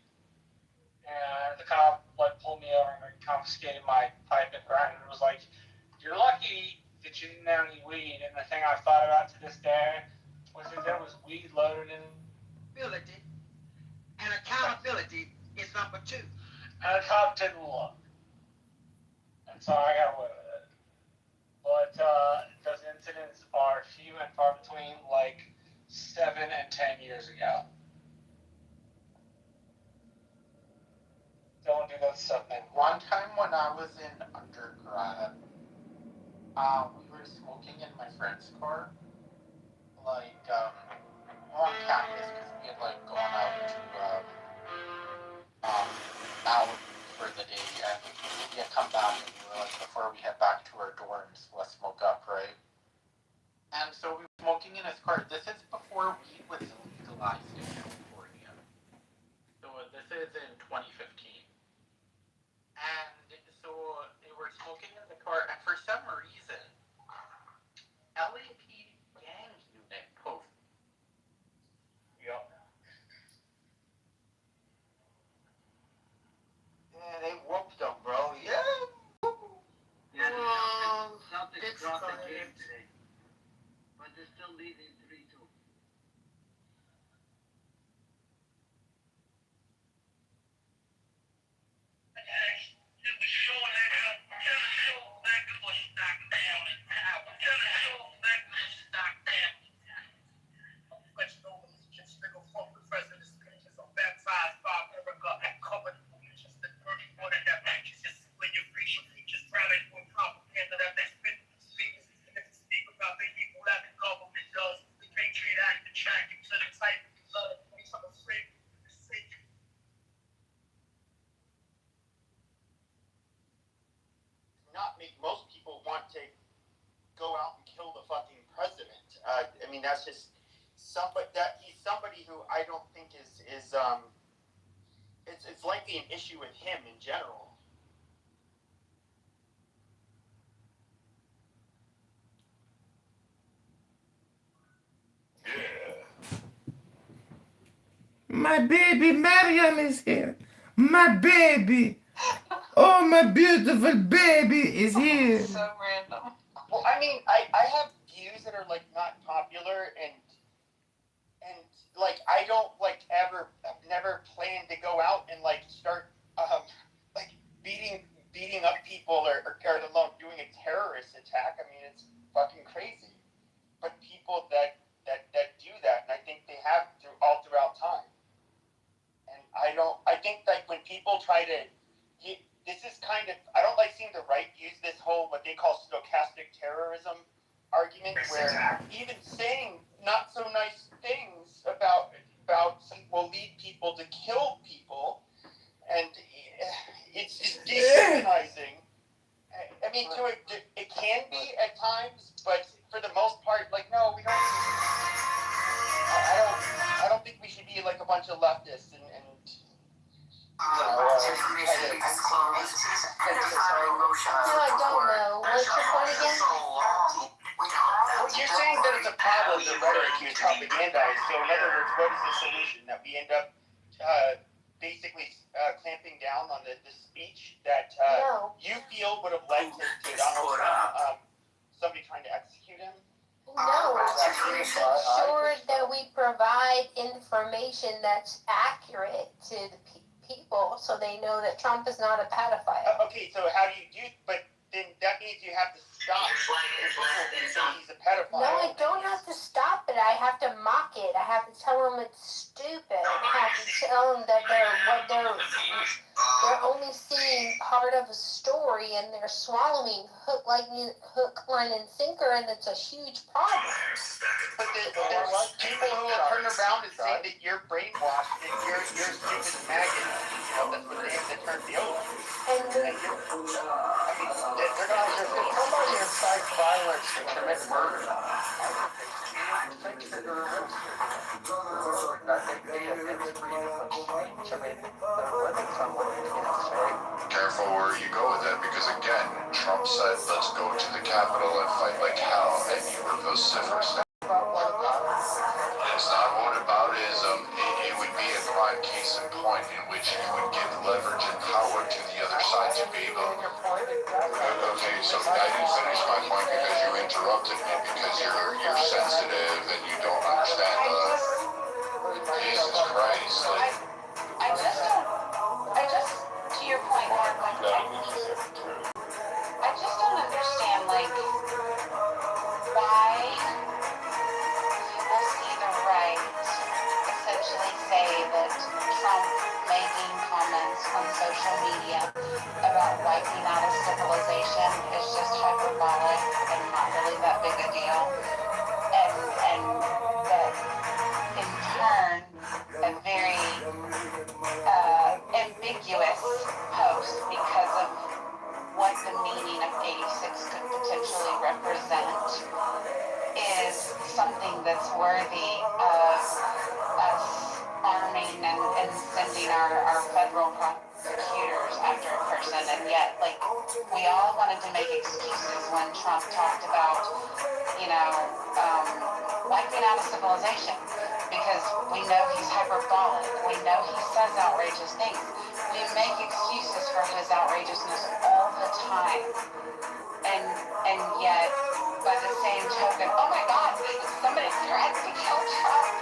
And the cop like pulled me over and confiscated my pipe and grinder. It was like, you're lucky that you didn't have any weed. And the thing I thought about to this day was that there was weed loaded in ability, and accountability is number 2. And the cop didn't look, and so I got away with it. But those incidents are few and far between, like 7 and 10 years ago. Don't do that stuff anymore. One time when I was in undergrad, we were smoking in my friend's car. Like, on campus, because we had, like, gone out to, out for the day, and we had come back, and we were, like, before we head back to our dorms, let's smoke up, right? And so we were smoking in his car. This is before weed was legalized in California. So this is in 2015. And so they were smoking in the car, and for some reason, LAPD gang unit posted. Yep. Yeah, they whooped them, bro. Yeah. Yeah, Celtics dropped the game today, but they're still leading 3-2. Not make most people want to go out and kill the fucking president. I mean, that's just somebody that he's somebody who I don't think is it's likely an issue with him in general. My baby Mariam is here. My baby. Oh, my beautiful baby is here. So random. Well, I mean, I have views that are like not popular and like I don't like ever I've never planned to go out and like start like beating up people or let alone doing a terrorist attack. I mean, it's fucking crazy. But people that do that, and I think they have all throughout time. And I think like when people try to this is kind of, I don't like seeing the right use this whole, what they call stochastic terrorism argument, where even saying not so nice things about will lead people to kill people, and it's just dehumanizing. I mean, it can be at times, but for the most part, like, no, we don't. I don't think we should be like a bunch of leftists and Information disclosed. They're filing motions. No, I don't know. What's your point again? Well, you're saying that it's a problem, the rhetoric you propagandize. So in other words, what is the solution? That we end up basically clamping down on the speech that you feel would have led to Donald Trump, somebody trying to execute him? No, make sure that we provide information that's accurate to the people so they know that Trump is not a pedophile. Okay, so how do you do, but then that means you have to shot. He's a pedophile. No, I don't have to stop it. I have to mock it. I have to tell them it's stupid. I have to tell them that they're only seeing part of a story and they're swallowing hook, line, and sinker, and it's a huge problem. But there's people who will turn around and say that you're brainwashed and you're stupid maggot. That's what they have to turn the over. They're gonna somebody incites violence to commit murder. Careful where you go with that, because again, Trump said, let's go to the Capitol and fight like hell, and you were vociferous. It's not whataboutism. It would be a prime case in point in which you would give leverage and power to the other side to be able. Okay, so I didn't finish my point because you interrupted me, because you're sensitive and you don't understand Jesus Christ. Like, I just, to your point, Mark, I just don't understand, like, why people see the right essentially say that Trump making comments on social media about wiping out a civilization is just hyperbolic and not really that big a deal, and that in turn a very ambiguous post because of what the meaning of 86 could potentially represent is something that's worthy of us arming and sending our federal prosecutors after a person. And yet, like, we all wanted to make excuses when Trump talked about, wiping out a civilization, because we know he's hyperbolic. We know he says outrageous things. We make excuses for his outrageousness all the time. And yet, by the same token, oh my God, somebody threatened to kill Trump.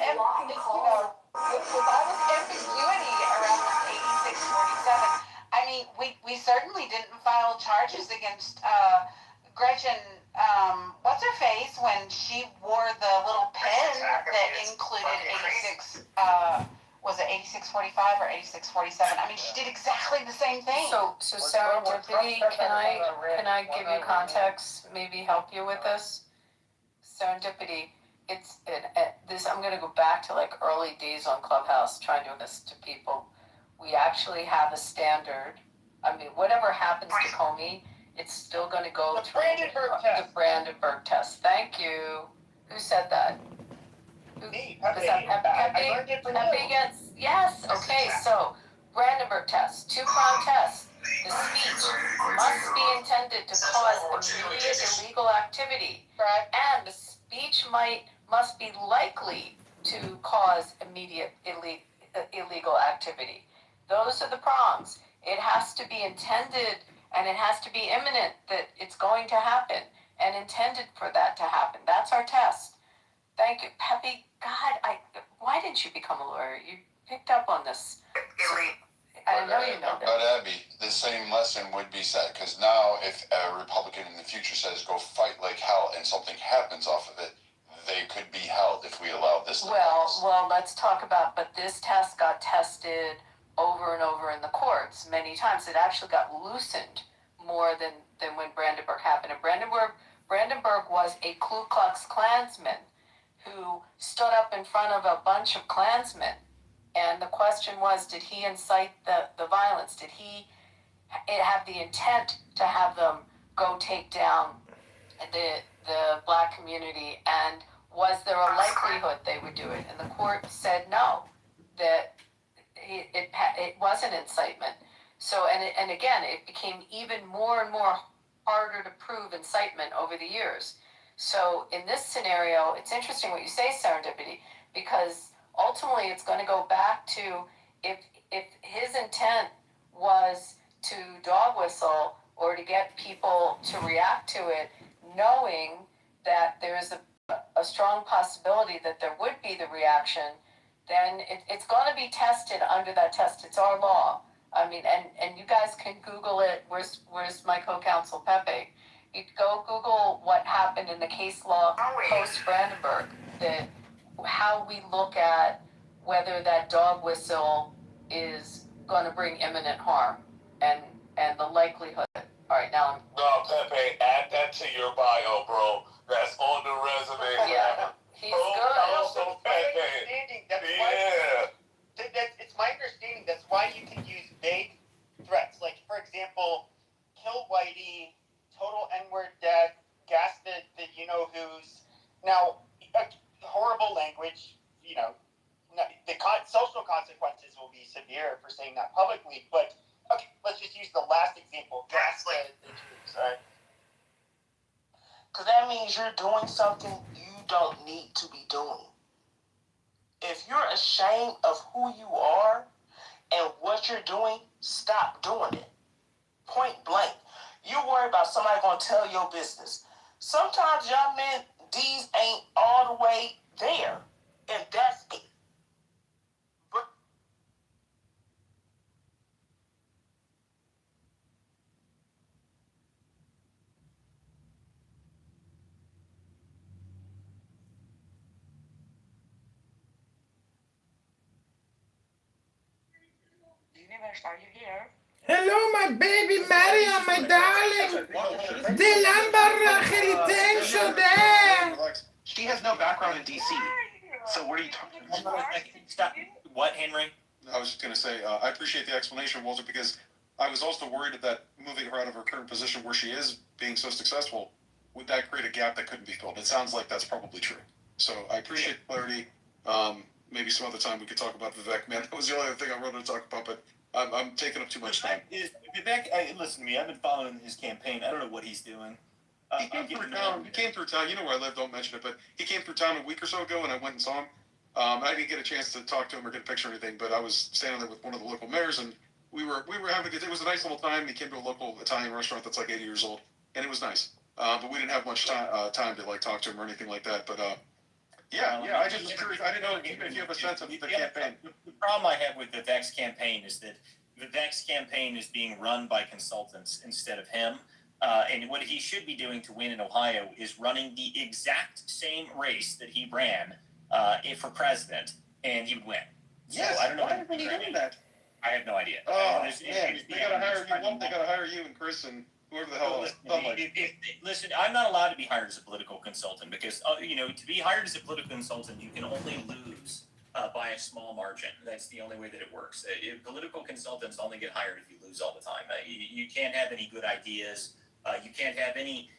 And, with all this ambiguity around this 8647, I mean, we certainly didn't file charges against Gretchen, what's her face, when she wore the little pin that included 86, was it 8645 or 8647? I mean, she did exactly the same thing. So serendipity, can I give you context, maybe help you with this? Serendipity, I'm going to go back to like early days on Clubhouse, trying to do this to people. We actually have a standard. I mean, whatever happens to Comey, it's still going to go through the Brandenburg test. Thank you. Who said that? Me, Pepe. Yes. Okay. So Brandenburg test, two-pronged test. The speech must be intended to cause immediate illegal activity, and the speech must be likely to cause immediate illegal activity. Those are the prongs. It has to be intended, and it has to be imminent that it's going to happen, and intended for that to happen. That's our test. Thank you, Pepe. God, why didn't you become a lawyer? You picked up on this. I know you know that. But Abby, the same lesson would be said, because now if a Republican in the future says go fight like hell and something happens off of it, they could be held if we allow this to pass. Well, let's talk about, but this test got tested over and over in the courts many times. It actually got loosened more than when Brandenburg happened. And Brandenburg was a Ku Klux Klansman who stood up in front of a bunch of Klansmen. And the question was, did he incite the violence? Did he have the intent to have them go take down the black community? And was there a likelihood they would do it? And the court said no, that it wasn't incitement. So, and again, it became even more and more harder to prove incitement over the years. So in this scenario, it's interesting what you say, serendipity, because ultimately it's going to go back to if his intent was to dog whistle or to get people to react to it, knowing that there's a strong possibility that there would be the reaction, then it's going to be tested under that test. It's our law. I mean, and you guys can Google it. Where's my co-counsel Pepe? You go Google what happened in the case law post-Brandenburg, how we look at whether that dog whistle is going to bring imminent harm and the likelihood. All right, now I'm... No, Pepe, add that to your bio, bro. That's on the resume. Yeah, he's good. Also, Pepe. It's my understanding that's why you can use vague threats. Like, for example, kill Whitey, total N-word death, gas the you-know-who's. Now, horrible language, the social consequences will be severe for saying that publicly, but, okay, let's just use the last example, gas the troops, all right? Because that means you're doing something you don't need to be doing. If you're ashamed of who you are and what you're doing, stop doing it. Point blank. You worry about somebody going to tell your business. Sometimes y'all men, these ain't all the way there. And that's it. Are you here? Hello, my baby Mariam, my darling. The Lamborghini there. She has no background in DC. So what are you talking about? Stop. What, Henry? I was just going to say, I appreciate the explanation, Walter, because I was also worried that moving her out of her current position where she is being so successful, would that create a gap that couldn't be filled? It sounds like that's probably true. So I appreciate the clarity. Maybe some other time we could talk about Vivek. Man, that was the only other thing I wanted to talk about, but I'm taking up too much time. Vivek, listen to me. I've been following his campaign. I don't know what he's doing. He came through town. You know where I live. Don't mention it, but he came through town a week or so ago, and I went and saw him. I didn't get a chance to talk to him or get a picture or anything, but I was standing there with one of the local mayors, and we were having a good. It was a nice little time. He came to a local Italian restaurant that's like 80 years old, and it was nice. But we didn't have much time to like talk to him or anything like that. But yeah. I just was curious. I didn't know if you have a sense of the campaign. The problem I have with Vivek's campaign is that Vivek's campaign is being run by consultants instead of him. And what he should be doing to win in Ohio is running the exact same race that he ran for president, and he would win. Yes. So I don't know. Why isn't he doing that? I have no idea. Oh, man. They gotta hire you. They gotta hire you and Chris and whoever the hell else. Listen, I'm not allowed to be hired as a political consultant because, to be hired as a political consultant, you can only lose by a small margin. That's the only way that it works. Political consultants only get hired if you lose all the time. You can't have any good ideas. You can't have any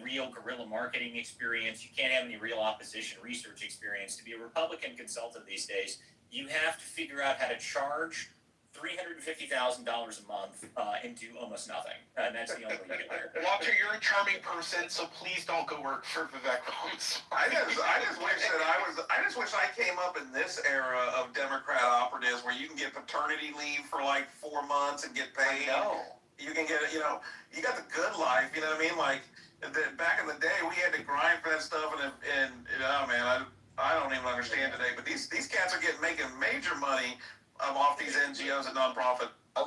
real guerrilla marketing experience. You can't have any real opposition research experience. To be a Republican consultant these days, you have to figure out how to charge $350,000 a month and do almost nothing. And that's the only way you get hired. Walter, you're a charming person, so please don't go work for Vivek Holmes. I just wish I came up in this era of Democrat operatives where you can get paternity leave for like 4 months and get paid. You can get, you got the good life, you know what I mean? Like, back in the day, we had to grind for that stuff, and man, I don't even understand today. But these cats are making major money off these NGOs and nonprofit. I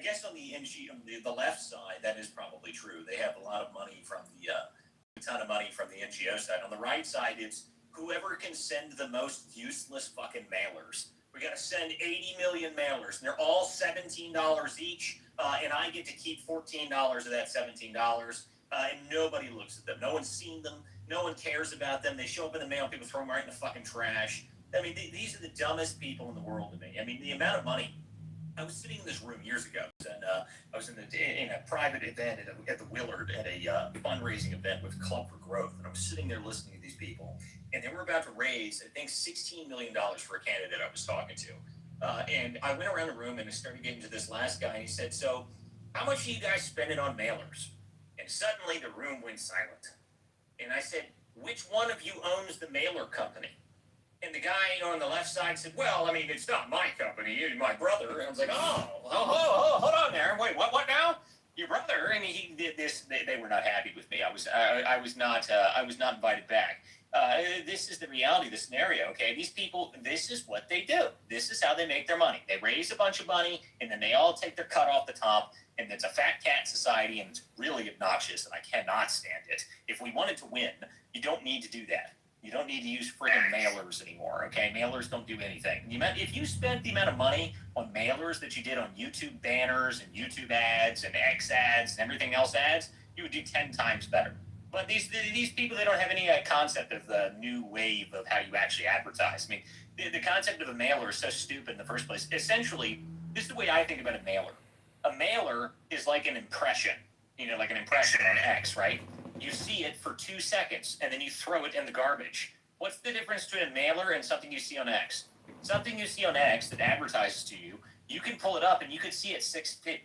guess on the left side, that is probably true. They have a lot of money from a ton of money from the NGO side. On the right side, it's whoever can send the most useless fucking mailers. We got to send 80 million mailers, and they're all $17 each, and I get to keep $14 of that $17, and nobody looks at them. No one's seen them. No one cares about them. They show up in the mail, people throw them right in the fucking trash. I mean, these are the dumbest people in the world to me. I mean, the amount of money. I was sitting in this room years ago, and I was in a private event at the Willard at a fundraising event with Club for Growth, and I was sitting there listening to these people, and they were about to raise, I think, $16 million for a candidate I was talking to. And I went around the room, and I started getting to this last guy, and he said, so how much are you guys spending on mailers? And suddenly the room went silent. And I said, which one of you owns the mailer company? And the guy on the left side said, well, I mean, it's not my company, it's my brother. And I was like, hold on there. Wait, what now? Your brother? And he did this. They were not happy with me. I was not invited back. This is the reality of the scenario, okay? These people, this is what they do. This is how they make their money. They raise a bunch of money, and then they all take their cut off the top, and it's a fat cat society, and it's really obnoxious, and I cannot stand it. If we wanted to win, you don't need to do that. You don't need to use friggin' mailers anymore, okay? Mailers don't do anything. If you spent the amount of money on mailers that you did on YouTube banners and YouTube ads and X ads and everything else ads, you would do 10 times better. But these people, they don't have any concept of the new wave of how you actually advertise. I mean, the concept of a mailer is so stupid in the first place. Essentially, this is the way I think about a mailer. A mailer is like an impression, like an impression on X, right? You see it for 2 seconds, and then you throw it in the garbage. What's the difference between a mailer and something you see on X? Something you see on X that advertises to you, you can pull it up, and you could see it 6, 10,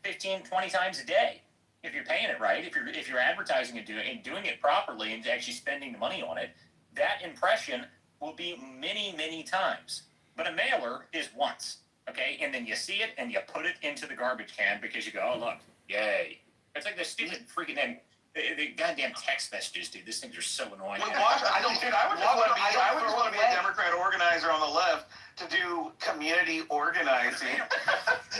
15, 20 times a day. If you're paying it right, if you're advertising and doing it properly and actually spending the money on it, that impression will be many, many times. But a mailer is once, okay? And then you see it and you put it into the garbage can because you go, oh, look, yay. It's like the stupid freaking the goddamn text messages, dude. These things are so annoying. I would just want to be a Democrat organizer on the left to do community organizing.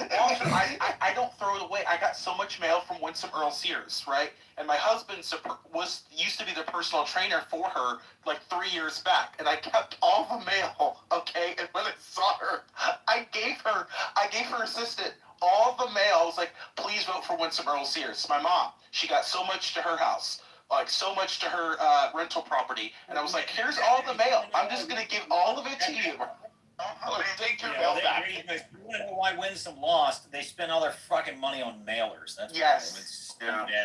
I don't throw it away. I got so much mail from Winsome Earl Sears, right? And my husband used to be the personal trainer for her like 3 years back, and I kept all the mail, okay? And when I saw her, I gave her assistant all the mail. I was like, please vote for Winsome Earl Sears. My mom, she got so much to her house, like so much to her rental property, and I was like, here's all the mail. I'm just gonna give all of it to you. Take your mail back. You want to know why Winsome lost? They spent all their fucking money on mailers. That's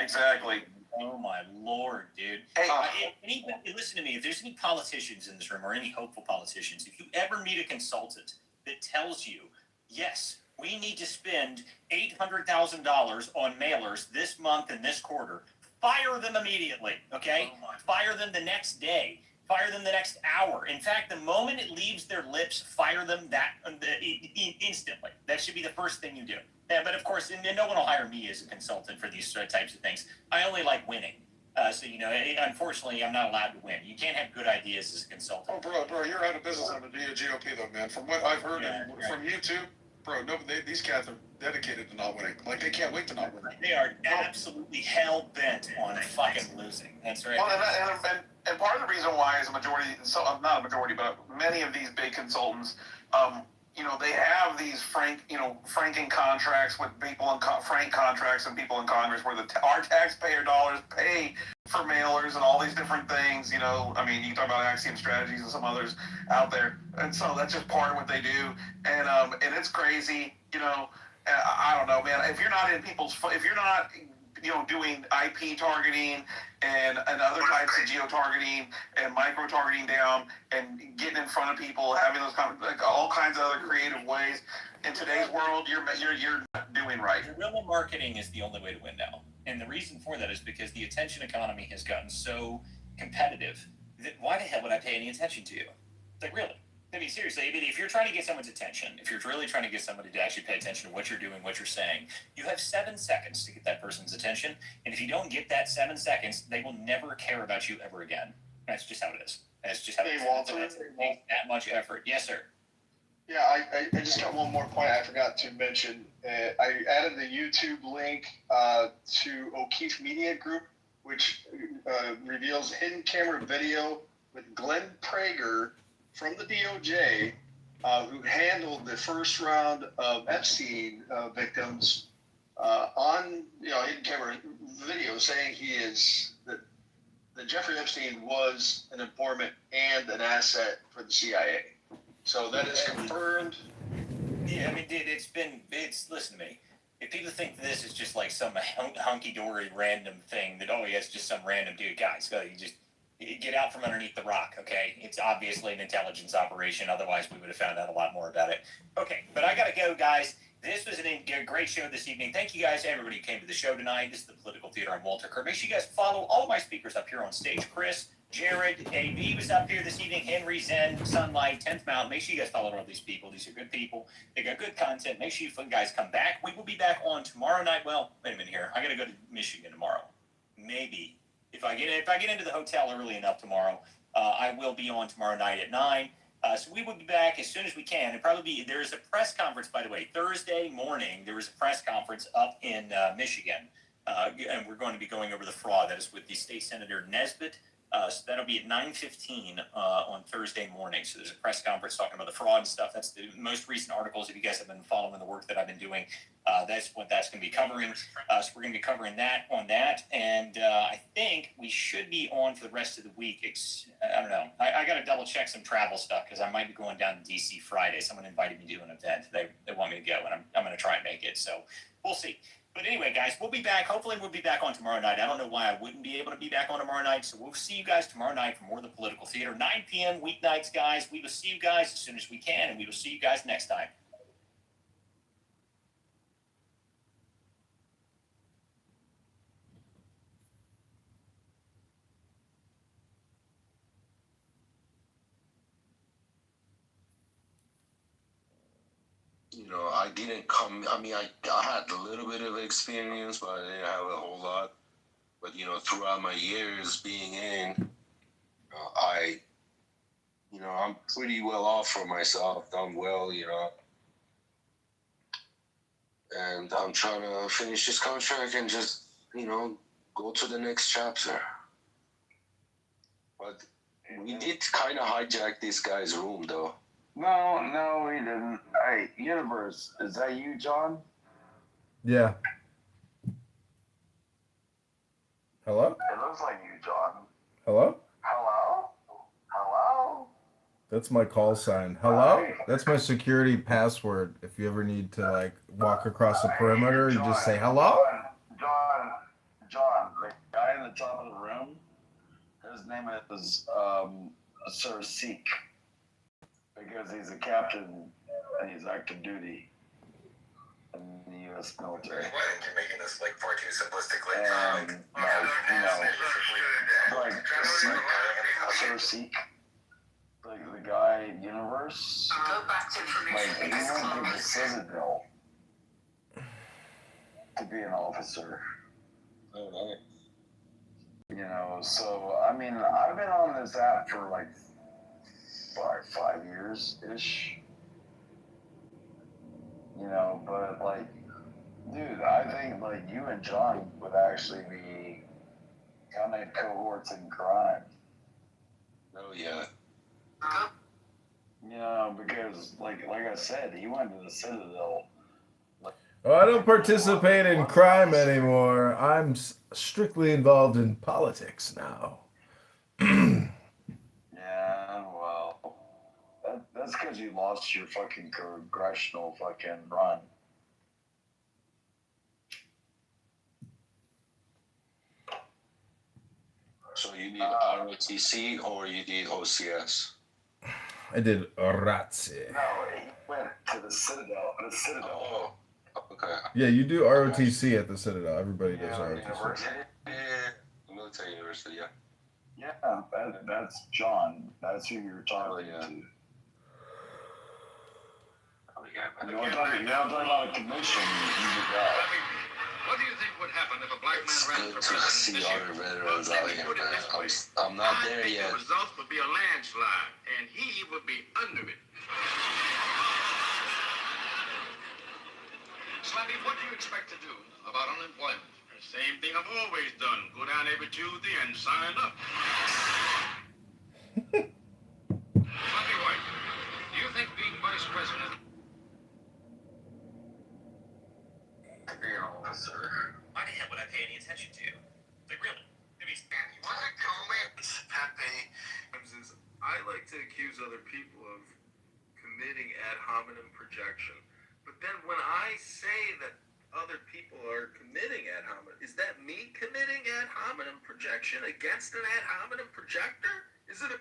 exactly. Oh my lord, dude. Hey, listen to me. If there's any politicians in this room or any hopeful politicians, if you ever meet a consultant that tells you, yes, we need to spend $800,000 on mailers this month and this quarter, fire them immediately, okay? Fire them the next day. Fire them the next hour. In fact, the moment it leaves their lips, fire them instantly. That should be the first thing you do. Yeah, but of course, and no one will hire me as a consultant for these types of things. I only like winning. So, unfortunately, I'm not allowed to win. You can't have good ideas as a consultant. Oh, bro, you're out of business on the GOP, though, man. From what I've heard from you two, bro, these cats are dedicated to not winning. Like, they can't wait to not win. They are absolutely hell-bent on fucking losing. That's right. Well, and part of the reason why is not a majority, but many of these big consultants, they have these franking contracts with people in frank contracts and people in Congress where our taxpayer dollars pay for mailers and all these different things. You talk about Axiom Strategies and some others out there, and so that's just part of what they do, and it's crazy. I don't know, man. If you're not doing IP targeting and other types of geo-targeting and micro-targeting down and getting in front of people, having those all kinds of other creative ways. In today's world, you're not doing right. Guerrilla marketing is the only way to win now. And the reason for that is because the attention economy has gotten so competitive that why the hell would I pay any attention to you? Like, really? I mean, seriously, if you're trying to get someone's attention, if you're really trying to get somebody to actually pay attention to what you're doing, what you're saying, you have 7 seconds to get that person's attention. And if you don't get that 7 seconds, they will never care about you ever again. That's just how it is. That's just how it is. It takes that much effort. Yes, sir. Yeah, I just got one more point I forgot to mention. I added the YouTube link to O'Keefe Media Group, which reveals hidden camera video with Glenn Prager from the DOJ, who handled the first round of Epstein victims on hidden camera video, saying that Jeffrey Epstein was an informant and an asset for the CIA. So that is confirmed. Yeah, I mean, dude, listen to me. If people think this is just like some hunky-dory random thing that, it's just some random dude, guys, you get out from underneath the rock, okay? It's obviously an intelligence operation. Otherwise, we would have found out a lot more about it. Okay, but I got to go, guys. This was a great show this evening. Thank you guys, everybody who came to the show tonight. This is the Political Theater. I'm Walter Kerr. Make sure you guys follow all of my speakers up here on stage. Chris, Jared, AB was up here this evening. Henry, Zen, Sunlight, 10th Mountain. Make sure you guys follow all these people. These are good people. They got good content. Make sure you guys come back. We will be back on tomorrow night. Well, wait a minute here. I got to go to Michigan tomorrow. Maybe if I get into the hotel early enough tomorrow, I will be on tomorrow night at 9. So we will be back as soon as we can. And probably there's a press conference, by the way, Thursday morning. There was a press conference up in Michigan, and we're going to be going over the fraud. That is with the state senator Nesbitt. So that'll be at 9:15 on Thursday morning. So there's a press conference talking about the fraud and stuff. That's the most recent articles. If you guys have been following the work that I've been doing, that's what that's going to be covering. So we're going to be covering that on that. And I think we should be on for the rest of the week. I don't know. I got to double check some travel stuff because I might be going down to D.C. Friday. Someone invited me to an event. They want me to go, and I'm going to try and make it. So we'll see. But anyway, guys, we'll be back. Hopefully, we'll be back on tomorrow night. I don't know why I wouldn't be able to be back on tomorrow night. So we'll see you guys tomorrow night for more of the Political Theater. 9 p.m. weeknights, guys. We will see you guys as soon as we can, and we will see you guys next time. You know, I didn't come. I mean, I had a little bit of experience, but I didn't have a whole lot. But you know, throughout my years being in, I'm pretty well off for myself. Done well, you know, and I'm trying to finish this contract and just, go to the next chapter. But we did kind of hijack this guy's room, though. No, we didn't. Hey, Universe, is that you, John? Yeah. Hello? It looks like you, John. Hello? Hello? Hello? That's my call sign. Hello? That's my security password. If you ever need to walk across the perimeter, you just say hello. John, the guy in the top of the room, his name is Sir Seek. Because he's a captain and he's active duty in the U.S. military. Why are you making this far too simplistically? And, Sir Seek, the guy in Universe, Go back to the he went to the Citadel to be an officer. Oh, nice. So, I mean, I've been on this app for 5 years-ish. But dude, I think you and John would actually be kind of cohorts in crime. Oh, yeah. Because like I said, he went to the Citadel. Oh, I don't participate in crime anymore. I'm strictly involved in politics now. Yeah, well, that's because you lost your fucking congressional fucking run. So you did ROTC or you did OCS? I did ROTC. No, he went to the Citadel. Oh, okay. Yeah, you do ROTC at the Citadel. Everybody does ROTC. Military University, yeah. Yeah, that's John. That's who you're talking to. You want to talk about a commission, you the guy. What do you think would happen if a black man ran for president? It's good to see other veterans out here, man. I'm not there yet. The result would be a landslide, and he would be under it. Slappy, what do you expect to do about unemployment? The same thing I've always done. Go down every Tuesday and sign up. Slappy White, do you think being vice president... Why the hell would I pay any attention to you? Really? You want to comment? Pepe, I like to accuse other people of committing ad hominem projection. But then when I say that other people are committing ad hominem, is that me committing ad hominem projection against an ad hominem projector? Is it a...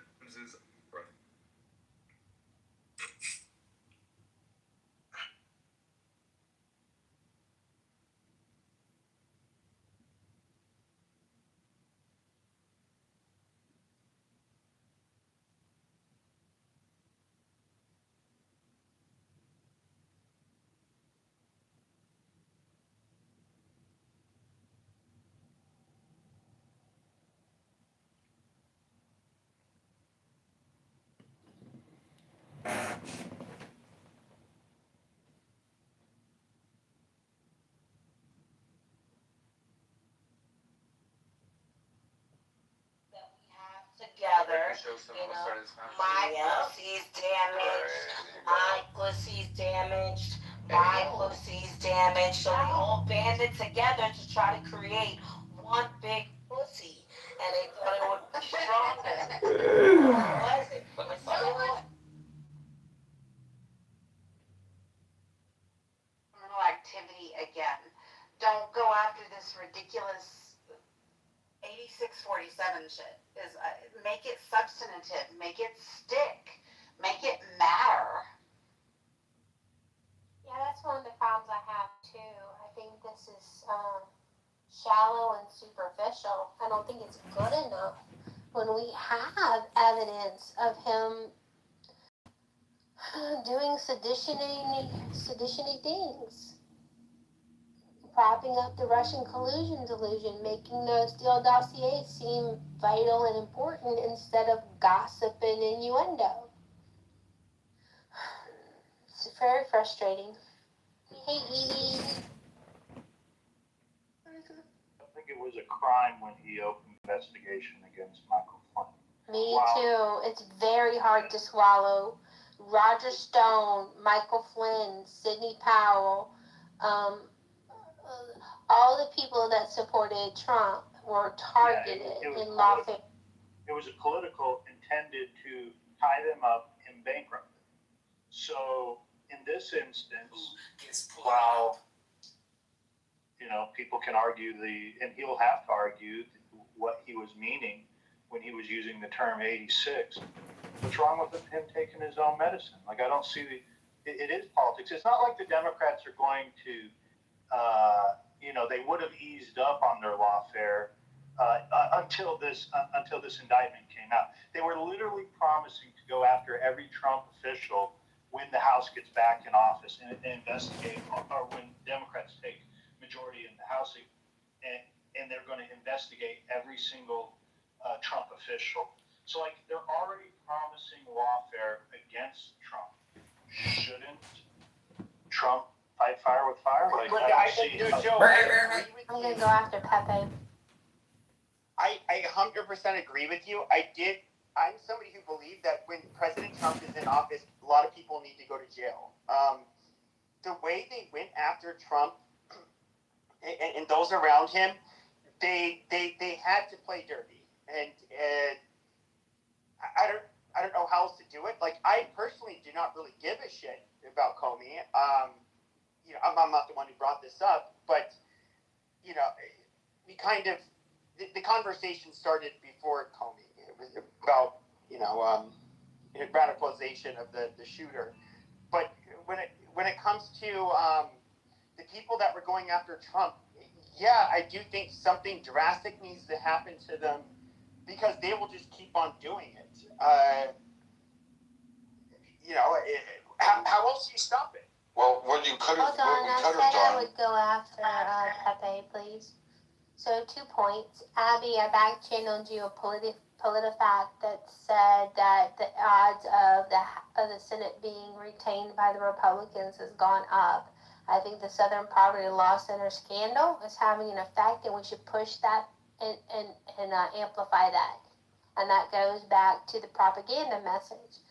my pussy's damaged, my pussy's damaged, my pussy's damaged. So they all banded together to try to create one big pussy. And they thought it would be stronger. It wasn't. It's still criminal activity again. Don't go after this ridiculous 8647 shit. Make it substantive, make it stick, make it matter. Yeah, that's one of the problems I have too. I think this is shallow and superficial. I don't think it's good enough when we have evidence of him doing seditiony things. Propping up the Russian collusion delusion, making the Steele dossier seem vital and important instead of gossip and innuendo. It's very frustrating. Hey, Edie. I think it was a crime when he opened investigation against Michael Flynn. Me too. It's very hard to swallow. Roger Stone, Michael Flynn, Sidney Powell, all the people that supported Trump were targeted in lawfare. It was a political intended to tie them up and bankrupt them. So in this instance, while people can argue and he'll have to argue what he was meaning when he was using the term 86. What's wrong with him taking his own medicine? Like, I don't see it is politics. It's not like the Democrats are going to, they would have eased up on their lawfare until this indictment came out. They were literally promising to go after every Trump official when the House gets back in office and investigate, or when Democrats take majority in the House, and they're going to investigate every single Trump official. So, they're already promising lawfare against Trump. Shouldn't Trump fight fire with fire? I'm going to go after Pepe. I 100% agree with you. I'm somebody who believed that when President Trump is in office, a lot of people need to go to jail. The way they went after Trump and those around him, they had to play dirty, and I don't know how else to do it. I personally do not really give a shit about Comey. I'm not the one who brought this up, but we kind of the conversation started before Comey. It was about radicalization of the shooter, but when it comes to the people that were going after Trump, yeah, I do think something drastic needs to happen to them because they will just keep on doing it. How else do you stop it? Well, what you could have done. Hold on, I said I would go after Pepe, please. So 2 points. Abby, I back-channeled you a PolitiFact that said that the odds of the Senate being retained by the Republicans has gone up. I think the Southern Poverty Law Center scandal is having an effect, and we should push that and amplify that. And that goes back to the propaganda message.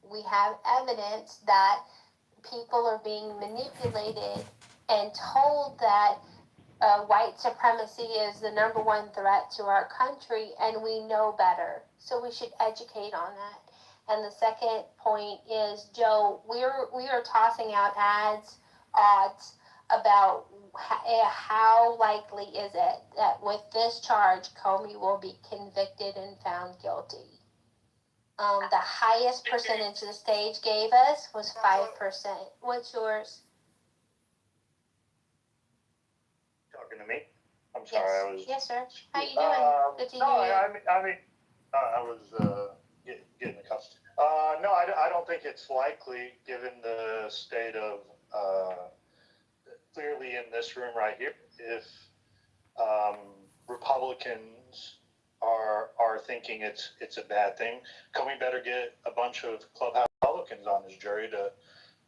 We have evidence that people are being manipulated and told that white supremacy is the #1 threat to our country, and we know better. So we should educate on that. And the second point is, Joe, we are tossing out odds about how likely is it that with this charge, Comey will be convicted and found guilty. The highest percentage the stage gave us was 5%. What's yours? Talking to me? I'm sorry, Yes. Yes, sir. How you doing? Good to hear you. I was getting accustomed. No, I don't think it's likely, given the state of clearly in this room right here, if Republicans are thinking it's a bad thing, Comey better get a bunch of clubhouse Republicans on his jury to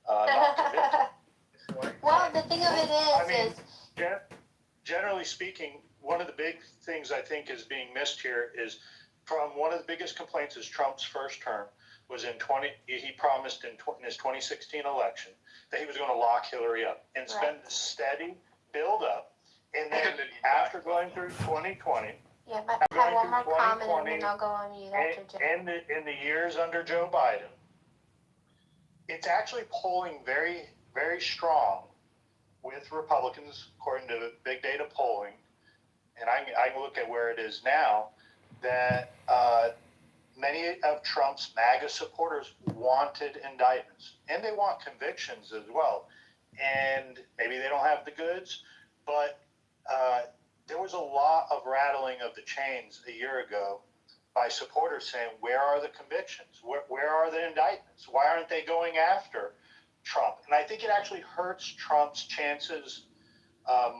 not convict him. Well, the thing of it is, generally speaking, one of the big things I think is being missed here is from one of the biggest complaints is Trump's first term was he promised in his 2016 election that he was going to lock Hillary up and spend the steady build up. And then after going through 2020, yeah, but I have one more comment and then I'll go on mute after Joe. And in the years under Joe Biden, it's actually polling very, very strong with Republicans, according to big data polling. And I can look at where it is now, that many of Trump's MAGA supporters wanted indictments, and they want convictions as well. And maybe they don't have the goods, but there was a lot of rattling of the chains a year ago by supporters saying, where are the convictions? Where are the indictments? Why aren't they going after Trump? And I think it actually hurts Trump's chances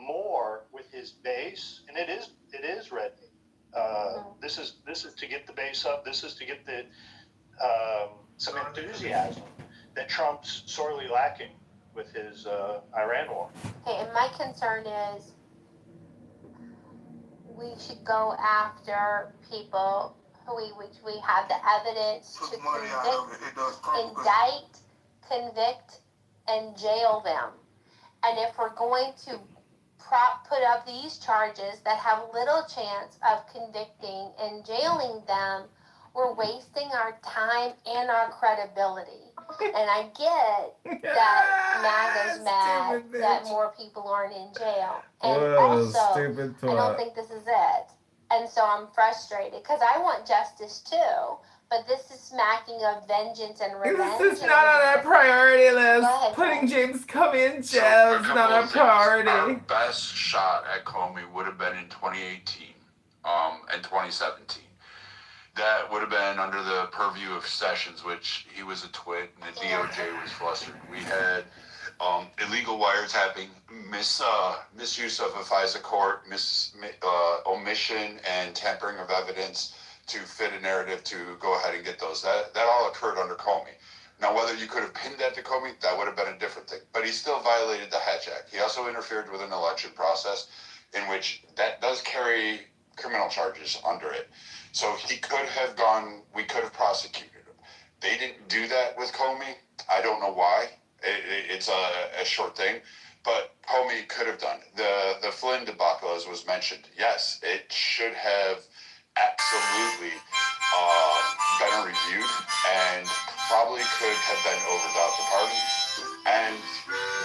more with his base, and it is red meat. This is to get the base up. This is to get the some enthusiasm that Trump's sorely lacking with his Iran war. Okay, and my concern is we should go after people which we have the evidence to indict, convict, and jail them. And if we're going to put up these charges that have little chance of convicting and jailing them, we're wasting our time and our credibility. And I get that MAGA's mad that more people aren't in jail. And also, I don't think this is it. And so I'm frustrated because I want justice too. But this is smacking of vengeance and revenge. This is not on our priority list. Ahead, Putting James Comey in jail is not our priority. Our best shot at Comey would have been in 2018 and 2017. That would have been under the purview of Sessions, which he was a twit, and the DOJ was flustered. We had illegal wiretapping, misuse of a FISA court, omission and tampering of evidence to fit a narrative to go ahead and get those. That all occurred under Comey. Now, whether you could have pinned that to Comey, that would have been a different thing. But he still violated the Hatch Act. He also interfered with an election process in which that does carry criminal charges under it. So he could have we could have prosecuted him. They didn't do that with Comey. I don't know why. It's a short thing. But Comey could have done it. The Flynn debacle, as was mentioned, yes, it should have absolutely been reviewed and probably could have been over the pardon. And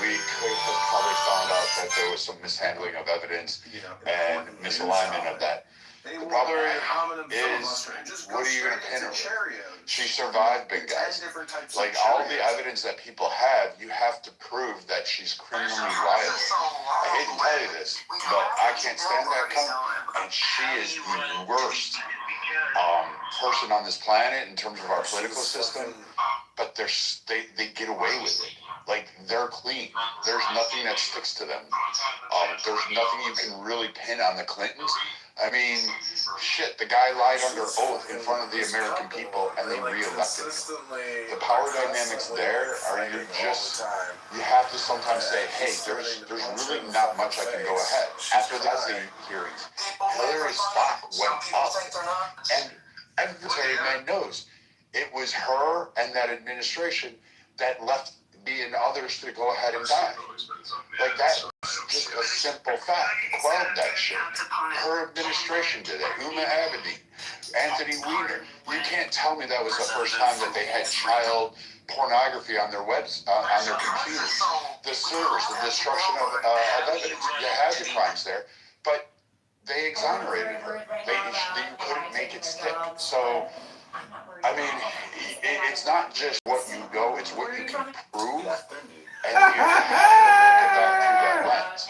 we could have probably found out that there was some mishandling of evidence and misalignment of that. The problem is, what are you going to pin her? She survived, big guys. Like, all the evidence that people have, you have to prove that she's criminally liable. I hate to tell you this, but I can't stand that cunt, and she is the worst person on this planet in terms of our political system, but they get away with it. Like, they're clean. There's nothing that sticks to them. There's nothing you can really pin on the Clintons. I mean, shit, the guy lied under oath in front of the American people and they re-elected him. The power dynamics there are you have to sometimes say, hey, there's really not much I can go ahead. After the hearings, Hillary's stock went up. And every man knows it was her and that administration that left me and others to go ahead and die. Like, that's just a simple fact. Quelled that shit. Her administration did it. Uma Abedin, Anthony Weiner. You can't tell me that was the first time that they had child pornography on their on their computers. The servers, the destruction of evidence. You had the crimes there, but they exonerated her. You couldn't make it stick. So, I mean, it's not just what you know, it's what you can prove, and you have to look at that through that lens.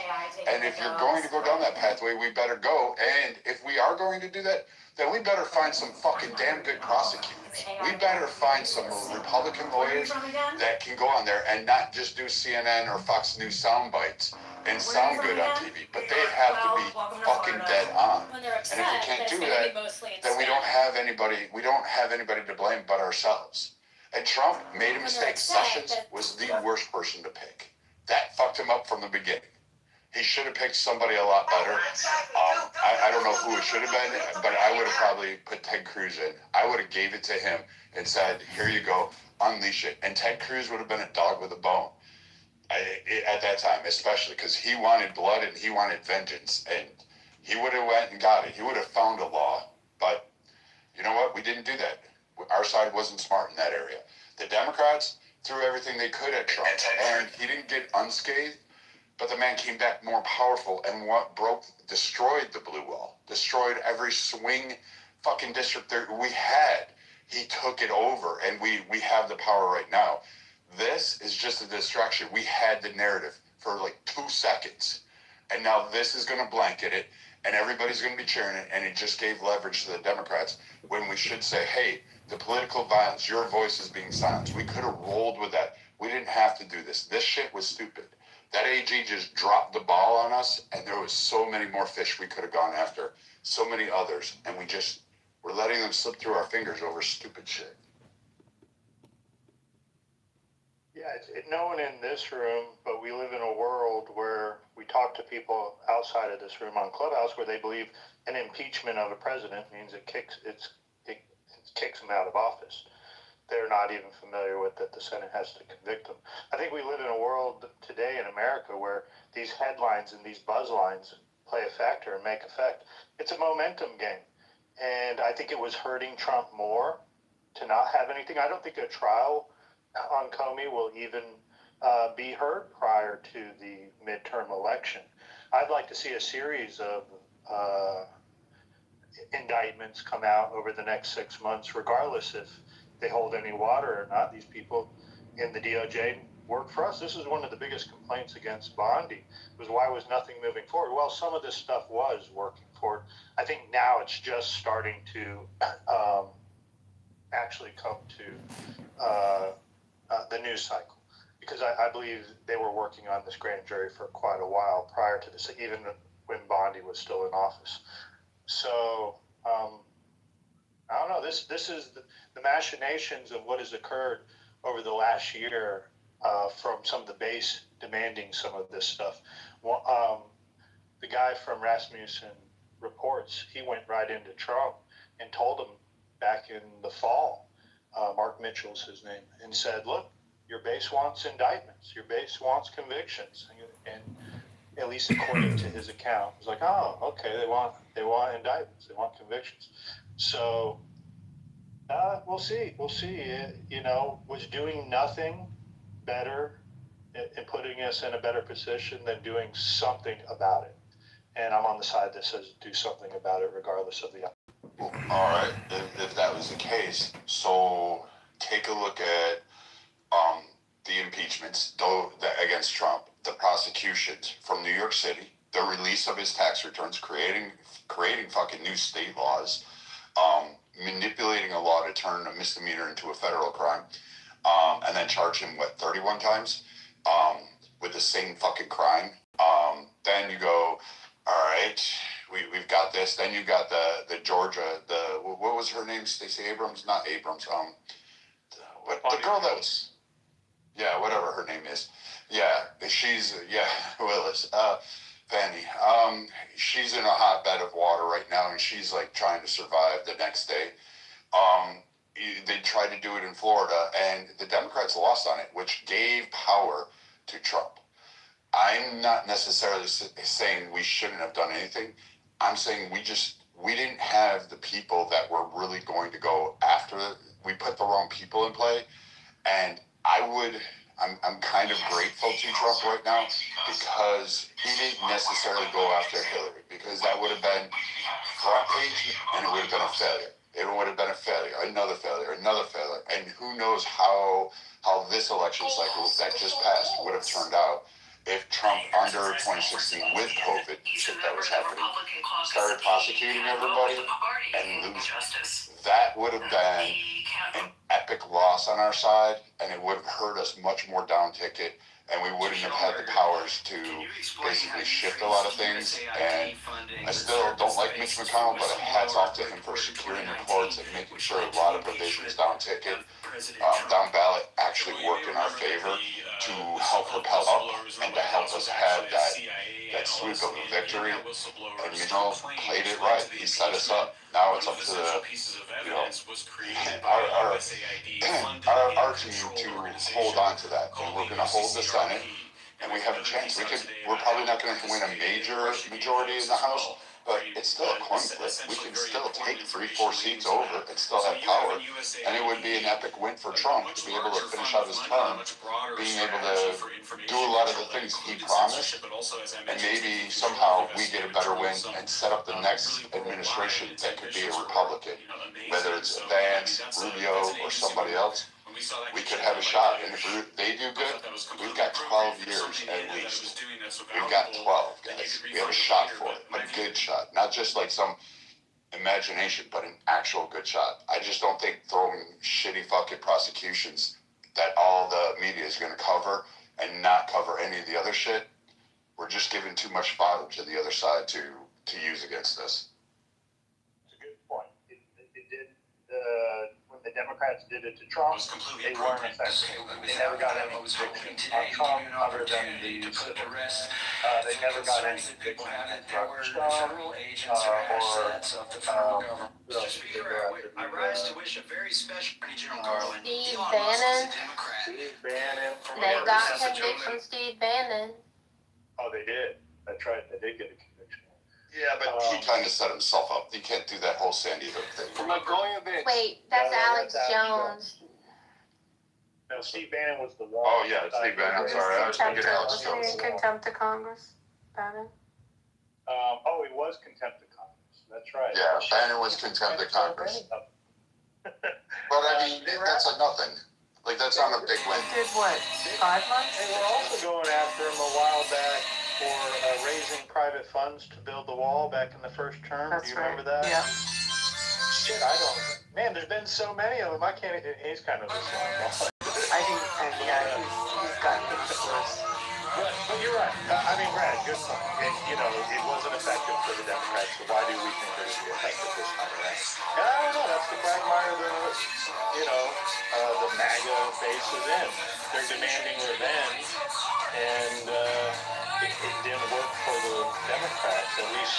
And if you're going to go down that pathway, we better go, and if we are going to do that, then we better find some fucking damn good prosecutors. We better find some Republican lawyers that can go on there and not just do CNN or Fox News sound bites and sound good on TV, but they have to be fucking dead on. And if we can't do that, then we don't have anybody to blame but ourselves. And Trump made a mistake. Sessions was the worst person to pick. That fucked him up from the beginning. He should have picked somebody a lot better. I don't know who it should have been, but I would have probably put Ted Cruz in. I would have gave it to him and said, here you go, unleash it. And Ted Cruz would have been a dog with a bone at that time, especially because he wanted blood and he wanted vengeance. And he would have went and got it. He would have found a law. But you know what? We didn't do that. Our side wasn't smart in that area. The Democrats threw everything they could at Trump, and he didn't get unscathed. But the man came back more powerful and destroyed the blue wall, destroyed every swing fucking district that we had. He took it over, and we have the power right now. This is just a distraction. We had the narrative for like 2 seconds, and now this is going to blanket it, and everybody's going to be cheering it, and it just gave leverage to the Democrats when we should say, hey, the political violence, your voice is being silenced. We could have rolled with that. We didn't have to do this. This shit was stupid. That AG just dropped the ball on us, and there was so many more fish we could have gone after, so many others, and we're letting them slip through our fingers over stupid shit. Yeah, no one in this room, but we live in a world where we talk to people outside of this room on Clubhouse where they believe an impeachment of a president means it kicks him out of office. They're not even familiar with that the Senate has to convict them. I think we live in a world today in America where these headlines and these buzz lines play a factor and make effect. It's a momentum game. And I think it was hurting Trump more to not have anything. I don't think a trial on Comey will even be heard prior to the midterm election. I'd like to see a series of indictments come out over the next 6 months, regardless if they hold any water or not. These people in the DOJ work for us. This is one of the biggest complaints against Bondi, was why was nothing moving forward? Well, some of this stuff was working forward. I think now it's just starting to actually come to the news cycle, because I believe they were working on this grand jury for quite a while prior to this, even when Bondi was still in office. So I don't know. This is the machinations of what has occurred over the last year from some of the base demanding some of this stuff. The guy from Rasmussen Reports, he went right into Trump and told him back in the fall, Mark Mitchell's his name, and said, look, your base wants indictments. Your base wants convictions. And at least according to his account, it was like, oh, okay, they want indictments. They want convictions. So we'll see. We'll see. Was doing nothing better in putting us in a better position than doing something about it. And I'm on the side that says do something about it regardless of the outcome. All right, if that was the case, so take a look at the impeachments against Trump, the prosecutions from New York City, the release of his tax returns, creating fucking new state laws, manipulating a law to turn a misdemeanor into a federal crime, and then charge him, 31 times with the same fucking crime. Then you go, all right, we've got this. Then you got the Georgia, what was her name? Stacey Abrams? Not Abrams. The girl that was, yeah, whatever her name is. Yeah, Willis. Fanny. She's in a hotbed of water right now, and she's like trying to survive the next day. They tried to do it in Florida, and the Democrats lost on it, which gave power to Trump. I'm not necessarily saying we shouldn't have done anything. I'm saying we didn't have the people that were really going to go after it. We put the wrong people in play, and I'm kind of grateful to Trump right now because he didn't necessarily go after Hillary, because that would have been front page and it would have been a failure. It would have been a failure, another failure, and who knows how this election cycle that just passed would have turned out if Trump, under 2016 with COVID shit that was happening, started prosecuting everybody and lose. That would have been an epic loss on our side, and it would have hurt us much more down ticket, and we wouldn't have had the powers to basically shift a lot of things. And I still don't like Mitch McConnell, but hats off to him for securing the courts and making sure a lot of provisions down ticket, down ballot actually worked in our favor to help propel up and to help us have that that sweep of a victory, and played it right. He set us up. Now it's up to the our team to hold on to that, and we're going to hold the Senate, and we have a chance. We're probably not going to win a major majority in the House, but it's still a coin flip. We can still take 3-4 seats over and still have power, and it would be an epic win for Trump to be able to finish out his term, being able to do a lot of the things he promised, and maybe somehow we get a better win and set up the next administration that could be a Republican, whether it's Vance, Rubio, or somebody else. We could have a shot, and if they do good, we've got 12 years at least. We've got 12, guys. We have a shot for it, a good shot, not just like some imagination, but an actual good shot. I just don't think throwing shitty fucking prosecutions that all the media is going to cover and not cover any of the other shit. We're just giving too much fodder to the other side to use against us. It's a good point. It did when the Democrats did it to Trump, they weren't effective. They never got any conviction on Trump other than the civil. They never got any conviction on Stone I rise to wish a very special Attorney General Garland. Steve Elon Bannon. Musk is a Democrat. Steve Bannon. They got conviction from Steve Bannon. Oh, they did. That's right. They did get a conviction. Yeah, but he kind of set himself up. He can't do that whole Sandy Hook thing. Wait, that's Alex Jones. No, Steve Bannon was the one. Oh, yeah, Steve Bannon. I'm sorry. I was thinking Alex Was he Jones. in contempt of Congress? Bannon? Oh, he was contempt of Congress. That's right. Yeah, Bannon was contempt of Congress. But I mean, that's a nothing. Like, that's not a big win. Did what, 5 months? They were also going after him a while back for raising private funds to build the wall back in the first term. That's Do you remember that? Yeah. Shit, I don't. Man, there's been so many of them. I can't. He's kind of a slime. I think, he's gotten worse. But you're right. I mean, Brad, good point. It wasn't effective for the Democrats, so why do we think it will be effective this time around? And I don't know. That's the quagmire the MAGA base is in. They're demanding revenge, and it didn't work for the Democrats, at least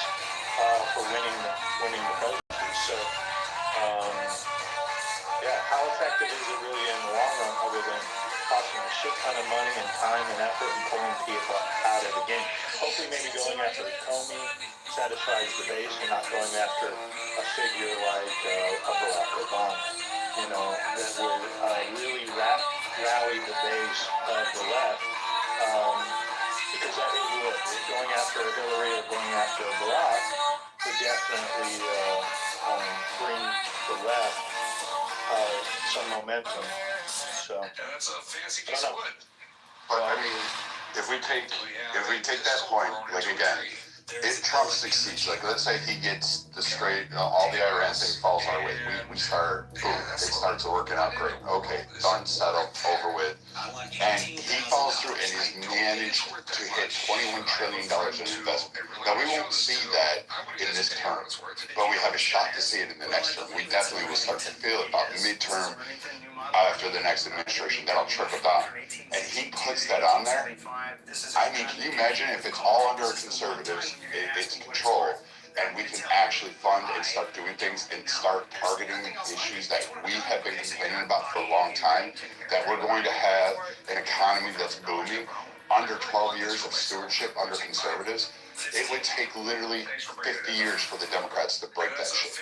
for winning the presidency. So, how effective is it really in the long run, other than costing a shit ton of money and time and effort and pulling people out of the game? Hopefully, maybe going after Comey satisfies the base and not going after a figure like Barack Obama, that would really rally the base of the left. Because I think going after Hillary or going after Barack would definitely bring the left some momentum. So That's a fancy piece of wood. But I mean, if we take that point, like again, if Trump succeeds, like let's say he gets the straight, all the Iran thing falls our way, we start, boom, it starts working out great. Okay, done, settled, over with, and he follows through and he's managed to hit $21 trillion in investment. Now we won't see that in this term, but we have a shot to see it in the next term. We definitely will start to feel it about midterm. After the next administration, that'll trickle down. And he puts that on there. I mean, can you imagine if it's all under conservatives, it's control, and we can actually fund and start doing things and start targeting issues that we have been complaining about for a long time, that we're going to have an economy that's booming under 12 years of stewardship under conservatives. It would take literally 50 years for the Democrats to break that shit.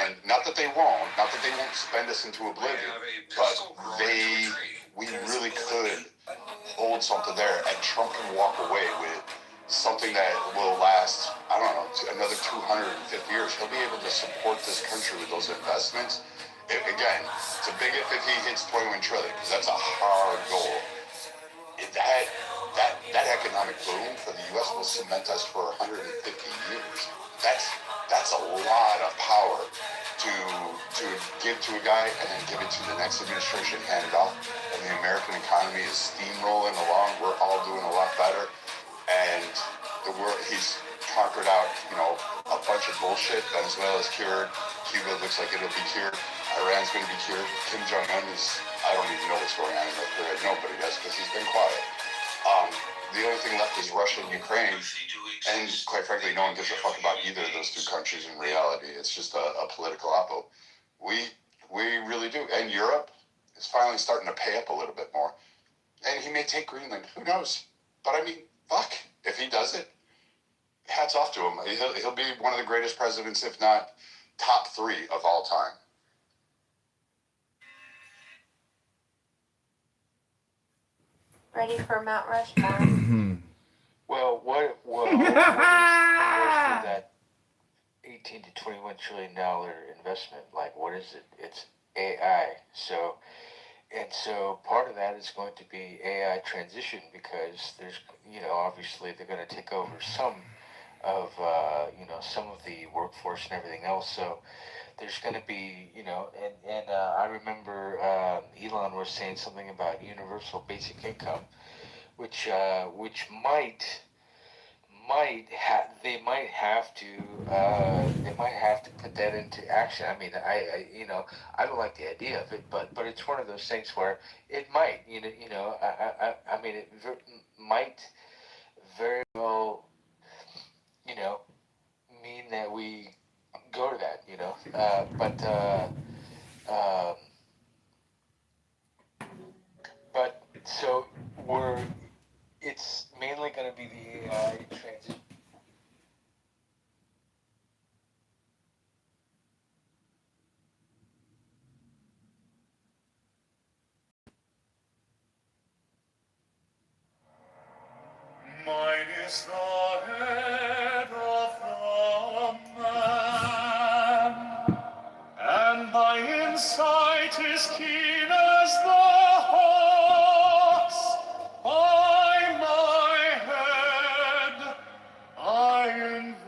And not that they won't spend us into oblivion, but we really could hold something there, and Trump can walk away with something that will last, I don't know, another 250 years. He'll be able to support this country with those investments. Again, it's a big if he hits 21 trillion, because that's a hard goal. That economic boom for the U.S. will cement us for 150 years. That's a lot of power to give to a guy and then give it to the next administration, hand it off. And the American economy is steamrolling along. We're all doing a lot better. And the world, he's conquered out, a bunch of bullshit. Venezuela's cured. Cuba looks like it'll be cured. Iran's going to be cured. Kim Jong-un I don't even know what's going on in North Korea. Nobody does, because he's been quiet. the only thing left is Russia and Ukraine, and quite frankly, no one gives a fuck about either of those two countries in reality. It's just a political oppo. We really do. And Europe is finally starting to pay up a little bit more. And he may take Greenland. Who knows? But I mean, fuck. If he does it, hats off to him. He'll be one of the greatest presidents, if not top 3 of all time. Ready for Mount Rushmore? What is that 18 to 21 $trillion investment? Like, what is it? It's AI. So part of that is going to be AI transition, because there's, obviously they're going to take over some of the workforce and everything else. So there's going to be, I remember Elon was saying something about universal basic income, which they might have to put that into action. I mean, I don't like the idea of it, but it's one of those things where it might, I mean, it might very well, mean that we go to that, but so it's mainly going to be the AI transition. Mine is the head of the man, and my insight is keen as the hawk's. By my head I invoke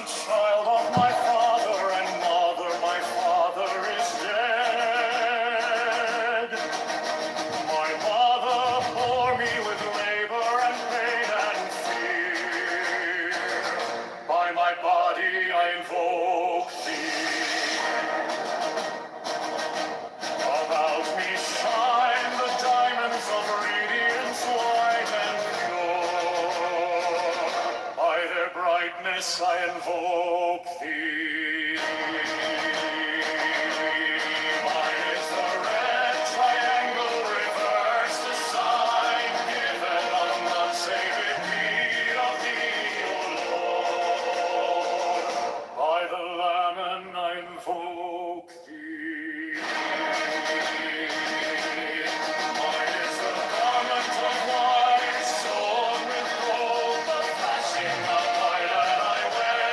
child of my father and mother, my father is dead. My mother bore me with labor and pain and fear. By my body I invoke thee. About me shine the diamonds of radiance light and pure. By their brightness I invoke thee. Mine is the red triangle reversed, a sign given on the sacred beat of thee, O Lord. By the Lamb I invoke thee. Mine is the garment of white, sewn with gold, the flashing of light that I wear.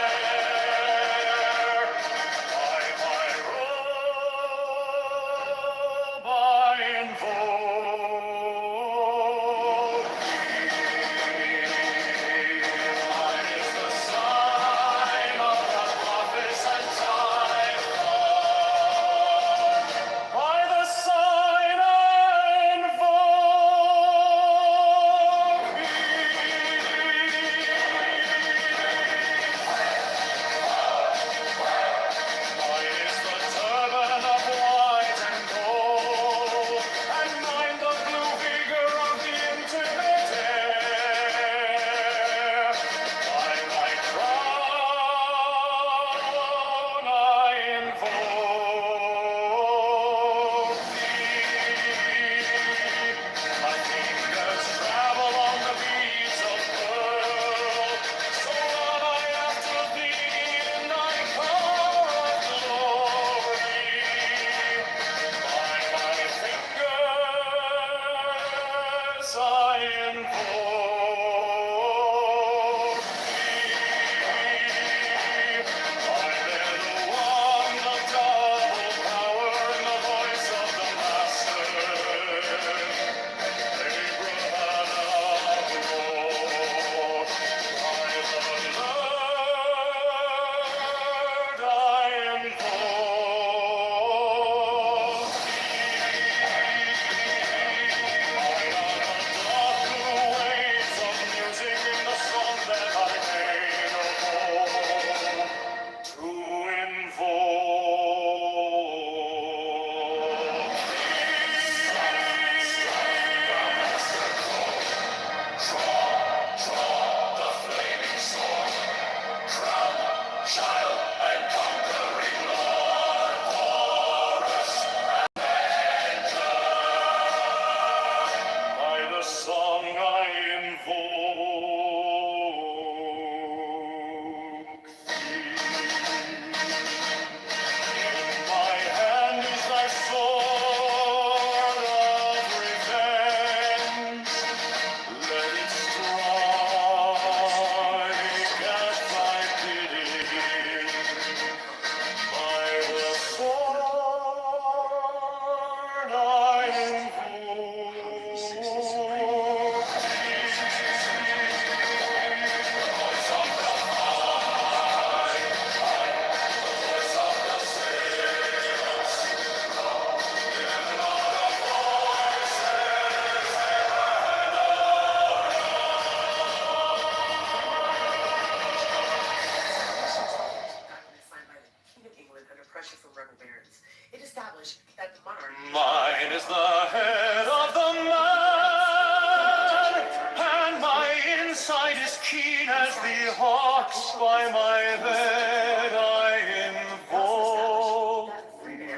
rocks by my bed, I invoke thee.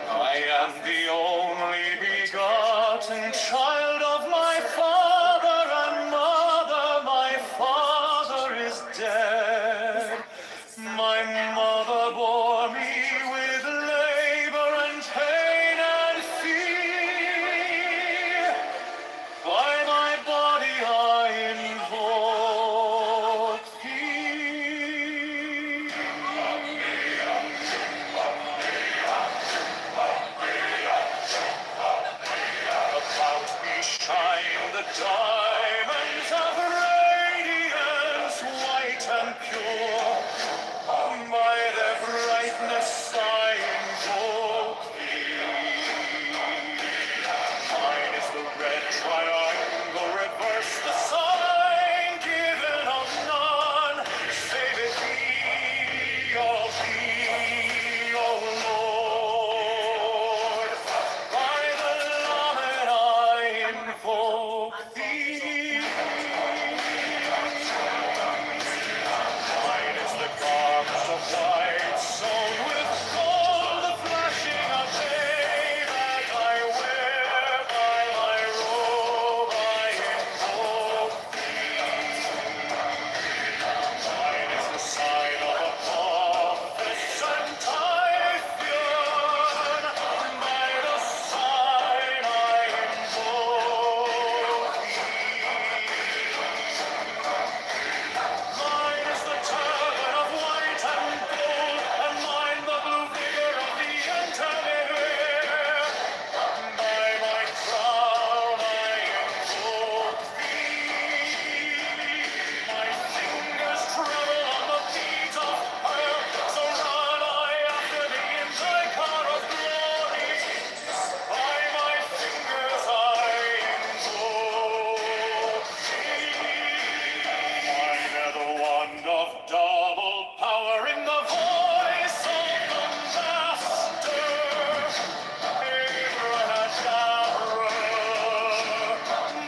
I am the only begotten child of my father and mother. My father is dead. My mother bore me with labor and pain and fear. By my body I invoke thee. About me shine the diamonds of radiance, white and pure. By their brightness I invoke thee. Mine is the red triangle, reverse the sign given of none, save it be, O Lord. By the Lamed I invoke thee. Mine is the garment of white, sewn with gold, the flashing of day that I wear. By my robe I invoke thee. Mine is the sign of a prophet and Typhoon. By the sign I invoke Mine is the turban of white and gold, and mine the blue vigor of the intermediate. By my crown I invoke thee. My fingers tremble on the beads of her, so run I after thee in thy car of glory. By my fingers I invoke thee. Mine are the wand of double power in the voice of the Master. Abracadabra.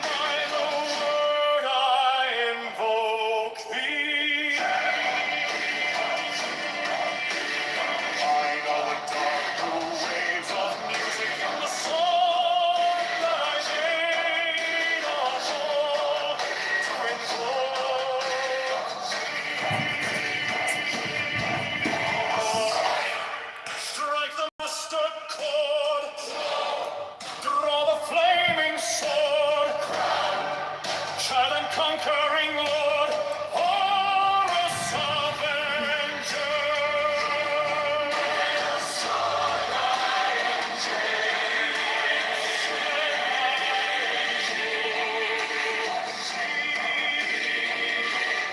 By the word I invoke thee. Mine are the dark blue waves of music in the song that I made of all to invoke Strike the master chord, draw the flaming sword, child and conquering Lord, Horus Avenger.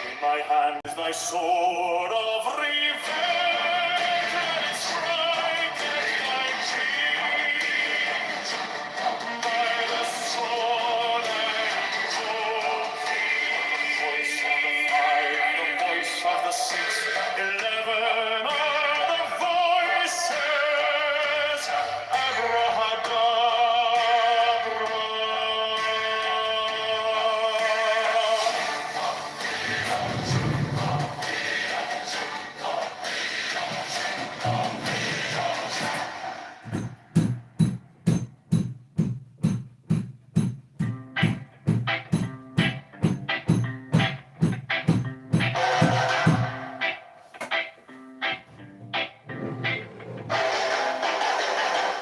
In my hand is thy sword of revenge, and it striketh thy cheek. By the sword I invoke thee. The voice of the five, the voice of the six, 11 are the voices. Abrahadabra.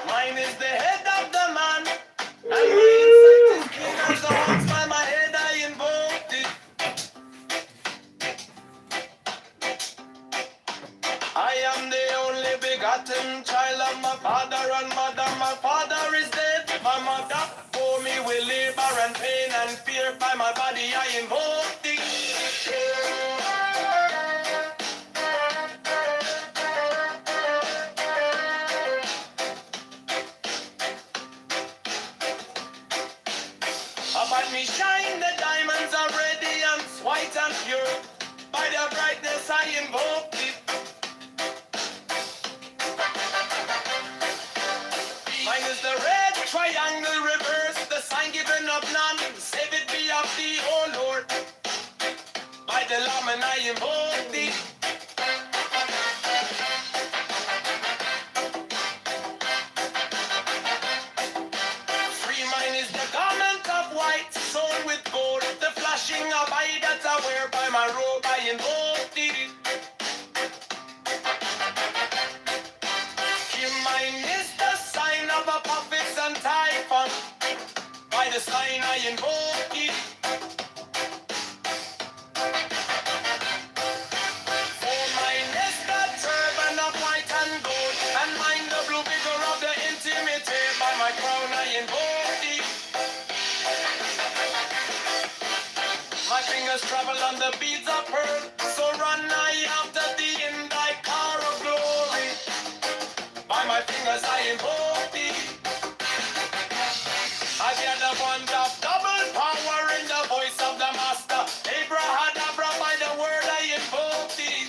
Mine is the head of the man, and my insight is keen as the horns. By my head I invoke it. I am the only begotten child of my father and mother. My father is dead. My mother bore me with labor and pain and fear. By my body I invoke thee. Upon me shine the diamonds of radiance, white and pure. By their brightness I invoke thee. Mine is the red triangle reverse, the sign given of none. Save it be of thee, O Lord. By the Lamb and I invoke thee. Free mine is the garment of white, sewn with gold, the flashing of eye that I wear by my robe I invoke thee. Mine is the sign of a puppets and typhon, by the sign I invoke it. For mine is the turban of white and gold, and mine the blue vigor of the intimate, by my crown I invoke it. My fingers travel on the beads of pearl, so run I after thee in thy car of glory. By my fingers I invoke thee. I hear the bond of double power in the voice of the master. Abrahadabra, by the word I invoke thee.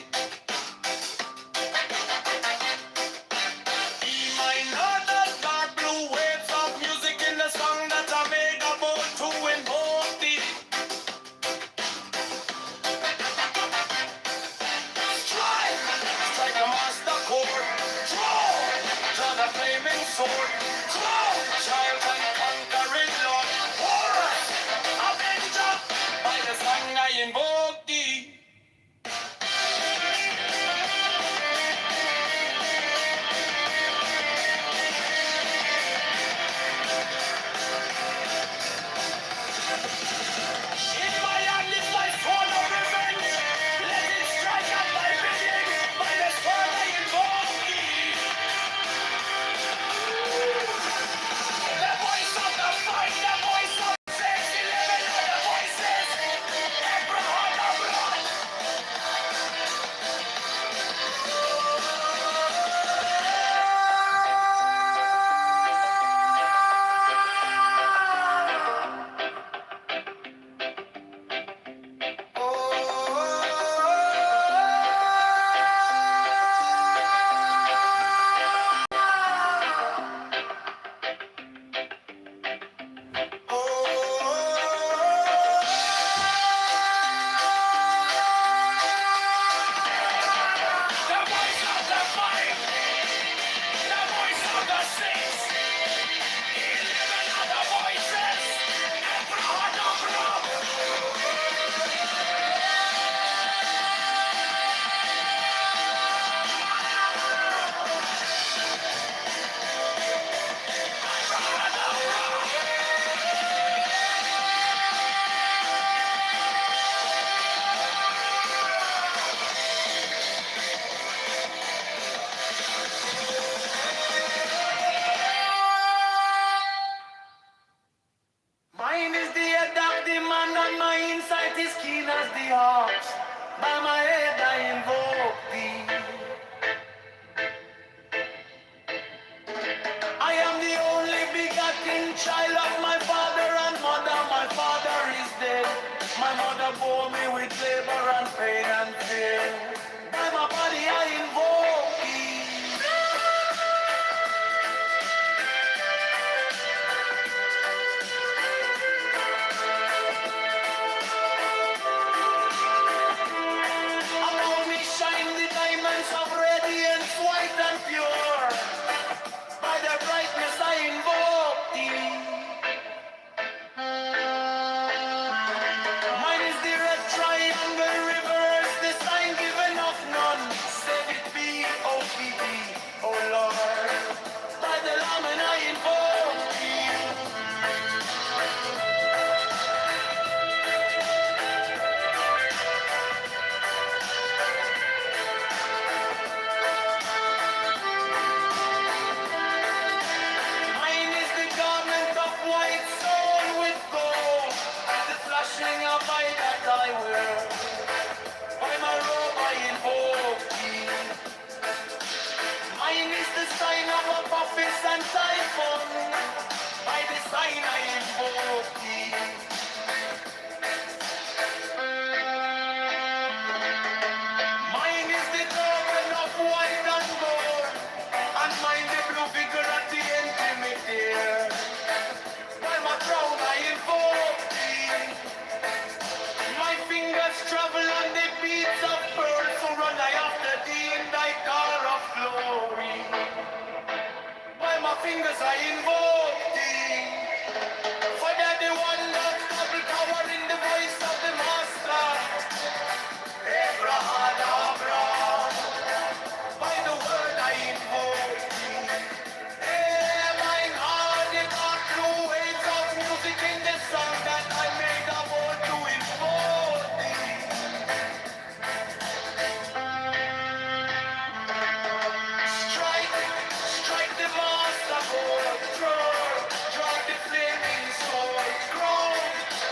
Be mine are the dark blue waves of music in the song that I made about to invoke thee. Strike, strike the master chord. Draw the flaming sword. Draw, child and conquering Lord. Horus, avenger, by the song I invoke thee. In my hand is my sword of revenge. Let it strike at my bidding. By the sword I invoke thee. The voice of the fight, the voice of 611 other voices. Abraham of blood. The voice of the fight, the voice of the 611 other voices. Abraham of blood. Mine is the head of the man, and my insight is keen as the ox. By my head I invoke thee. I am the only begotten child of my father and mother. My father is dead. My mother bore me with labor and pain and fear. By my body I invoke thee. Around me shine the diamonds of radiance, white and pure. By the brightness I invoke thee. Mine is the red triangle reverse, the sign given of none. Save it be, O P.D., O Lord. By the Lamb and I invoke thee. Mine is the garment of white sewn with gold, the flashing of eye that I wear. By my robe I invoke thee. Mine is the sign of a puppet and typhon. By the sign I invoke thee. Mine is the garment of white and gold, and mine the blue vigor at the intimate ear. By my crown I invoke thee. My fingers travel on the fingers I invoke thee. For that the one that double power in the voice of the master. Abraham, by the word I invoke thee. Hey, my heart, the dark blue waves of music in the song that I made a vote to invoke thee. Strike the master chord, draw the flaming sword, grow,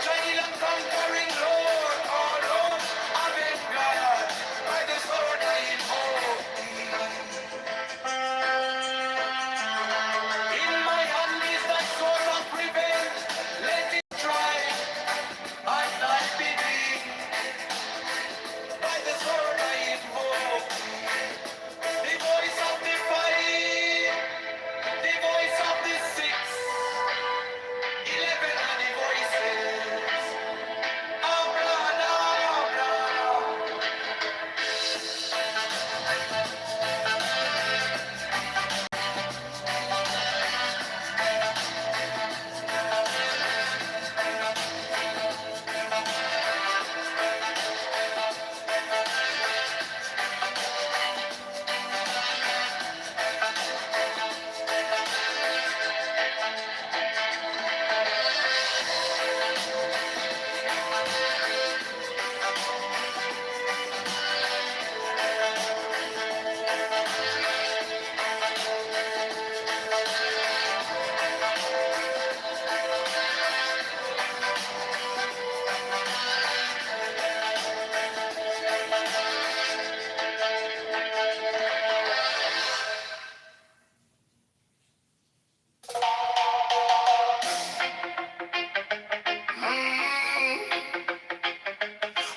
shiny and conquering Lord, all of God, by the sword I invoke thee. In my hand is the sword of revenge, let it strike, and not be thee, by the sword I invoke the voice of the fight. The voice of the 6, 11 are the voices.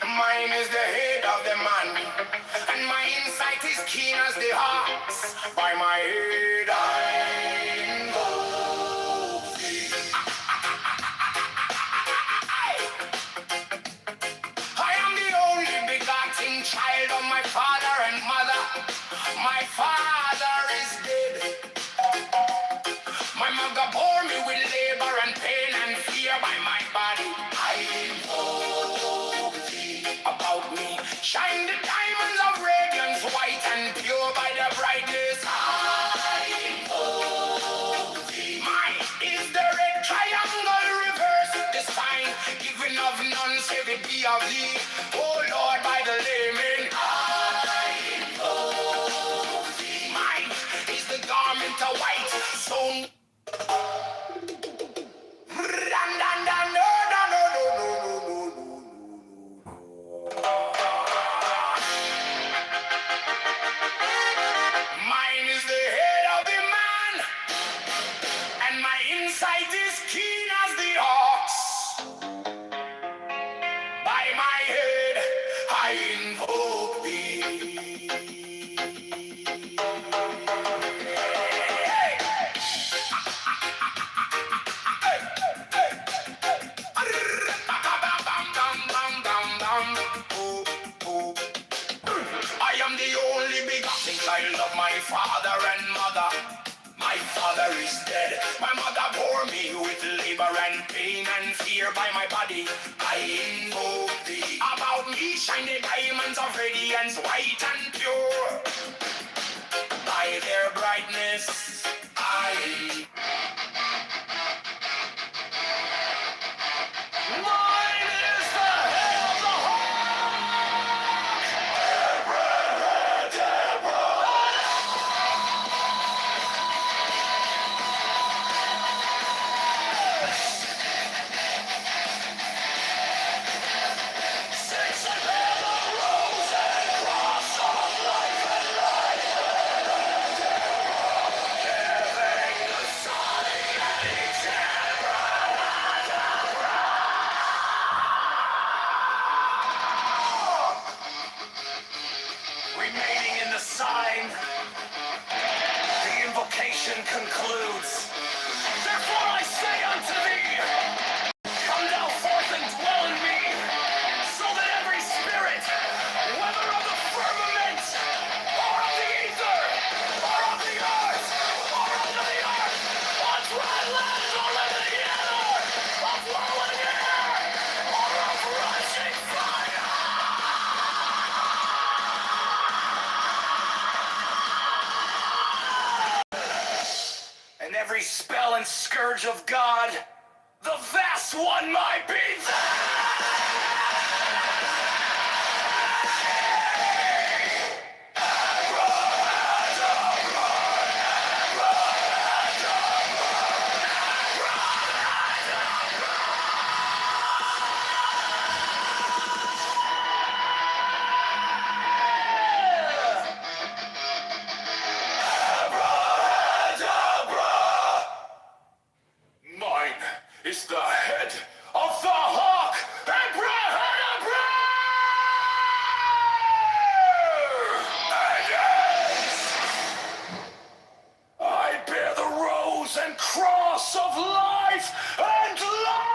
Mine is the head of the man, and my insight is keen as the ox. By my head I invoke thee. I am the only begotten child of my father and mother. My father is dead. My mother bore me with labor and pain and fear. By my body I invoke thee. About me shine the diamonds of radiance, white and pure by the brightness I invoke thee. Mine is the red triangle reverse, the sign given of none save it be of thee. Oh Lord, by the layman I invoke thee. Mine is the garment of white, so mine is the head of the man, and my insight is keen as the ox. By my head I invoke thee. I am the only begotten child of my father and mother. My father is dead. My mother bore me with labor and pain and fear. By my body I invoke thee. About me shine the diamonds of radiance, white and pure. By their brightness I mine is the head of the remaining in the sign. The invocation concludes. Therefore I say unto thee, come thou forth and dwell in me, so that every spirit, whether of the firmament, or of the ether, or of the earth, or under the earth, every spell and scourge of God, the vast one might be Mine is the head of the hawk, Abrahadabra! And yes, I bear the rose and cross of life and light!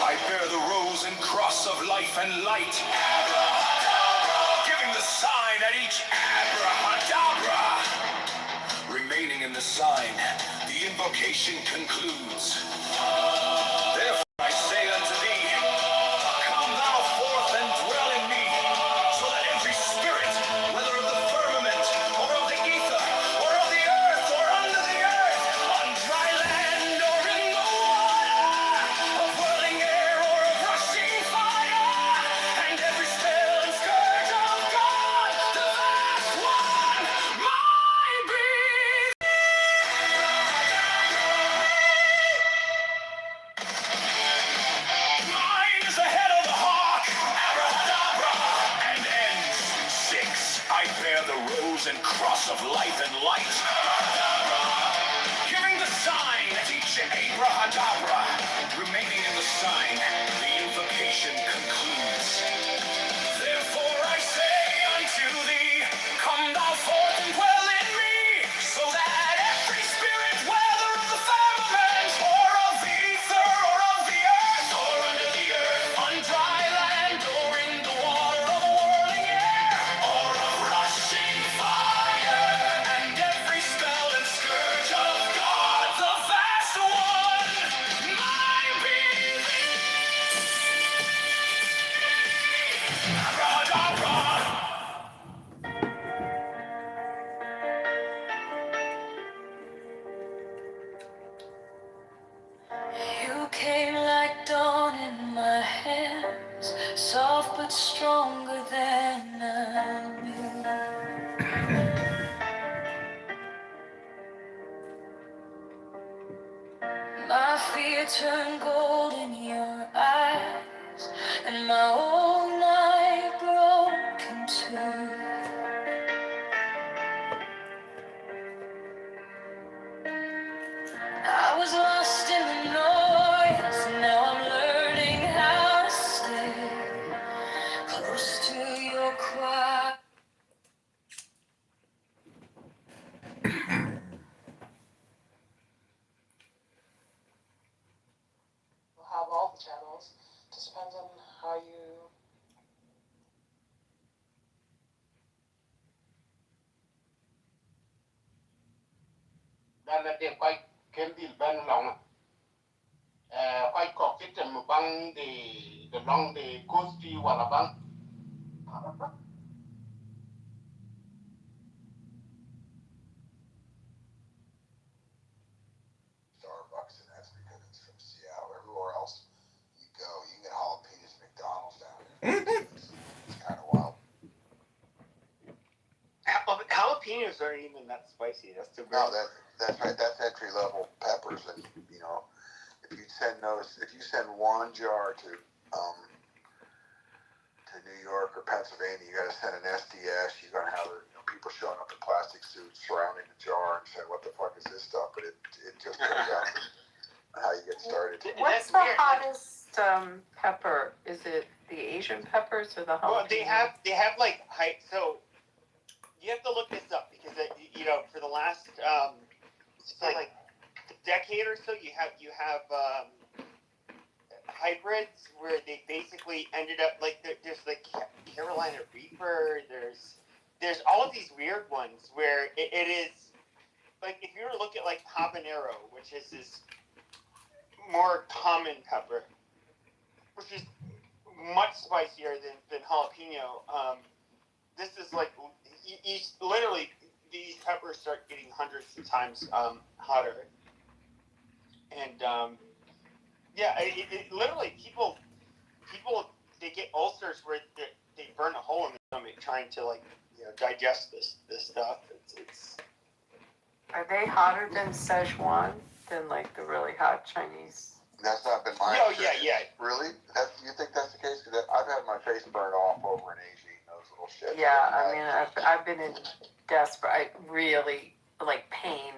I bear the rose and cross of life and light, giving the sign at each abrahadabra. Remaining in the sign, the invocation concludes. Therefore I say unto thee, come thou forth and dwell in me, so that every spirit, whether of the firmament, or of the ether, or of the earth, or under the earth, on dry land, or in the water, of whirling air, or of rushing fire, and every spell and scourge of God, the vast one, might be. Mine is the head of the hawk, abracadabra, and ends. 6, I bear the rose and cross of life and light, giving the sign at each abracadabra. Remaining in the sign, the invocation concludes. Therefore I say unto thee, come thou forth and dwell in me, so that every spirit, whether of the firmament, or of the ether, or of the earth, or under the earth, on dry land, or in the water, of whirling air, or of rushing fire, and every spell and scourge of God, the vast one, might be thee. turned gold in your eyes, and my whole night broke in two. I was lost in the noise, and now I'm learning how to stay close to your quiet. We'll have all the channels. Just depends on how you. Dan la de quite can be ban long. Quite cock it and bang the long the coast wala bang. Starbucks, and that's because it's from Seattle. Everywhere else you go, you can get jalapenos at McDonald's down here. It's kind of wild. Jalapenos aren't even that spicy. That's too No, great. that's right. That's entry level peppers, and you know, if you send one jar to New York or Pennsylvania, you got to send an SDS. You're gonna have people showing up in plastic suits surrounding the jar and saying, "What the fuck is this stuff?" But it just turns out how you get started. What's the hottest pepper? Is it the Asian peppers or the jalapeno? Well, they have like height. So you have to look this up because for the last like decade or so, you have hybrids where they basically ended up like there's like Carolina Reaper. There's all of these weird ones where it is like if you were to look at like habanero, which is this more common pepper, which is much spicier than jalapeno. This is like you literally these peppers start getting hundreds of times hotter, and it literally people they get ulcers where they burn a hole in their stomach trying to digest this stuff. It's Are they hotter than Szechuan? Than like the really hot Chinese? That's not been my experience. Yeah. Really? You think that's the case? Because I've had my face burned off over in Asia eating those little shits. Yeah, I mean, I've been in desperate, really like pain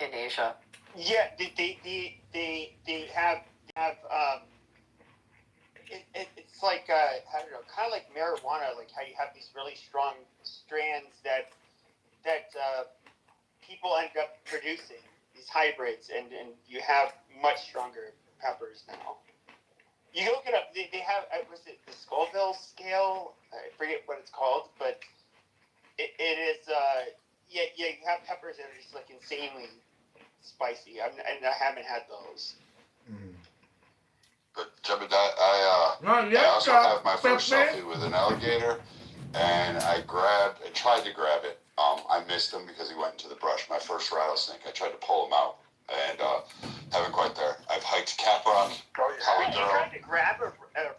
in Asia. Yeah, they have it's like I don't know, kind of like marijuana, like how you have these really strong strands that people end up producing these hybrids, and you have much stronger peppers now. You can look it up. They have was it the Scoville scale? I forget what it's called, but it is you have peppers that are just like insanely spicy, and I haven't had those. But Jebediah, I also have my first selfie with an alligator, and I tried to grab it. I missed him because he went into the brush. My first rattlesnake. I tried to pull him out, and haven't quite there. I've hiked Caprock. You tried to grab a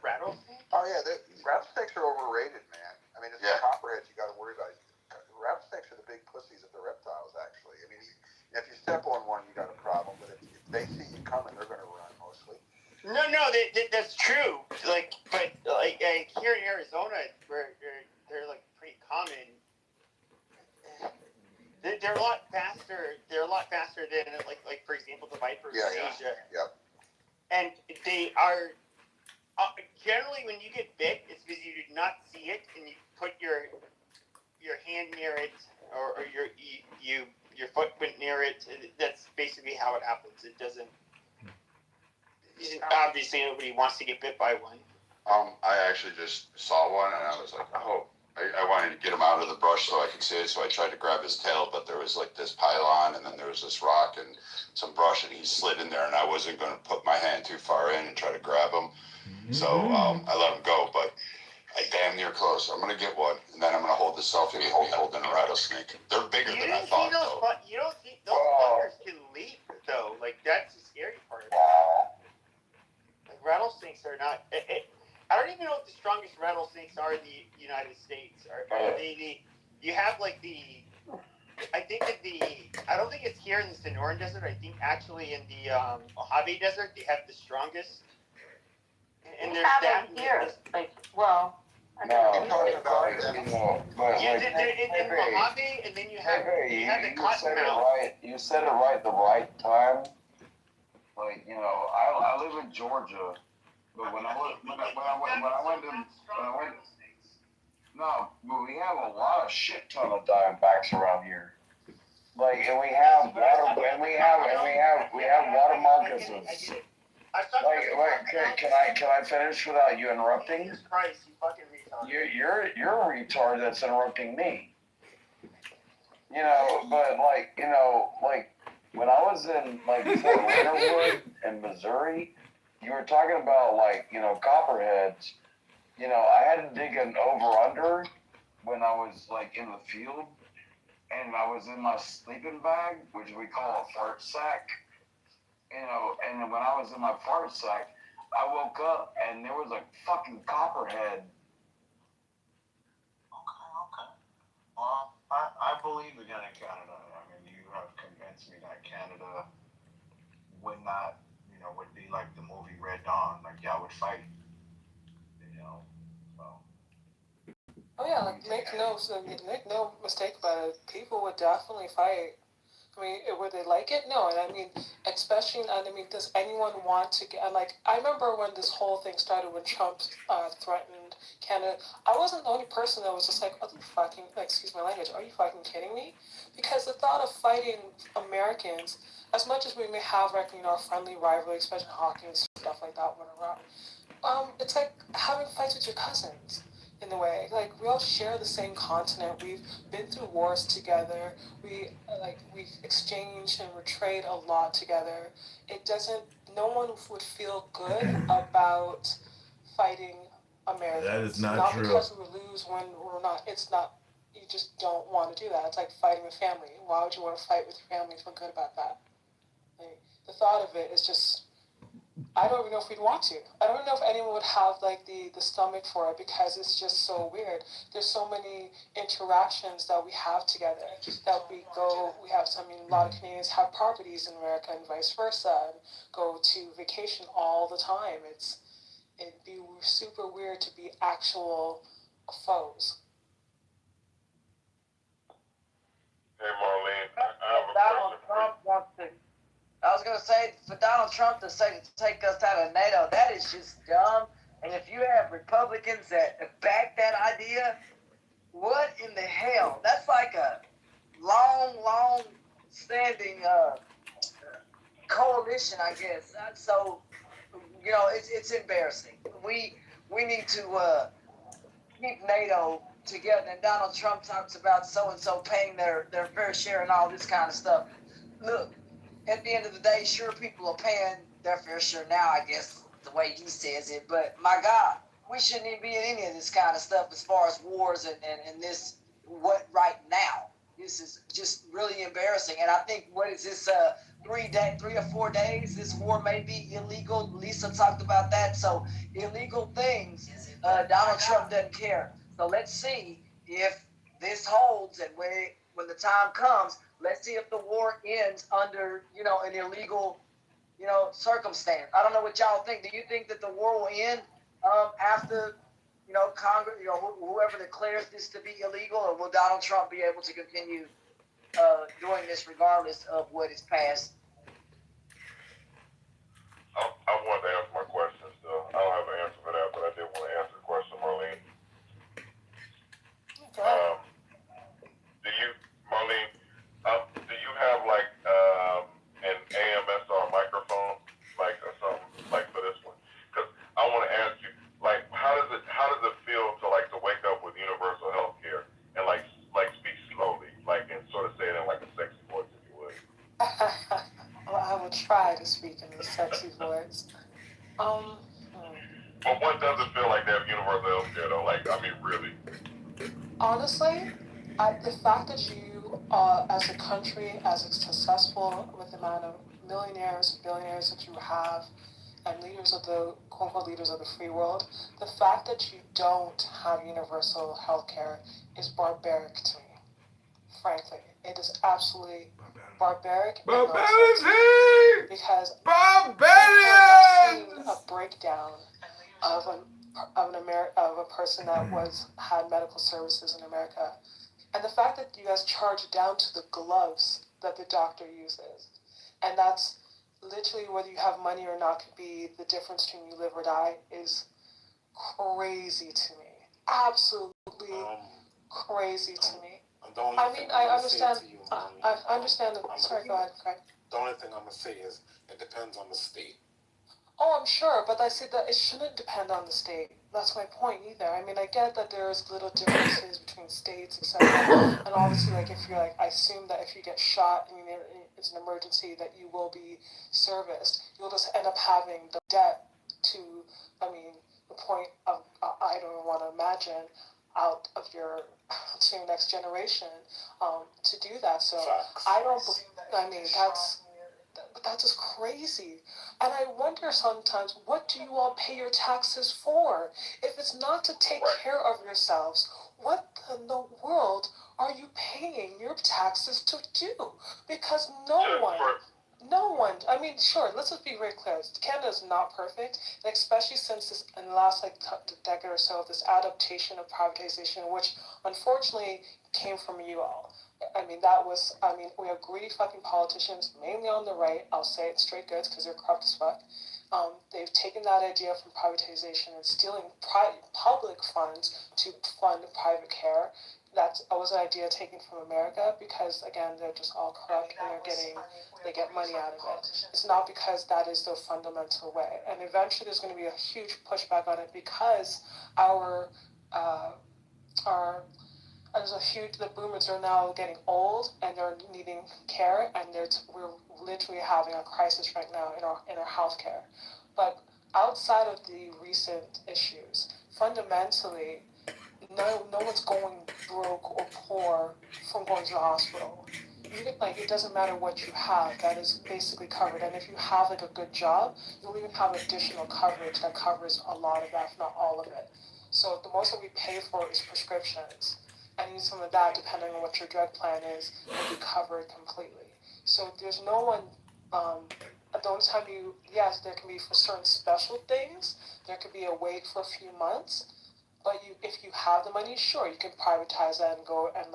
rattlesnake? Oh yeah, rattlesnakes are overrated, man. I mean, it's the copperheads you got to worry about. Rattlesnakes are the big pussies of the reptiles, actually. I mean, if you step on one, you got a problem. But if they see you coming, they're going to run mostly. No, that's true. But here in Arizona, where they're like pretty common, they're a lot faster. They're a lot faster than like for example the vipers in Asia. Yep. And they are generally when you get bit, it's because you did not see it and you put your hand near it or your foot went near it. That's basically how it happens. It doesn't. Obviously, nobody wants to get bit by one. I actually just saw one, and I was like, oh. I wanted to get him out of the brush so I could see it, so I tried to grab his tail, but there was like this pylon, and then there was this rock and some brush, and he slid in there, and I wasn't going to put my hand too far in and try to grab him. So I let him go, but I damn near close. I'm going to get one, and then I'm going to hold the selfie with me holding a rattlesnake. They're bigger than I thought, though. You don't think those fuckers can leap, though. Like, that's the scary part. Like, rattlesnakes are not... I don't even know what the strongest rattlesnakes are in the United States. Are they you have, like, the I think I don't think it's here in the Sonoran Desert. I think actually in the Mojave Desert they have the strongest. And We there's have that. it here. Like, well, I No, don't know. but Yeah, like, in Mojave, and then you have you the Cotton said it Mountain. right. You said it right the right time. Like, you know, I live in Georgia, but when I went, no, but we have a lot of shit ton of Diamondbacks around here. Like, and we have water moccasins. Like, can I finish without you interrupting? Jesus Christ, you fucking retard. You're a retard that's interrupting me. You know, but like, you know, like when I was in like Fort Leonard in Missouri, you were talking about like, you know, copperheads. You know, I had to dig an over-under when I was like in the field, and I was in my sleeping bag, which we call a fart sack. You know, and when I was in my fart sack, I woke up and there was a fucking copperhead. Okay. Well, I believe again in Canada. I mean, you have convinced me that Canada would not, you know, would be like the movie Red Dawn. Like, y'all would fight. You know, so. Oh yeah, like make no mistake about it. People would definitely fight. I mean, would they like it? No, and I mean, especially, and I mean, does anyone want to get, like, I remember when this whole thing started when Trump threatened Canada, I wasn't the only person that was just like, excuse my language, are you fucking kidding me? Because the thought of fighting Americans, as much as we may have, like, you know, a friendly rivalry, especially hockey and stuff like that, whatever, it's like having fights with your cousins. In a way, like we all share the same continent. We've been through wars together. We've exchanged and we're trade a lot together. It doesn't. No one would feel good about fighting Americans. That is not true. Because we lose when we're not. It's not. You just don't want to do that. It's like fighting a family. Why would you want to fight with your family and feel good about that? Like, the thought of it is just. I don't even know if we'd want to. I don't know if anyone would have like the stomach for it because it's just so weird. There's so many interactions that we have together that we have, I mean, a lot of Canadians have properties in America and vice versa and go to vacation all the time. It'd be super weird to be actual foes. Hey, Marlene, I have a Donald question for you. Trump wants to. I was going to say, for Donald Trump to say to take us out of NATO, that is just dumb. And if you have Republicans that back that idea, what in the hell? That's like a long standing coalition, I guess. So, you know, it's embarrassing. We need to keep NATO together. And Donald Trump talks about so-and-so paying their fair share and all this kind of stuff. Look, at the end of the day, sure, people are paying their fair share now, I guess, the way he says it. But, my God, we shouldn't even be in any of this kind of stuff as far as wars and this, what right now. This is just really embarrassing. And I think, what is this, 3 or 4 days, this war may be illegal. Lisa talked about that. So, illegal things, Donald Trump doesn't care. So, let's see if this holds and when the time comes, let's see if the war ends under, you know, an illegal, you know, circumstance. I don't know what y'all think. Do you think that the war will end after, you know, Congress, you know, whoever declares this to be illegal, or will Donald Trump be able to continue doing this regardless of what is passed? I wanted to answer my question still. I don't have an answer for that, but I did want to answer the question, Marlene. Marlene, do you have like an AMSR microphone, like or something like for this one? Because I want to ask you, like, how does it feel to wake up with universal health care and like speak slowly, like, and sort of say it in like a sexy voice, if you would? Well, I will try to speak in a sexy voice. But what does it feel like to have universal health care, though? Like, I mean, really? Honestly, the fact that you, as a country, as successful with the amount of millionaires, billionaires that you have, and leaders of the, quote-unquote, leaders of the free world, the fact that you don't have universal health care is barbaric to me. frankly. It is absolutely barbaric and Barbarity! nonsense. Because Barbarian! I've seen a breakdown of a person that had medical services in America. And the fact that you guys charge down to the gloves that the doctor uses, and that's literally whether you have money or not could be the difference between you live or die, is crazy to me. Absolutely crazy to me. I mean, I understand. I understand. Sorry, go ahead, Craig. The only thing I'm gonna say is it depends on the state. Oh, I'm sure, but I say that it shouldn't depend on the state. That's my point either. I mean, I get that there's little differences between states, etc. And obviously, like, if you're like, I assume that if you get shot, I mean, it's an emergency, that you will be serviced. You'll just end up having the debt to, I mean, the point of, I don't want to imagine, out of your to your next generation to do that. So I don't. I mean, that's just crazy. And I wonder sometimes, what do you all pay your taxes for? If it's not to take care of yourselves, what in the world are you paying your taxes to do? Because no one, I mean, sure, let's just be very clear. Canada is not perfect, and especially since this, in the last decade or so, this adaptation of privatization, which unfortunately came from you all. I mean, we have greedy fucking politicians, mainly on the right. I'll say it straight goods because they're corrupt as fuck. They've taken that idea from privatization and stealing public funds to fund private care. That was an idea taken from America because, again, they're just all corrupt and they get money out of it. It's not because that is the fundamental way. And eventually there's going to be a huge pushback on it because the boomers are now getting old and they're needing care, and we're literally having a crisis right now in our healthcare. But outside of the recent issues, fundamentally, no one's going broke or poor from going to the hospital. It doesn't matter what you have, that is basically covered. And if you have like a good job, you'll even have additional coverage that covers a lot of that, if not all of it. So the most that we pay for is prescriptions. And even some of that, depending on what your drug plan is, will be covered completely. So there's no one, the only time yes, there can be for certain special things, there could be a wait for a few months, but if you have the money, sure, you can privatize that and go and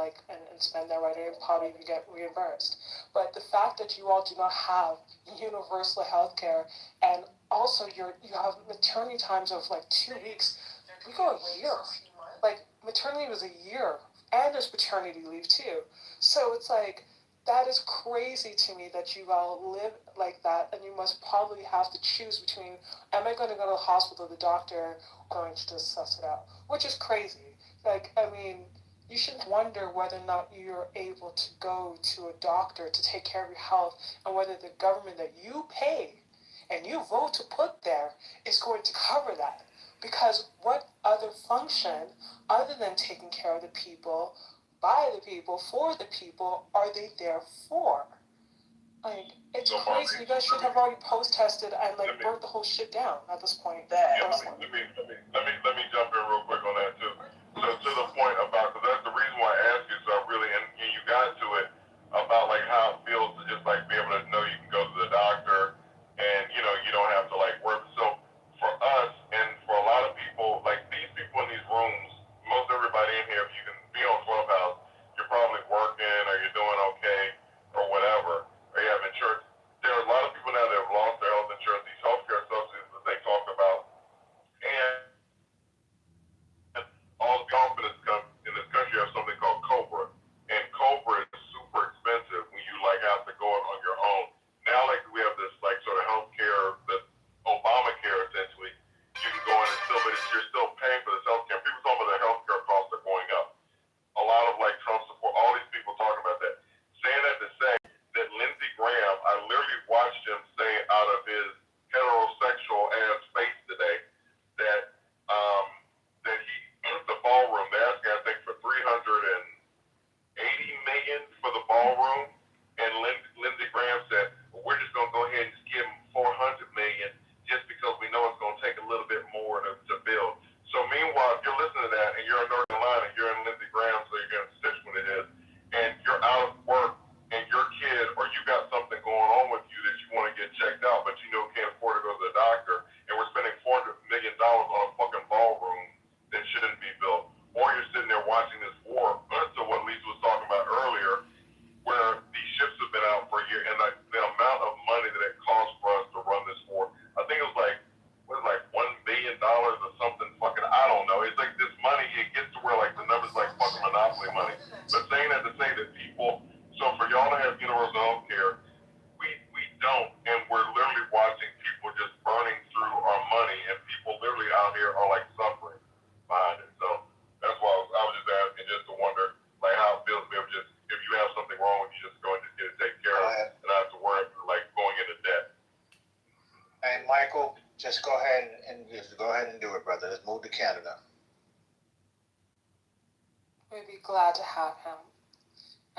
spend that right away and probably even get reimbursed. But the fact that you all do not have universal health care, and also you have maternity times of like 2 weeks, we go a year. Like, maternity was a year, and there's paternity leave too. So it's like, that is crazy to me that you all live like that, and you must probably have to choose between, am I going to go to the hospital or the doctor, or going to just suss it out, which is crazy. Like, I mean, you shouldn't wonder whether or not you're able to go to a doctor to take care of your health, and whether the government that you pay and you vote to put there is going to cover that. Because what other function, other than taking care of the people, by the people, for the people, are they there for? Like, it's crazy. You guys should have already post-tested and burnt the whole shit down at this point. Let me jump in real quick on that too. So to the point about, because that's the reason why I asked you, so I really, and you got to it about like how it feels to just like be able to know you can go to the doctor and you don't have to like work. So for us and for a lot of people, like these people in these rooms, most everybody in here, if you can be on Clubhouse, you're probably working or you're doing okay or whatever, or you have insurance. There are a lot of people now that have lost their health insurance, these healthcare subsidies that they talk about, and all the confidence in this country watching this war, to what Lisa was talking about earlier, where these ships have been out for a year, and the amount of money that it costs for us to run this war, I think it was like, $1 billion or something fucking, I don't know. It's like this money, it gets to where like the numbers like fucking monopoly money. But saying that to say that people, so for y'all to have universal health care, we don't, and we're literally watching people just burning through our money, and people literally out here are like suffering behind it. So that's why I was just asking just to wonder like how it feels to be able to just, if you have something wrong with you, just go and just get it taken care of and not have to worry about like going into debt. Hey, Michael, just go ahead and do it, brother. Let's move to Canada. We'd be glad to have him.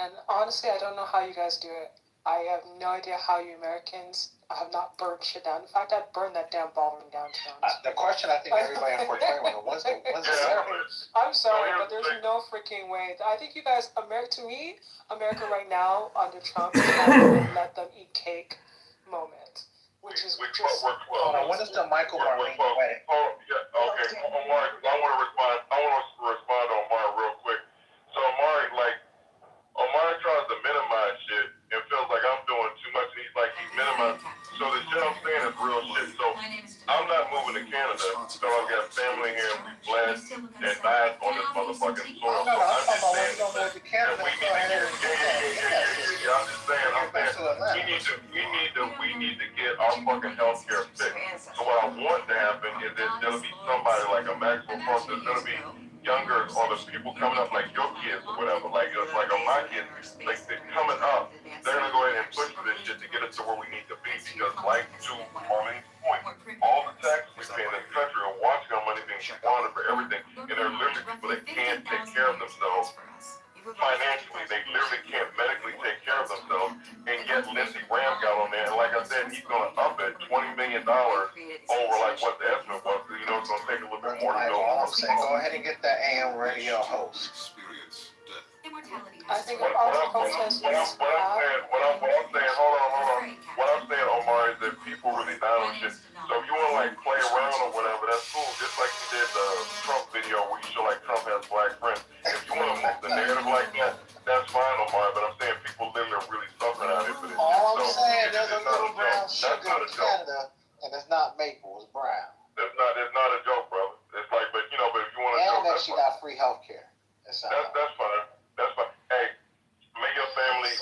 And honestly, I don't know how you guys do it. I have no idea how you Americans have not burned shit down. In fact, I'd burn that damn ballroom down to The question I think everybody unfortunately when's the I'm sorry, but there's no freaking way. I think you guys, to me, America right now under Trump is having a let them eat cake moment, which is just. Hold on, when is the Michael Marlene wedding? Oh, yeah, okay. Omar, I want to respond to Omar real quick. So Omar tries to minimize shit and feels like I'm doing too much, and he's minimizing. So the shit I'm saying is real shit. So I'm not moving to Canada. So I've got family here, we bled and died on this motherfucking soil. So I'm just saying that we need to get, I'm just saying, we need to get our fucking healthcare fixed. So what I want to happen is that there'll be somebody like a Maxwell Funk, there's gonna be younger or the people coming up like your kids or whatever, like it's like on my kids, like they're coming up, they're gonna go ahead and push for this shit to get us to where we need to be, because like to Marlene's point, all the taxes we pay in this country are watching our money being squandered for everything, and there are literally people that can't take care of themselves financially, they literally can't medically take care of themselves, and yet Lindsey Graham got on there, and like I said, he's gonna up it $20 million over like what the estimate was, so it's gonna take a little bit more to go. All I'm saying, go ahead and get that AM radio host. I think all the protests What I'm saying, what I'm saying, Omar, is that people really die on shit. So if you wanna play around or whatever, that's cool. Just like you did the Trump video where you show Trump has black friends. If you wanna move the narrative like that, that's fine, Omar. But I'm saying people literally are really suffering out here for this. All I'm saying, there's a little brown sugar in Canada, and it's not maple, it's brown. It's not a joke, brother. It's like, but if you wanna and joke, that she got free health care. That's fine. That's fine. Hey, may your family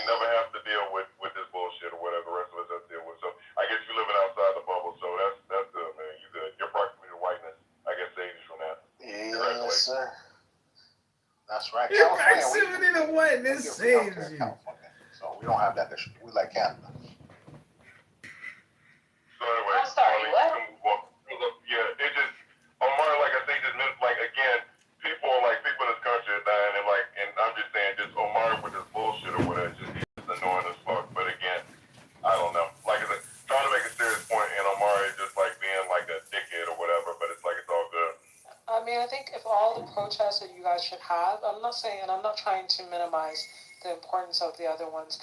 never have to deal with this bullshit or whatever the rest of us have to deal with. So I guess you're living outside the bubble, so that's good, man. You good. You're proximity to whiteness. I guess saves you from that. Yes, sir. That's right. Your proximity to whiteness saves you. So we don't have that issue. We like Canada. So anyway, I'm sorry, what? Yeah, it just Omar, like I say, just like again, people in this country are dying, and I'm just saying, just Omar with this bullshit or whatever, he's just annoying as fuck. But again, I don't know. Like I said, trying to make a serious point, and Omar is just being like a dickhead or whatever. But it's like it's all good. I mean, I think if all the protests that you guys should have, I'm not trying to minimize the importance of the other ones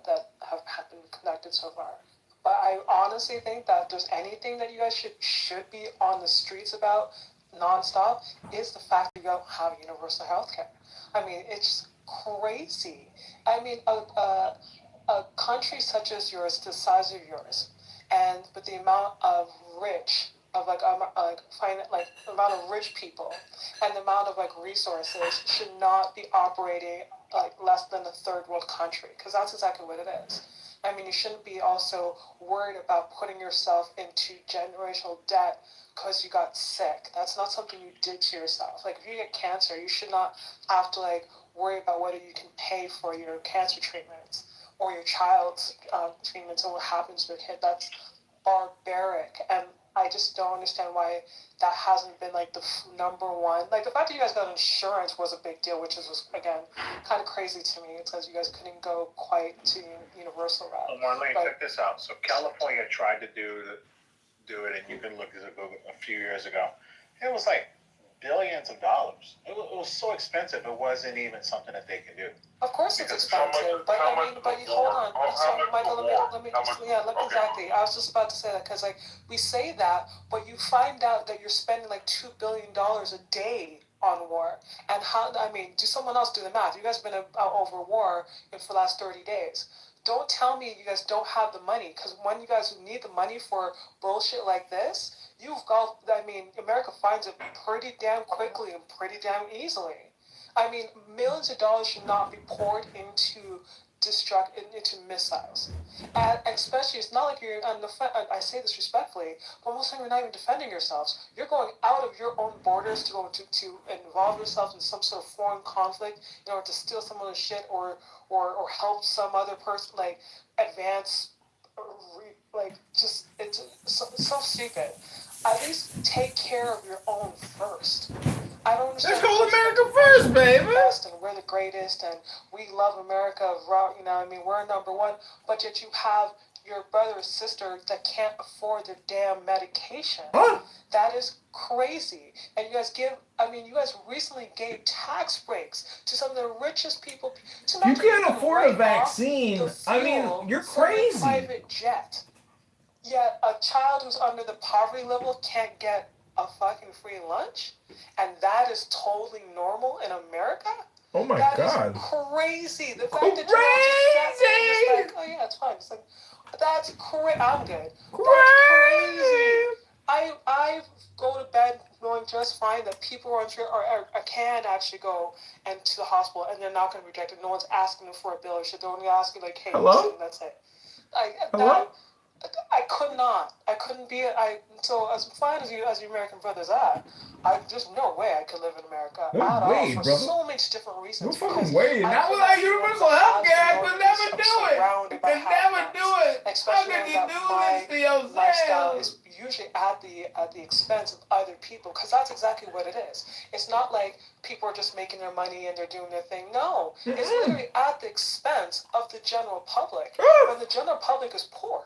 that have been conducted so far. But I honestly think that if there's anything that you guys should be on the streets about nonstop, is the fact that you don't have universal health care. I mean, it's crazy. I mean, a country such as yours, the size of yours, and with the amount of amount of rich people and the amount of resources should not be operating less than a third world country, because that's exactly what it is. I mean, you shouldn't be also worried about putting yourself into generational debt because you got sick. That's not something you did to yourself. If you get cancer, you should not have to worry about whether you can pay for your cancer treatments or your child's treatments and what happens to your kid. That's barbaric, and I just don't understand why that hasn't been the number one. The fact that you guys got insurance was a big deal, which was again kind of crazy to me. It's because you guys couldn't go quite to universal route. Marlene, check this out. So California tried to do it, and you can look at it a few years ago. It was billions of dollars. It was so expensive. It wasn't even something that they could do. Of course it's expensive, but hold on. So, Michael, let me exactly. I was just about to say that because we say that, but you find out that you're spending $2 billion a day on war. And how, I mean, do someone else do the math? You guys have been over war for the last 30 days. Don't tell me you guys don't have the money, because when you guys need the money for bullshit like this, you've got, I mean, America finds it pretty damn quickly and pretty damn easily. I mean, millions of dollars should not be poured into into missiles. And especially, it's not like you're on the I say this respectfully, but most of the time you're not even defending yourselves. You're going out of your own borders to go to involve yourself in some sort of foreign conflict in order to steal some other shit or help some other person, like, advance, like, just, it's so stupid. At least take care of your own first. I don't understand. Let's go America first, baby. And we're the greatest, and we love America. You know, I mean, we're number one. But yet you have your brother or sister that can't afford their damn medication. Huh? That is crazy. And you guys you guys recently gave tax breaks to some of the richest people. You can't afford a vaccine. I mean, you're crazy. For a private jet. Yet a child who's under the poverty level can't get a fucking free lunch, and that is totally normal in America. Oh my God! That is crazy. The fact that you're just like, oh yeah, it's fine. It's like, that's crazy. I'm good. That's crazy. I go to bed knowing just fine that people are unsure or can actually go into the hospital and they're not going to reject it. No one's asking them for a bill or shit. They're only asking like, hey, listen, that's it. Hello? I could not. I couldn't be. So as fine as your American brothers are, there's no way I could live in America No at way, all for brother. so many different reasons. No fucking way. Not without universal health care. I could never do it. I could never do it. How could you do this to yourself? Lifestyle is usually at the expense of other people, because that's exactly what it is. It's not like people are just making their money and they're doing their thing. No, it's literally at the expense of the general public. When the general public is poor.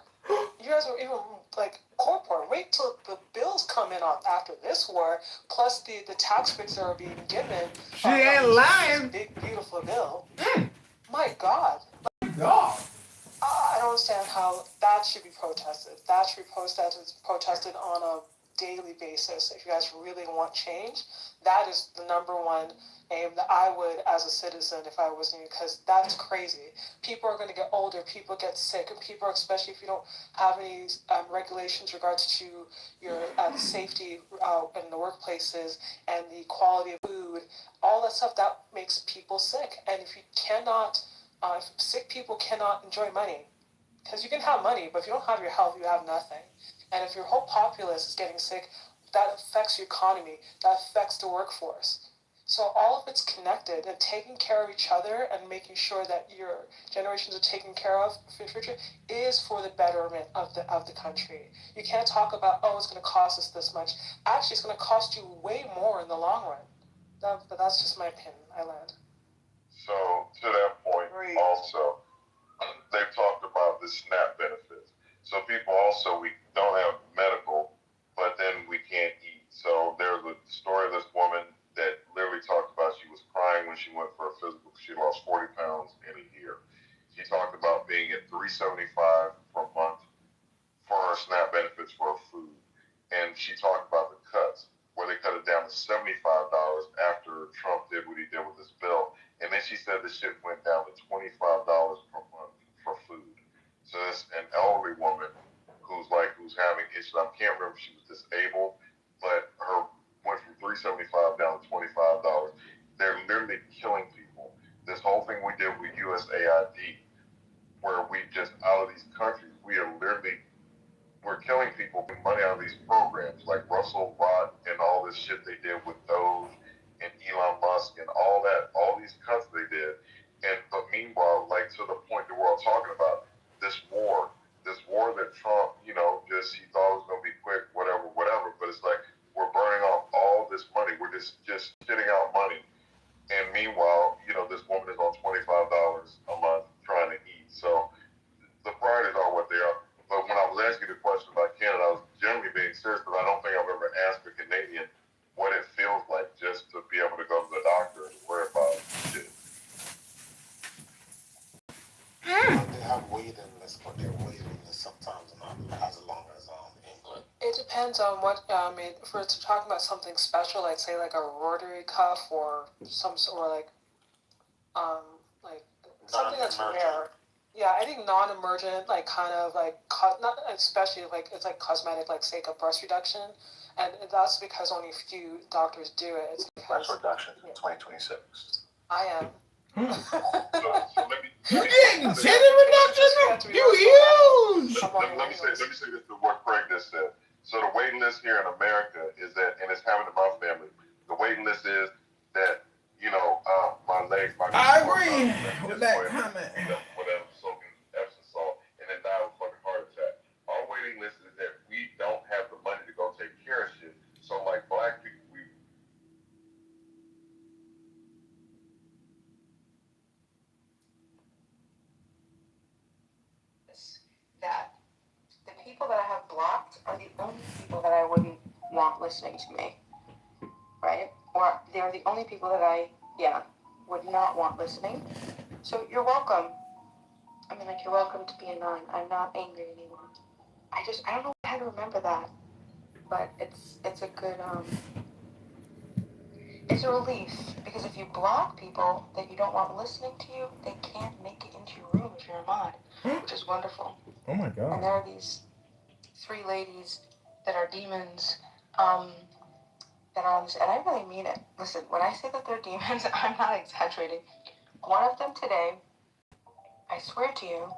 You guys are even like poor. Wait till the bills come in on after this war, plus the tax breaks that are being given. She ain't lying. Big beautiful bill. My God. God. I don't understand how that should be protested. That should be protested on a daily basis. If you guys really want change, that is the number one aim that I would, as a citizen, if I was you, because that's crazy. People are going to get older, people get sick, and people, especially if you don't have any regulations regards to your safety in the workplaces and the quality of food, all that stuff, that makes people sick. And if you cannot, if sick people cannot enjoy money, because you can have money, but if you don't have your health, you have nothing. And if your whole populace is getting sick, that affects your economy, that affects the workforce. So all of it's connected, and taking care of each other and making sure that your generations are taken care of for the future is for the betterment of the country. You can't talk about, oh, it's going to cost us this much. Actually, it's going to cost you way more in the long run. But that's just my opinion. I land. So to that point, also, they've talked about the SNAP benefits. So people also, we don't have medical, but then we can't eat. So there's a story of this woman that literally talked about she was crying when she went for a physical. She lost 40 pounds in a year. She talked about being at $375 per month for her SNAP benefits for her food. And she talked about the cuts, where they cut it down to $75 after Trump did what he did with this bill. And then she said the shit went down to $25 per month for food. So it's an elderly woman who's having issues. I can't remember if she was disabled, but her went from $375 down to $25. They're literally killing people. This whole thing we did with USAID, where we just out of these countries, we're killing people, putting money out of these programs like Russell Brot and all this shit they did with Doge and Elon Musk and all that, all these cuts they did. But meanwhile, like to the point that we're all talking about, this war that Trump, he thought it was going to be quick, whatever, but it's like we're burning off all this money. We're just shitting out money. And meanwhile, this woman is on $25 a month trying to eat. So the priorities are what they are. But when I was asking the question about Canada, I was generally being serious because I don't think I've ever asked a Canadian what it feels like just to be able to go to the doctor and worry about shit. They have waiting lists, but their waiting lists sometimes not as long as England. It depends depends on what, I mean, if we're talking about something special, like say like a rotary cuff or some sort like something that's rare. Yeah, I think non-emergent, like kind of like, not especially like it's like cosmetic, like sake of breast reduction. And that's because only a few doctors do it. It's because Breast reduction in 2026. I am. So let me You getting titty reduction? You huge! let me say this to what Craig just said. So the waiting list here in America is that, and it's happened to my family. The waiting list is that, you know, my legs, my I agree with that comment. whatever, soaking Epsom salt, and then die of a fucking heart attack. Our waiting list is that we don't have the money to go take care of shit. So like black people, we that the people that I have blocked are the only people that I wouldn't want listening to me, right? Or they're the only people that I, would not want listening. So you're welcome. I mean, like, you're welcome to be a nun. I'm not angry anymore. I don't know how to remember that, but it's a good, it's a relief, because if you block people that you don't want listening to you, they can't make it into your room if you're a mod, which is wonderful. Oh my And god. there are these 3 ladies that are demons, that are on this, and I really mean it. Listen, when I say that they're demons, I'm not exaggerating. One of them today, I swear to you,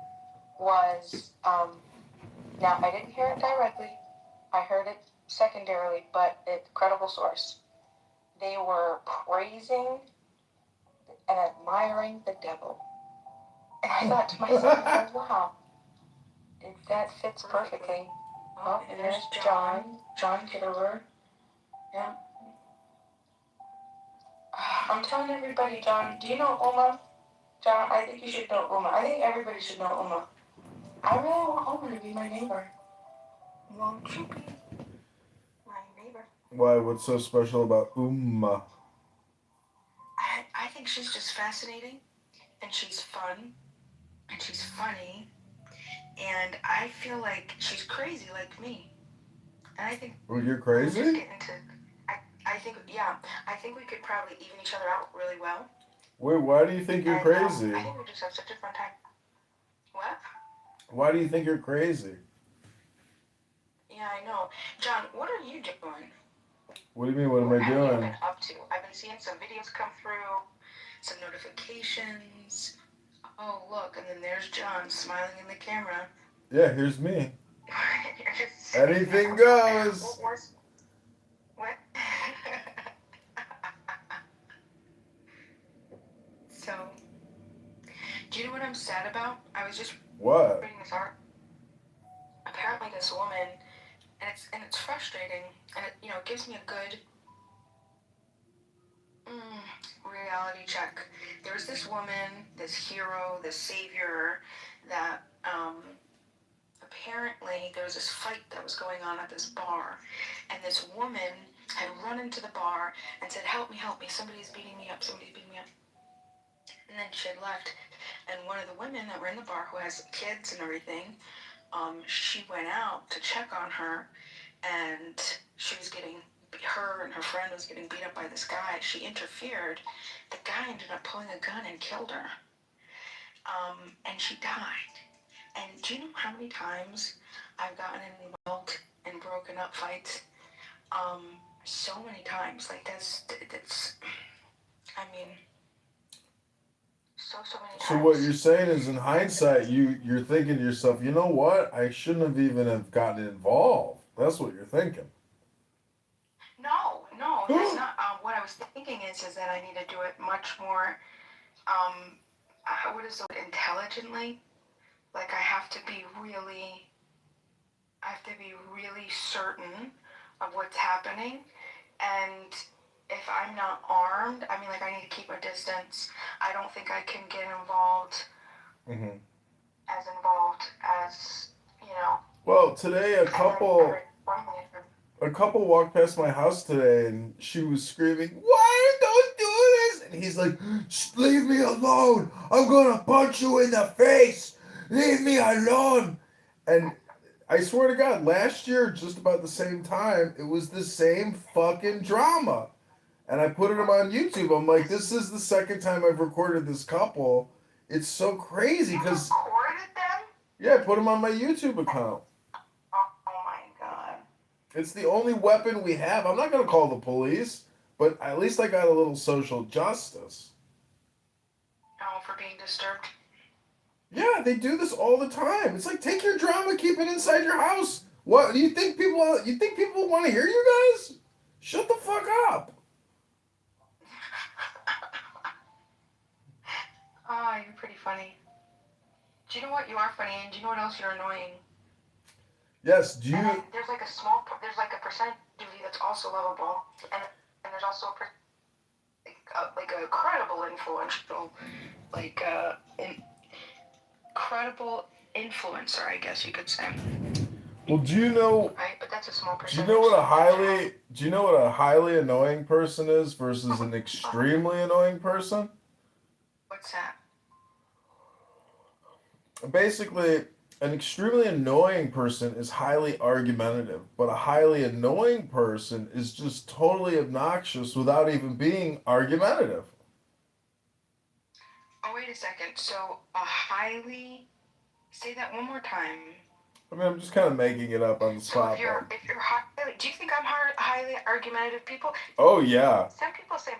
was, now I didn't hear it directly, I heard it secondarily, but it's credible source. They were praising and admiring the devil. And I thought to myself, wow, that fits perfectly. Oh, and there's John Kitover. Yeah. I'm telling everybody, John, do you know Uma? John, I think you should know Uma. I think everybody should know Uma. I really want Uma to be my neighbor. Won't you be my neighbor? Why? What's so special about Umma? I think she's just fascinating, and she's fun, and she's funny, and I feel like she's crazy like me. And I think Well, you're we're just crazy? getting to. I think we could probably even each other out really well. Wait, why do you think you're And, crazy? I think we just have such a fun time. What? Why do you think you're crazy? Yeah, I know. John, what are you doing? What do you mean, what am I What have you doing? been up to? I've been seeing some videos come through, some notifications. Oh, look, and then there's John smiling in the camera. Yeah, here's me. You're just sitting Anything there. goes. What? So, do you know what I'm sad about? I was just What? reading this art. Apparently, this woman, and it's frustrating, and it gives me a good reality check. There was this woman, this hero, this savior, that apparently there was this fight that was going on at this bar, and this woman had run into the bar and said, help me, somebody's beating me up. And then she had left, and one of the women that were in the bar, who has kids and everything, she went out to check on her, and her and her friend was getting beat up by this guy. She interfered. The guy ended up pulling a gun and killed her. And she died. And do you know how many times I've gotten involved in broken up fights? So many times. Like that's I mean, so many times. So what you're saying is, in hindsight, you're thinking to yourself, you know what? I shouldn't have even have gotten involved. That's what you're thinking. No, that's not. What I was thinking is that I need to do it much more. What is the word? Intelligently? Like I have to be really certain of what's happening, and if I'm not armed, I mean, like I need to keep a distance. I don't think I can get involved. Mm-hmm. As involved as Well, today a couple walked past my house today, and she was screaming, "Why don't do this?" And he's like, "Leave me alone! I'm gonna punch you in the face! Leave me alone!" And I swear to God, last year, just about the same time, it was the same fucking drama. And I put it on YouTube. I'm like, this is the second time I've recorded this couple. It's so crazy because. Recorded them? Yeah, I put them on my YouTube account. Oh my god. It's the only weapon we have. I'm not going to call the police, but at least I got a little social justice. Oh, for being disturbed. Yeah, they do this all the time. It's like, take your drama, keep it inside your house. What, do you think people? You think people want to hear you guys? Shut the fuck up. Ah, you're pretty funny. Do you know what? You are funny, and do you know what else you're annoying? Yes, do you? And then there's like a percentage of you that's also lovable, and there's also like a credible influential, incredible influencer, I guess you could say. Well, do you know? Right, but that's a small Do percentage. you know what a highly annoying person is versus an extremely annoying person? What's that? Basically, an extremely annoying person is highly argumentative, but a highly annoying person is just totally obnoxious without even being argumentative. Oh, wait a second. So say that one more time. I mean, I'm just kind of making it up on the So spot. if you're highly, do you think I'm highly argumentative? Oh, yeah. Some people say I'm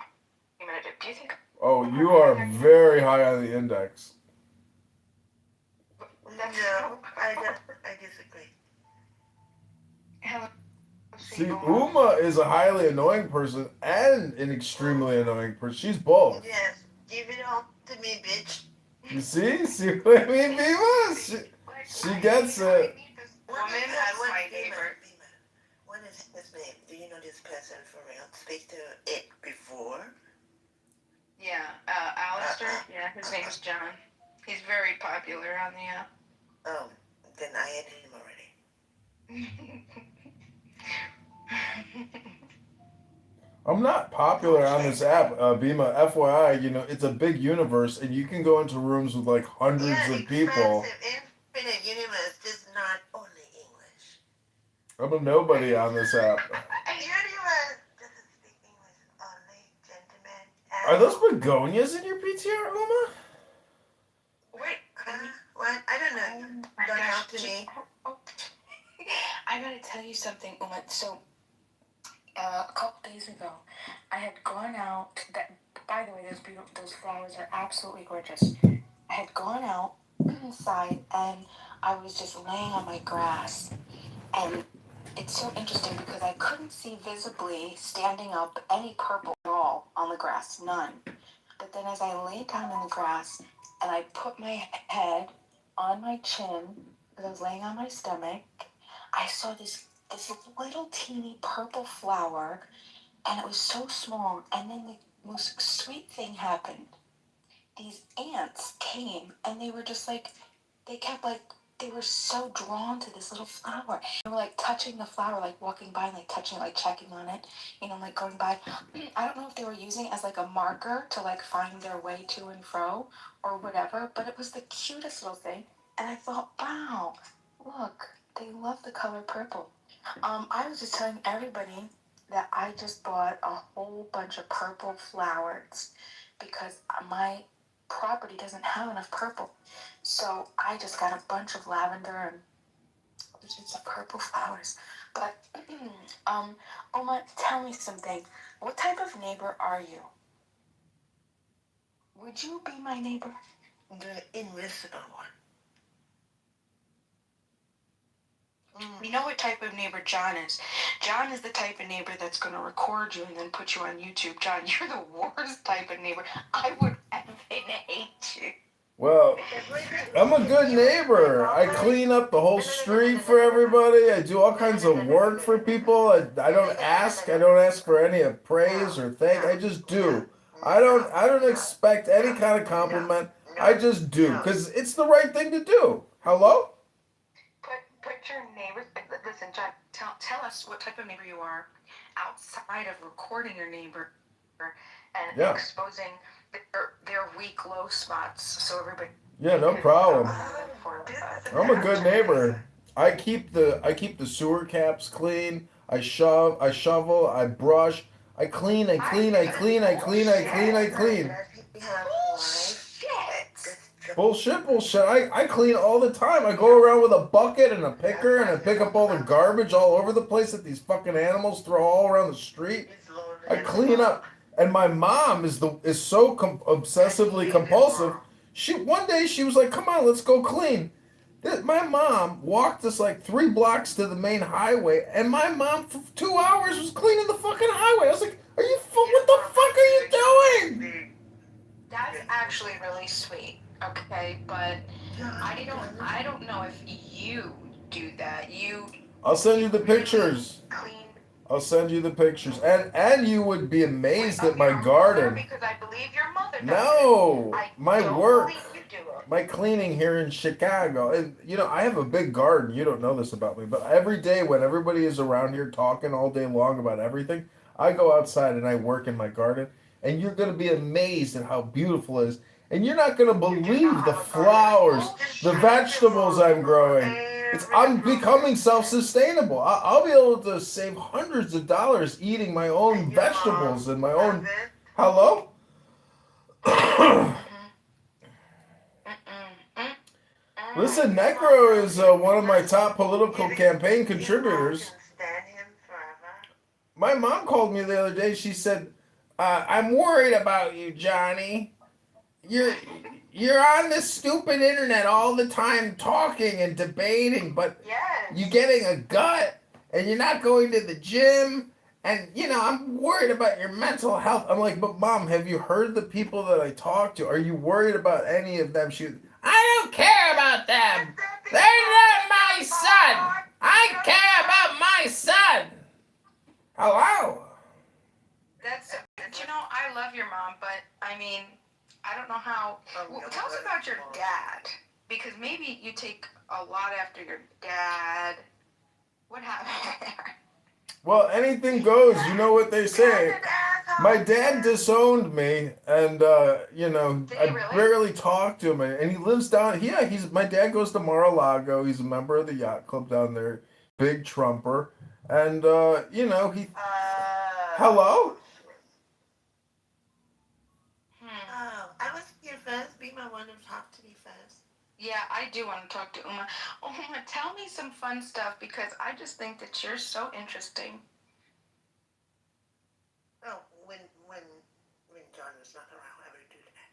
argumentative. Do you think? Oh, you are very high on the index. No, I disagree. See, Uma is a highly annoying person and an extremely annoying person. She's both. Yes, give it all to me, bitch. You see what I mean, Beavis? She gets it. Woman, my favorite. What is his name? Do you know this person for real? Speak to it before? Yeah, Alistair. Yeah, his name's John. He's very popular on the app. Oh, then I added him already. I'm not popular on this app, Bima. FYI, it's a big universe, and you can go into rooms with like hundreds of people. Infinite universe is not only English. I'm a nobody on this app. Universe doesn't speak English only, gentlemen. Are those begonias in your PTR, Uma? Wait, what? I don't know. Don't talk to me. I gotta tell you something, Uma. So, a couple days ago, I had gone out. By the way, those flowers are absolutely gorgeous. I had gone out inside, and I was just laying on my grass, and it's so interesting because I couldn't see visibly standing up any purple at all on the grass, none. But then as I laid down in the grass and I put my head on my chin because I was laying on my stomach, I saw this little teeny purple flower, and it was so small. And then the most sweet thing happened. These ants came, and they were just like, they were so drawn to this little flower. They were like touching the flower, like walking by and like touching it, like checking on it, like going by. I don't know if they were using it as like a marker to like find their way to and fro or whatever, but it was the cutest little thing. And I thought, wow, look, they love the color purple. I was just telling everybody that I just bought a whole bunch of purple flowers because my property doesn't have enough purple. So I just got a bunch of lavender and just some purple flowers. But, Oma, tell me something. What type of neighbor are you? Would you be my neighbor? The invisible one. You know what type of neighbor John is? John is the type of neighbor that's going to record you and then put you on YouTube. John, you're the worst type of neighbor. I would effing hate you. Well, I'm a good neighbor. I clean up the whole street for everybody. I do all kinds of work for people. I don't ask. I don't ask for any praise or thank. I just do. I don't expect any kind of compliment. I just do because it's the right thing to do. Hello? Put your neighbors. Listen, John. Tell us what type of neighbor you are outside of recording your neighbor and exposing their weak low spots so everybody. Yeah, no problem. I'm a good neighbor. I keep the sewer caps clean. I shovel, I brush, I clean. Bullshit. I clean all the time. I go around with a bucket and a picker and I pick up all the garbage all over the place that these fucking animals throw all around the street. I clean up. And my mom is so obsessively compulsive. One day she was like, "Come on, let's go clean." My mom walked us like 3 blocks to the main highway, and my mom for 2 hours was cleaning the fucking highway. I was like, what the fuck are you doing?" That's actually really sweet. Okay, but I don't know if you do that. I'll send you the pictures. I'll send you the pictures, and you would be amazed at my garden. Because I believe your mother does. No, I my don't work, believe you do it. my cleaning here in Chicago, and I have a big garden. You don't know this about me, but every day when everybody is around here talking all day long about everything, I go outside and I work in my garden, and you're gonna be amazed at how beautiful it is, and you're not gonna believe the flowers, the vegetables I'm growing. I'm becoming self-sustainable. I'll be able to save hundreds of dollars eating my own vegetables and my own. Hello? Listen, Necro is one of my top political campaign contributors. My mom called me the other day. She said, "I'm worried about you, Johnny. You're on this stupid internet all the time talking and debating, but you're getting a gut and you're not going to the gym. And, I'm worried about your mental health." I'm like, "But Mom, have you heard the people that I talk to? Are you worried about any of them?" "I don't care about them. They're not my son. I care about my son." Hello? I love your mom, but I mean, I don't know how. Well, tell us about your dad, because maybe you take a lot after your dad. What happened there? Well, anything goes. You know what they say. My dad disowned me, and I barely talk to him. And he lives down. Yeah, my dad goes to Mar-a-Lago. He's a member of the yacht club down there. Big Trumper, and he. Hello. I was here first. Be my one to talk to me first. Yeah, I do want to talk to Uma. Uma, tell me some fun stuff, because I just think that you're so interesting. Oh, when John is not around, I would do that.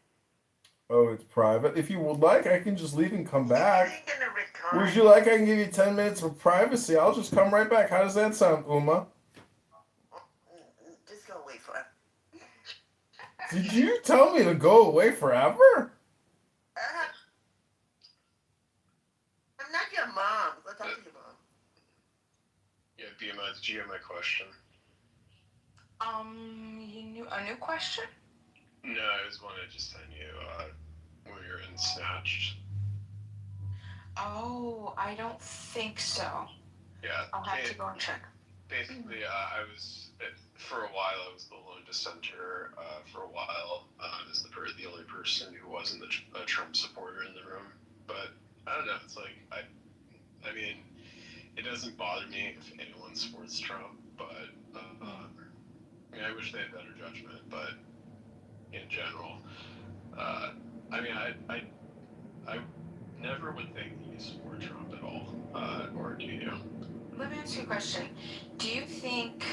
Oh, it's private. If you would like, I can just leave and come back. Would you like? I can give you 10 minutes of privacy. I'll just come right back. How does that sound, Uma? Just go away forever. Did you tell me to go away forever? I'm not your mom. Go talk to your mom. Yeah, BMI, did you get my question? A new question? No, I was wanting to just send you when we were in Snatched. Oh, I don't think so. Yeah. I'll have to go and check. Basically, I was, for a while, I was the lone dissenter. For a while, as the only person who wasn't a Trump supporter in the room. But I don't know. It's like I mean, it doesn't bother me if anyone supports Trump, but I wish they had better judgment. But in general, I never would think you support Trump at all, or do you? Let me ask you a question. Do you think,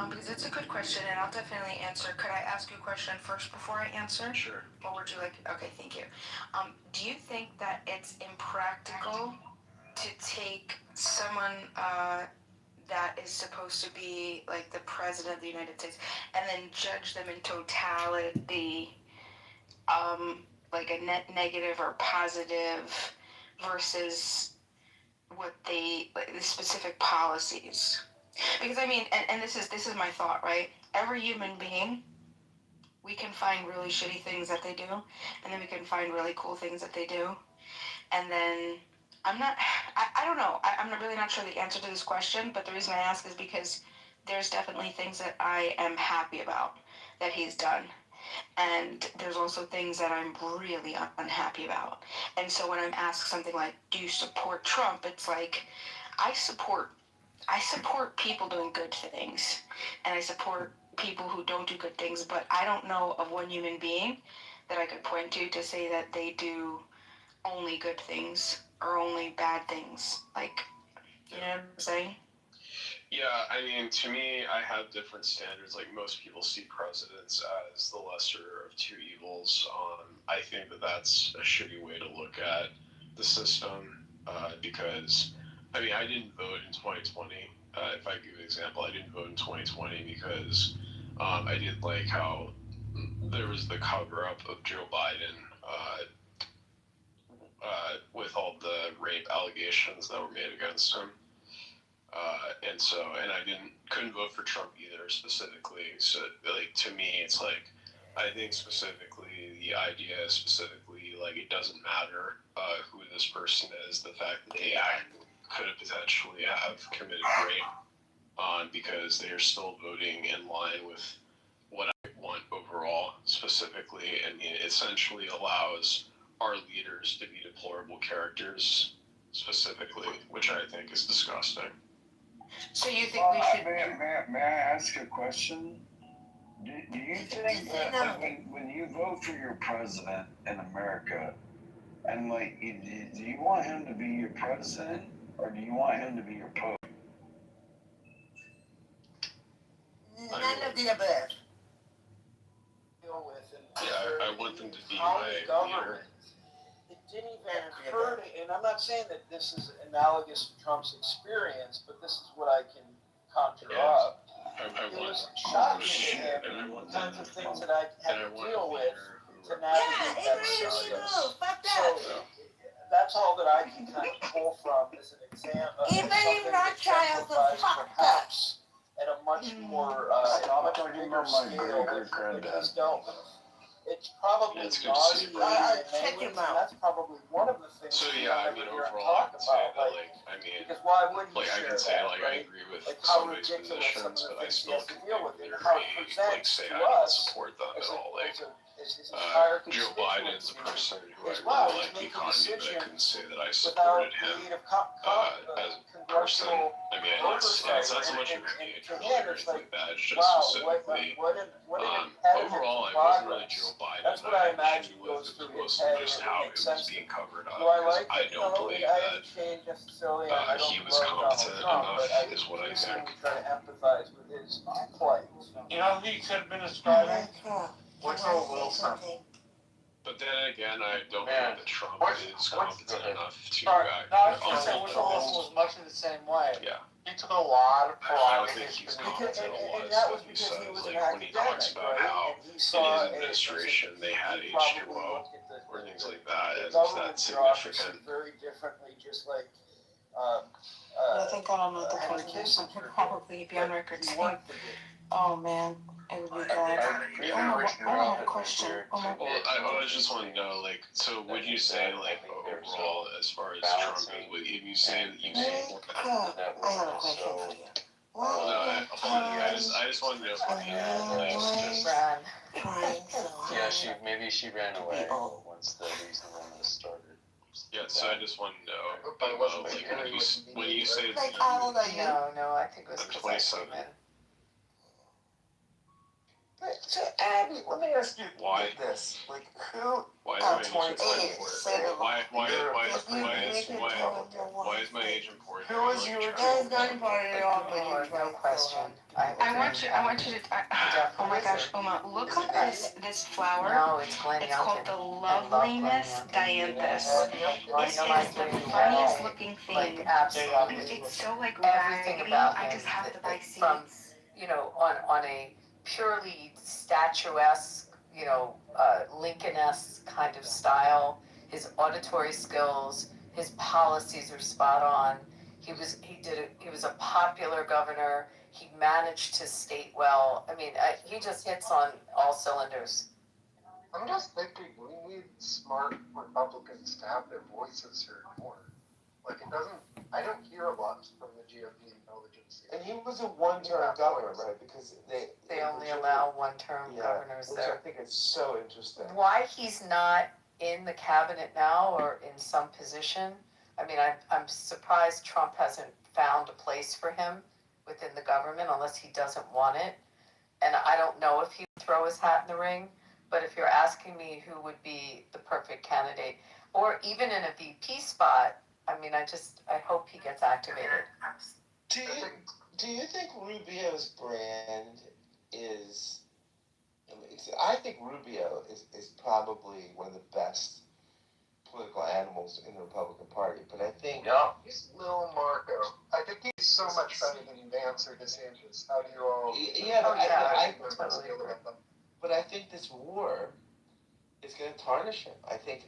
because it's a good question and I'll definitely answer, could I ask you a question first before I answer? Sure. Or would you like, okay, thank you. Do you think that it's impractical to take someone that is supposed to be like the president of the United States and then judge them in totality, like a net negative or positive versus what the specific policies? Because I mean, and this is my thought, right? Every human being, we can find really shitty things that they do, and then we can find really cool things that they do, and then I don't know. I'm really not sure the answer to this question, but the reason I ask is because there's definitely things that I am happy about that he's done. and there's also things that I'm really unhappy about. And so when I'm asked something like, "Do you support Trump?" It's like, I support people doing good things, and I support people who don't do good things. But I don't know of one human being that I could point to say that they do only good things or only bad things. Like, you know what I'm saying? Yeah, I mean, to me, I have different standards. Like most people see presidents as the lesser of two evils. I think that that's a shitty way to look at the system because, I mean, I didn't vote in 2020. If I give an example, I didn't vote in 2020 because I didn't like how there was the cover-up of Joe Biden with all the rape allegations that were made against him. And I couldn't vote for Trump either specifically. So, like, to me, it's like, I think specifically, the idea specifically, like, it doesn't matter who this person is, the fact that they could have potentially have committed rape because they are still voting in line with what I want overall, specifically, and it essentially allows our leaders to be deplorable characters, specifically, which I think is disgusting. So you think we should? May I ask a question? Do you think that when you vote for your president in America, and like, do you want him to be your president, or do you want him to be your pope? None of the above. Yeah, I want them to be my leader. It didn't even occur to, and I'm not saying that this is analogous to Trump's experience, but this is what I can conjure up. It was shocking to him in terms of things that I had to deal with to navigate that system. So that's all that I can kind of pull from as an example. Something that exemplifies perhaps at a much more, much bigger scale what he's dealt with. It's probably nauseating and that's probably one of the things So that yeah, I mean, overall, I can say that, like, I mean, because why wouldn't like, I can say, like, I agree with some of his positions, but I still can literally, like, say I don't support them at all. Like, Joe Biden is a person who I really like the economy, but I couldn't say that I supported him as a person. I mean, it's not so much of an age or anything like that. It's just specifically, overall, I wasn't really Joe Biden. That's what I imagine was goes through mostly his head. just how it was being covered up. Do I like I it? don't No, believe I that change necessarily. he was competent enough, is what I think. Try to empathize with his plight. You know who he could have been describing? Woodrow Wilson. But then again, I don't think that Trump is competent enough to I was going to say Woodrow Wilson was much in the same way. Yeah. He took a lot of pride. I don't think he's competent a lot of stuff he says. Like when he talks about how in his administration they had H2O or things like that, as if that's significant. Very differently, just like I think on another presentation could probably be on record saying, "Oh man, it would be good." I have a question. Well, I just want to know, like, so would you say, like, overall, as far as Trump is, would you say that you support that? I have a question for you. Well, no, I just wanted to know if you had, Yeah, maybe she ran away once the reasonableness started. Yeah, so I just want to know, like, when you say that Like, how old are you? No, I think it was I'm 27. So, Abby, let me ask you Why? this. Like, who Why is my age important? Why is my age important? Who is your no question. I want you to. Oh my gosh, Uma, look up this flower. No, it's Glen It's called the Loveliness Dianthus. It is the funniest looking thing. Like, absolutely. It's so like Everything raggedy. about I him, just have to buy seeds. From, on a purely statuesque, Lincoln-esque kind of style. His auditory skills, his policies are spot on. He was a popular governor. He managed his state well. I mean, he just hits on all cylinders. I'm just thinking we need smart Republicans to have their voices heard more. Like, it doesn't I don't hear a lot from the GOP intelligence. And he was a one-term governor, right? Because they only allow one-term governors which there. I think is so interesting. Why he's not in the cabinet now or in some position? I mean, I'm surprised Trump hasn't found a place for him within the government unless he doesn't want it. And I don't know if he would throw his hat in the ring, but if you're asking me who would be the perfect candidate, or even in a VP spot, I mean, I hope he gets activated. Do you think Rubio's brand is? I think Rubio is probably one of the best political animals in the Republican Party, but I think He's Lil Marco. I think he's so much better than Vance or DeSantis. How do you all? But I think this war is going to tarnish him. I think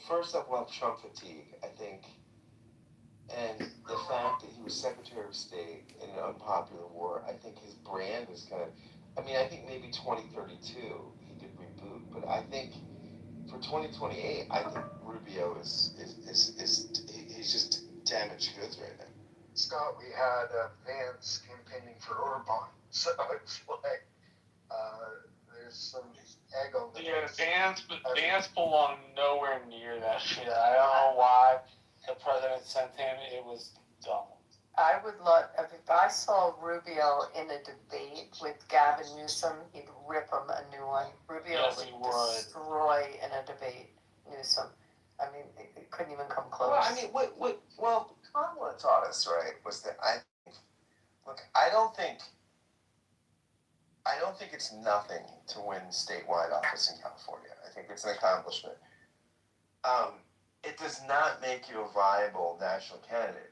first off, we'll have Trump fatigue. And the fact that he was Secretary of State in an unpopular war, I think his brand is going to. I mean, I think maybe 2032 he could reboot, but I think for 2028, I think Rubio is he's just damaged goods right now. Scott, we had Vance campaigning for Orban, so it's like there's some egg on the Vance belonged nowhere near that shit. I don't know why the president sent him. It was dumb. I would love, if I saw Rubio in a debate with Gavin Newsom, he'd rip him a new one. Rubio would destroy in a debate Newsom. I mean, it couldn't even come close. Well, I mean, what Kamala taught us, right, was that I don't think it's nothing to win statewide office in California. I think it's an accomplishment. It does not make you a viable national candidate.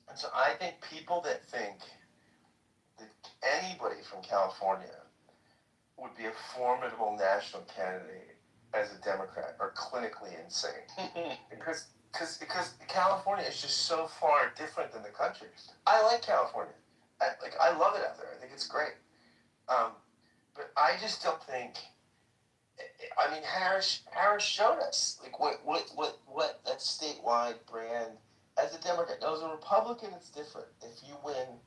And so I think people that think that anybody from California would be a formidable national candidate as a Democrat are clinically insane. because California is just so far different than the country. I like California. I love it out there. I think it's great. But I just don't think. I mean, Harris showed us what that statewide brand. As a Democrat, now as a Republican, it's different. If you win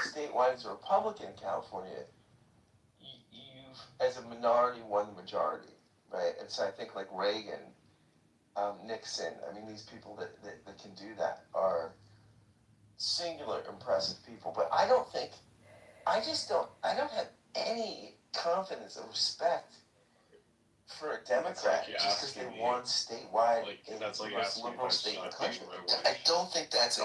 statewide as a Republican in California, you've, as a minority, won the majority, right? And so I think like Reagan, Nixon, I mean, these people that can do that are singular impressive people. But I don't have any confidence or respect for a Democrat just because they won statewide in the most liberal state in the country. I don't think that's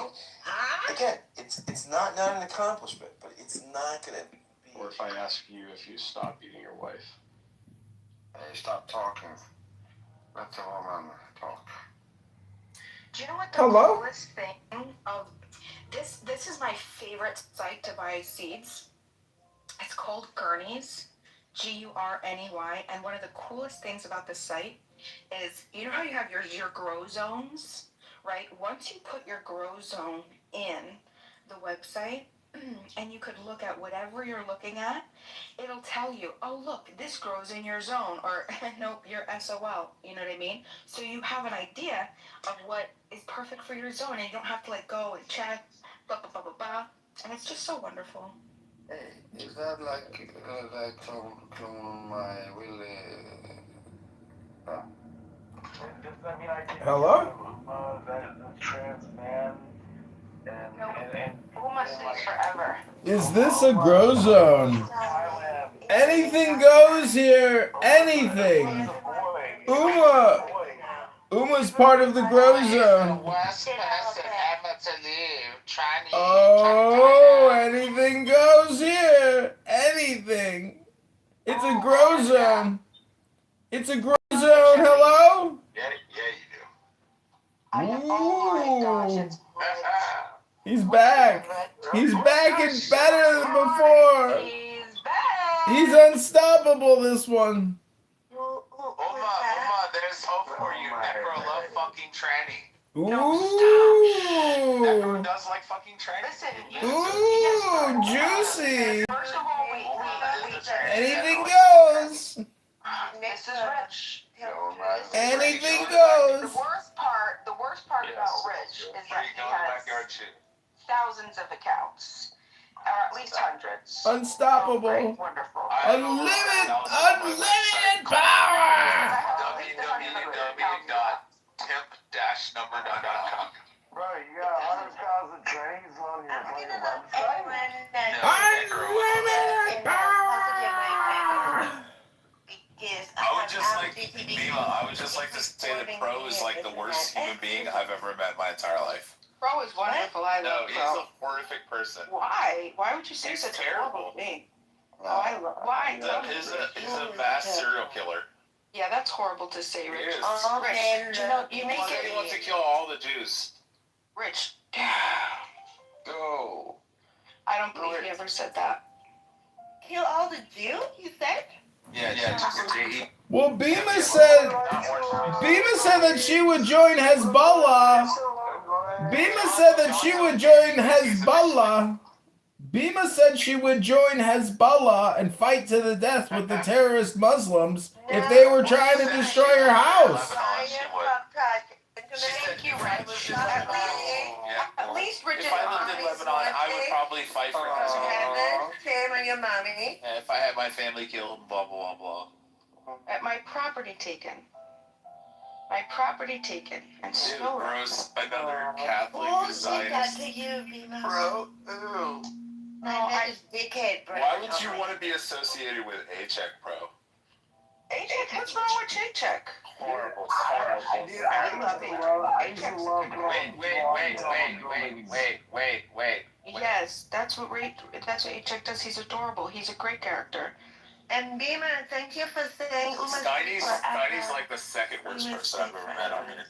again, it's not an accomplishment, but it's not going to be. Or if I ask you if you stop beating your wife. Hey, stop talking. Let the woman talk. Do you know what the coolest thing of this is my favorite site to buy seeds? It's called Gurney's. Gurney, and one of the coolest things about the site is, you know how you have your grow zones, right? Once you put your grow zone in the website, and you could look at whatever you're looking at, it'll tell you, oh look, this grows in your zone, or nope, you're SOL, you know what I mean? So you have an idea of what is perfect for your zone, and you don't have to go and check, blah, blah, blah, blah, blah, and it's just so wonderful. Is that like from my Willie? Hello? The trans man and Uma stays forever. Is this a grow zone? Anything goes here. Anything. Uma's part of the grow zone. Oh, anything goes here. Anything. It's a grow zone. It's a grow zone. Hello? Yeah, you do. Oh my gosh, he's back. He's back and better than before. He's back. He's unstoppable, this one. Uma, there's hope for you. Necro love fucking tranny. Ooh. Necro does like fucking tranny. Listen, ooh, juicy. First of all, anything goes. This is rich. Anything goes. The worst worst part about Rich is that he has thousands of accounts, or at least hundreds. Unstoppable. Great, wonderful. Unlimited power. www.temp-number.com. Bro, you got 100,000 trains on your fucking website? Unlimited power. I would just like to say that Pro is like the worst human being I've ever met in my entire life. Pro is wonderful. I No, love he's Pro. a horrific person. Why? Why would you say He's such a terrible. horrible thing? Oh, I love. Why? He's a mass serial killer. Yeah, that's horrible to say, Rich. He is. Rich, you know, you make He it. wants to kill all the Jews. Rich, Go. I don't believe he ever said that. Kill all the Jews, you said? Yeah. Well, Bima said that she would join Hezbollah. Bima said that she would join Hezbollah. Bima said she would join Hezbollah and fight to the death with the terrorist Muslims if they were trying to destroy her house. Thank you, Rich. At least Rich is If I lived in Lebanon, I would probably fight for Hezbollah. Shame your mommy. If I had my family killed, blah, blah, blah. At my property taken. My property taken and Dude, stolen. gross. Another Catholic Zionist. Bro, ooh. I dickhead, bro. Why would you want to be associated with A-Check Pro? A-Check? What's wrong with A-Check? Horrible. I love Wait. Yes, that's what A-Check does. He's adorable. He's a great character. And Bima, thank you for saying Skyny's like the second worst person I've ever met on here.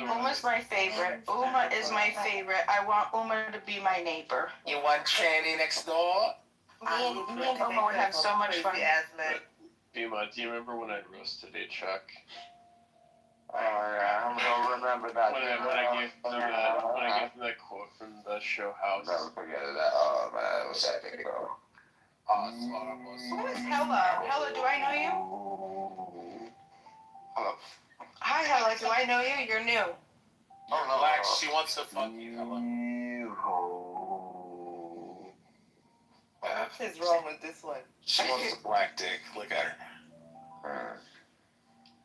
Uma's my favorite. Uma is my favorite. I want Uma to be my neighbor. You want Tranny next door? Me and Uma would have so much fun. Bima, do you remember when I roasted a Chuck? Oh yeah, I don't remember that. When I gave him that quote from the show House. Never forget that. Oh man, it was epic, bro. Who is Hella? Hella, do I know you? Hello. Hi, Hella. Do I know you? You're new. Oh no, Lex, she wants to fuck you, Hella. What is wrong with this one? She wants a black dick. Look at her.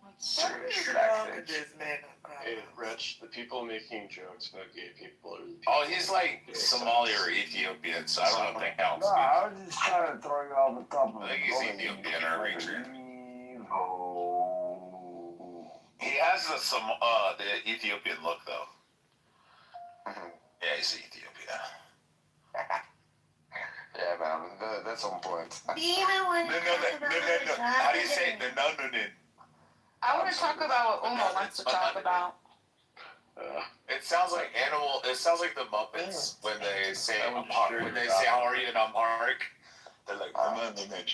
What is wrong with this man? Hey, Rich, the people making jokes about gay people are the people. Oh, he's like Somali or Ethiopian, so I don't know if that counts. No, I was just trying to throw you off the top of I think he's Ethiopian or Eritrean. He has the Ethiopian look, though. Yeah, he's Ethiopian. Yeah, man, that's on point. No. How do you say it? No. I want to talk about what Uma wants to talk about. It sounds like the Muppets when they say how are you in Amharic. They're like banana. I was gonna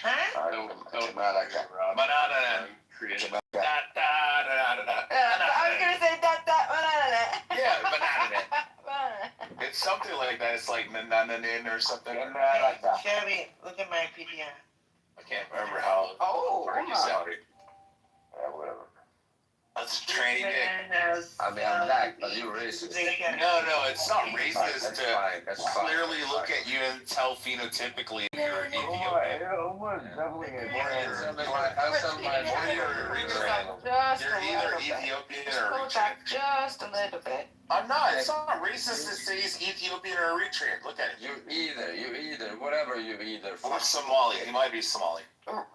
say that. Yeah, banana. It's something like that. It's like nanananin or something. Chevy, look at my PTR. I can't remember how. Oh, you sound it. Yeah, whatever. That's tranny dick. I mean, I'm black, but you're racist. No, it's not racist to clearly look at you and tell phenotypically you're Ethiopian. You're either Ethiopian or Pull it back just a little bit. I'm not. It's not racist to say he's Ethiopian or Eritrean. Look at it. You either, whatever you either. Or Somali. He might be Somali. But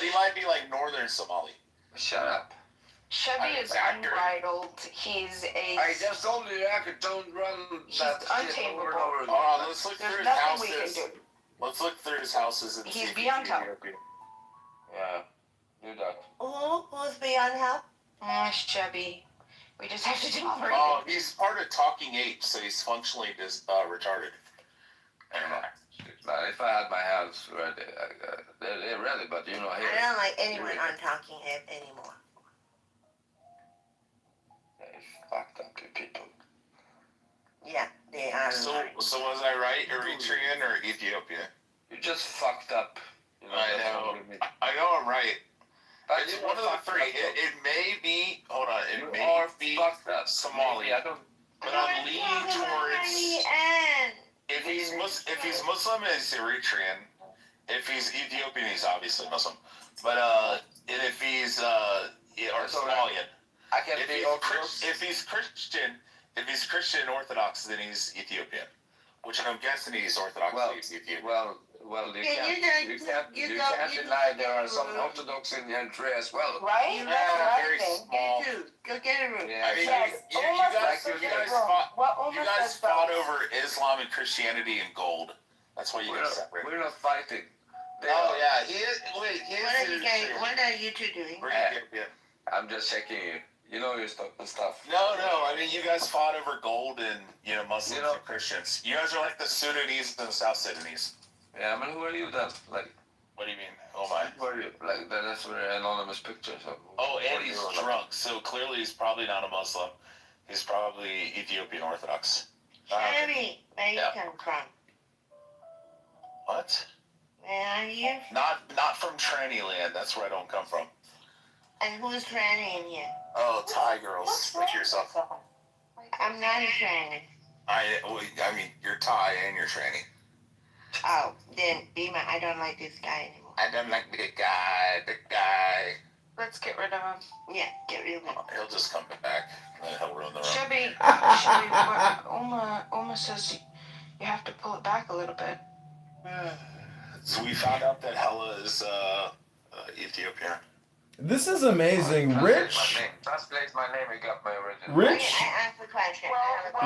he might be like northern Somali. Shut up. Chevy is unbridled. He's a. I just told you I could don't run that shit over and over again. Let's look There's through his nothing we houses. can do. Let's look through his houses and He's see if beyond help. Ethiopian. Yeah, do that. Who's beyond help? Chevy. We just have to do it. Oh, he's part of Talking Apes, so he's functionally retarded. If I had my house ready, they're ready, but you know here. I don't like anyone on Talking Head anymore. They fucked up the people. Yeah, they are. So was I right? Eritrean or Ethiopia? You just fucked up. You know, I know I'm right. It's one of the three. It may be. Hold on. It may be Somali. But I'm leaning towards. If he's Muslim, he's Eritrean. If he's Ethiopian, he's obviously Muslim. But and if he's or Somalian. If he's Christian Orthodox, then he's Ethiopian. Which I'm guessing he's Orthodox. He's Ethiopian. Well, you can't deny there are some Orthodox in the country as well. Right? Yeah, That's what I very think. small. You do. Go get a room. Yeah, I mean, Yes. you guys What fought over Islam and Christianity and gold. That's why you guys separated. we're not fighting. Oh yeah, he is. Wait, he is. What are you two doing? I'm just checking you. You know your stuff. No. I mean, you guys fought over gold and Muslims and Christians. You guys are like the Sudanese and the South Sudanese. Yeah, but who are you then? Like, what do you mean? Oh my. Who are you? Like, that's an anonymous picture. So and he's drunk, so clearly he's probably not a Muslim. He's probably Ethiopian Orthodox. Sherry, where you come from? What? Where are you? Not from tranny land. That's where I don't come from. And who's tranny in here? Oh, Thai girls. Look at yourself. I'm not a tranny. I mean, you're Thai and you're tranny. Oh, then Bima, I don't like this guy anymore. I don't like the guy. Let's get rid of him. Yeah, get rid of him. He'll just come back. And then he'll ruin the room. Shelby, Uma says you have to pull it back a little bit. So we found out that Hella is Ethiopian. This is amazing. Rich translate my name and got my original. Rich I asked the question.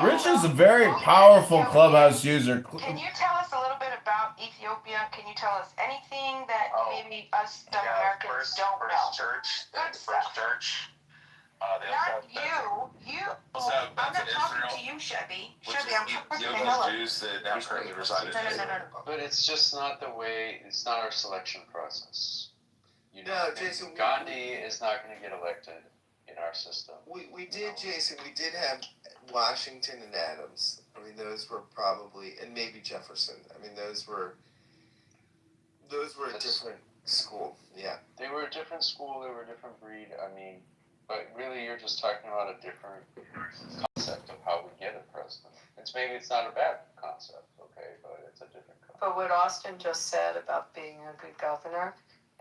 Rich is a very powerful Clubhouse user. Can you tell us a little bit about Ethiopia? Can you tell us anything that maybe us dumb Americans don't know? First church. Not you. I'm not talking to you, Chevy. Chevy, I'm talking to Hella. Jews that now currently reside in No. But it's just not the way. It's not our selection process. No, Jason. Gandhi is not going to get elected in our system. We did, Jason. We did have Washington and Adams. I mean, those were probably, and maybe Jefferson. I mean, those were a different school. Yeah. They were a different school. They were a different breed. I mean, but really, you're just talking about a different concept of how we get a president. Maybe it's not a bad concept, okay, but it's a different concept. But what Austin just said about being a good governor,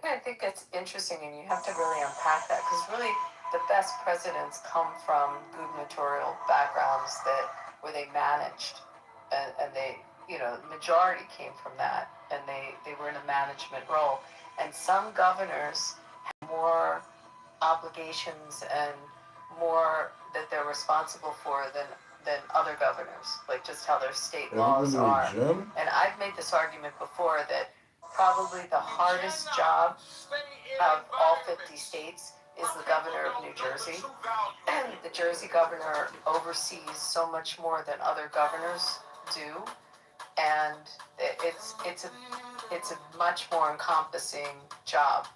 I think it's interesting, and you have to really unpack that, because really the best presidents come from gubernatorial backgrounds where they managed, and they, the majority came from that, and they were in a management role. And some governors have more obligations and more that they're responsible for than other governors, like just how their state laws are. And I've made this argument before that probably the hardest job of all 50 states is the governor of New Jersey. The Jersey governor oversees so much more than other governors do, and it's a much more encompassing job.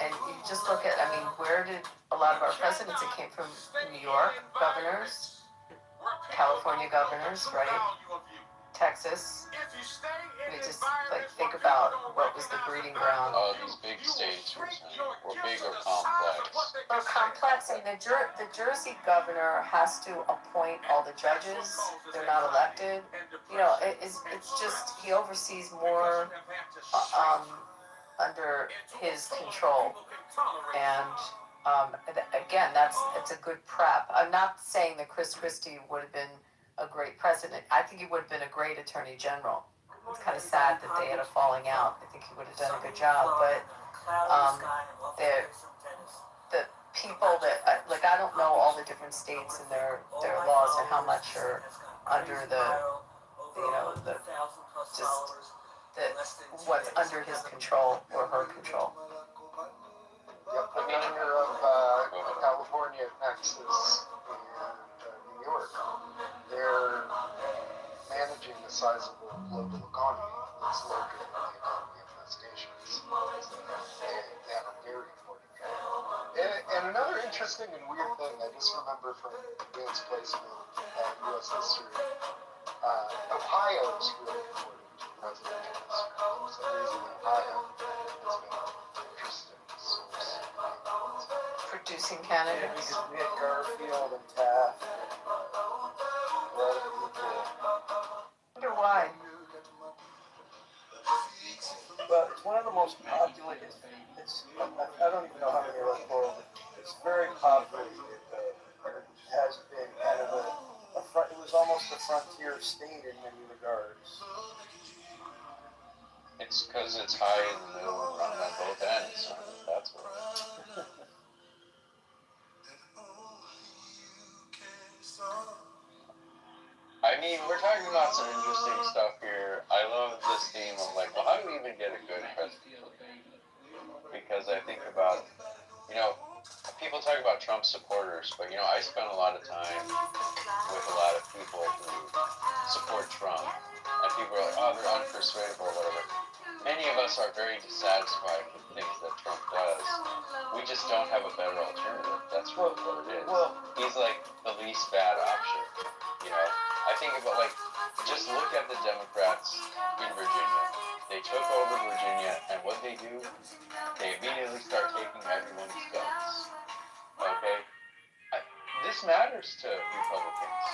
And you just look at, where did a lot of our presidents that came from New York governors, California governors, right? Texas. We just think about what was the breeding ground. These big states were big or complex. Or complex, and the Jersey governor has to appoint all the judges. They're not elected. It's just he oversees more under his control. And again, it's a good prep. I'm not saying that Chris Christie would have been a great president. I think he would have been a great attorney general. It's kind of sad that they had a falling out. I think he would have done a good job, but the people that I don't know all the different states and their laws and how much are under what's under his control or her control. Yep, the governor of California, Texas, and New York, they're managing a sizable local economy that's located in the economy of those nations. So they have a very important job. And another interesting and weird thing I just remember from Dan's placement at U.S. history, Ohio is really important to presidential history. For some reason, Ohio has been an interesting source. introducing Yeah, candidates? because we had Garfield and Taft. A lot of people. I wonder why. Well, it's one of the most popular. I don't even know how many electoral. It's very popular. It has been kind of a front. It was almost a frontier state in many regards. It's because it's high in the middle and run on both ends. I mean, that's what. I mean, we're talking about some interesting stuff here. I love this theme of like, well, how do we even get a good president? Because I think about, you know, people talk about Trump supporters, but you know, I spent a lot of time with a lot of people who support Trump, and people are like, oh, they're unpersuadable or whatever. Many of us are very dissatisfied with things that Trump does. We just don't have a better alternative. That's really what it is. Well, he's like the least bad option. You know, I think about like, just look at the Democrats in Virginia. They took over Virginia, and what they do, they immediately start taking everyone's guns. Okay? This matters to Republicans.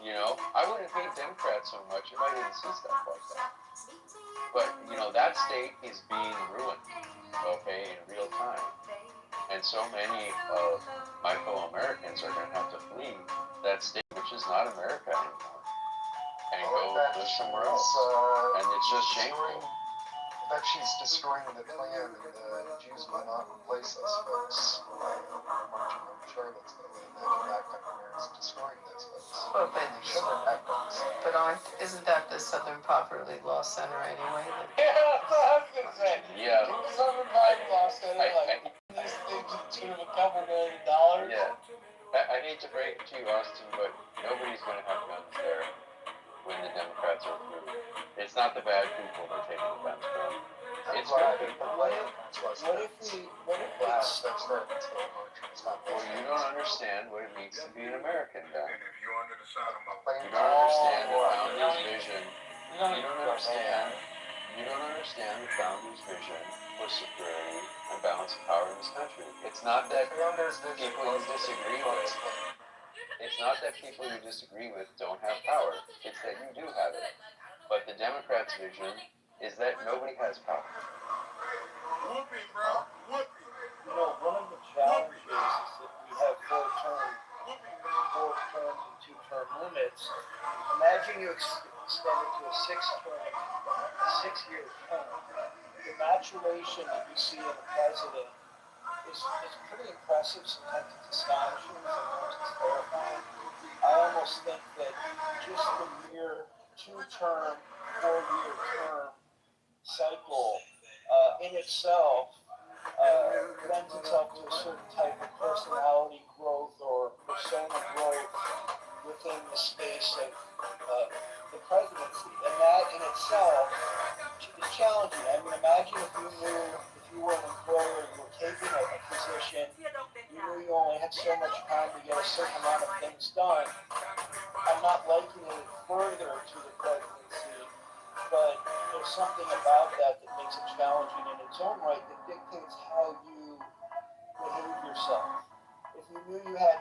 You know, I wouldn't hate Democrats so much if I didn't see stuff like that. But, you know, that state is being ruined, okay, in real time. And so many of my fellow Americans are going to have to flee that state, which is not America anymore, and go live somewhere else. And it's just shameful. I bet she's destroying the Klan, and the Jews will not replace us, folks. Marching on Charlottesville, and imagine that coming there is destroying those folks. Well, but isn't that the Southern Poverty Law Center anyway? Yeah, that's what I was gonna say. Yeah. The Southern Poverty Law Center, like, these things to the tune of a couple $1 million. Yeah. I hate to break it to you, Austin, but nobody's going to have guns there when the Democrats are through. It's not the bad people they're taking the guns from. It's good people. What if we? Well, you don't understand what it means to be an American, then. And if you're under the side of my You don't understand the founder's vision. You don't understand. You don't understand the founder's vision for security and balance of power in this country. It's not that people you disagree with. It's not that people you disagree with don't have power. It's that you do have it. But the Democrats' vision is that nobody has power. Whoopee, bro. Whoopee. You know, one of the challenges is that we have 4-term and 2-term limits. Imagine you extend it to a 6-year term. The maturation that you see in a president is pretty impressive. Sometimes it's astonishing, sometimes it's terrifying. I almost think that just the mere 2-term, 4-year term cycle in itself lends itself to a certain type of personality growth or persona growth within the space of the presidency. And that in itself is challenging. I mean, imagine if you were an employer, you were taking a position, you knew you only had so much time to get a certain amount of things done. I'm not likening it further to the presidency, but there's something about that makes it challenging in its own right that dictates how you behave yourself. If you knew you had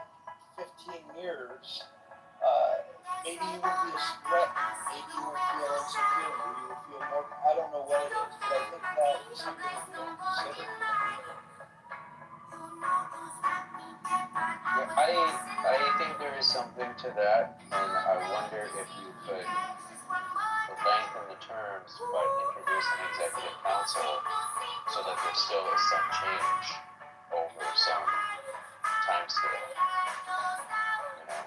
15 years, maybe you would be threatened, maybe you would feel insecure, maybe you would feel more, I don't know what it is, but I think that is something we don't consider. I think there is something to that, and I wonder if you could lengthen the terms but introduce an executive council so that there still is some change over some time scale. You know?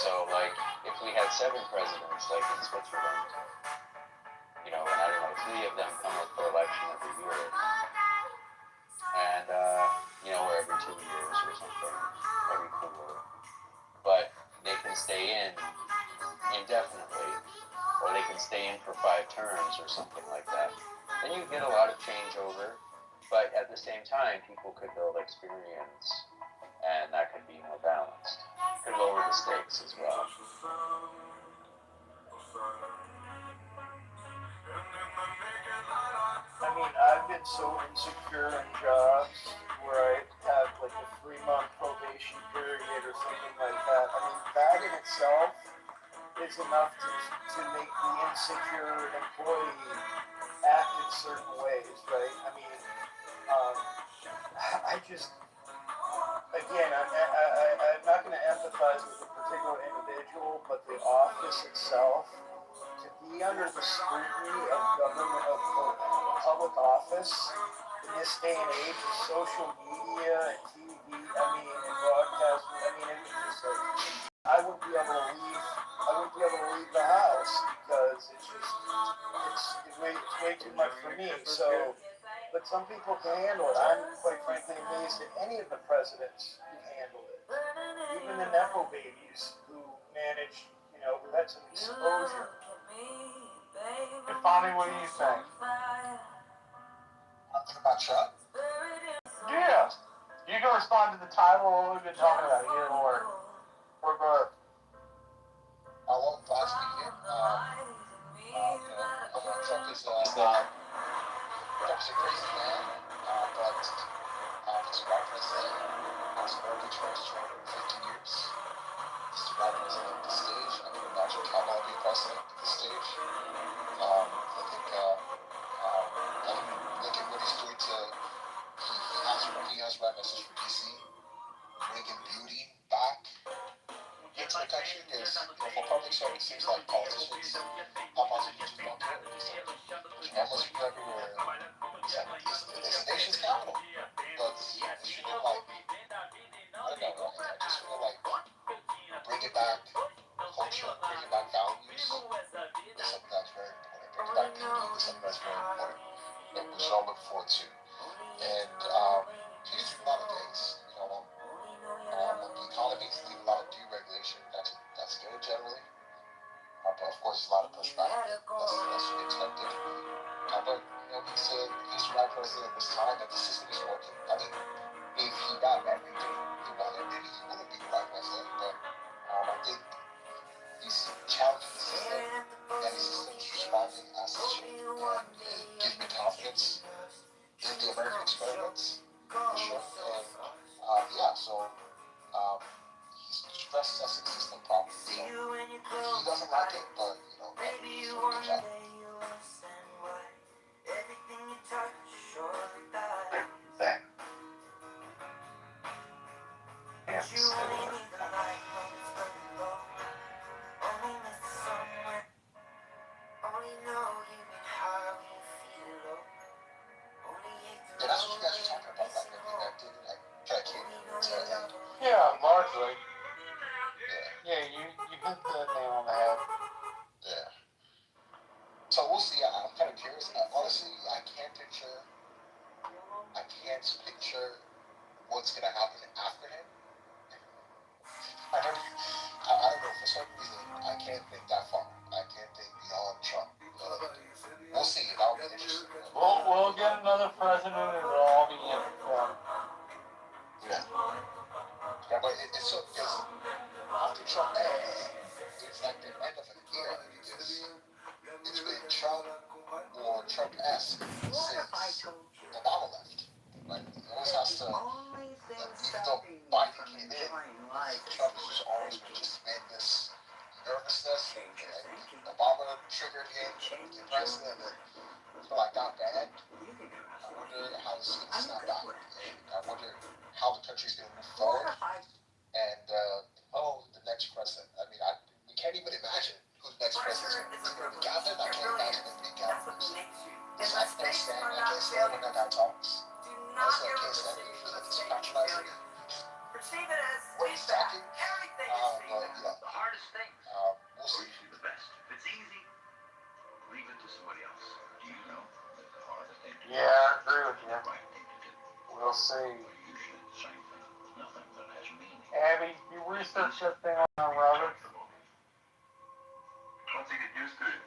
So, like, if we had 7 presidents, like in Switzerland, you know, and I don't know, 3 of them come up for election every year, and, you know, or every 2 years or something, every 4, but they can stay in indefinitely, or they can stay in for 5 terms or something like that. Then you get a lot of changeover, but at the same time, people could build experience, and that could be more balanced. Could lower the stakes as well. I mean, I've been so insecure in jobs where I have like the is enough to make the insecure employee act in certain ways, right? I mean, I just, again, I'm not going to empathize with a particular individual, but the office itself, to be under the scrutiny of government, of public office in this day and age of social media and TV, I mean, and broadcasting, I mean, it's just like, I wouldn't be able to leave the house because it's way too much for me. So, but some people can handle it. I'm quite frankly amazed at any of the presidents who handle it. Even the Nepo babies who managed, who had some exposure. Bonnie, what do you think? Nothing about Trump? Yeah. You can respond to the title of what we've been talking about here or both. I won't advise me here. Trump is Trump's a crazy man, but he's the right president. He's already changed 250 years. He's the right president at this stage. I can imagine Kamala being president at this stage. I think look at what he's doing to. He has right message for DC, bringing beauty back into the country because for public service, it seems like politicians, how much you just don't care. There's almost people everywhere. It's the nation's capital, but it should look like, I don't know, I just feel like bringing back culture, bringing back values is something that's very important. Bringing back beauty is something that's very important that we should all look forward to. And he's doing a lot of things, the economy's leaving a lot of deregulation. That's good generally. But of course, there's a lot of pushback. That's to be expected. But he's the right president at this time, and the system is working. I mean, if he got everything he wanted, maybe he wouldn't be the right president. But I think he's challenging the system, and the system's responding as it should. And it gives me confidence in the American experiments, for sure. And so he's stress testing the system properly. So he doesn't like it, but he's doing a good job. Yeah, that's what you guys are talking about, like connected, like try to keep it to end. Yeah, largely. Yeah, you hit the nail on the head. Yeah. So we'll see. I'm kind of curious. Honestly, I can't picture what's gonna happen after him. I don't know. For some reason, I can't think that far. I can't think beyond Trump. We'll see. That'll be interesting. We'll get another president and it'll all be informed. Yeah. Yeah, but it's so because after Trump ends, it's like the end of an era because it's been Trump or Trump-esque since Obama left. Right? It always has to, even though Biden came in, Trump has just always made this nervousness. And Obama triggered him to be president, and it's like got bad. I wonder how it's going to snap back. And I wonder how the country's going to move forward. And the next president. I mean, we can't even imagine who the next president is going to be. Gavin, I can't imagine it being Gavin. I can't stand when that guy talks. Honestly, I can't stand it. He feels like he's patronizing me. What he's talking. But The hardest thing. We'll see. The best. If it's easy, leave it to somebody else. Do you know that the hardest thing? Yeah, I agree with you. We'll see. Abby, you researched that thing on Roberts? Once you get used to it,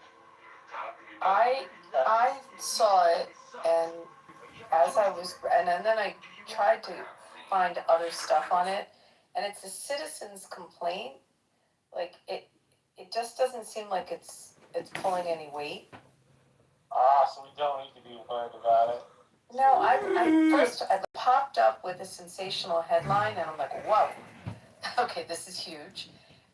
I saw it, and then I tried to find other stuff on it, and it's a citizen's complaint. Like it just doesn't seem like it's pulling any weight. So we don't need to be worried about it. No, I popped up with a sensational headline, and I'm like, whoa, okay, this is huge.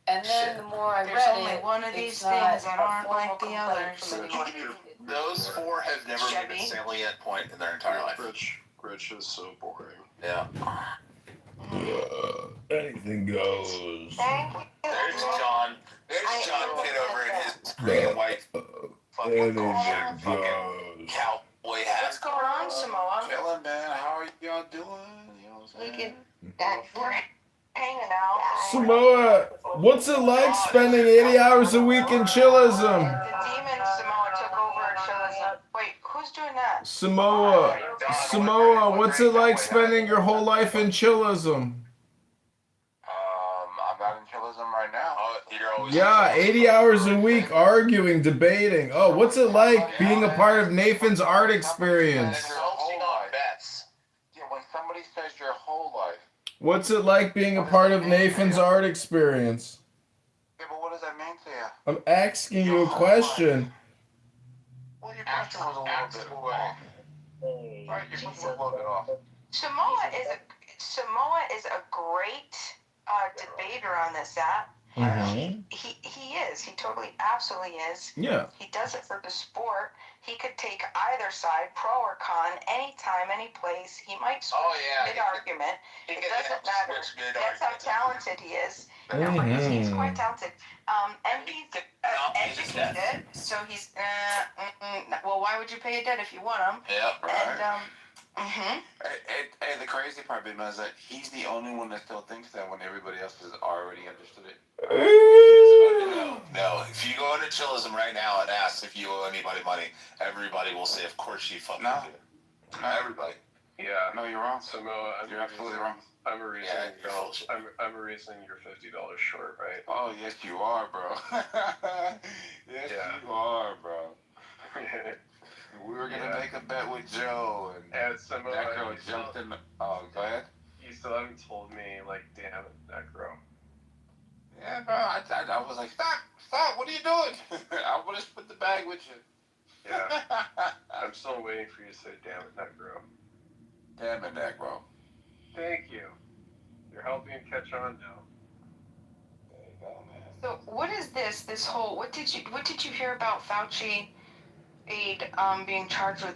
And then the more I There's read only it, one of it's these not things that a aren't formal like the complaint others. from anyone. Those four have never made a salient point in their entire life. Rich is so boring. Yeah. Anything goes. There's John. There's John Kitover in his green and white fucking golf shirt, fucking cowboy hat. What's going on, Samoa? Chilling, man. How are y'all doing? You know what I'm saying? We're hanging out. Samoa, what's it like spending 80 hours a week in chillism? The demon Samoa took over Chillism. Wait, who's doing that? Samoa, what's it like spending your whole life in chillism? I'm not in chillism right now. Yeah, 80 hours a week arguing, debating. Oh, what's it like being a part of Nathan's art experience? Yeah, when somebody says your whole life. What's it like being a part of Nathan's art experience? Yeah, but what does that mean to you? I'm asking you a question. Well, your question was a little bit off. Right, your question was a little bit off. Samoa is a great debater on this app. Mm-hmm. He is. He totally, absolutely is. Yeah. He does it for the sport. He could take either side, pro or con, anytime, any place. He might switch mid-argument. It doesn't matter. That's how talented he is. Mm-hmm. He's quite talented. And he's educated, so he's, well, why would you pay a debt if you want him? Yeah, right. And, Hey, the crazy part, Big Man, is that he's the only one that still thinks that when everybody else has already understood it. No. If you go into Chillism right now and ask if you owe anybody money, everybody will say, of course you fucking do. Not everybody. Yeah. No, you're wrong. Samoa, You're absolutely wrong. I'm a reason you're $50 short, right? Oh, yes, you are, bro. Yes, you are, bro. We were gonna make a bet with Joe, and Samoa, Necro jumped in. Oh, go ahead. You still haven't told me, like, damn it, Necro. Yeah, bro. I was like, stop. What are you doing? I want to split the bag with you. Yeah. I'm still waiting for you to say, damn it, Necro. Damn it, Necro. Thank you. You're helping me catch on now. There you go, man. so what is this whole, what did you hear about Fauci aide being charged with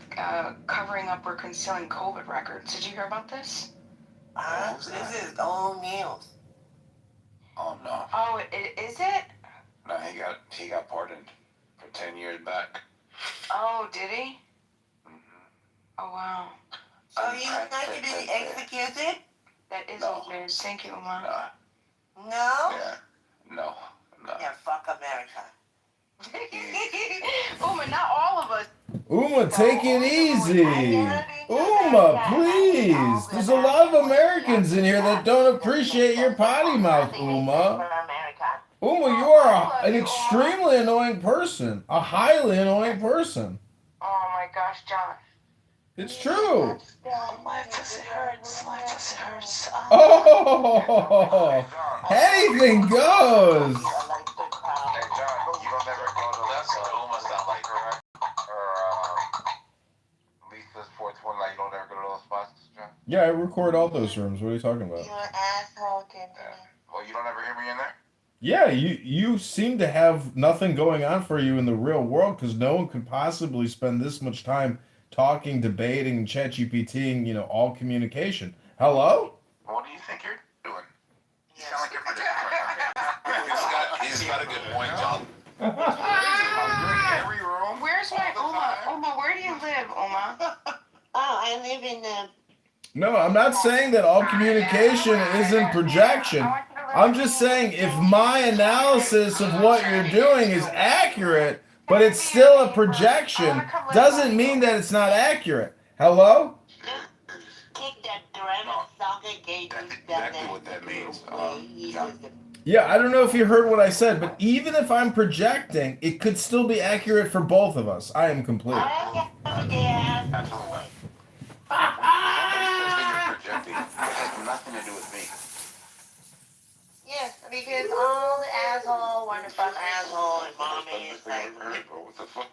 covering up or concealing COVID records? Did you hear about this? This is old news. Oh no. Oh, is it? No, he got pardoned for 10 years back. Oh, did he? Oh, wow. Oh, he's not going to be executed? That is old news. Thank you, Uma. No? Yeah. No. Yeah, fuck America. Uma, not all of us. Uma, take it easy. Uma, please. There's a lot of Americans in here that don't appreciate your potty mouth, Uma. Uma, you are an extremely annoying person. A highly annoying person. Oh my gosh, John. It's true. My pussy hurts. My pussy hurts. Oh, anything goes. Hey, John, you don't ever go to correct? Or Lisa's 420, like you don't ever go to those spots, John? Yeah, I record all those rooms. What are you talking about? You're an asshole, Tiffany. Oh, you don't ever hear me in there? Yeah, you seem to have nothing going on for you in the real world because no one could possibly spend this much time talking, debating, ChatGPTing, all communication. Hello? What do you think you're doing? You Yes. sound like you're predicting. He's got a good point, John. You're in every room. Where's my Uma? Uma, where do you live, Uma? Oh, I live in No, I'm not saying that all communication isn't projection. I'm just saying if my analysis of what you're doing is accurate, but it's still a projection, doesn't mean that it's not accurate. Hello? kick that ceramic socket gate. That's exactly what that means, John. Yeah, I don't know if you heard what I said, but even if I'm projecting, it could still be accurate for both of us. I am complete. Absolutely not. You're projecting. It has nothing to do with me. Yes, because all the asshole want to fuck asshole, and mommy is like,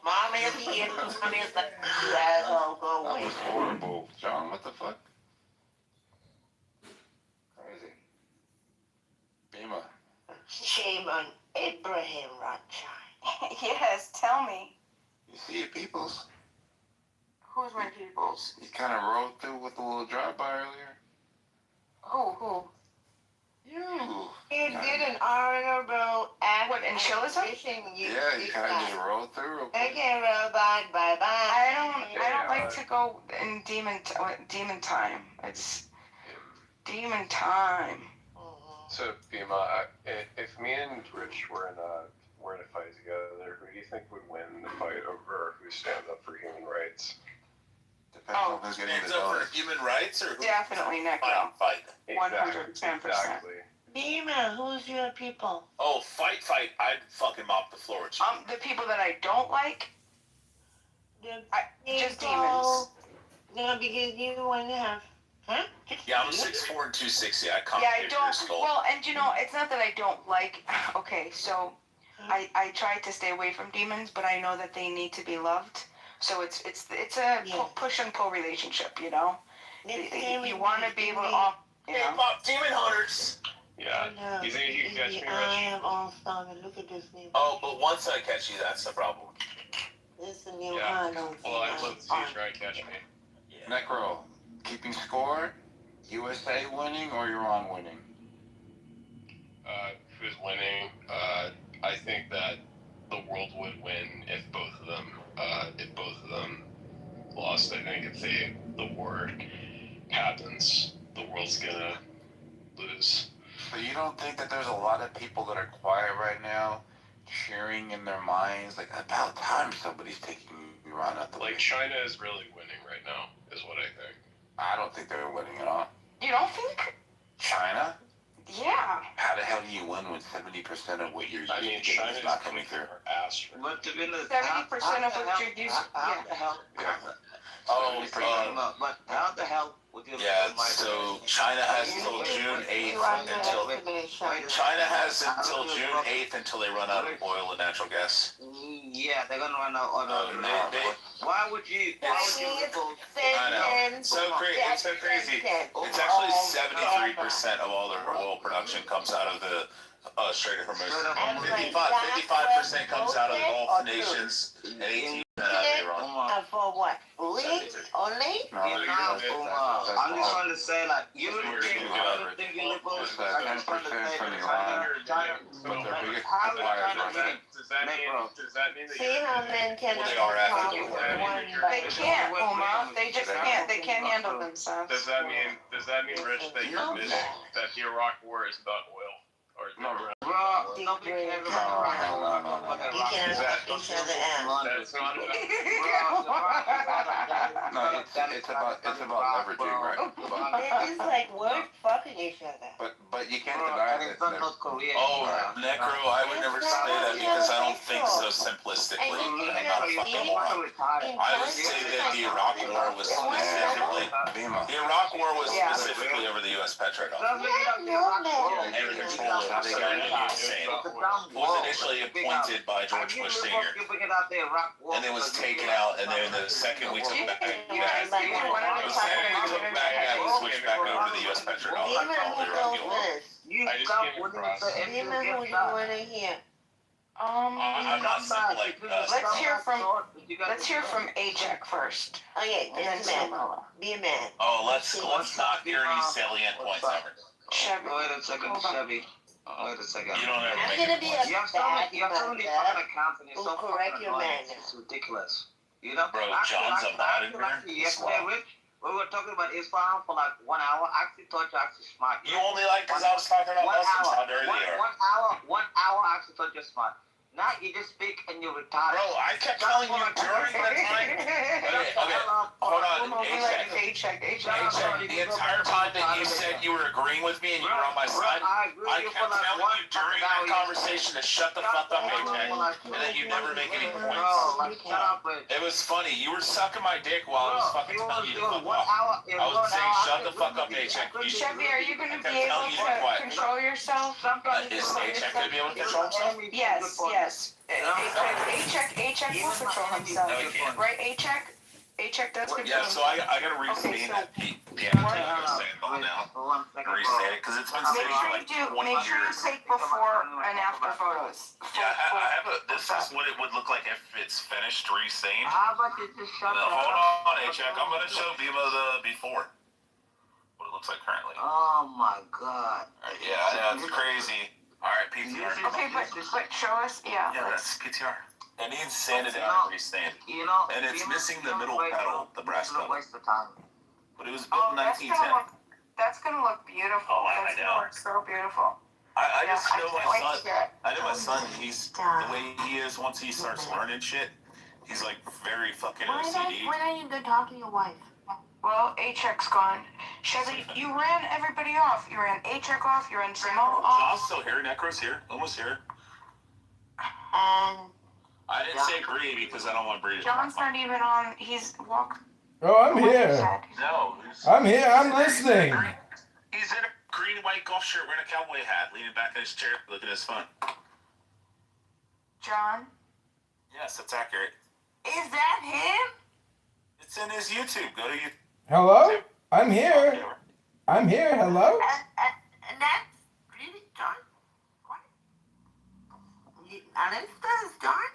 mommy is here, mommy is like, you asshole, go away. That was horrible, John. What the fuck? Crazy. Bima. Shame on Abraham Rothschild. Yes, tell me. You see it, Peoples? Who's my peoples? You kind of rolled through with a little drive-by earlier. Who? You. You did an honorable act. What, in Chilism? Yeah, you kind of just rolled through real quick. Okay, robot, bye-bye. I don't like to go in demon time. It's demon time. So, Bima, if me and Rich were in a fight together, who do you think would win the fight over who stands up for human rights? Depends on who's getting the dollars. Human rights or Definitely Necro. Fight. 110%. Exactly. Bima, who's your people? Oh, fight. I'd fucking mop the floor with you. The people that I don't like, just demons. No, because you want to have, huh? Yeah, I'm 6'4" and 260. I can't Yeah, I your don't. skull. Well, and you know, it's not that I don't like. Okay, so I try to stay away from demons, but I know that they need to be loved. So it's a push and pull relationship, you know. You want to be able to, you know. Demon hunters. Yeah. You think you can catch me, Rich? I am all song and look at this name. Oh, but once I catch you, that's the problem. This is a new Yeah. one. Well, I'd love to see you try to catch me. Necro, keeping score, USA winning or Iran winning? Who's winning? I think that the world would win if both of them lost. I think if the war happens, the world's gonna lose. So you don't think that there's a lot of people that are quiet right now, cheering in their minds, like, about time somebody's taking Iran out the way? Like, China is really winning right now, is what I think. I don't think they're winning at all. You don't think? China? Yeah. How the hell do you win when 70% of what you're using China's is not coming through? Ass. But to be honest, 70% of what you're using. how the hell? Oh, But how the hell would you? yeah. So China has until June 8th until they run out of oil and natural gas. Yeah, they're gonna run out of oil. Why would you? I know. It's so crazy. It's actually 73% of all their oil production comes out of the Strait of Hormuz. 55% comes out of the Gulf nations, and 18% out of Iran. For what? Weeks only? I'm just trying to say, like, you think you live on. Just 10% from Iran, but their biggest suppliers are that. Does that mean that See how men can Well, they are after talk the war. one They can't, Uma. They just can't. They can't handle themselves. Does that mean, Rich, that you're missing that the Iraq War is about oil? Or Bro, nobody cares about Iraq. You can ask each other out. That's not about. No, it's about leveraging, right? They're just like we're fucking each other. But you can't deny that. Oh, Necro, I would never say that because I don't think so simplistically. I'm not a fucking moron. I would say that the Iraq War was specifically over the U.S. petrodollar. And they were controlling how they got into insane. It was initially appointed by George Bush Sr. And it was taken out, and then the second we took Baghdad, we switched back over to the U.S. petrodollar. I just came across. Demon, who you want to hear? I'm not simple like Let's hear from A-Check first. Okay, this man. Be a man. Oh, let's knock your any salient points over. Chevy. Wait a second, Chevy. Wait a second. You don't ever I'm make gonna it. be You have so many fucking accounts and it's Who so correct fucking your annoying. man. It's ridiculous. You know? Bro, John's a mod in here. Yesterday, Rich, we were talking about Islam for like 1 hour. I actually thought you actually smart. You only like because I was talking about Muslims, how dirty they are. 1 hour, I actually thought you're smart. Now you just speak and you're retarded. Bro, I kept telling you during the time. Okay, hold on. A-check. The entire time that you said you were agreeing with me and you were on my side, I kept telling you during that conversation to shut the fuck up, A-check, and that you never make any points. It was funny. You were sucking my dick while I was fucking telling you to fuck off. I was saying shut the fuck up, A-check. Chevy, are you going to be able to control yourself? Is A-check going to be able to control himself? Yes. A-check will control himself. Right, A-check? A-check does control Yeah, so I gotta reconvene that piano saying now. restate it because it's been sitting for like 20 years. Take before and after photos. Yeah, I have a. This is what it would look like if it's finished restained. How about you just shut that Hold up? on, A-Check. I'm gonna show Bima the before. What it looks like currently. Oh my God. Yeah, I know, it's crazy. Alright, PTR. Okay, but show us, yeah. Yeah, that's PTR. It needs sanded down and restained. You know, And it's missing the middle pedal, the brass pedal. Waste of time. But it was built in 1910. That's gonna look beautiful. Oh, I That's know. gonna look so beautiful. I just know can't my wait son. to hear it. I know my son. He's the way he is. Once he starts learning shit, he's like very fucking OCD. When are you gonna talk to your wife? Well, A-Check's gone. Shelly, you ran everybody off. You ran A-Check off. You ran Samo off. John's still here. Necro's here. Almost here. And I didn't say Bree because I don't want Bree to John's not even on. He's walk. Oh, I'm here. No. I'm here. I'm listening. He's in a green and white golf shirt wearing a cowboy hat, leaning back in his chair, looking at his phone. John? Yes, that's accurate. Is that him? It's in his YouTube. Go to YouTube. Hello? I'm here. I'm here. Hello? And that's really John? What? This is John?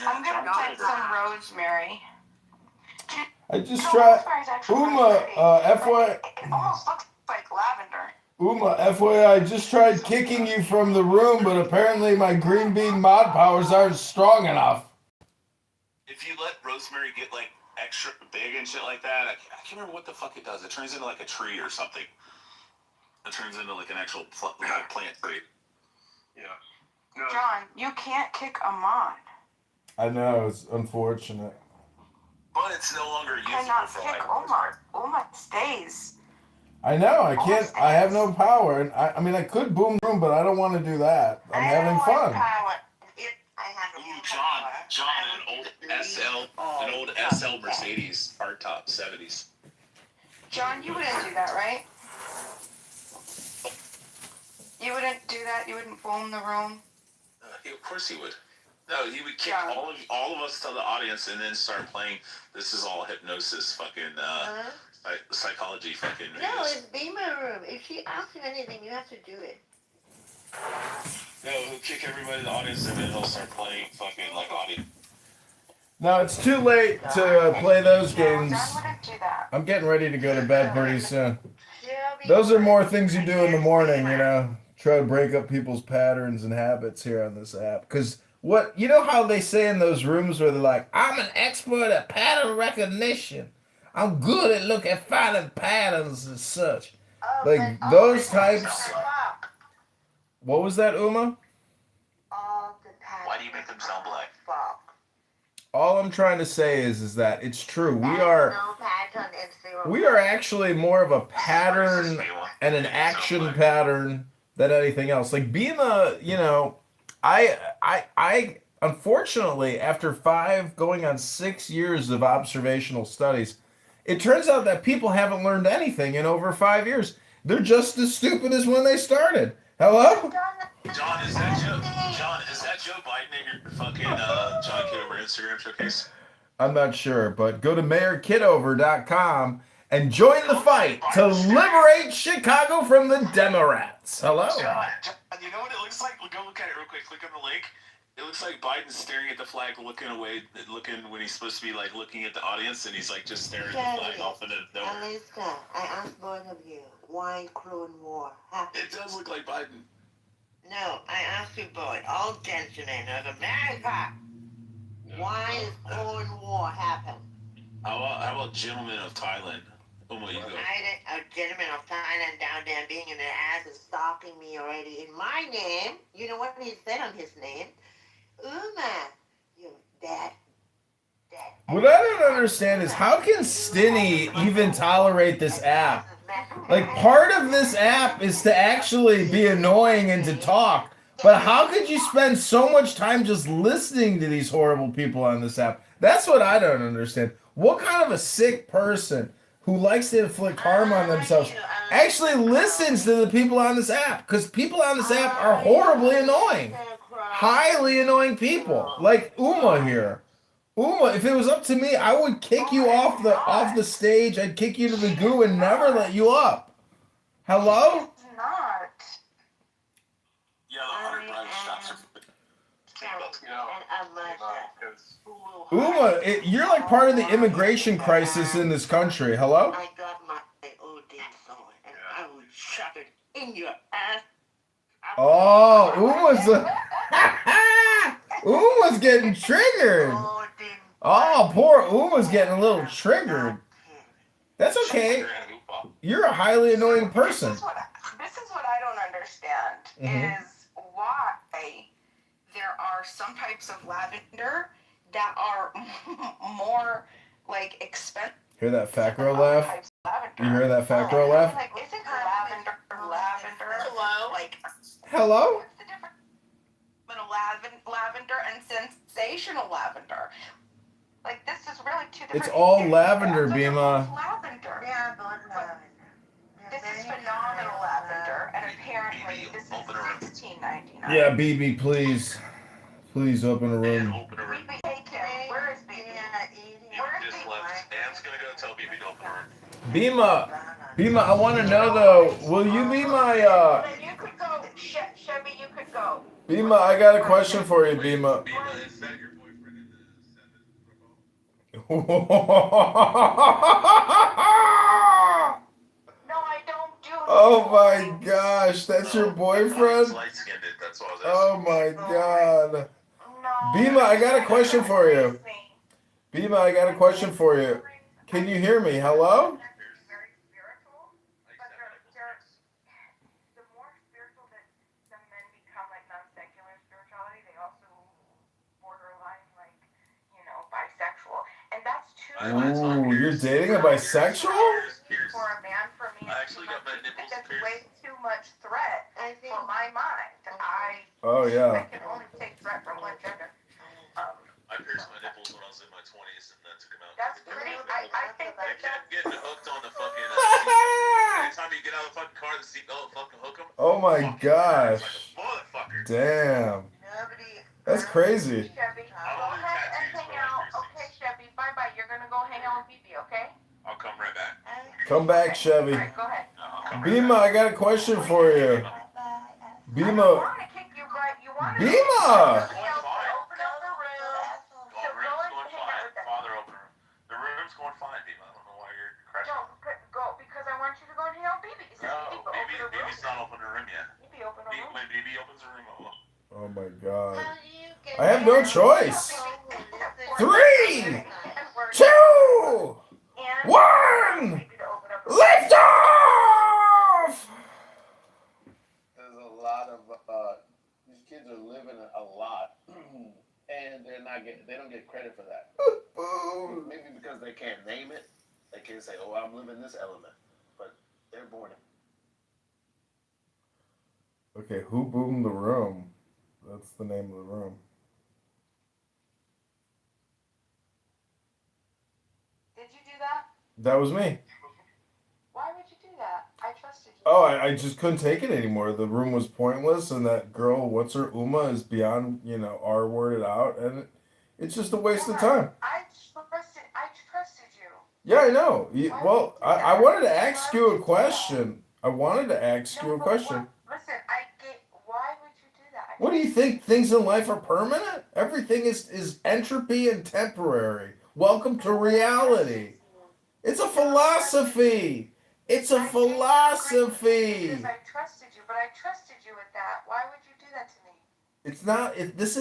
I'm gonna plant some rosemary. I just tried. Uma, FY. It almost looks like lavender. Uma, FYI, I just tried kicking you from the room, but apparently my green bean mod powers aren't strong enough. If you let rosemary get like extra big and shit like that, I can't remember what the fuck it does. It turns into like a tree or something. It turns into like an actual plant tree. Yeah. No. John, you can't kick a mod. I know, it's unfortunate. But it's no longer useful Cannot for kick like Uma. Uma stays. I know, I can't, I have no power. And I mean, I could boom the room, but I don't want to do that. I'm having fun. Ooh, John, an old SL Mercedes hardtop 70s. John, you wouldn't do that, right? You wouldn't do that? You wouldn't boom the room? Of course he would. No, he would kick all of us to the audience and then start playing This Is All Hypnosis fucking psychology fucking No, videos. it's Beamer room. If she asks you anything, you have to do it. No, he'll kick everybody in the audience and then he'll start playing fucking like audio. No, it's too late to play those games. John wouldn't do that. I'm getting ready to go to bed pretty soon. Those are more things you do in the morning, you know. Try to break up people's patterns and habits here on this app. Because you know how they say in those rooms where they're like, I'm an expert at pattern recognition. I'm good at looking at finding patterns and such. Like those types. What was that, Uma? Why do you make them sound black? All I'm trying to say is that it's true. We are actually more of a pattern and an action pattern than anything else. Like being I unfortunately, after 5 going on 6 years of observational studies, it turns out that people haven't learned anything in over 5 years. They're just as stupid as when they started. Hello? John, is that Joe Biden in your fucking John Kitover Instagram showcase? I'm not sure, but go to mayorkitover.com and join the fight to liberate Chicago from the Democrats. Hello? John, you know what it looks like? Go look at it real quick. Click on the link. It looks like Biden's staring at the flag, looking away, looking when he's supposed to be like looking at the audience, and he's like just staring at the flag off in the nowhere. Alaska, I asked both of you, why Clone War happened? It does look like Biden. No, I asked you both, all gentlemen of America, why is Clone War happen? How about gentlemen of Thailand? Oh my, you go. A gentleman of Thailand down there being in their ass and stalking me already in my name. You know what he said on his name? Uma, you dad. What I don't understand is how can Stinny even tolerate this app? Like, part of this app is to actually be annoying and to talk. But how could you spend so much time just listening to these horrible people on this app? That's what I don't understand. What kind of a sick person who likes to inflict harm on themselves actually listens to the people on this app? Because people on this app are horribly annoying. Highly annoying people. Like Uma here. Uma, if it was up to me, I would kick you off the stage. I'd kick you to the goo and never let you up. Hello? It's not. Yeah, the 100 private stops are Uma, you're like part of the immigration crisis in this country. Hello? I got my OD sword and I will shove it in your ass. Oh, Uma's getting triggered. Oh, poor Uma's getting a little triggered. That's okay. You're a highly annoying person. This is what I don't understand is why there are some types of lavender that are more like expensive. Hear that fat girl laugh? You hear that fat girl laugh? Like, isn't lavender? Hello? Like, hello? What's the difference between lavender and sensational lavender? Like, this is really two different. It's all lavender, Bima. Lavender. Yeah, lavender. This is phenomenal lavender, and apparently this is $16.99. Yeah, BB, please. Please open a room. Hey, Kim, where is BB? Just left. Dan's gonna go tell BB to open a room. Bima, I want to know though, will you be my, You could go, Chevy, you could go. Bima, I got a question for you, Bima. Bima, is that your boyfriend in the No, I don't do Oh my gosh, that's your boyfriend? light-skinned, that's all I was Oh my god. Bima, I got a question for you. Bima, I got a question for you. Can you hear me? Hello? The more spiritual that some men become, like non-secular spirituality, they also borderline, like, bisexual. And that's too Ooh, you're dating a bisexual? for a man, for me. I actually got my nipples That's pierced. way too much threat for my mind. Oh, I yeah. can only take threat from one gender. I pierced my nipples when I was in my 20s and then took them out. That's pretty. I think I that kept getting hooked on the fucking anytime you get out of the fucking car, the seatbelt fucking hook them. Oh my gosh. Motherfucker. Damn. That's crazy. Chevy, go ahead and hang out. Okay, Chevy, bye-bye. You're gonna go hang out with BB, okay? I'll come right back. Come back, Chevy. All right, go ahead. Bima, I got a question for you. Bima. Bima! Father opener. The room's going fine, Bima. I don't know why you're crashing. Go, because I want you to go and hang out with BB. No, BB's not opening a room yet. BB, open a room. When BB opens a room, I will. Oh my god. I have no choice. 3, 2, 1, lift off! There's a lot of these kids are living a lot, and they don't get credit for that. Maybe because they can't name it, they can't say, "Oh, I'm living this element," but they're born it. Okay, who boomed the room? That's the name of the room. Did you do that? That was me. Why would you do that? I trusted you. Oh, I just couldn't take it anymore. The room was pointless, and that girl, what's her, Uma, is beyond, R-worded out, and it's just a waste of time. I trusted you. Yeah, I know. Well, I wanted to ask you a question. Why would you do that? What do you think? Things in life are permanent? Everything is entropy and temporary. Welcome to reality. It's a philosophy. It's a philosophy. Because I trusted you, but I trusted you with that. Why would you do that to me? It's not. This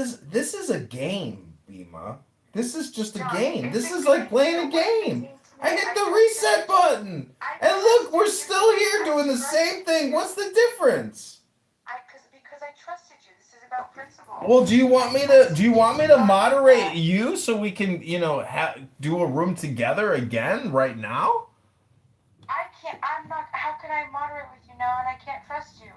is a game, Bima. This is just a game. This is like playing a game. I hit the reset button, and look, we're still here doing the same thing. What's the difference? Because I trusted you. This is about principle. Well, do you want me to moderate you so we can, do a room together again right now? I can't. I'm not. How can I moderate with you now and I can't trust you?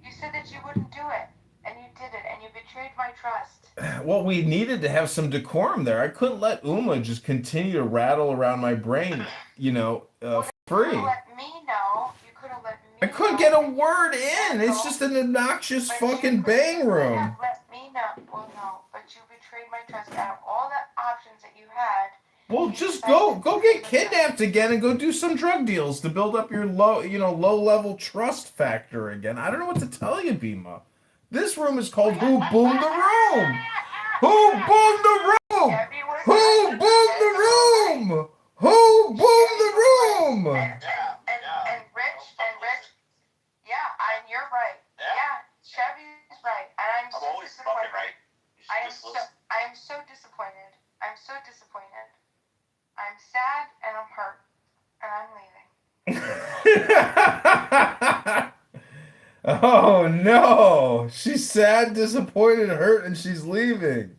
You said that you wouldn't do it, and you did it, and you betrayed my trust. Well, we needed to have some decorum there. I couldn't let Uma just continue to rattle around my brain, free. You could have let me know. You could have let me I couldn't get a word in. It's just an obnoxious fucking bang room. Let me know. Well, no, but you betrayed my trust. Out of all the options that you had, Well, just go get kidnapped again and go do some drug deals to build up your low level trust factor again. I don't know what to tell you, Bima. This room is called Who Boomed the Room? Who boomed the room? Who boomed the room? Who boomed the room? And Rich, yeah, and you're right. Yeah, Chevy's right, and I'm so disappointed. Right. I am so disappointed. I'm so disappointed. I'm sad and I'm hurt, and I'm leaving. Oh no! She's sad, disappointed, hurt, and she's leaving.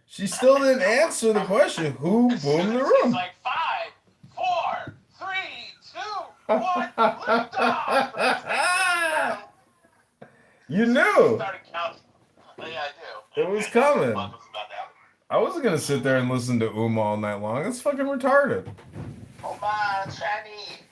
She still didn't answer the question. Who boomed the room? It's like 5, 4, 3, 2, 1, lift off. You knew. Started counting. Yeah, I do. It was coming. I wasn't gonna sit there and listen to all night long. That's fucking retarded. Oh my, Chinese.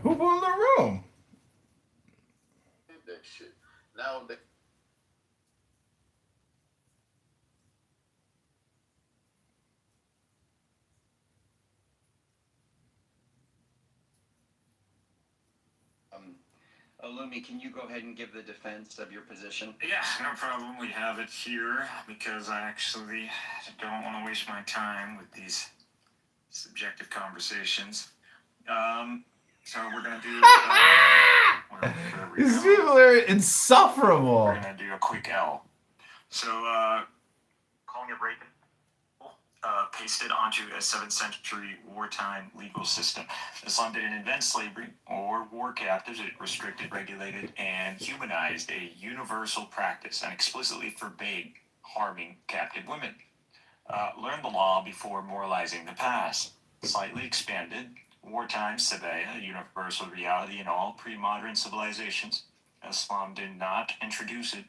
Who boomed the room? That shit. Now they. Olumi, can you go ahead and give the defense of your position? Yeah, no problem. We have it here because I actually don't want to waste my time with these subjective conversations. So we're gonna do. These people are insufferable. We're gonna do a quick L. So, calling it raping. Pasted onto a 7th century wartime legal system. Islam didn't invent slavery or war captives. It restricted, regulated, and humanized a universal practice and explicitly forbade harming captive women. Learn the law before moralizing the past. Slightly expanded, wartime sabaya, a universal reality in all pre-modern civilizations. Islam did not introduce it.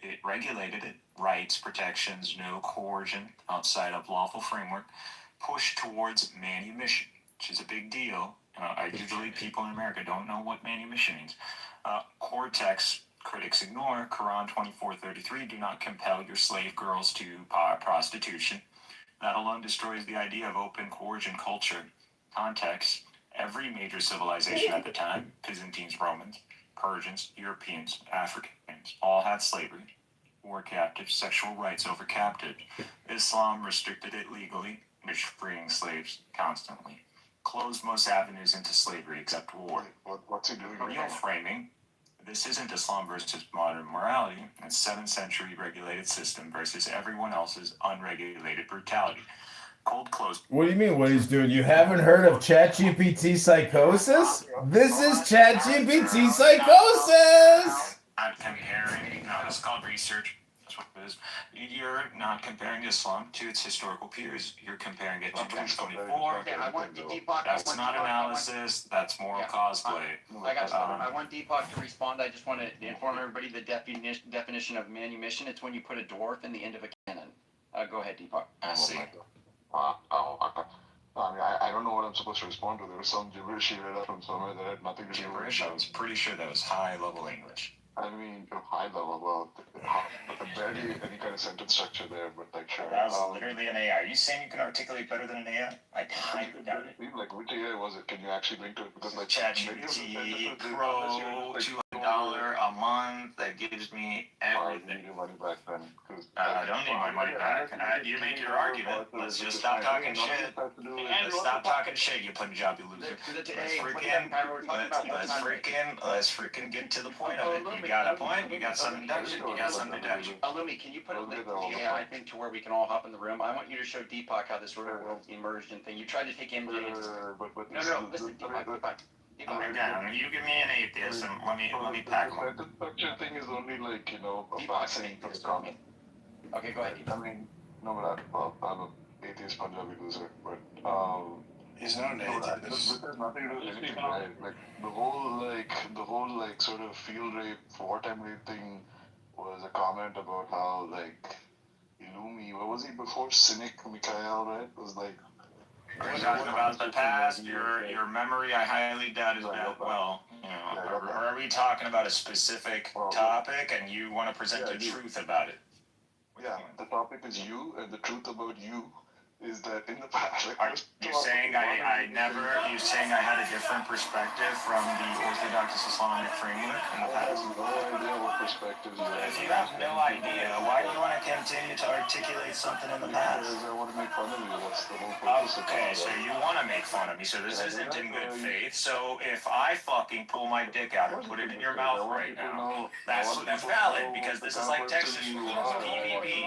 It regulated it. Rights, protections, no coercion outside of lawful framework. Push towards manumission, which is a big deal. Usually people in America don't know what manumission means. Core text critics ignore. Quran 24:33, do not compel your slave girls to prostitution. That alone destroys the idea of open coercion culture. Context, every major civilization at the time, Byzantines, Romans, Persians, Europeans, Africans, all had slavery. War captives, sexual rights over captives. Islam restricted it legally, freeing slaves constantly. Closed most avenues into slavery except war. What's he doing? Real framing. This isn't Islam versus modern morality. It's 7th century regulated system versus everyone else's unregulated brutality. Cold closed. What do you mean what he's doing? You haven't heard of ChatGPT psychosis? This is ChatGPT psychosis! Not comparing, no, it's called research. That's what it is. You're not comparing Islam to its historical peers. You're comparing it to 2024. That's not analysis. That's moral cosplay. I want Deepak to respond. I just want to inform everybody the definition of manumission. It's when you put a dwarf in the end of a cannon. Go ahead, Deepak. I see. I don't know what I'm supposed to respond to. There was some gibberish he read out from somewhere that had nothing to do with Gibberish? I was pretty sure that was high-level English. I mean, high level, well, barely any kind of sentence structure there, but like, sure. That was literally an AI. Are you saying you can articulate better than an AI? I highly doubt it. Like, which AI was it? Can you actually link to it? Because, like, ChatGPT Pro, $200 a month, that gives me everything. I need your money back then. I don't need my money back. You make your argument. Let's just stop talking shit. Let's stop talking shit, you Punjabi loser. Let's freaking get to the point of it. You got a point? You got something to touch? You got something to touch? Olumi, can you put a link to the AI thing to where we can all hop in the room? I want you to show Deepak how this real world immersion thing. You tried to take MJ's. No, listen, Deepak. Again, you give me an atheist and let me pack one. The structure thing is only like, a vaccine for the comment. Okay, go ahead, Deepak. I mean, no, but I'm an atheist Punjabi loser, but he's not an atheist. This has nothing to do with anything, right? Like the whole sort of field rape, wartime rape thing was a comment about how, like, Illumi, what was he before? Cynic Mikhail, right? Was like. We're talking about the past, your memory, I highly doubt is that well. You know, or are we talking about a specific topic and you want to present the truth about it? Yeah, the topic is you, and the truth about you is that in the past. Like, Are you saying you're saying I had a different perspective from the Orthodox Islamic framework in the past? No idea what perspectives you have. If you have no idea, why do you want to continue to articulate something in the past? Because I want to make fun of you. That's the whole purpose of Okay, so you want to make fun of me, so this isn't in good faith. So if I fucking pull my dick out and put it in your mouth right now, that's valid, because this is like Texas rules, PvP.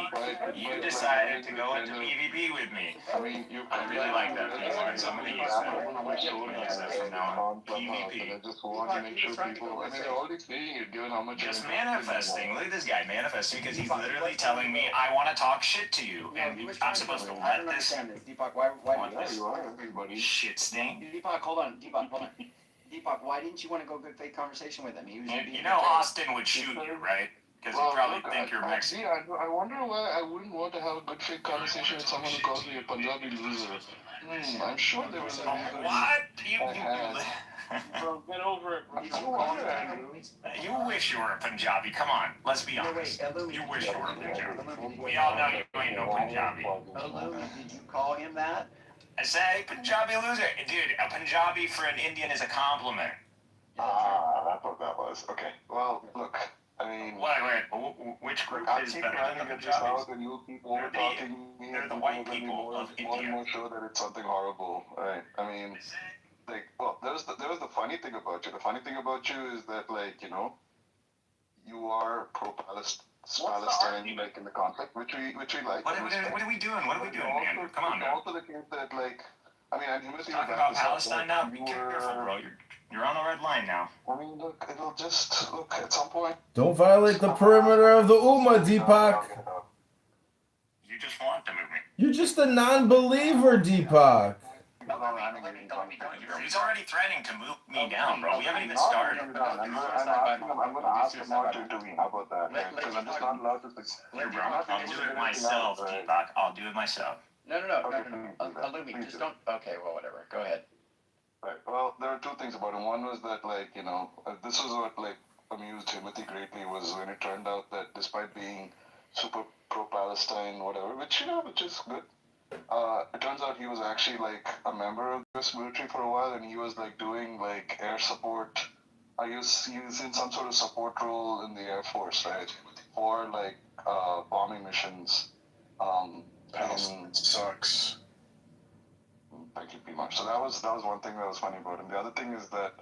You decided to go into PvP with me. I really like that piece, so I'm going to use that. I'm going to use that from now on. PvP. I just want to make sure people. I mean, they're already saying it, given how much. Just manifesting. Look at this guy manifesting because he's literally telling me I want to talk shit to you, and I'm supposed to let this. Deepak, why this you are everybody. Shit stain? Deepak, hold on. Deepak, why didn't you want to go good faith conversation with him? He was You know Austin would shoot you, right? Because he probably think you're Mexican. I wonder why I wouldn't want to have a good faith conversation with someone who calls me a Punjabi loser. I'm sure there was a reason. What? Bro, get over it. You wish you were a Punjabi. Come on, let's be honest. You wish you were a Punjabi. We all know you ain't no Punjabi. Did you call him that? I say Punjabi loser. Dude, a Punjabi for an Indian is a compliment. That's what that was. Okay. Well, look. I mean, wait. Which group is better than the Punjabis? They're the white people of India. More and more sure that it's something horrible, right? I mean, like, well, there was the funny thing about you. The funny thing about you is that, like, you know, you are pro-Palestine, like, in the conflict, which we like. What are we doing? What are we doing, man? Come on, man. Also the case that, like, I mean, I'm talking about Palestine now. Be careful, bro. You're on the red line now. I mean, look, it'll just look at some point. Don't violate the perimeter of the Ummah, Deepak. You just want to move me. You're just a non-believer, Deepak. He's already threatening to move me down, bro. We haven't even started. I'm going to ask him not to intervene. How about that? Because I'm just not allowed to. Here, bro. I'll do it myself, Deepak. I'll do it myself. No. Illumi, just don't. Okay, well, whatever. Go ahead. Right. Well, there are two things about him. One was that, like, you know, this was what, like, amused Timothy greatly was when it turned out that despite being super pro-Palestine, whatever, which is good, it turns out he was actually, like, a member of the US military for a while, and he was, like, doing, like, air support. He was in some sort of support role in the Air Force, right? For, like, bombing missions. Palestine sucks. Thank you very much. So that was one thing that was funny about him. The other thing is that,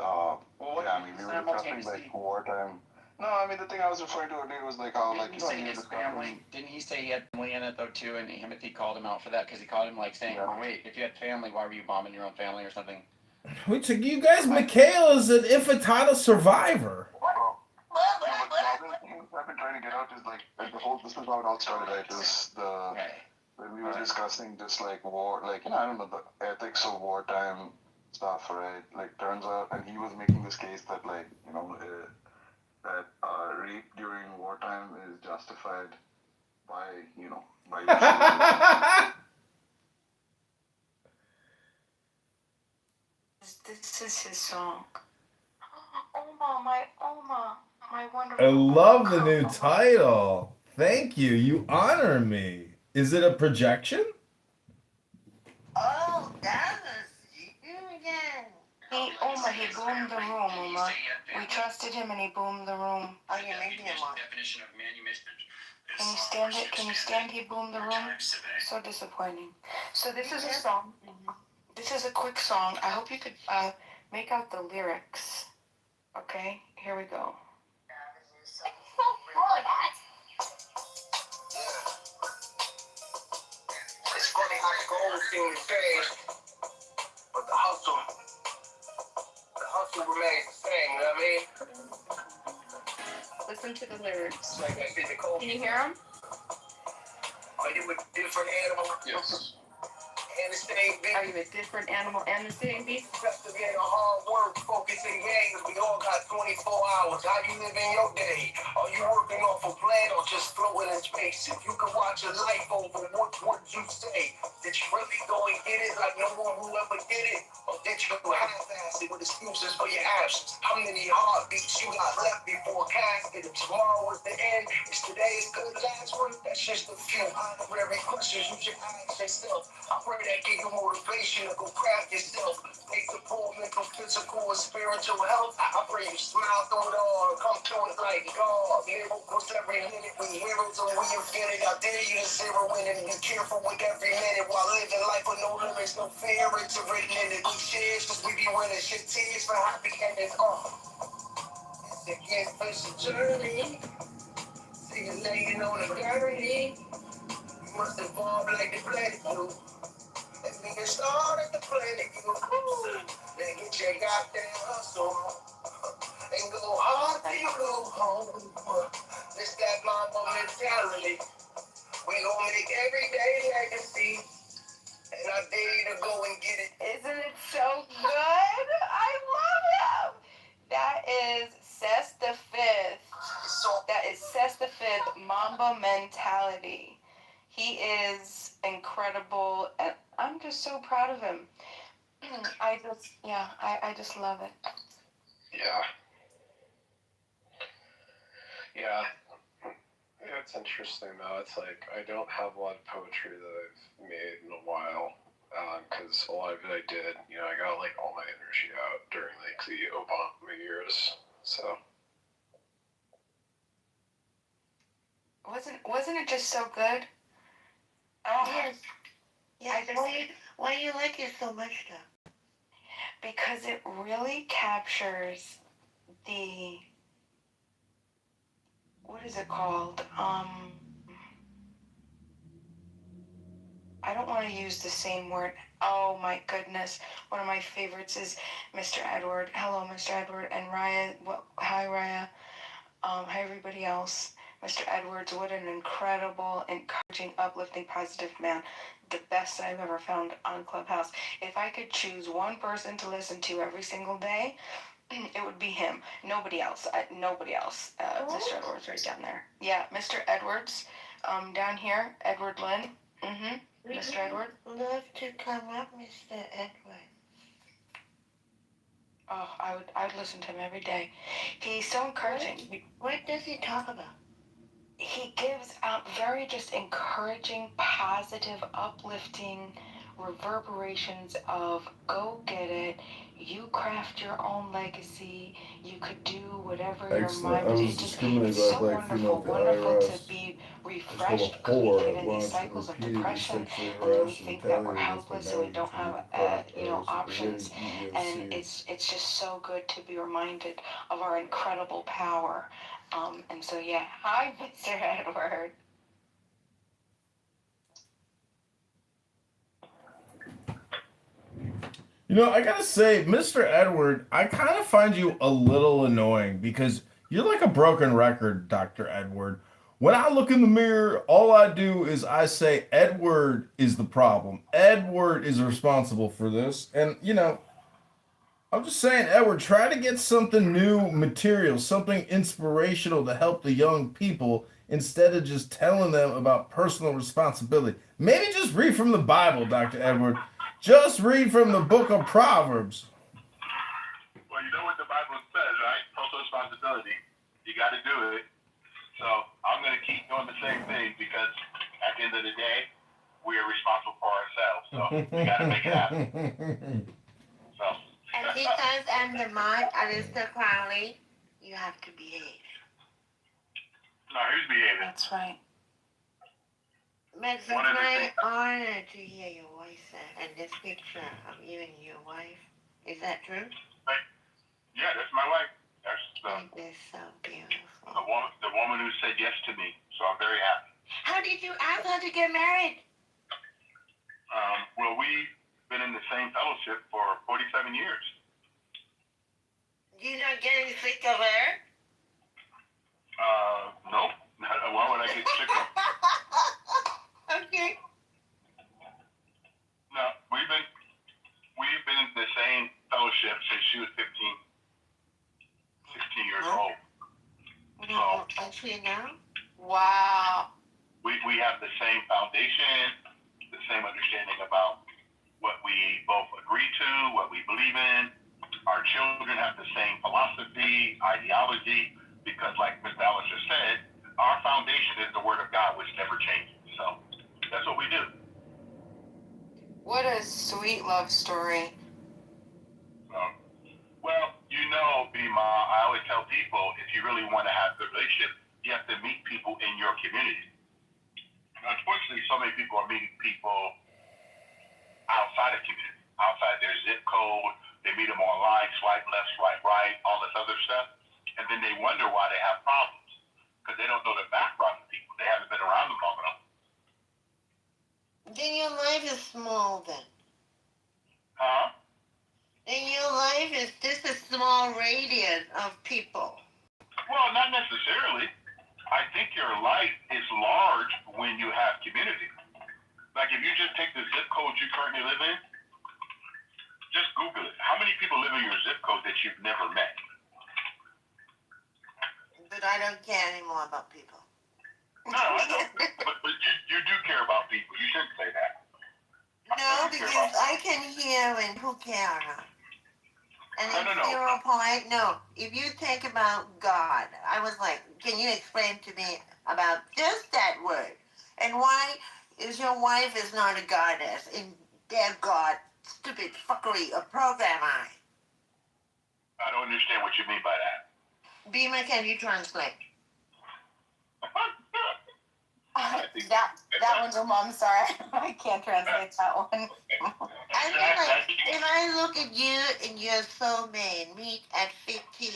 we were discussing, like, wartime. No, I mean, the thing I was referring to earlier was, like, how, like, Didn't he say he had family in it, though, too, and Timothy called him out for that, because he called him, like, saying, oh, wait, if you had family, why were you bombing your own family or something? Wait, so you guys, Mikhail is an Ifitata survivor. I've been trying to get out is, like, this is how it all started, right? When we were discussing just, like, war, like, you know, I don't know, the ethics of wartime stuff, right? Like, turns out, and he was making this case that, like, you know, that rape during wartime is justified by, you know, by... This is his song. Oma, my wonderful. I love the new title. Thank you. You honor me. Is it a projection? Oh, that's you again. He boomed the room, Uma. We trusted him and he boomed the room. Oh, you're making him on. Can you stand? He boomed the room. So disappointing. So this is a song. This is a quick song. I hope you could make out the lyrics. Okay, here we go. It's funny how the gold thing fades, but the hustle remains the same, you know what I mean? Listen to the lyrics. Like I physical. Can you hear them? Are you a different animal? Yes. And the same beast. Are you a different animal and the same beast? Investigating hard work, focusing games. We all got 24 hours. How you living your day? Are you working off a plan or just floating in space? If you could watch your life over, what would you say? Did you really go and get it like no one who ever did it? Or did you half-ass it with excuses for your absence? How many heartbeats you got left before casket? If tomorrow was the end, is today a good last one? That's just a few honorary questions you should ask yourself. I pray that give you motivation to go craft yourself. Make the poor mental, physical, and spiritual health. I pray you smile through it all. Come through it like God. Miracles every minute. We heroes and we get it. I dare you to zero in it. Be careful with every minute while living life with no limits, no fear. It's written in it. We cheers cause we be winning. Shit tears for happy endings. It's a gift, it's a journey. See you laying on the gurney. You must evolve like the planet do. Let me get started the planet you. Then get your goddamn hustle and go hard till you go home. This that mama mentality. We gon' make everyday legacy. And I dare you to go and get it. Isn't it so good? I love him. That is Cess the Fifth. That is Cess the Fifth, Mamba Mentality. He is incredible, and I'm just so proud of him. I just love it. Yeah. Yeah. It's interesting though. It's like I don't have a lot of poetry that I've made in a while because a lot of it I did. I got like all my energy out during like the Obama years. So wasn't it just so good? Oh, Yes. Yes. Why do you like it so much, though? because it really captures the, what is it called? I don't want to use the same word. Oh my goodness. One of my favorites is Mr. Edward. Hello, Mr. Edward. And Raya. Hi, Raya. Hi, everybody else. Mr. Edwards, what an incredible, encouraging, uplifting, positive man. The best I've ever found on Clubhouse. If I could choose one person to listen to every single day, it would be him. Nobody else. Nobody else. Mr. Edwards right down there. Yeah, Mr. Edwards down here. Edward Lynn. Mr. Edward. Love to come up, Mr. Edward. Oh, I would listen to him every day. He's so encouraging. What does he talk about? He gives out very just encouraging, positive, uplifting reverberations of go get it. You craft your own legacy. You could do whatever your mind I was is. discriminated It's so by black female wonderful at the IRS. to be It's refreshed called a because we whore. get I in these launched cycles of repeatedly depression sexually and then we harassed and think that we're retaliated helpless and we don't have options, and it's just so good to be reminded of our incredible power. And so yeah, hi, Mr. Edward. I gotta say, Mr. Edward, I kind of find you a little annoying because you're like a broken record, Dr. Edward. When I look in the mirror, all I do is I say, Edward is the problem. Edward is responsible for this. And, I'm just saying, Edward, try to get something new material, something inspirational to help the young people instead of just telling them about personal responsibility. Maybe just read from the Bible, Dr. Edward. Just read from the book of Proverbs. Well, you know what the Bible says, right? Personal responsibility. You got to do it. So I'm going to keep doing the same thing because at the end of the day, we are responsible for ourselves. So we got to make it happen. So. And because I'm the mod, Aleister Crowley, you have to behave. No, who's behaving? That's right. Max, it's my honor to hear your voice and this picture of you and your wife. Is that true? Yeah, that's my wife. That's It's so beautiful. the woman who said yes to me. So I'm very happy. How did you ask her to get married? Well, we've been in the same fellowship for 47 years. You not getting sick of her? Nope. Why would I get sick of her? Okay. No, understanding about what we both agree to, what we believe in. Our children have the same philosophy, ideology, because like Mr. Ellis just said, our foundation is the Word of God, which never changes. So that's what we do. What a sweet love story. Well, you know, Bima, I always tell people, if you really want to have a good relationship, you have to meet people in your community. Unfortunately, so many people are meeting people outside of community, outside their zip code. They meet them online, swipe left, swipe right, all this other stuff. And then they wonder why they have problems, because they don't know the background of people. They haven't been around them long enough. Then your life is small then. Huh? Then your life is just a small radius of people. Well, not necessarily. I think your life is large when you have community. Like if you just take the zip code you currently live in, just Google it. How many people live in your zip code that you've never met? But I don't care anymore about people. No, I know. but you do care about people. You shouldn't say that. No, because I can hear when who care or not. And No. 0., no. If you think about God, I was like, can you explain to me about just that word? And why is your wife is not a goddess in their God, stupid fuckery of program I don't understand what you mean by that. Bima, can you translate? That one's a mom, sorry. I can't translate that one. I mean, like, if I look at you and you're so mean, meet at 15.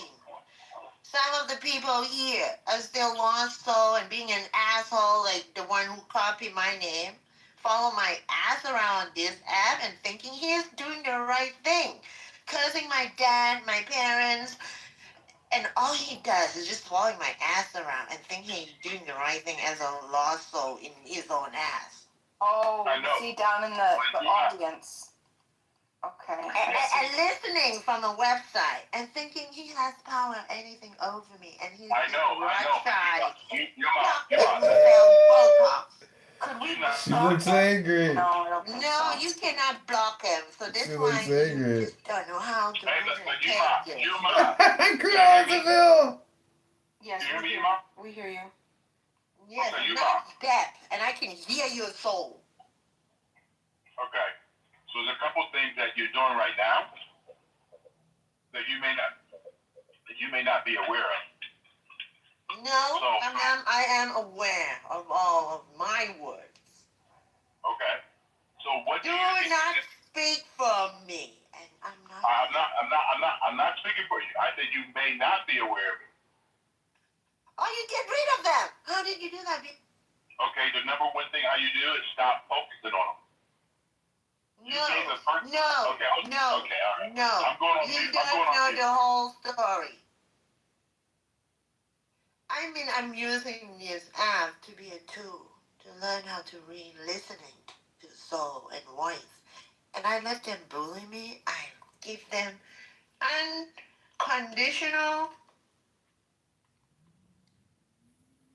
Some of the people here are still lost soul and being an asshole, like the one who copied my name, follow my ass around this app and thinking he's doing the right thing. Cursing my dad, my parents, and all he does is just following my ass around and thinking he's doing the right thing as a lost soul in his own ass. Oh, see down in the audience. Okay. And listening from a website and thinking he has power anything over me and he's I know. Could we She looks angry. No, you cannot block him. So this She why looks you angry. just don't know how to take it. Cruiseville! Yes, we hear you. Yes, not depth, and I can hear your soul. Okay. So there's a couple things that you're doing right now that you may not be aware of. No, I am aware of all of my words. Okay. So what do not speak for me, and I'm not speaking for you. I said you may not be aware of it. Oh, you get rid of them. How did you do that? Okay, the number one thing how you do is stop focusing on them. No, Okay, all right. No. I'm going on You mute. don't know the whole story. I mean, I'm using this app to be a tool to learn how to read listening to soul and voice. And I let them bully me. I give them unconditional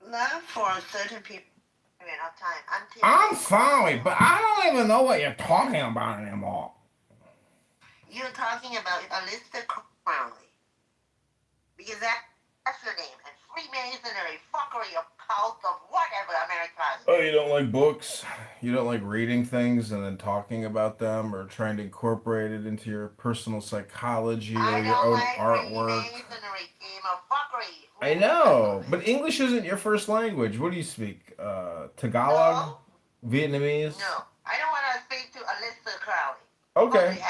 love for certain people. Of time. I'm sorry, but I don't even know what you're talking about anymore. You're talking about Aleister Crowley. Because that's your name. And Freemasonry, fuckery, of cult of whatever America. Oh, you don't like books? You don't like reading things and then talking about them or trying to incorporate it into your personal psychology or your own artwork? Freemasonry, game of fuckery. I know, but English isn't your first language. What do you speak? Tagalog? No. Vietnamese? No, I don't want to speak to Aleister Crowley. Okay.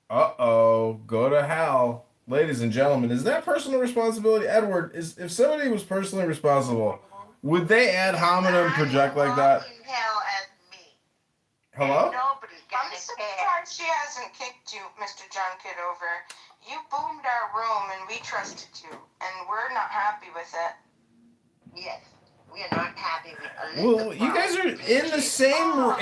Uh-oh, go to hell. Ladies and gentlemen, is that personal responsibility? Edward, if somebody was personally responsible, would they ad hominem project like that? Hello? I'm surprised she hasn't kicked you, Mr. John Kitover. You boomed our room and we trusted you, and we're not happy with it. Yes, we are not happy with Well, you guys are in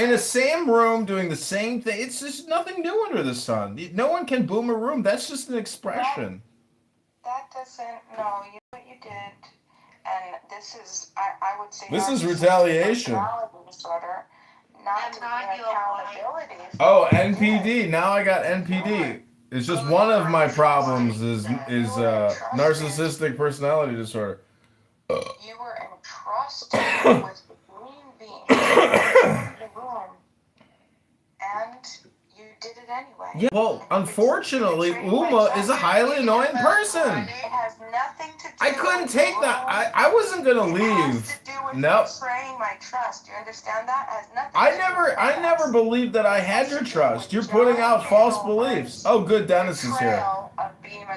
the same room doing the same thing. It's just nothing new under the sun. No one can boom a room. That's just an expression. That doesn't, no, you know what you did. And this is, I would say... This is retaliation. Disorder. not taking accountability. Oh, NPD. Now I got NPD. It's just one of my problems is narcissistic personality disorder. You were entrusted with leaving the room, and you did it anyway. Yeah, well, unfortunately, Uma is a highly annoying person. It has nothing to do I couldn't with take that. I wasn't gonna leave. It has to do with Nope. betraying my trust. You understand that? It has nothing I to do with never believed that I had your trust. You're putting out false beliefs. Oh, good, Dennis is here.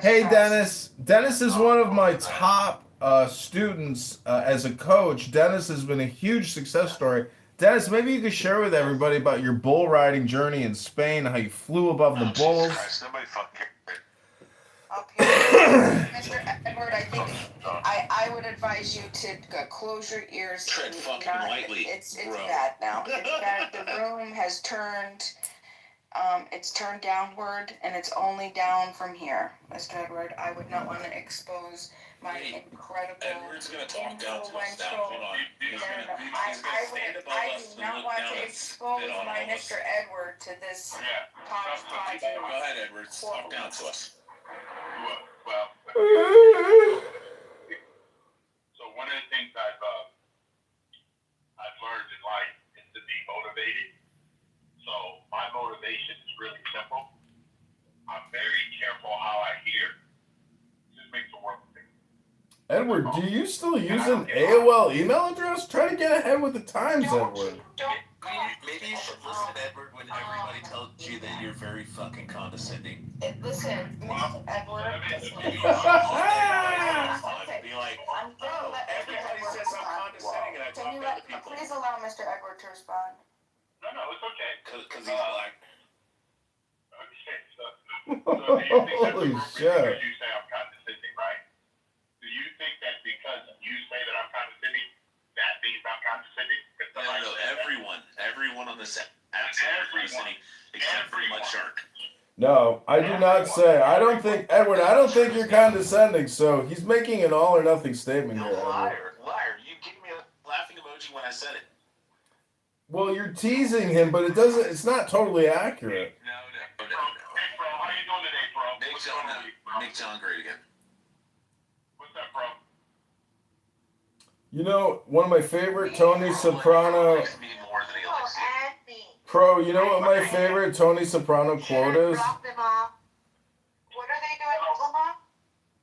Hey, Dennis. Dennis is one of my top students as a coach. Dennis has been a huge success story. Dennis, maybe you could share with everybody about your bull riding journey in Spain, how you flew above the bulls. Jesus Christ, nobody fucking Mr. Edward, I think I would advise you to close your ears. Tread fucking lightly, It's bro. bad now. It's bad. The room has turned. It's turned downward, and it's only down from here, Mr. Edward. I would not want to expose my incredible, Edward's gonna talk down to us now. Hold on. He's gonna stand above I us do and not look want down to and expose spit on my all of us. Mr. Edward to this hodgepodge. Go ahead, Edward. Talk down to us. Well, so one of the things I've learned in life is to be motivated. So my motivation is really simple. I'm very careful how I hear. It just makes the world of difference. Edward, do you still use an AOL email address? Try to get ahead with the times, Edward. Maybe you should listen, Edward, when everybody tells you that you're very fucking condescending. Listen, Mr. Edward. Be like, oh, everybody says I'm condescending and I talk to other people. Please allow Mr. Edward to respond. No, it's okay. Because he's black. Okay, so do you think that's Holy appropriate shit. because you say I'm condescending, right? Do you think that because you say that I'm condescending, that means I'm condescending? No, everyone on this app said condescending, except for Mud Shark. No, I do not say. I don't think, Edward, I don't think you're condescending, so he's making an all or nothing statement here, Edward. Liar. You gave me a laughing emoji when I said it. Well, you're teasing him, but it's not totally accurate. Hey, bro, how you doing today, bro? Make John great again. What's up, bro? You know, one of my favorite Tony Soprano... Pro, you know what my favorite Tony Soprano quote is? What are they doing, Uma?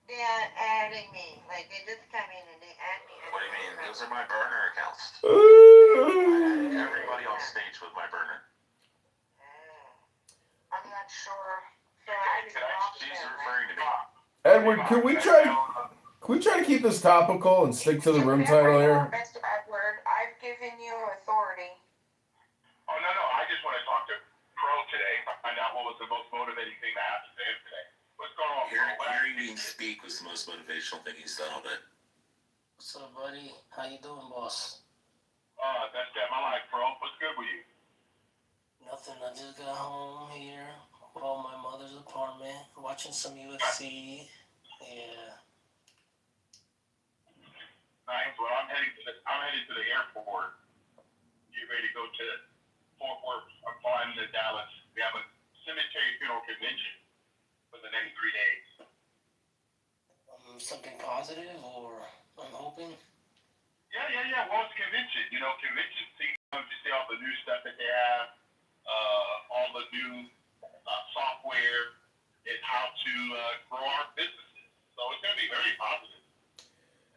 They're adding me. Like, they just come in and they add me. What do you mean? Those are my burner accounts. Everybody on stage with my burner. I'm not sure. She's referring to me. Edward, can we try to keep this topical and stick to the room title here? Mr. Edward, I've given you authority. Oh, no, I just want to talk to Pro today, find out what was the most motivating thing that happened to him today. What's going on, Pro? Hearing me speak was the most motivational thing he's done all day. What's up, buddy? How you doing, boss? That's my life, Pro. What's good with you? Nothing. I just got home here, well, my mother's apartment, watching some UFC. Yeah. Nice. Well, I'm heading to the airport. Get ready to go to Fort Worth. I'm flying to Dallas. We have a cemetery funeral convention for the next 3 days. Something positive, or I'm hoping. Yeah. Well, it's convention. You know, convention season. You see all the new stuff that they have, all the new software, and how to grow our businesses. So it's going to be very positive.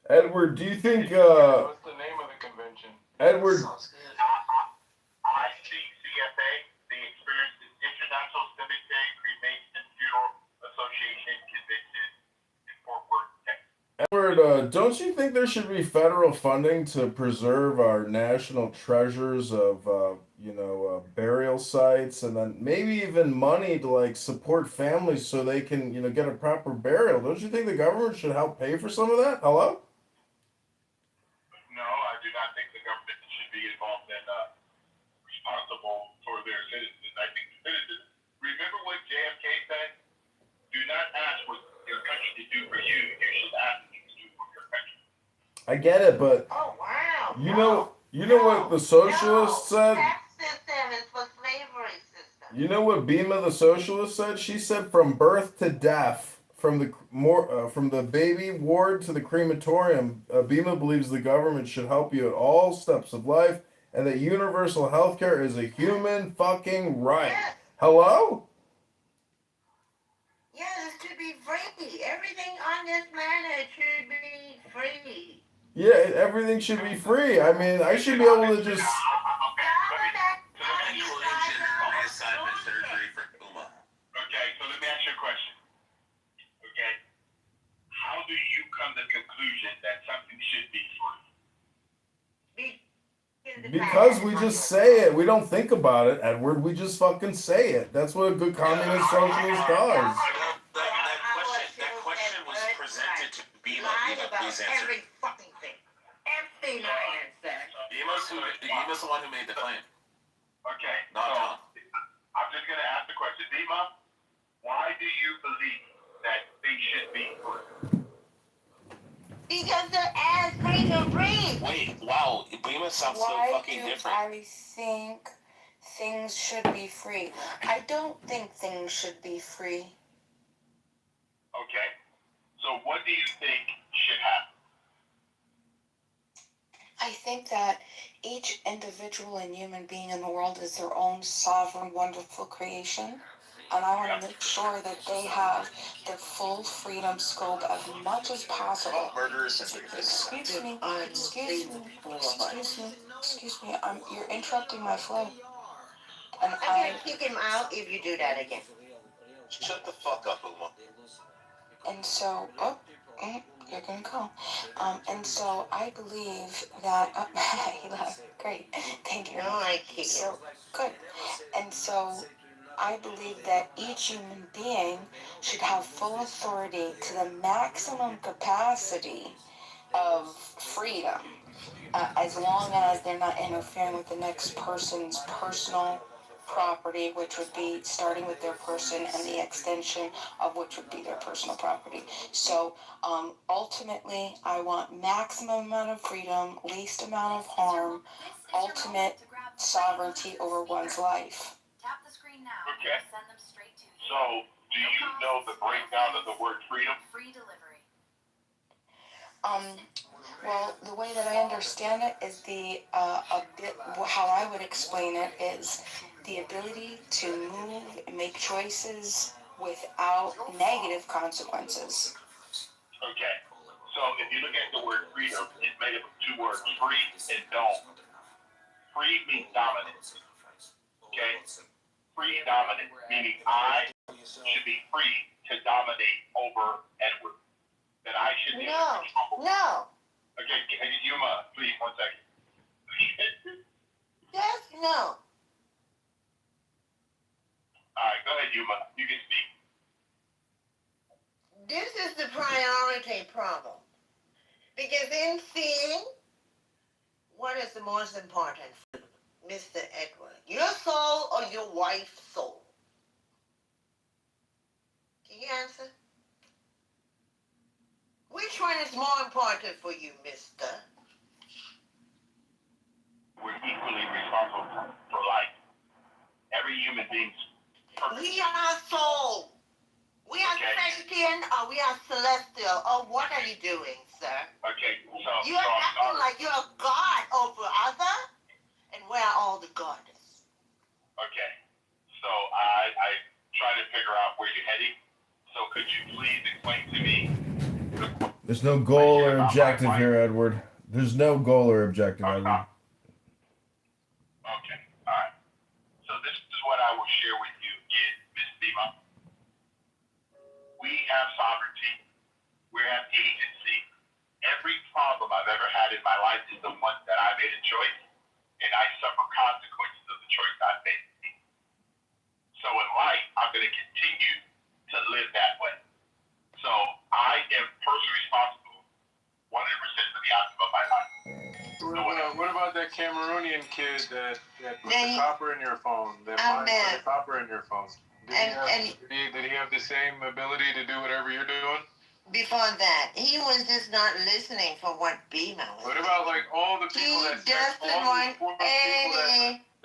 Edward, do you think, What's the name of the convention? Edward, ICCFA, the Experience International Cemetery Cremation Funeral Association Convention in Fort Worth, Texas. Edward, don't you think there should be federal funding to preserve our national treasures of, burial sites, and then maybe even money to like support families so they can, get a proper burial? Don't you think the government should help pay for some of that? Hello? No, I do not think the government should be involved in responsible for their citizens. I think the citizens, remember what JFK said? Do not ask what your country to do for you. You should ask what you can do for your country. I get it, but Oh, wow. you know what the socialists said? Texas You know what Bima the socialist said? She said from birth to death, from the baby ward to the crematorium, Bima believes the government should help you at all steps of life, and that universal health care is a human fucking right. Hello? Yeah, this should be free. Everything on this planet should be free. Yeah, everything should be free. I mean, I should be able to just. Reassignment surgery for Uma. Okay, so let me ask you a question. Okay, how do you come to the conclusion that something should be free? Because we just say it. We don't think about it, Edward. We just fucking say it. That's what a good communist socialist does. That question was presented to Bima. Bima, please answer. Every fucking thing. Everything I answer. Bima's the one who made the claim. Okay, Not Tom. I'm just going to ask the question. Bima, why do you believe that things should be free? Because they're as free to breathe. Wait, wow. Bima sounds so fucking different. Why do I think things should be free? I don't think things should be free. Okay, so what do you think should happen? I think that each individual and human being in the world is their own sovereign, wonderful creation. And I want to make sure that they have the full freedom scope as much as possible. Excuse me. You're interrupting my flow. And I'm going to kick him out if you do that again. Shut the fuck up, Uma. And so, you're gonna go. And so I believe that he left. Great, thank you. No, I kick him. So good. And so I believe that each human being should have full authority to the maximum capacity of freedom, as long as they're not interfering with the next person's personal property, which would be starting with their person and the extension of which would be their personal property. So ultimately, I want maximum amount of freedom, least amount of harm, ultimate sovereignty over one's life. Okay. So, do you know the breakdown of the word freedom? Well, the way that I understand it is how I would explain it is the ability to move and make choices without negative consequences. Okay. So if you look at the word freedom, it's made up of two words, free and don't. Free means dominant. Okay? Free dominant, meaning I should be free to dominate over Edward. That I should be able to control. No. Okay, Yuma, please, 1 second. Yes, no. Alright, go ahead, Yuma. You can speak. This is the priority problem. Because in seeing, what is the most important, Mr. Edward? Your soul or your wife's soul? Can you answer? Which one is more important for you, mister? We're equally responsible for life. Every human being's purpose. We are soul. We are sentient or we are celestial. Or what are you doing, sir? Okay, so... You're acting like you're a god over other, and where are all the goddess? Okay, so I try to figure out where you're heading. So could you please explain to me... There's no goal or objective here, Edward. There's no goal or objective, Edward. Okay, alright. So this is what I will share with you, Miss Bima. We have sovereignty. We have agency. Every problem I've ever had in my life is the one that I made a choice, and I suffer consequences of the choice I made. So in life, I'm going to continue to live that way. So I am personally responsible 100% for the outcome of my life. What about that Cameroonian kid that put the copper in your phone? That put the copper in your phone. Did he have the same ability to do whatever you're doing? Before that, he was just not listening for what Bima was. What about like all the people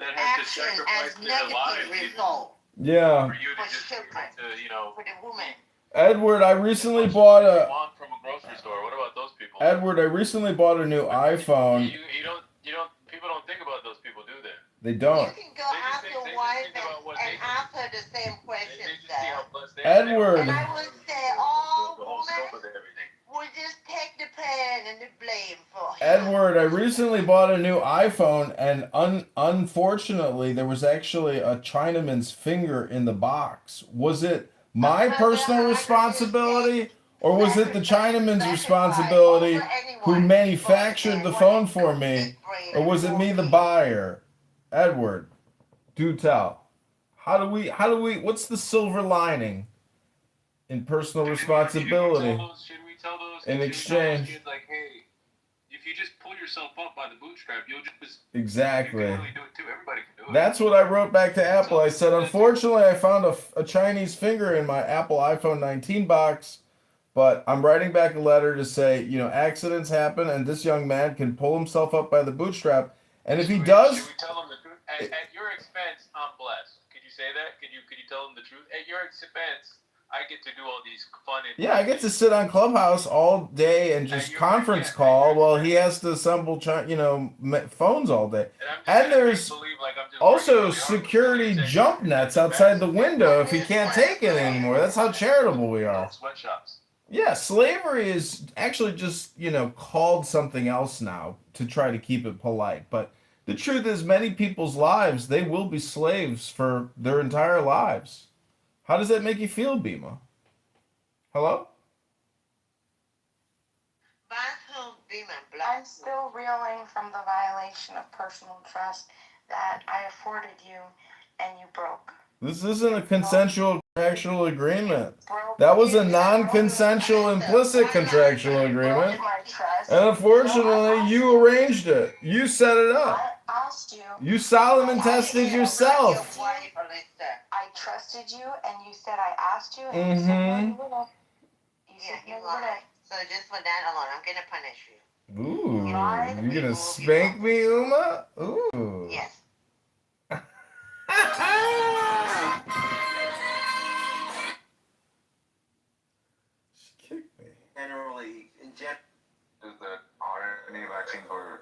that have to action sacrifice as their lives negative result Yeah. for you to for just children, to, you know, for the woman. Edward, I recently bought a. want from a grocery store. What about those people? Edward, I recently bought a new iPhone. You don't people don't think about those people, do they? They don't. You can go ask your wife and ask her the same question, Edward. And I would say, oh, woman, would just take the pain and the blame for him. Edward, I recently bought a new iPhone, and unfortunately, there was actually a Chinaman's finger in the box. Was it my personal responsibility, or was it the Chinaman's responsibility who manufactured the phone for me, or was it me, the buyer? Edward, do tell. How do we, what's the silver lining in personal responsibility in exchange? Kids like, hey, if you just pull yourself up by the bootstrap, you'll just Exactly. You can really do it too. Everybody can do it. That's what I wrote back to Apple. I said, unfortunately, I found a Chinese finger in my Apple iPhone 19 box, but I'm writing back a letter to say, accidents happen, and this young man can pull himself up by the bootstrap. And if he does, should we tell him the truth? At your expense, I'm blessed. Could you say that? Could you tell him the truth? At your expense, I get to do all these fun. yeah, I get to sit on Clubhouse all day and just conference call while he has to assemble, phones all day. And there's also security jump nets outside the window if he can't take it anymore. That's how charitable we are. Sweatshops. Yeah, slavery is actually just, called something else now to try to keep it polite. But the truth is, many people's lives, they will be slaves for their entire lives. How does that make you feel, Bima? Hello? I'm still reeling from the violation of personal trust that I afforded you and you broke. This isn't a consensual contractual agreement. That was a non-consensual implicit contractual agreement. And unfortunately, you arranged it. You set it up. I asked you. You Solomon tested yourself. I trusted you, and you said I asked you, and you said no, you wouldn't. You lied. So just for that alone, I'm gonna punish you. Ooh, you're gonna spank me, Uma? Ooh. Yes. She kicked me. Generally, is that RNA vaccines were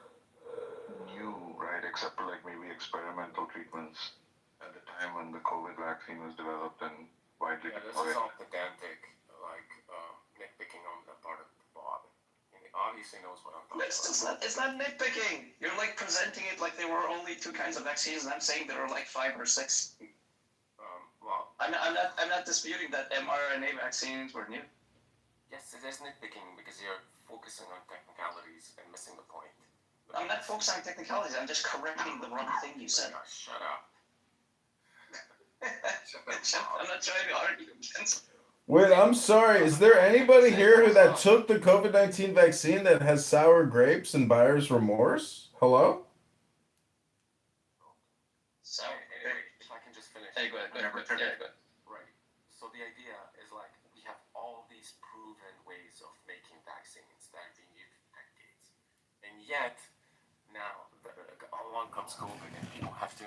new, right? Except for like maybe experimental treatments at the time when the COVID vaccine was developed and widely This deployed. is all pedantic, nitpicking on the part of Bob. And he obviously knows what I'm talking about. It's not nitpicking. You're like presenting it like there were only two kinds of vaccines, and I'm saying there are like 5 or 6. Well, I'm not disputing that mRNA vaccines were new. yes, it is nitpicking because you're focusing on technicalities and missing the point. I'm not focusing on technicalities. I'm just correcting the wrong thing you said. Shut up. I'm not trying to argue against. Wait, I'm sorry. Is there anybody here that took the COVID-19 vaccine that has sour grapes and buyer's remorse? Hello? So, if I can just finish. Hey, go ahead. Right. So the idea is we have all these proven ways of making vaccines that have been used for decades. And yet, now, along comes COVID and people have to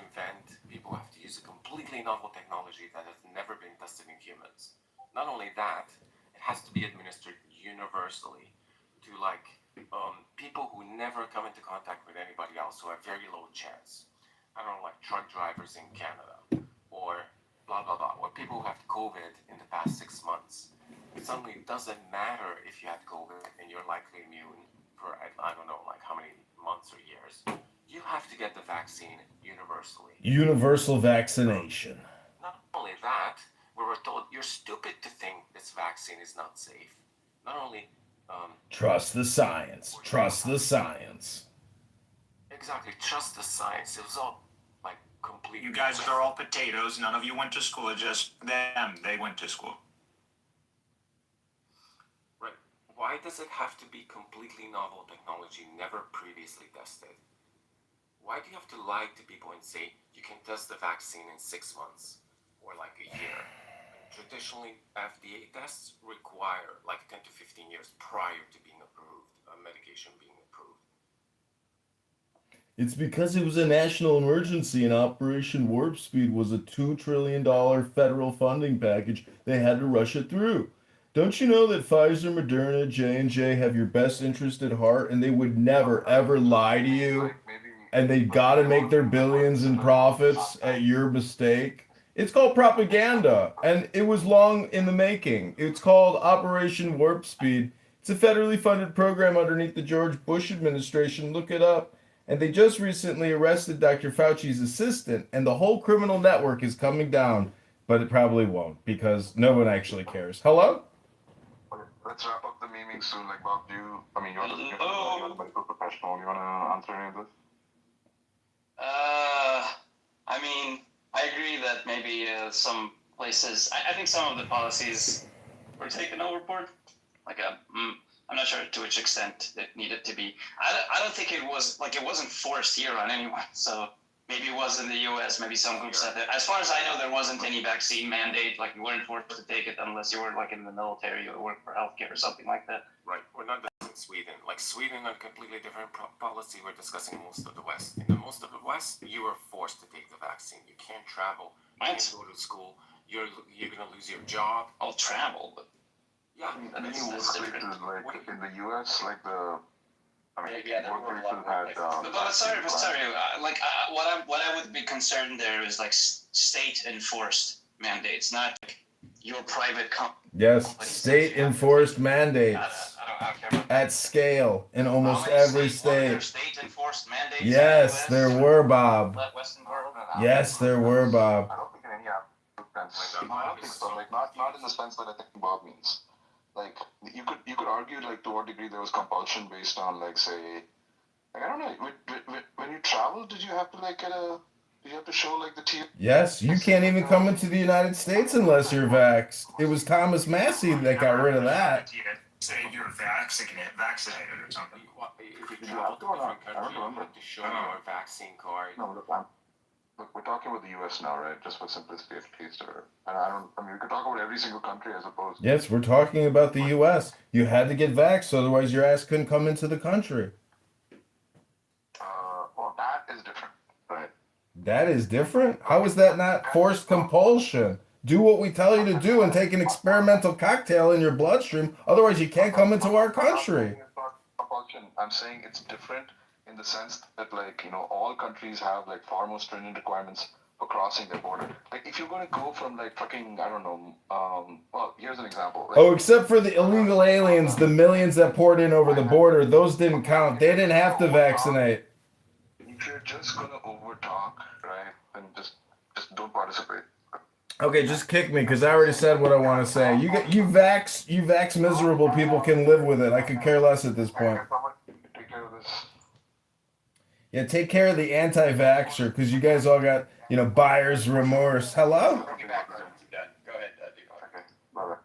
use a completely novel technology that has never been tested in humans. Not only that, it has to be administered universally to people who never come into contact with anybody else who have very low chance. I don't know, like truck drivers in Canada or blah blah blah, or people who have COVID in the past 6 months. It suddenly doesn't matter if you had COVID and you're likely immune for I don't know how many months or years. You have to get the vaccine universally. Universal vaccination. Not only that, we were told you're stupid to think this vaccine is not safe. Not only Trust the science. Trust the science. Exactly, trust the science. It was all complete. You guys are all potatoes. None of you went to school. Just them. They went to school. Right. Why does it have to be completely novel technology, never previously tested? Why do you have to lie to people and say you can test the vaccine in 6 months or a year? Traditionally, FDA tests require 10 to 15 years prior to being approved, a medication being approved. It's because it was a national emergency and Operation Warp Speed was a $2 trillion federal funding package. They had to rush it through. Don't you know that Pfizer, Moderna, J&J have your best interest at heart and they would never ever lie to you? And they got to make their billions in profits at your mistake. It's called propaganda, and it was long in the making. It's called Operation Warp Speed. It's a federally funded program underneath the George Bush administration. Look it up. And they just recently arrested Dr. Fauci's assistant, and the whole criminal network is coming down. But it probably won't because no one actually cares. Hello? Okay, let's wrap up the memeing soon. Like, Bob, you're a medical professional. You want to answer any of this? I mean, I agree that maybe some places, I think some of the policies were taken overboard. Like, I'm not sure to which extent it needed to be. I don't think it was, like, it wasn't forced here on anyone. So maybe it was in the US, maybe some groups had it. As far as I know, there wasn't any vaccine mandate. Like, you weren't forced to take it unless you were, like, in the military or worked for healthcare or something like that. Right. We're not discussing Sweden. Like, Sweden on a completely different policy. We're discussing most of the West. In the most of the West, you are forced to take the vaccine. You can't travel. You can't go to school. You're going to lose your job. I'll travel, but yeah, many workplaces, like in the US, like the, I mean, workplaces had. But sorry. What I would be concerned there is like state enforced mandates, not your private company. Yes, state enforced mandates at scale in almost every state. State enforced mandates. Yes, there were, Bob. Yes, there were, Bob. I don't think in any sense. I don't think so. Like, not in the sense that I think Bob means. Like, you could argue, like, to what degree there was compulsion based on, like, say, like, I don't know, when you travel, did you have to, like, did you have to show, like, the T? Yes, you can't even come into the United States unless you're vaxxed. It was Thomas Massey that got rid of that. Say you're vaccinated or something. If you travel to a different country, you have to show your vaccine card. No, look, we're talking about the U.S. now, right? Just for simplicity of case, and we could talk about every single country, I suppose. Yes, we're talking about the U.S. You had to get vaxxed, otherwise your ass couldn't come into the country. Well, that is different, right? That is different? How is that not forced compulsion? Do what we tell you to do and take an experimental cocktail in your bloodstream, otherwise you can't come into our country. I'm saying it's different in the sense that, like, you know, all countries have, like, far more stringent requirements for crossing their border. Like, if you're going to go from, like, fucking, I don't know, well, here's an example. Like, Oh, except for the illegal aliens, the millions that poured in over the border, those didn't count. They didn't have to vaccinate. If you're just going to overtalk, right, then just don't participate. Okay, just kick me because I already said what I want to say. You vax miserable people can live with it. I could care less at this point. Take care of this. Yeah, take care of the anti-vaxxer because you guys all got, you know, buyer's remorse. Hello? Go ahead, Okay, bye-bye.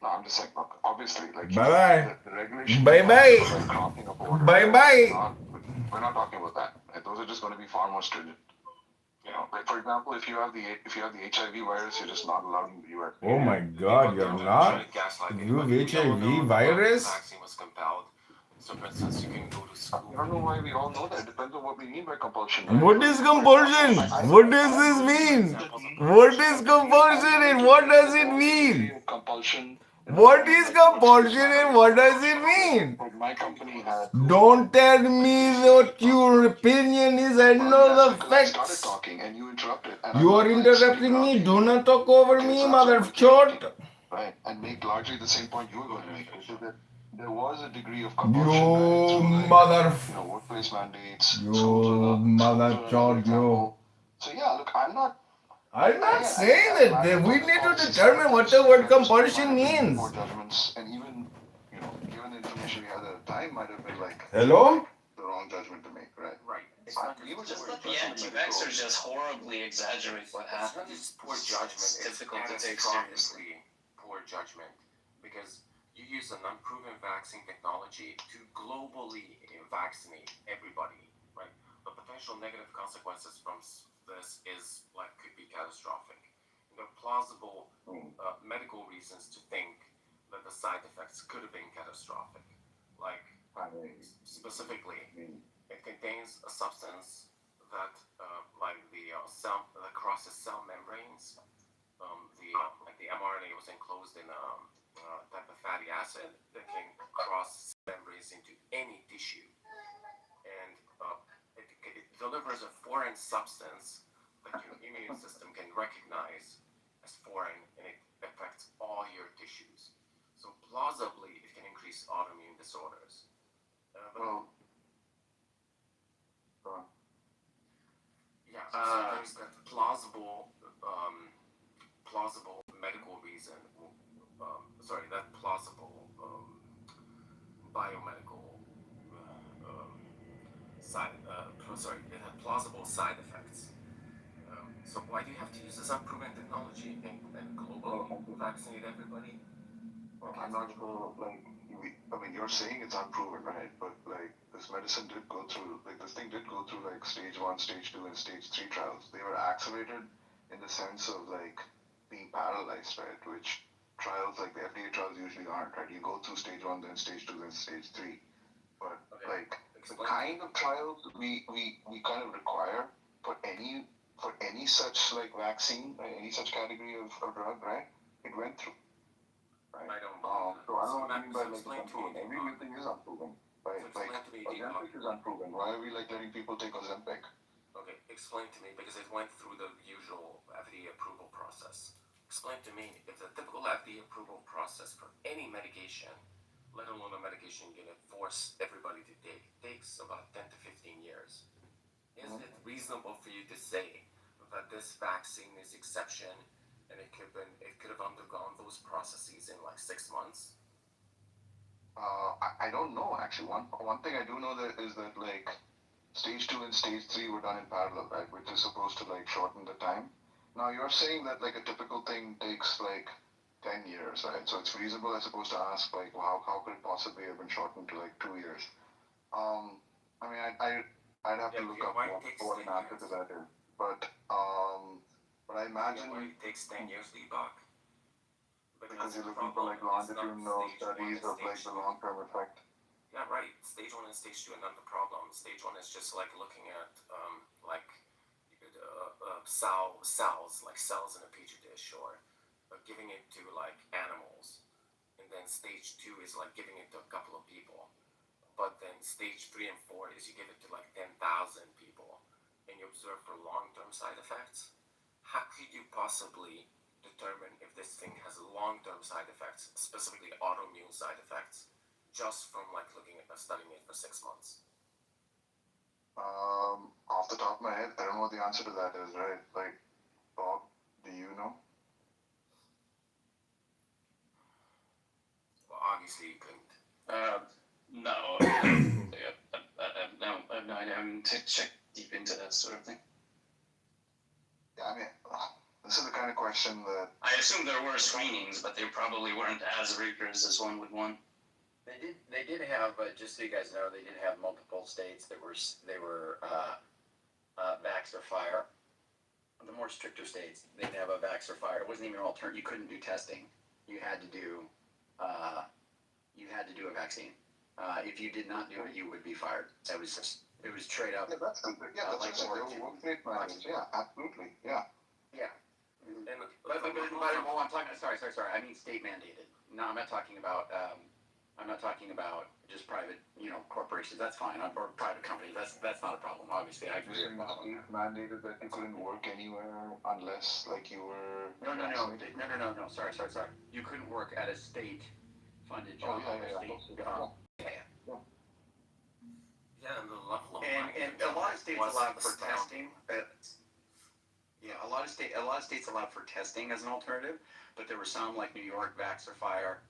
No, I'm just saying, look, obviously, like, Bye-bye. the regulation. Bye-bye. Bye-bye. We're not talking about that. Right? Those are just going to be far more stringent. You know, like, for example, if you have the HIV virus, you're just not allowed in the US. Oh my God, you're not? You have HIV virus? Vaccine was compelled. So, for instance, you can go to school. I don't know why we all know that. It depends on what we mean by compulsion. Right? What is compulsion? What does this mean? What is compulsion and what does it mean? Compulsion. What is compulsion and what does it mean? My company had. Don't tell me what your opinion is. I know the facts. I started talking and you interrupted. You are interrupting me. Do not talk over me, mother chort. Right, and make largely the same point you were going to make. So that there was a degree of compulsion. You mother. Workplace mandates. You mother chort. You. So yeah, look, I'm not saying that we need to determine what the word compulsion means. Judgments, and even, you know, given the information we had at the time, might have been like Hello? The wrong judgment to make, right? Right. It's not just let the anti-vaxxers just horribly exaggerate what happened. It's poor judgment. It's difficult to take seriously. Poor judgment, because you use an unproven vaccine technology to globally vaccinate everybody, right? The potential negative consequences from this is could be catastrophic. There are plausible medical reasons to think that the side effects could have been catastrophic. Like, specifically, it contains a substance that, like the cell that crosses cell membranes. Like the mRNA was enclosed in a type of fatty acid that can cross membranes into any tissue, and it delivers a foreign substance that your immune system can recognize as foreign, and it affects all your tissues. So plausibly, it can increase autoimmune disorders. Yeah, so there's that plausible medical reason. That plausible biomedical it had plausible side effects. So why do you have to use this unproven technology and globally vaccinate everybody? Well, I'm not sure, like, I mean, you're saying it's unproven, right? But, like, this medicine did go through, like, this thing did go through, like, stage 1, stage 2, and stage 3 trials. They were accelerated in the sense of, like, being paralyzed, right? Which trials, like, the FDA trials usually aren't, right? You go through stage 1, then stage 2, then stage 3. But, like, the kind of trials we kind of require for any such, like, vaccine, any such category of drug, right? It went through. Right. I don't so I don't know what you mean by like unproven. Everything is unproven. Right? Like Ozempic is unproven. Why are we like letting people take Ozempic? Okay, explain to me, because it went through the usual FDA approval process. Explain to me if the typical FDA approval process for any medication, let alone a medication you're gonna force everybody to take, takes about 10 to 15 years. Is it reasonable for you to say that this vaccine is exception and it could have undergone those processes in like 6 months? I don't know actually. One thing I do know that is that like stage 2 and stage 3 were done in parallel, right? Which is supposed to like shorten the time. Now you're saying that like a typical thing takes like 10 years, right? So it's reasonable, I suppose, to ask like, well, how could it possibly have been shortened to like 2 years? I mean, I'd have to look up what an answer to that is, but I imagine it takes 10 years, Deepak. Because you're looking for like longitudinal studies of like the long-term effect. Yeah, right. Stage 1 and stage 2 are not the problem. Stage 1 is just like looking at cells in a petri dish, or giving it to like animals. And then stage 2 is like giving it to a couple of people. But then stage 3 and 4 is you give it to like 10,000 people and you observe for long-term side effects. How could you possibly determine if this thing has long-term side effects, specifically autoimmune side effects, just from like looking at studying it for 6 months? Off the top of my head, I don't know what the answer to that is, right? Like, Bob, do you know? Well, obviously you couldn't. No. I have no idea. I haven't checked deep into that sort of thing. Yeah, I mean, this is the kind of question that I assume there were screenings, but they probably weren't as rigorous as one would want. They did have, just so you guys know, they did have multiple states that were vax or fire. The more stricter states, they didn't have a vax or fire. It wasn't even an alternative. You couldn't do testing. You had to do a vaccine. If you did not do it, you would be fired. It was straight up. Yeah, that's good. Yeah, that's like work-rate managers. Yeah, absolutely. Yeah. Yeah. But I'm talking. Sorry. I mean state mandated. No, I'm not talking about. I'm not talking about just private, corporations. That's fine, or private companies. That's not a problem. Obviously, I agree. Mandated that you couldn't work anywhere unless, like, you were. No. Sorry. You couldn't work at a state-funded job. Yeah, and the level of and a lot of states allowed for testing. A lot of states allowed for testing as an alternative, but there were some like New York, vax or fire,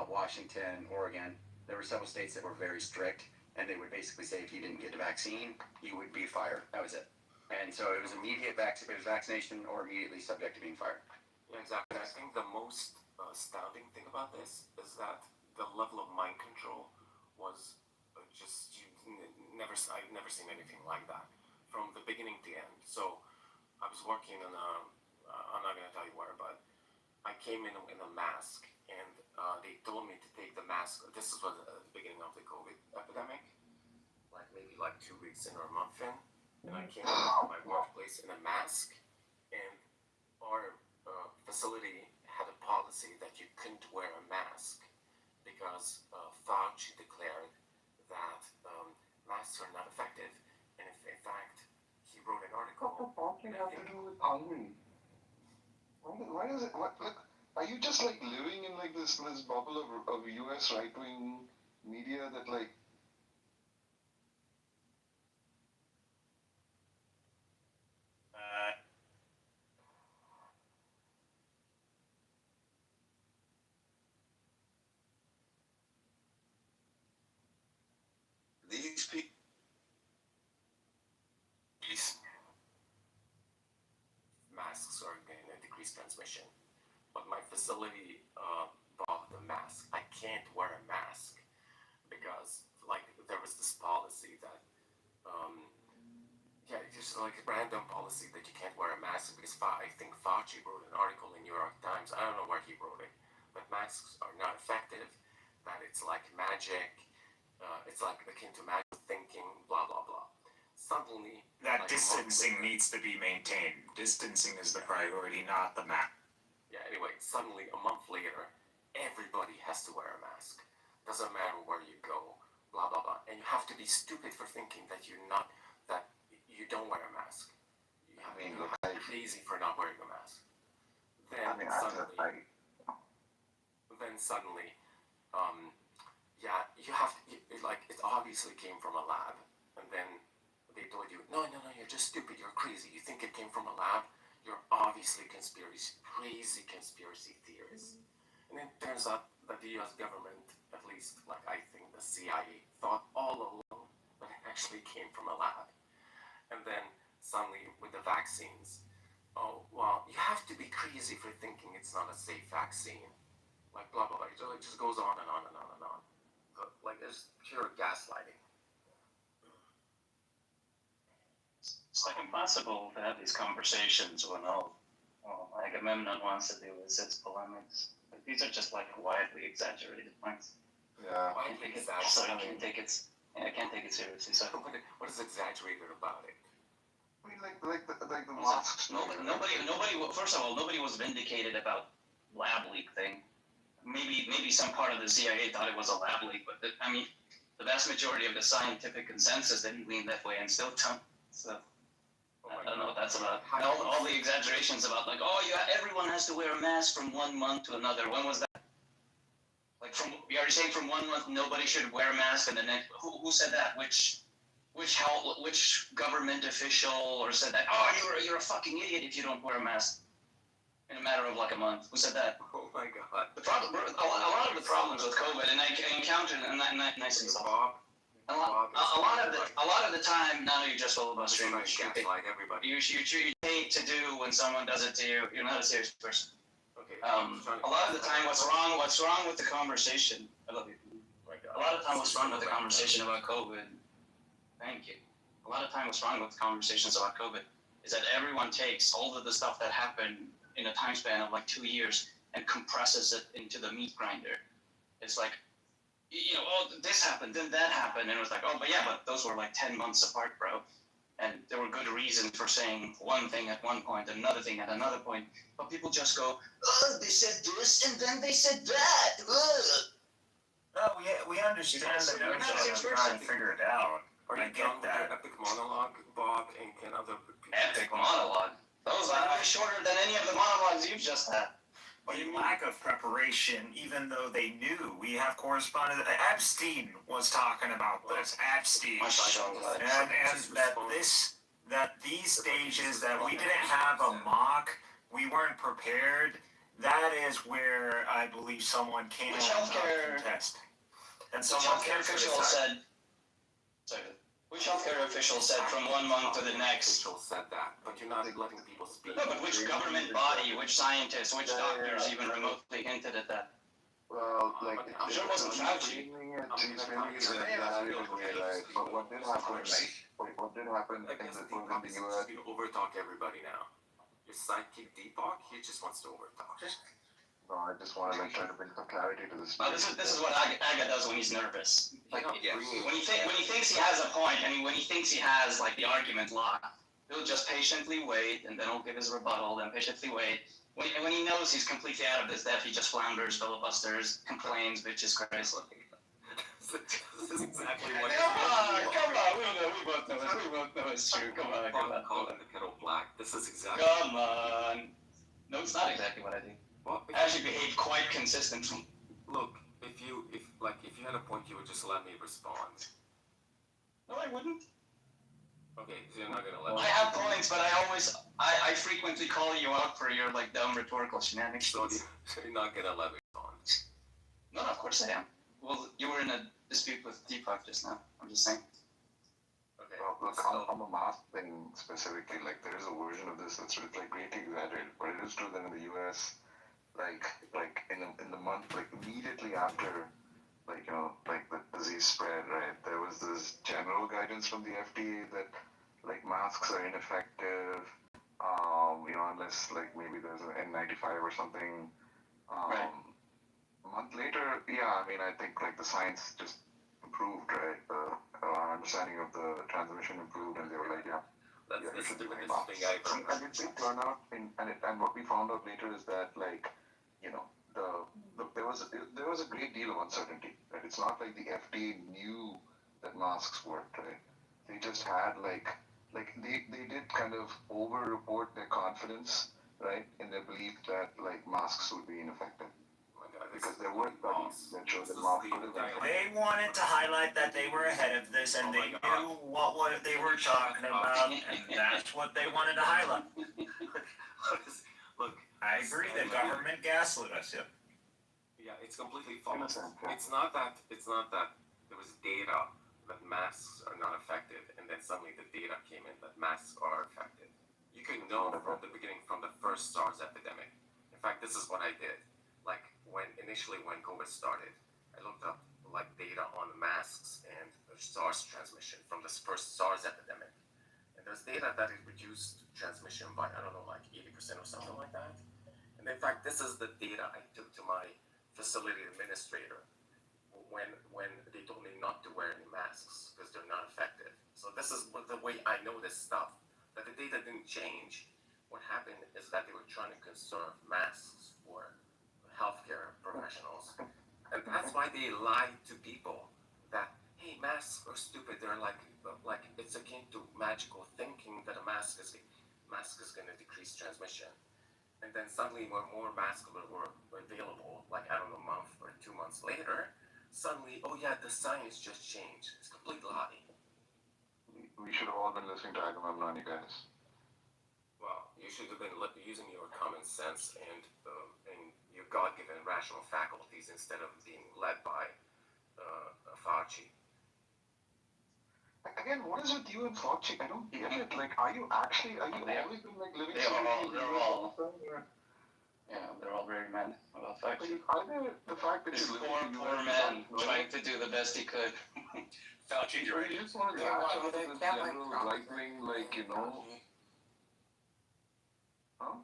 Washington, Oregon. There were several states that were very strict, and they would basically say if you didn't get a vaccine, you would be fired. That was it. And so it was immediate vaccination or immediately subject to being fired. Yeah, exactly. I think the most astounding thing about this is that the level of mind control was I've never seen anything like that from the beginning to end. So I was working in I'm not going to tell you where, but I came in a mask, and they told me to take the mask. This is what the beginning of the COVID epidemic. Like maybe like 2 weeks in or a month in, and I came to my workplace in a mask, and our facility had a policy that you couldn't wear a mask because Fauci declared that masks are not effective, and if in fact he wrote an article. What the fuck you have to do with Hungary? Why does it? What? Look, are you just like living in like this bubble of U.S. right-wing media that like? These people. Masks are going to decrease transmission, but my facility bought the mask. I can't wear a mask because, like, there was this policy that, just like a random policy that you can't wear a mask because I think Fauci wrote an article in New York Times. I don't know where he wrote it, but masks are not effective. That it's like magic. It's like akin to magic thinking. Blah blah blah. Suddenly, That like, distancing needs to be maintained. Distancing is the priority, not the map. Yeah, anyway, suddenly a month later, everybody has to wear a mask. Doesn't matter where you go, blah, blah, blah. And you have to be stupid for thinking that you don't wear a mask. You have to be crazy for not wearing a mask. Then suddenly, you have to, it obviously came from a lab. And then they told you, no, you're just stupid, you're crazy. You think it came from a lab? You're obviously crazy conspiracy theorists. And it turns out that the US government, at least, like I think the CIA, thought all along that it actually came from a lab. And then suddenly with the vaccines, oh, well, you have to be crazy for thinking it's not a safe vaccine. Like blah, blah, blah. It just goes on and on and on and on. Like it's pure gaslighting. It's like impossible to have these conversations when like Agamemnon wants to do with his polemics. Like, these are just like widely exaggerated points. Yeah. I can't take it. So I can't take it. I can't take it seriously. So what is exaggerated about it? I mean, like the masks. Nobody. First of all, nobody was vindicated about lab leak thing. Maybe some part of the CIA thought it was a lab leak, but the vast majority of the scientific consensus didn't lean that way and still don't. So. I don't know what that's about. All the exaggerations about like, everyone has to wear a mask from 1 month to another. When was that? Like you're saying from 1 month nobody should wear a mask, and the next who said that? Which government official or said that? Oh, you're a fucking idiot if you don't wear a mask in a matter of like a month. Who said that? Oh my god. The problem, a lot of the problems with COVID, and I encountered, and nice and stuff. A lot of the time, now you're just filibustering. You hate to do when someone does it to you. You're not a serious person. Okay. A lot of the time, what's wrong with the conversation? I love you. A lot of time, what's wrong with the conversation about COVID? Thank you. A lot of time, what's wrong with the conversations about COVID is that everyone takes all of the stuff that happened in a time span of like 2 years and compresses it into the meat grinder. It's like, this happened, then that happened, and it was like, but those were like 10 months apart, bro. And there were good reasons for saying one thing at one point, another thing at another point. But people just go, they said this, and then they said that. No, we understand that you're trying to figure it out. I get that. Epic monologue, Bob, and can other people. Epic monologue? That was like way shorter than any of the monologues you've just had. The lack of preparation, even though they knew. We have correspondent. Epstein was talking about this. Epstein. And that these stages that we didn't have a mock, we weren't prepared. That is where I believe someone came Which healthcare official said? Sorry. Which healthcare official said from 1 month to the next? Official said that, but you're not letting people speak. No, but which government body, which scientists, which doctors even remotely hinted at that? Well, like I'm sure it wasn't Fauci. But what did happen? What did happen in the US? You overtalk everybody now. Your sidekick Deepak, he just wants to overtalk. No, I just want to like try to bring some clarity to this. Well, this is what Aga does when he's nervous. Like, when he thinks he has a point, and when he thinks he has like the argument locked, he'll just patiently wait, and then he'll give his rebuttal, then patiently wait. When he knows he's completely out of this depth, he just flounders, filibusters, complains, bitches, cries. This is exactly what. Come on, we both know it's true. Come on. Calling the kettle black. This is exactly. Come on. No, it's not exactly what I do. Well, I actually behave quite consistently. Look, if you had a point, you would just let me respond. No, I wouldn't. Okay, so you're not gonna let me. I have points, but I frequently call you out for your like dumb rhetorical shenanigans. So you're not gonna let me respond. No, of course I am. Well, you were in a dispute with Deepak just now. I'm just saying. Okay. Well, look, on the mask thing specifically, like there is a version of this that's like greatly exaggerated, but it is true that in the U.S., like in the month, like immediately after, like the disease spread, right? There was this general guidance from the FDA that like masks are ineffective, unless like maybe there's an N95 or something. Right. A month later, yeah, I mean, I think like the science just improved, right? Our understanding of the transmission improved, and they were like, yeah. That's the thing I and it did turn out, and what we found out later is that like, there was a great deal of uncertainty, right? It's not like the FDA knew that masks worked, right? They just had like they did kind of over-report their confidence, right, in their belief that like masks would be ineffective. Because there were studies that showed that masks would have been. They wanted to highlight that they were ahead of this and they knew what they were talking about, and that's what they wanted to highlight. Look, I agree, the government gaslit us. Yeah. Yeah, it's completely false. It's not that there was data that masks are not effective, and then suddenly the data came in that masks are effective. You could know from the beginning, from the first SARS epidemic. In fact, this is what I did. Like when COVID started, I looked up like data on masks and SARS transmission from this first SARS epidemic. And there's data that it reduced transmission by, I don't know, like 80% or something like that. And in fact, this is the data I took to my facility administrator when they told me not to wear any masks because they're not effective. So this is the way I know this stuff. But the data didn't change. What happened is that they were trying to conserve masks for healthcare professionals. And that's why they lied to people that, hey, masks are stupid. They're like it's akin to magical thinking that a mask is going to decrease transmission. And then suddenly when more masks were available, like, I don't know, a month or 2 months later, suddenly, oh yeah, the science just changed. It's complete lie. We should have all been listening to Agamemnon, you guys. Well, you should have been using your common sense and your God-given rational faculties instead of being led by Fauci. Again, what is with you and Fauci? I don't get it. Like, are you always been like living? They're all very mad about Fauci. Either the fact that this poor man trying to do the best he could. Fauci's right. You just want to latch on to this general right-wing, like, Huh?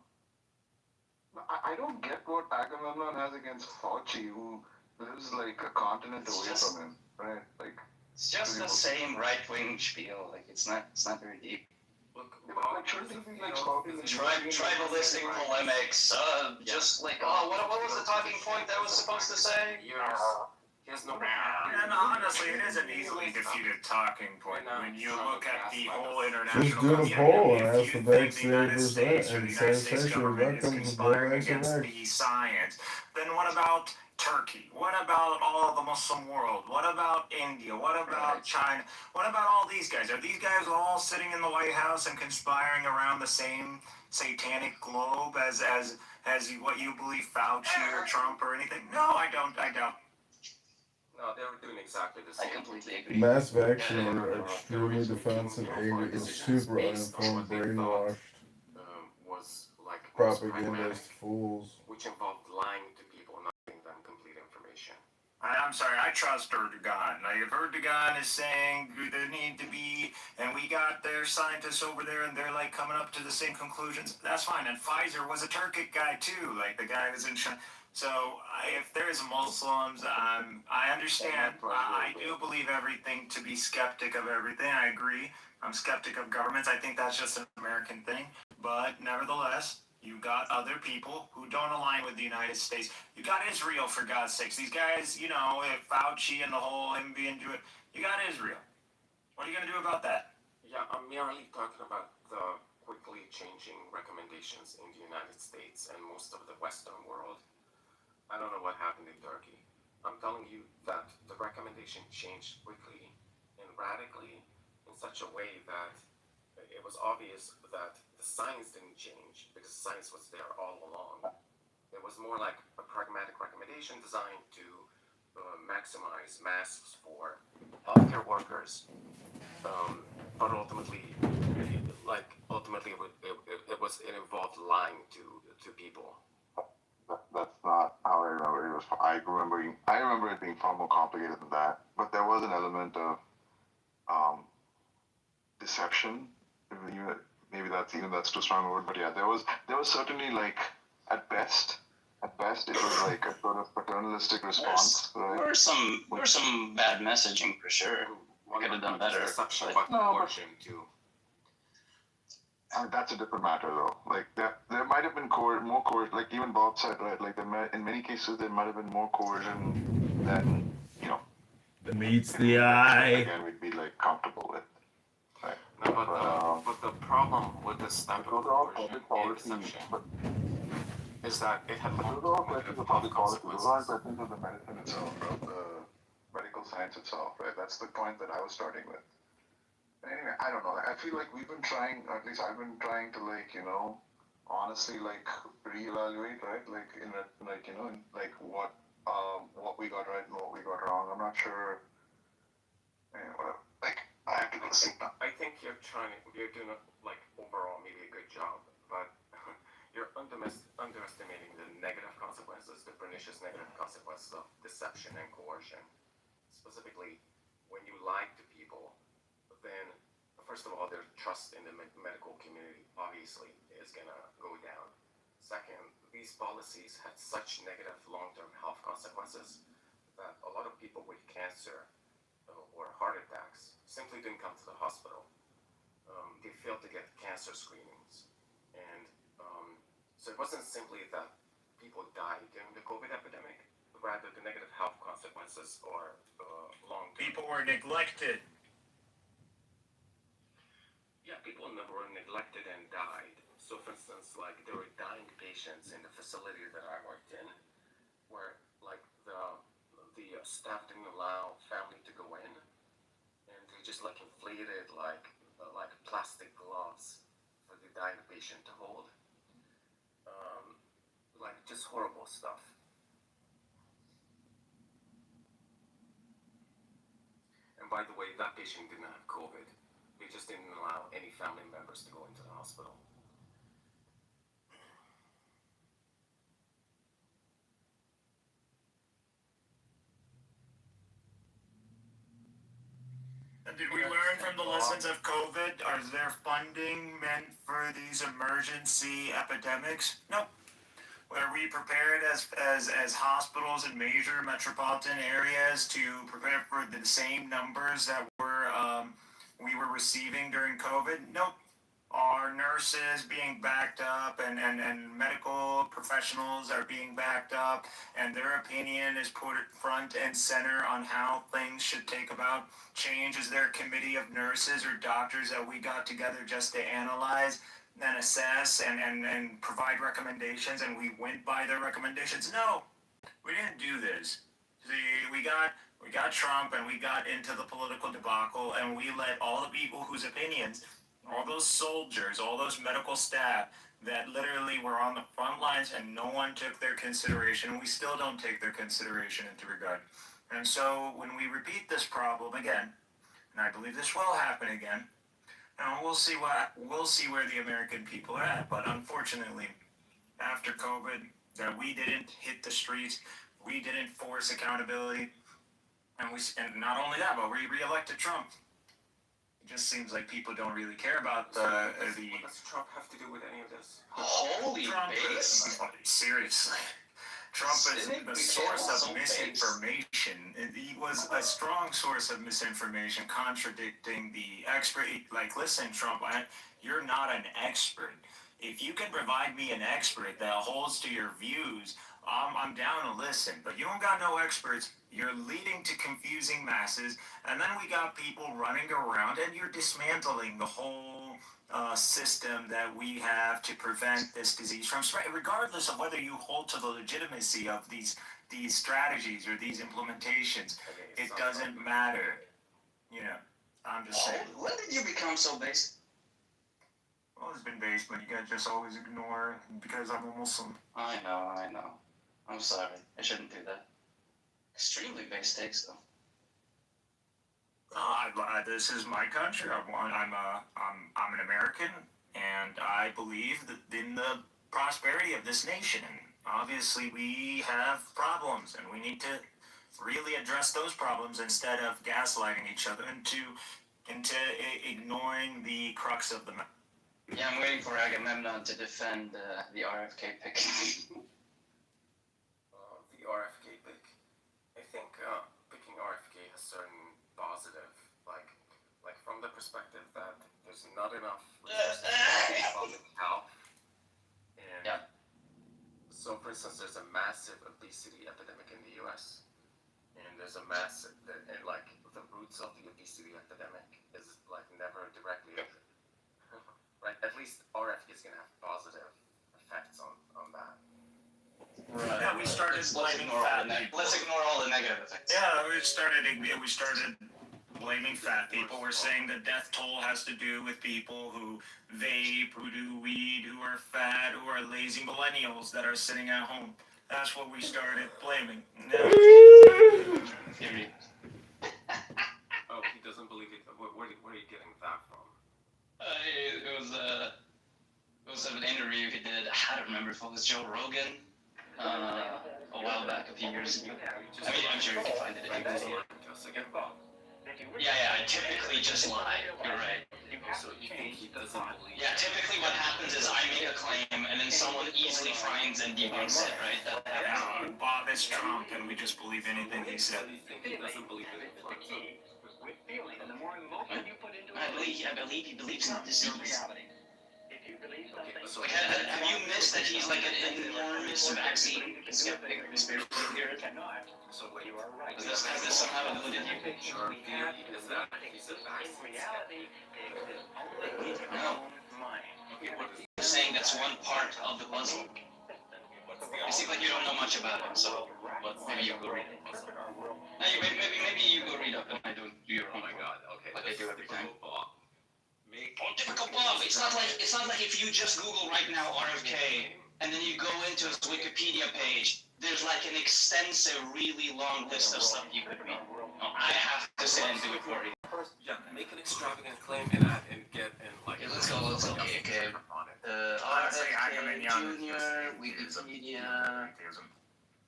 I don't get what Agamemnon has against Fauci, who lives like a continent away from him, right? Like, it's just the same right-wing spiel. Like, it's not very deep. Look, tribalistic polemics. Just like, what was the talking point that was supposed to say? And honestly, it is an easily defeated talking point when you look at the whole international just do a poll and ask the vaccinators and say government is conspiring against the science. Then what about Turkey? What about all of the Muslim world? What about India? What about China? What about all these guys? Are these guys all sitting in the White House and conspiring around the same satanic globe as what you believe, Fauci or Trump or anything? No, I don't. No, they were doing exactly the same. I completely agree. Mass vaccinated are extremely defensive, angry, and super uninformed, brainwashed, propagandist fools. Which involved lying to people, not giving them complete information. I'm sorry, I trust Erdogan. Like, if Erdogan is saying there need to be, and we got their scientists over there and they're like coming up to the same conclusions, that's fine. And Pfizer was a Turkic guy too, like the guy was in China. So if there's Muslims, I understand. I do believe everything to be skeptic of everything. I agree. I'm skeptic of governments. I think that's just an American thing. But nevertheless, you got other people who don't align with the United States. You got Israel, for God's sakes. These guys, you know, Fauci and the whole him being Jewish. You got Israel. What are you going to do about that? Yeah, I'm merely talking about the quickly changing recommendations in the United States and most of the Western world. I don't know what happened in Turkey. I'm telling you that the recommendation changed quickly and radically in such a way that it was obvious that the science didn't change because science was there all along. It was more like a pragmatic recommendation designed to maximize masks for healthcare workers. But ultimately, it involved lying to people. That's not how I remember it. I remember it being far more complicated than that. But there was an element of deception. Maybe that's too strong a word. But yeah, there was certainly like at best it was like a sort of paternalistic response. There were some bad messaging for sure. Could have done better. That's a different matter, though. Like there might have been more coercion. Like even Bob said, right? Like in many cases there might have been more coercion than that meets the eye. Again, we'd be like comfortable with. Right? No, but the problem with this type of coercion and deception is that it had those are all questions of public policy. Those aren't questions of the medicine itself, bro. The medical science itself, right? That's the point that I was starting with. Anyway, I don't know. I feel like we've been trying, or at least I've been trying to honestly reevaluate, right? Like what we got right and what we got wrong. I'm not sure. Whatever. Like I have to go see. I think you're doing overall maybe a good job, but you're underestimating the negative consequences, the pernicious negative consequences of deception and coercion. Specifically, when you lie to people, then first of all, their trust in the medical community obviously is gonna go down. Second, these policies had such negative long-term health consequences that a lot of people with cancer or heart attacks simply didn't come to the hospital. They failed to get cancer screenings, and so it wasn't simply that people died during the COVID epidemic, rather the negative health consequences are long-term. People were neglected. Yeah, people were neglected and died. So, for instance, there were dying patients in the facility that I worked in, where the staff didn't allow family to go in, and they just inflated plastic gloves for the dying patient to hold. Just horrible stuff. And by the way, that patient didn't have COVID. They just didn't allow any family members to go into the hospital. And did we learn from the lessons of COVID? Is there funding meant for these emergency epidemics? Nope. Were we prepared as hospitals in major metropolitan areas to prepare for the same numbers that we were receiving during COVID? Nope. Are nurses being backed up and medical professionals are being backed up and their opinion is put front and center on how things should take about change? Is there a committee of nurses or doctors that we got together just to analyze and assess and provide recommendations and we went by their recommendations? No, we didn't do this. See, we got Trump and we got into the political debacle and we let all the people whose opinions, all those soldiers, all those medical staff that literally were on the front lines and no one took their consideration. We still don't take their consideration into regard. And so when we repeat this problem again, and I believe this will happen again, we'll see where the American people are at. But unfortunately, after COVID, that we didn't hit the streets, we didn't force accountability, and not only that, but we re-elected Trump. It just seems like people don't really care about the. What does Trump have to do with any of this? Holy base! Seriously, Trump is the source of misinformation. He was a strong source of misinformation, contradicting the expert. Like, listen, Trump, you're not an expert. If you can provide me an expert that holds to your views, I'm down to listen. But you don't got no experts. You're leading to confusing masses, and then we got people running around, and you're dismantling the whole system that we have to prevent this disease from spread, regardless of whether you hold to the legitimacy of these strategies or these implementations. It doesn't matter. You know, I'm just saying. When did you become so basic? Well, it's been based, but you guys just always ignore because I'm a Muslim. I know. I'm sorry. I shouldn't do that. Extremely base takes, though. This is my country. I'm an American, and I believe that in the prosperity of this nation. And obviously, we have problems, and we need to really address those problems instead of gaslighting each other into ignoring the crux of the matter. Yeah, I'm waiting for Agamemnon to defend the RFK pick. The RFK pick. I think picking RFK has certain positive, like from the perspective that there's not enough resources for public health. And yeah. So, for instance, there's a massive obesity epidemic in the U.S. And there's a massive, and like the roots of the obesity epidemic is like never directly. Right, at least RFK is going to have positive effects on that. Right. Yeah, we started blaming fat people. Let's ignore all the negative effects. Yeah, we started blaming fat people. We're saying the death toll has to do with people who vape, who do weed, who are fat, who are lazy millennials that are sitting at home. That's what we started blaming. No. Oh, he doesn't believe it. Where are you getting that from? It was an interview he did. I don't remember if it was Joe Rogan a while back, a few years ago. I mean, I'm sure you can find it if you Google it. Yeah, I typically just lie. You're right. So you think he doesn't believe? Yeah, typically what happens is I make a claim and then someone easily finds and debunks it, right? Yeah, Bob is Trump, and we just believe anything he said. You think he doesn't believe in influenza? I believe he believes in disease. Okay, so Have you missed that he's like an enormous vaccine skeptic, conspiracy theorist? So wait, you are right. Has this somehow eluded you? Sure, theory is that he's a vaccine skeptic. No. You're saying that's one part of the puzzle. You seem like you don't know much about him, so maybe you go read it. Maybe you go read up and I don't do your own. Oh my God. Okay. Like I do every time. Typical Bob. It's not like if you just Google right now RFK and then you go into his Wikipedia page, there's like an extensive, really long list of stuff you could read. No, I have to sit and do it for you. Yeah, make an extravagant claim and get in like. Okay, let's go. Okay. RFK Junior, Wikipedia.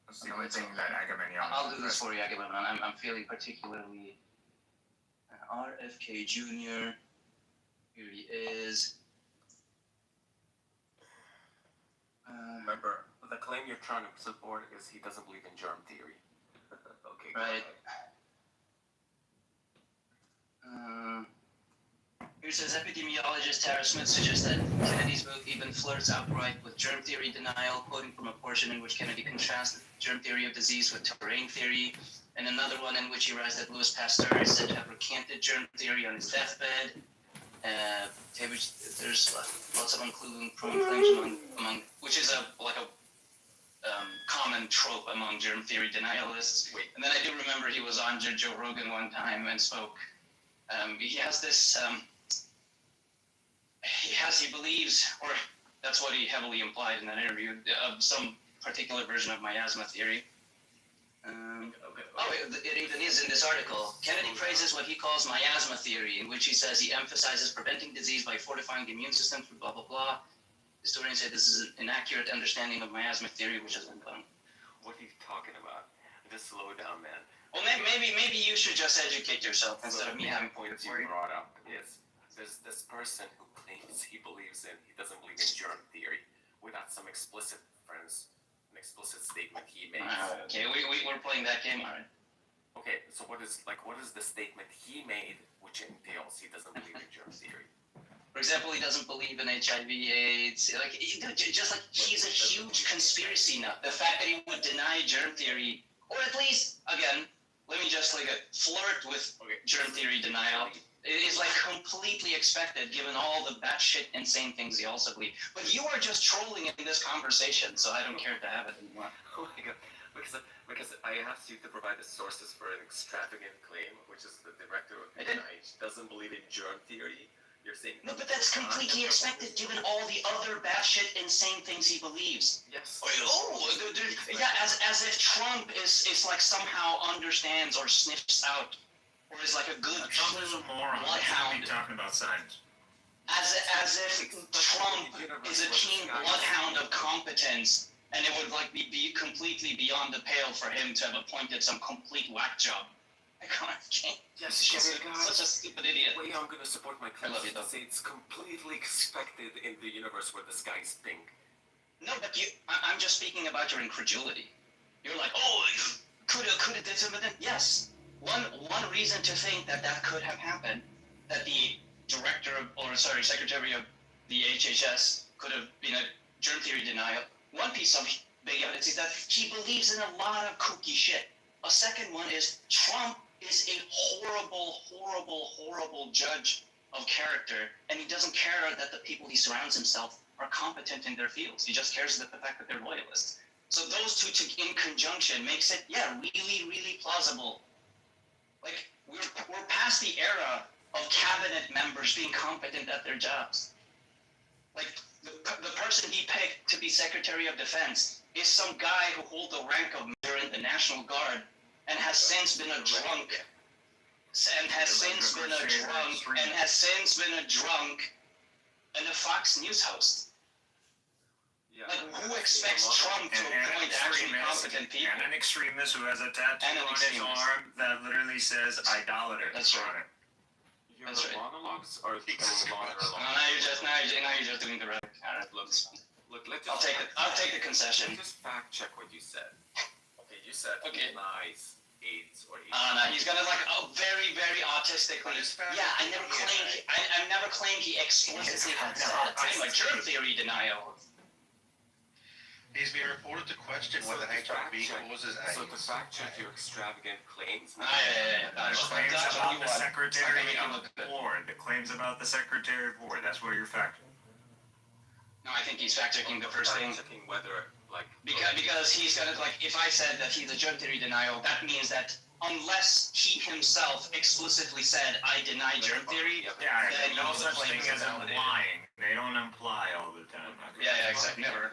That's the only thing that Agamemnon. I'll do this for you, Agamemnon. I'm feeling particularly RFK Junior. Here he is. Remember, the claim you're trying to support is he doesn't believe in germ theory. Okay. Right. Here says epidemiologist Tara Smith suggests that Kennedy's book even flirts outright with germ theory denial, quoting from a portion in which Kennedy contrasted germ theory of disease with terrain theory, and another one in which he writes that Louis Pasteur is said to have recanted germ theory on his deathbed. There's lots of unproven claims among which is a common trope among germ theory denialists. And then I do remember he was on Joe Rogan one time and spoke. He has this. He believes, or that's what he heavily implied in that interview, of some particular version of miasma theory. It even is in this article. Kennedy praises what he calls miasma theory, in which he says he emphasizes preventing disease by fortifying the immune system through blah, blah, blah. Historians say this is an inaccurate understanding of miasma theory, which has been done. What are you talking about? Just slow down, man. Well, maybe you should just educate yourself instead of me having points. You brought up is there's this person who claims he doesn't believe in germ theory without some explicit statement statement he made. Okay, we're playing that game, alright. Okay, so what is the statement he made which entails he doesn't believe in germ theory? For example, he doesn't believe in HIV/AIDS. Like, just like he's a huge conspiracy nut. The fact that he would deny germ theory, or at least, again, let me just like flirt with germ theory denial, is like completely expected given all the batshit insane things he also believes. But you are just trolling in this conversation, so I don't care to have it anymore. Oh my god, because I asked you to provide the sources for an extravagant claim, which is the director of the NIH doesn't believe in germ theory. You're saying no, but that's completely expected given all the other batshit insane things he believes. Yes. Yeah, as if Trump is like somehow understands or sniffs out, or is like a good Trump is a moron. bloodhound. Talking about science. As if Trump is a keen bloodhound of competence, and it would like be completely beyond the pale for him to have appointed some complete whack job. I can't. Yes, such a stupid idiot. The way I'm gonna support my claim is to say it's completely expected in the universe where the sky is pink. No, but I'm just speaking about your incredulity. You're like, oh, could it did something? Yes. One reason to think that could have happened, that the secretary of the HHS could have been a germ theory denial. One piece of big evidence is that he believes in a lot of kooky shit. A second one is Trump is a horrible judge of character, and he doesn't care that the people he surrounds himself are competent in their fields. He just cares about the fact that they're loyalists. So those two in conjunction makes it, really plausible. Like, we're past the era of cabinet members being competent at their jobs. Like, the person he picked to be Secretary of Defense is some guy who holds the rank of Major in the National Guard and has since been a drunk and a Fox News host. Yeah. Like, who expects Trump to appoint actually competent people? And an extremist who has a tattoo on his arm that literally says idolater. That's right. Your monologues are now you're just doing the right kind of looks. Look, I'll take the concession. Just fact check what you said. Okay, you said he denies AIDS or AIDS. No, he's gonna like very autistically. Yeah, I never claimed he explicitly had said I'm a germ theory denial. He's being reported to question whether HIV causes AIDS. So to fact check your extravagant claims. Claims about the Secretary of War. The claims about the Secretary of War. That's where you're factoring. No, I think he's fact checking the first thing. Checking whether Because he's gonna like, if I said that he's a germ theory denial, that means that unless he himself explicitly said I deny germ theory, then no such thing as implying. They don't imply all the time. Yeah, exactly. Never.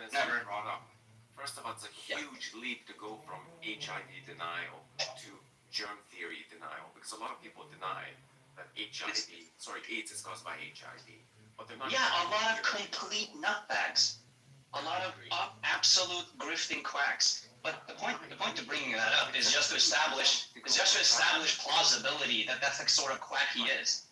First of all, it's a huge leap to go from HIV denial to germ theory denial, because a lot of people deny that AIDS is caused by HIV, but they're not. Yeah, a lot of complete nutbags, a lot of absolute grifting quacks. But the point to bringing that up is just to establish plausibility that that's the sort of quack he is.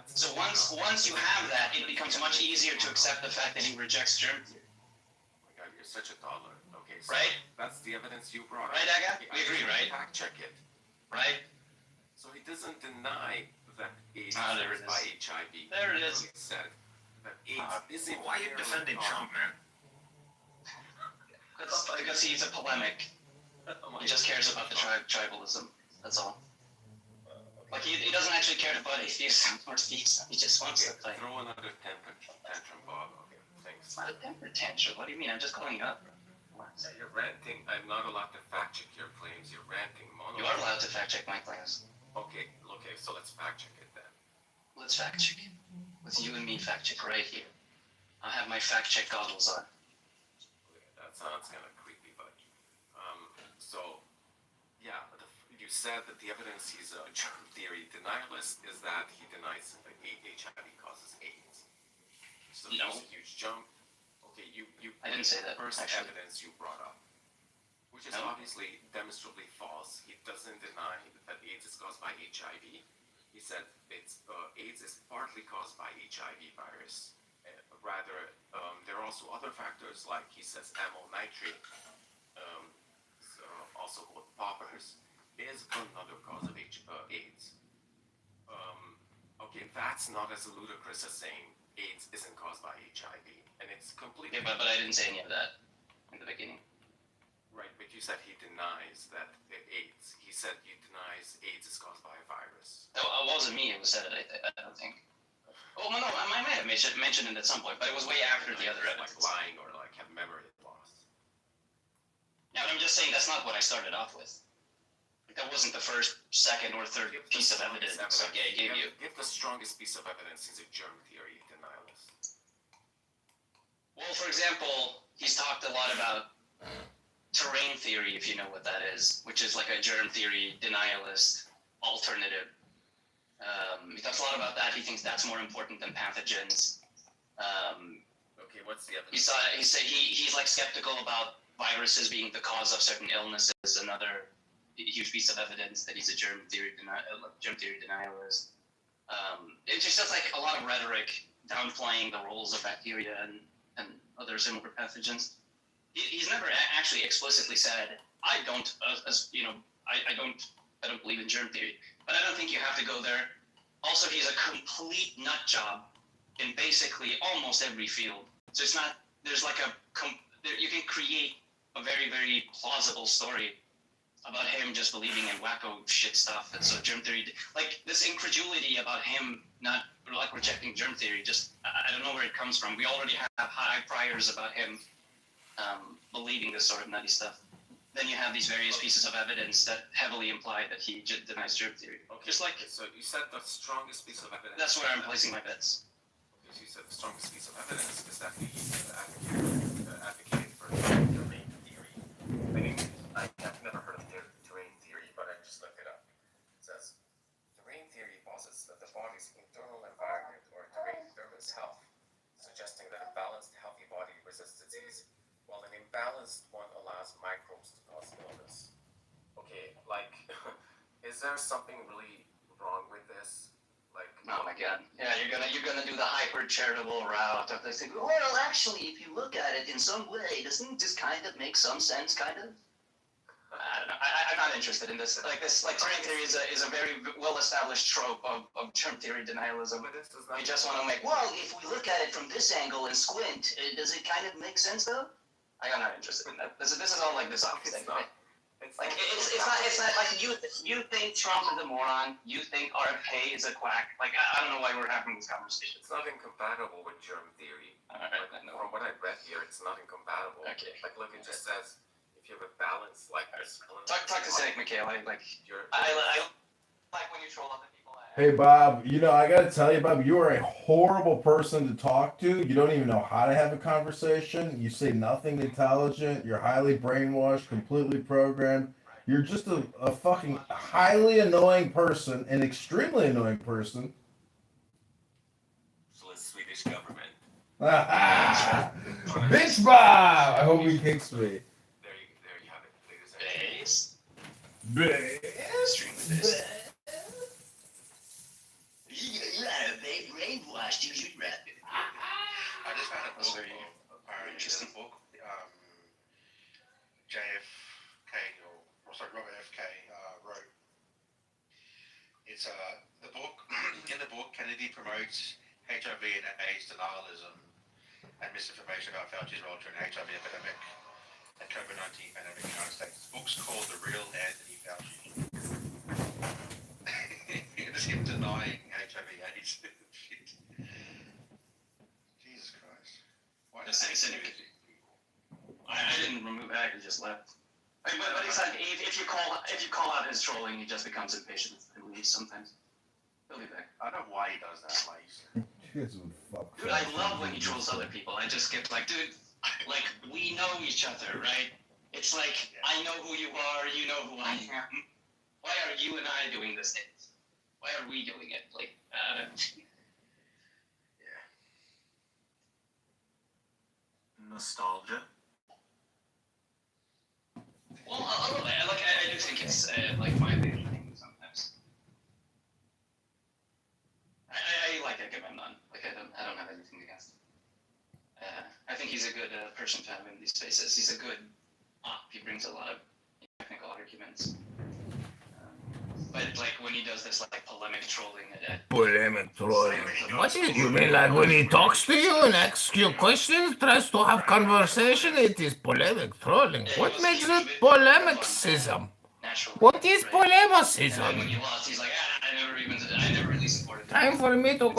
So once you have that, it becomes much easier to accept the fact that he rejects germ theory. Oh my God, you're such a toddler. Okay, so right? That's the evidence you brought. Right, Aga? We agree, right? Fact check it. Right? So he doesn't deny that AIDS is by HIV. There it is. He said that AIDS is why are you defending Trump, man? Because he's a polemic. He just cares about the tribalism. That's all. Like, he doesn't actually care to butt atheism or theism. He just wants to play. Throw another tantrum, Bob. Okay, thanks. It's not a temper tantrum. What do you mean? I'm just calling you up. You're ranting. I'm not allowed to fact check your claims. You're ranting monologue. You are allowed to fact check my claims. Okay, so let's fact check it then. Let's fact check it. With you and me fact check right here. I'll have my fact check goggles on. Okay, that sounds kind of creepy, but you said that the evidence he's a germ theory denialist is that he denies that HIV causes AIDS. So No. There's a huge jump. Okay, you I didn't say that, first actually. evidence you brought up, which is No. obviously demonstrably false. He doesn't deny that AIDS is caused by HIV. He said AIDS is partly caused by HIV virus. Rather, there are also other factors, like he says amyl nitrate virus is another cause of AIDS. Okay, that's not as ludicrous as saying AIDS isn't caused by HIV, and it's completely. Yeah, but I didn't say any of that in the beginning. Right, but you said he denies that AIDS. He said he denies AIDS is caused by a virus. No, it wasn't me who said it. I don't think. Oh no, I might have mentioned it at some point, but it was way after the other evidence. Like lying or like have memory loss. Yeah, but I'm just saying that's not what I started off with. That wasn't the first, second, or third piece of evidence I gave you. Give the strongest piece of evidence. He's a germ theory denialist. Well, for example, he's talked a lot about terrain theory, if you know what that is, which is like a germ theory denialist alternative. He talks a lot about that. He thinks that's more important than pathogens. Okay, what's the evidence? He's like skeptical about viruses being the cause of certain illnesses. Another huge piece of evidence that he's a germ theory denialist. It's just like a lot of rhetoric downplaying the roles of bacteria and other similar pathogens. He's never actually explicitly said, I don't believe in germ theory, but I don't think you have to go there. Also, he's a complete nut job in basically almost every field. So it's not, you can create a very, very plausible story about him just believing in wacko shit stuff. And so germ theory, like this incredulity about him not like rejecting germ theory, just, I don't know where it comes from. We already have high priors about him believing this sort of nutty stuff. Then you have these various pieces of evidence that heavily imply that he denies germ theory. Okay, just like so you said the strongest piece of evidence. That's where I'm placing my bets. Okay, so you said the strongest piece of evidence is that he advocated for terrain theory. I've never heard of terrain theory, but I just looked it up. It says terrain theory posits that the body's internal environment or terrain determines health, suggesting that a balanced, healthy body resists disease, while an imbalanced one allows microbes to cause illness. Okay, like, is there something really wrong with this? Like, oh my god, yeah, you're gonna do the hyper charitable route of this thing. Well, actually, if you look at it in some way, doesn't it just kind of make some sense, kind of? I don't know. I'm not interested in this. Like terrain theory is a very well-established trope of germ theory denialism. You just want to make, well, if we look at it from this angle and squint, does it kind of make sense though? I'm not interested in that. This is all like this obvious thing, right? Like it's not like you think Trump is a moron. You think RFK is a quack. Like I don't know why we're having this conversation. It's not incompatible with germ theory. From what I read here, it's not incompatible. Okay. Like look, it just says if you have a balance like this. Talk to Cynic Mikhail. I like when you troll other people. Hey, Bob, I got to tell you, Bob, you are a horrible person to talk to. You don't even know how to have a conversation. You say nothing intelligent. You're highly brainwashed, completely programmed. You're just a fucking highly annoying person, an extremely annoying person. So the Swedish government. Bitch Bob! I hope he kicks me. There you have it, ladies and Base. Brainwashed, you should read it. I just found a book, a very interesting book. Robert F. K. Wrote. It's the book. In the book, Kennedy promotes HIV and AIDS denialism and misinformation about Fauci's role during the HIV epidemic and COVID-19 pandemic in the United States. The book's called The Real Anthony Fauci. It's him denying HIV/AIDS. Jesus Christ. Why the cynic. I didn't remove that. He just left. But it's like if you call out his trolling, he just becomes impatient and leaves sometimes. He'll be back. I don't know why he does that. Dude, I love when he trolls other people. I just get like, dude, like we know each other, right? It's like I know who you are, you know who I am. Why are you and I doing this thing? Why are we doing it? Like, Nostalgia. Well, a little bit. I do think it's like mildly entertaining sometimes. I like Agamemnon. Like I don't have anything against him. I think he's a good person to have in these spaces. He's a good. He brings a lot of technical arguments. But like when he does this like polemic trolling. Polemic trolling. What is you mean like when he talks to you and asks you questions, tries to have conversation, it is polemic trolling. What makes it polemicism? What is polemicism? When he lost, he's like, I never really supported. Time for me to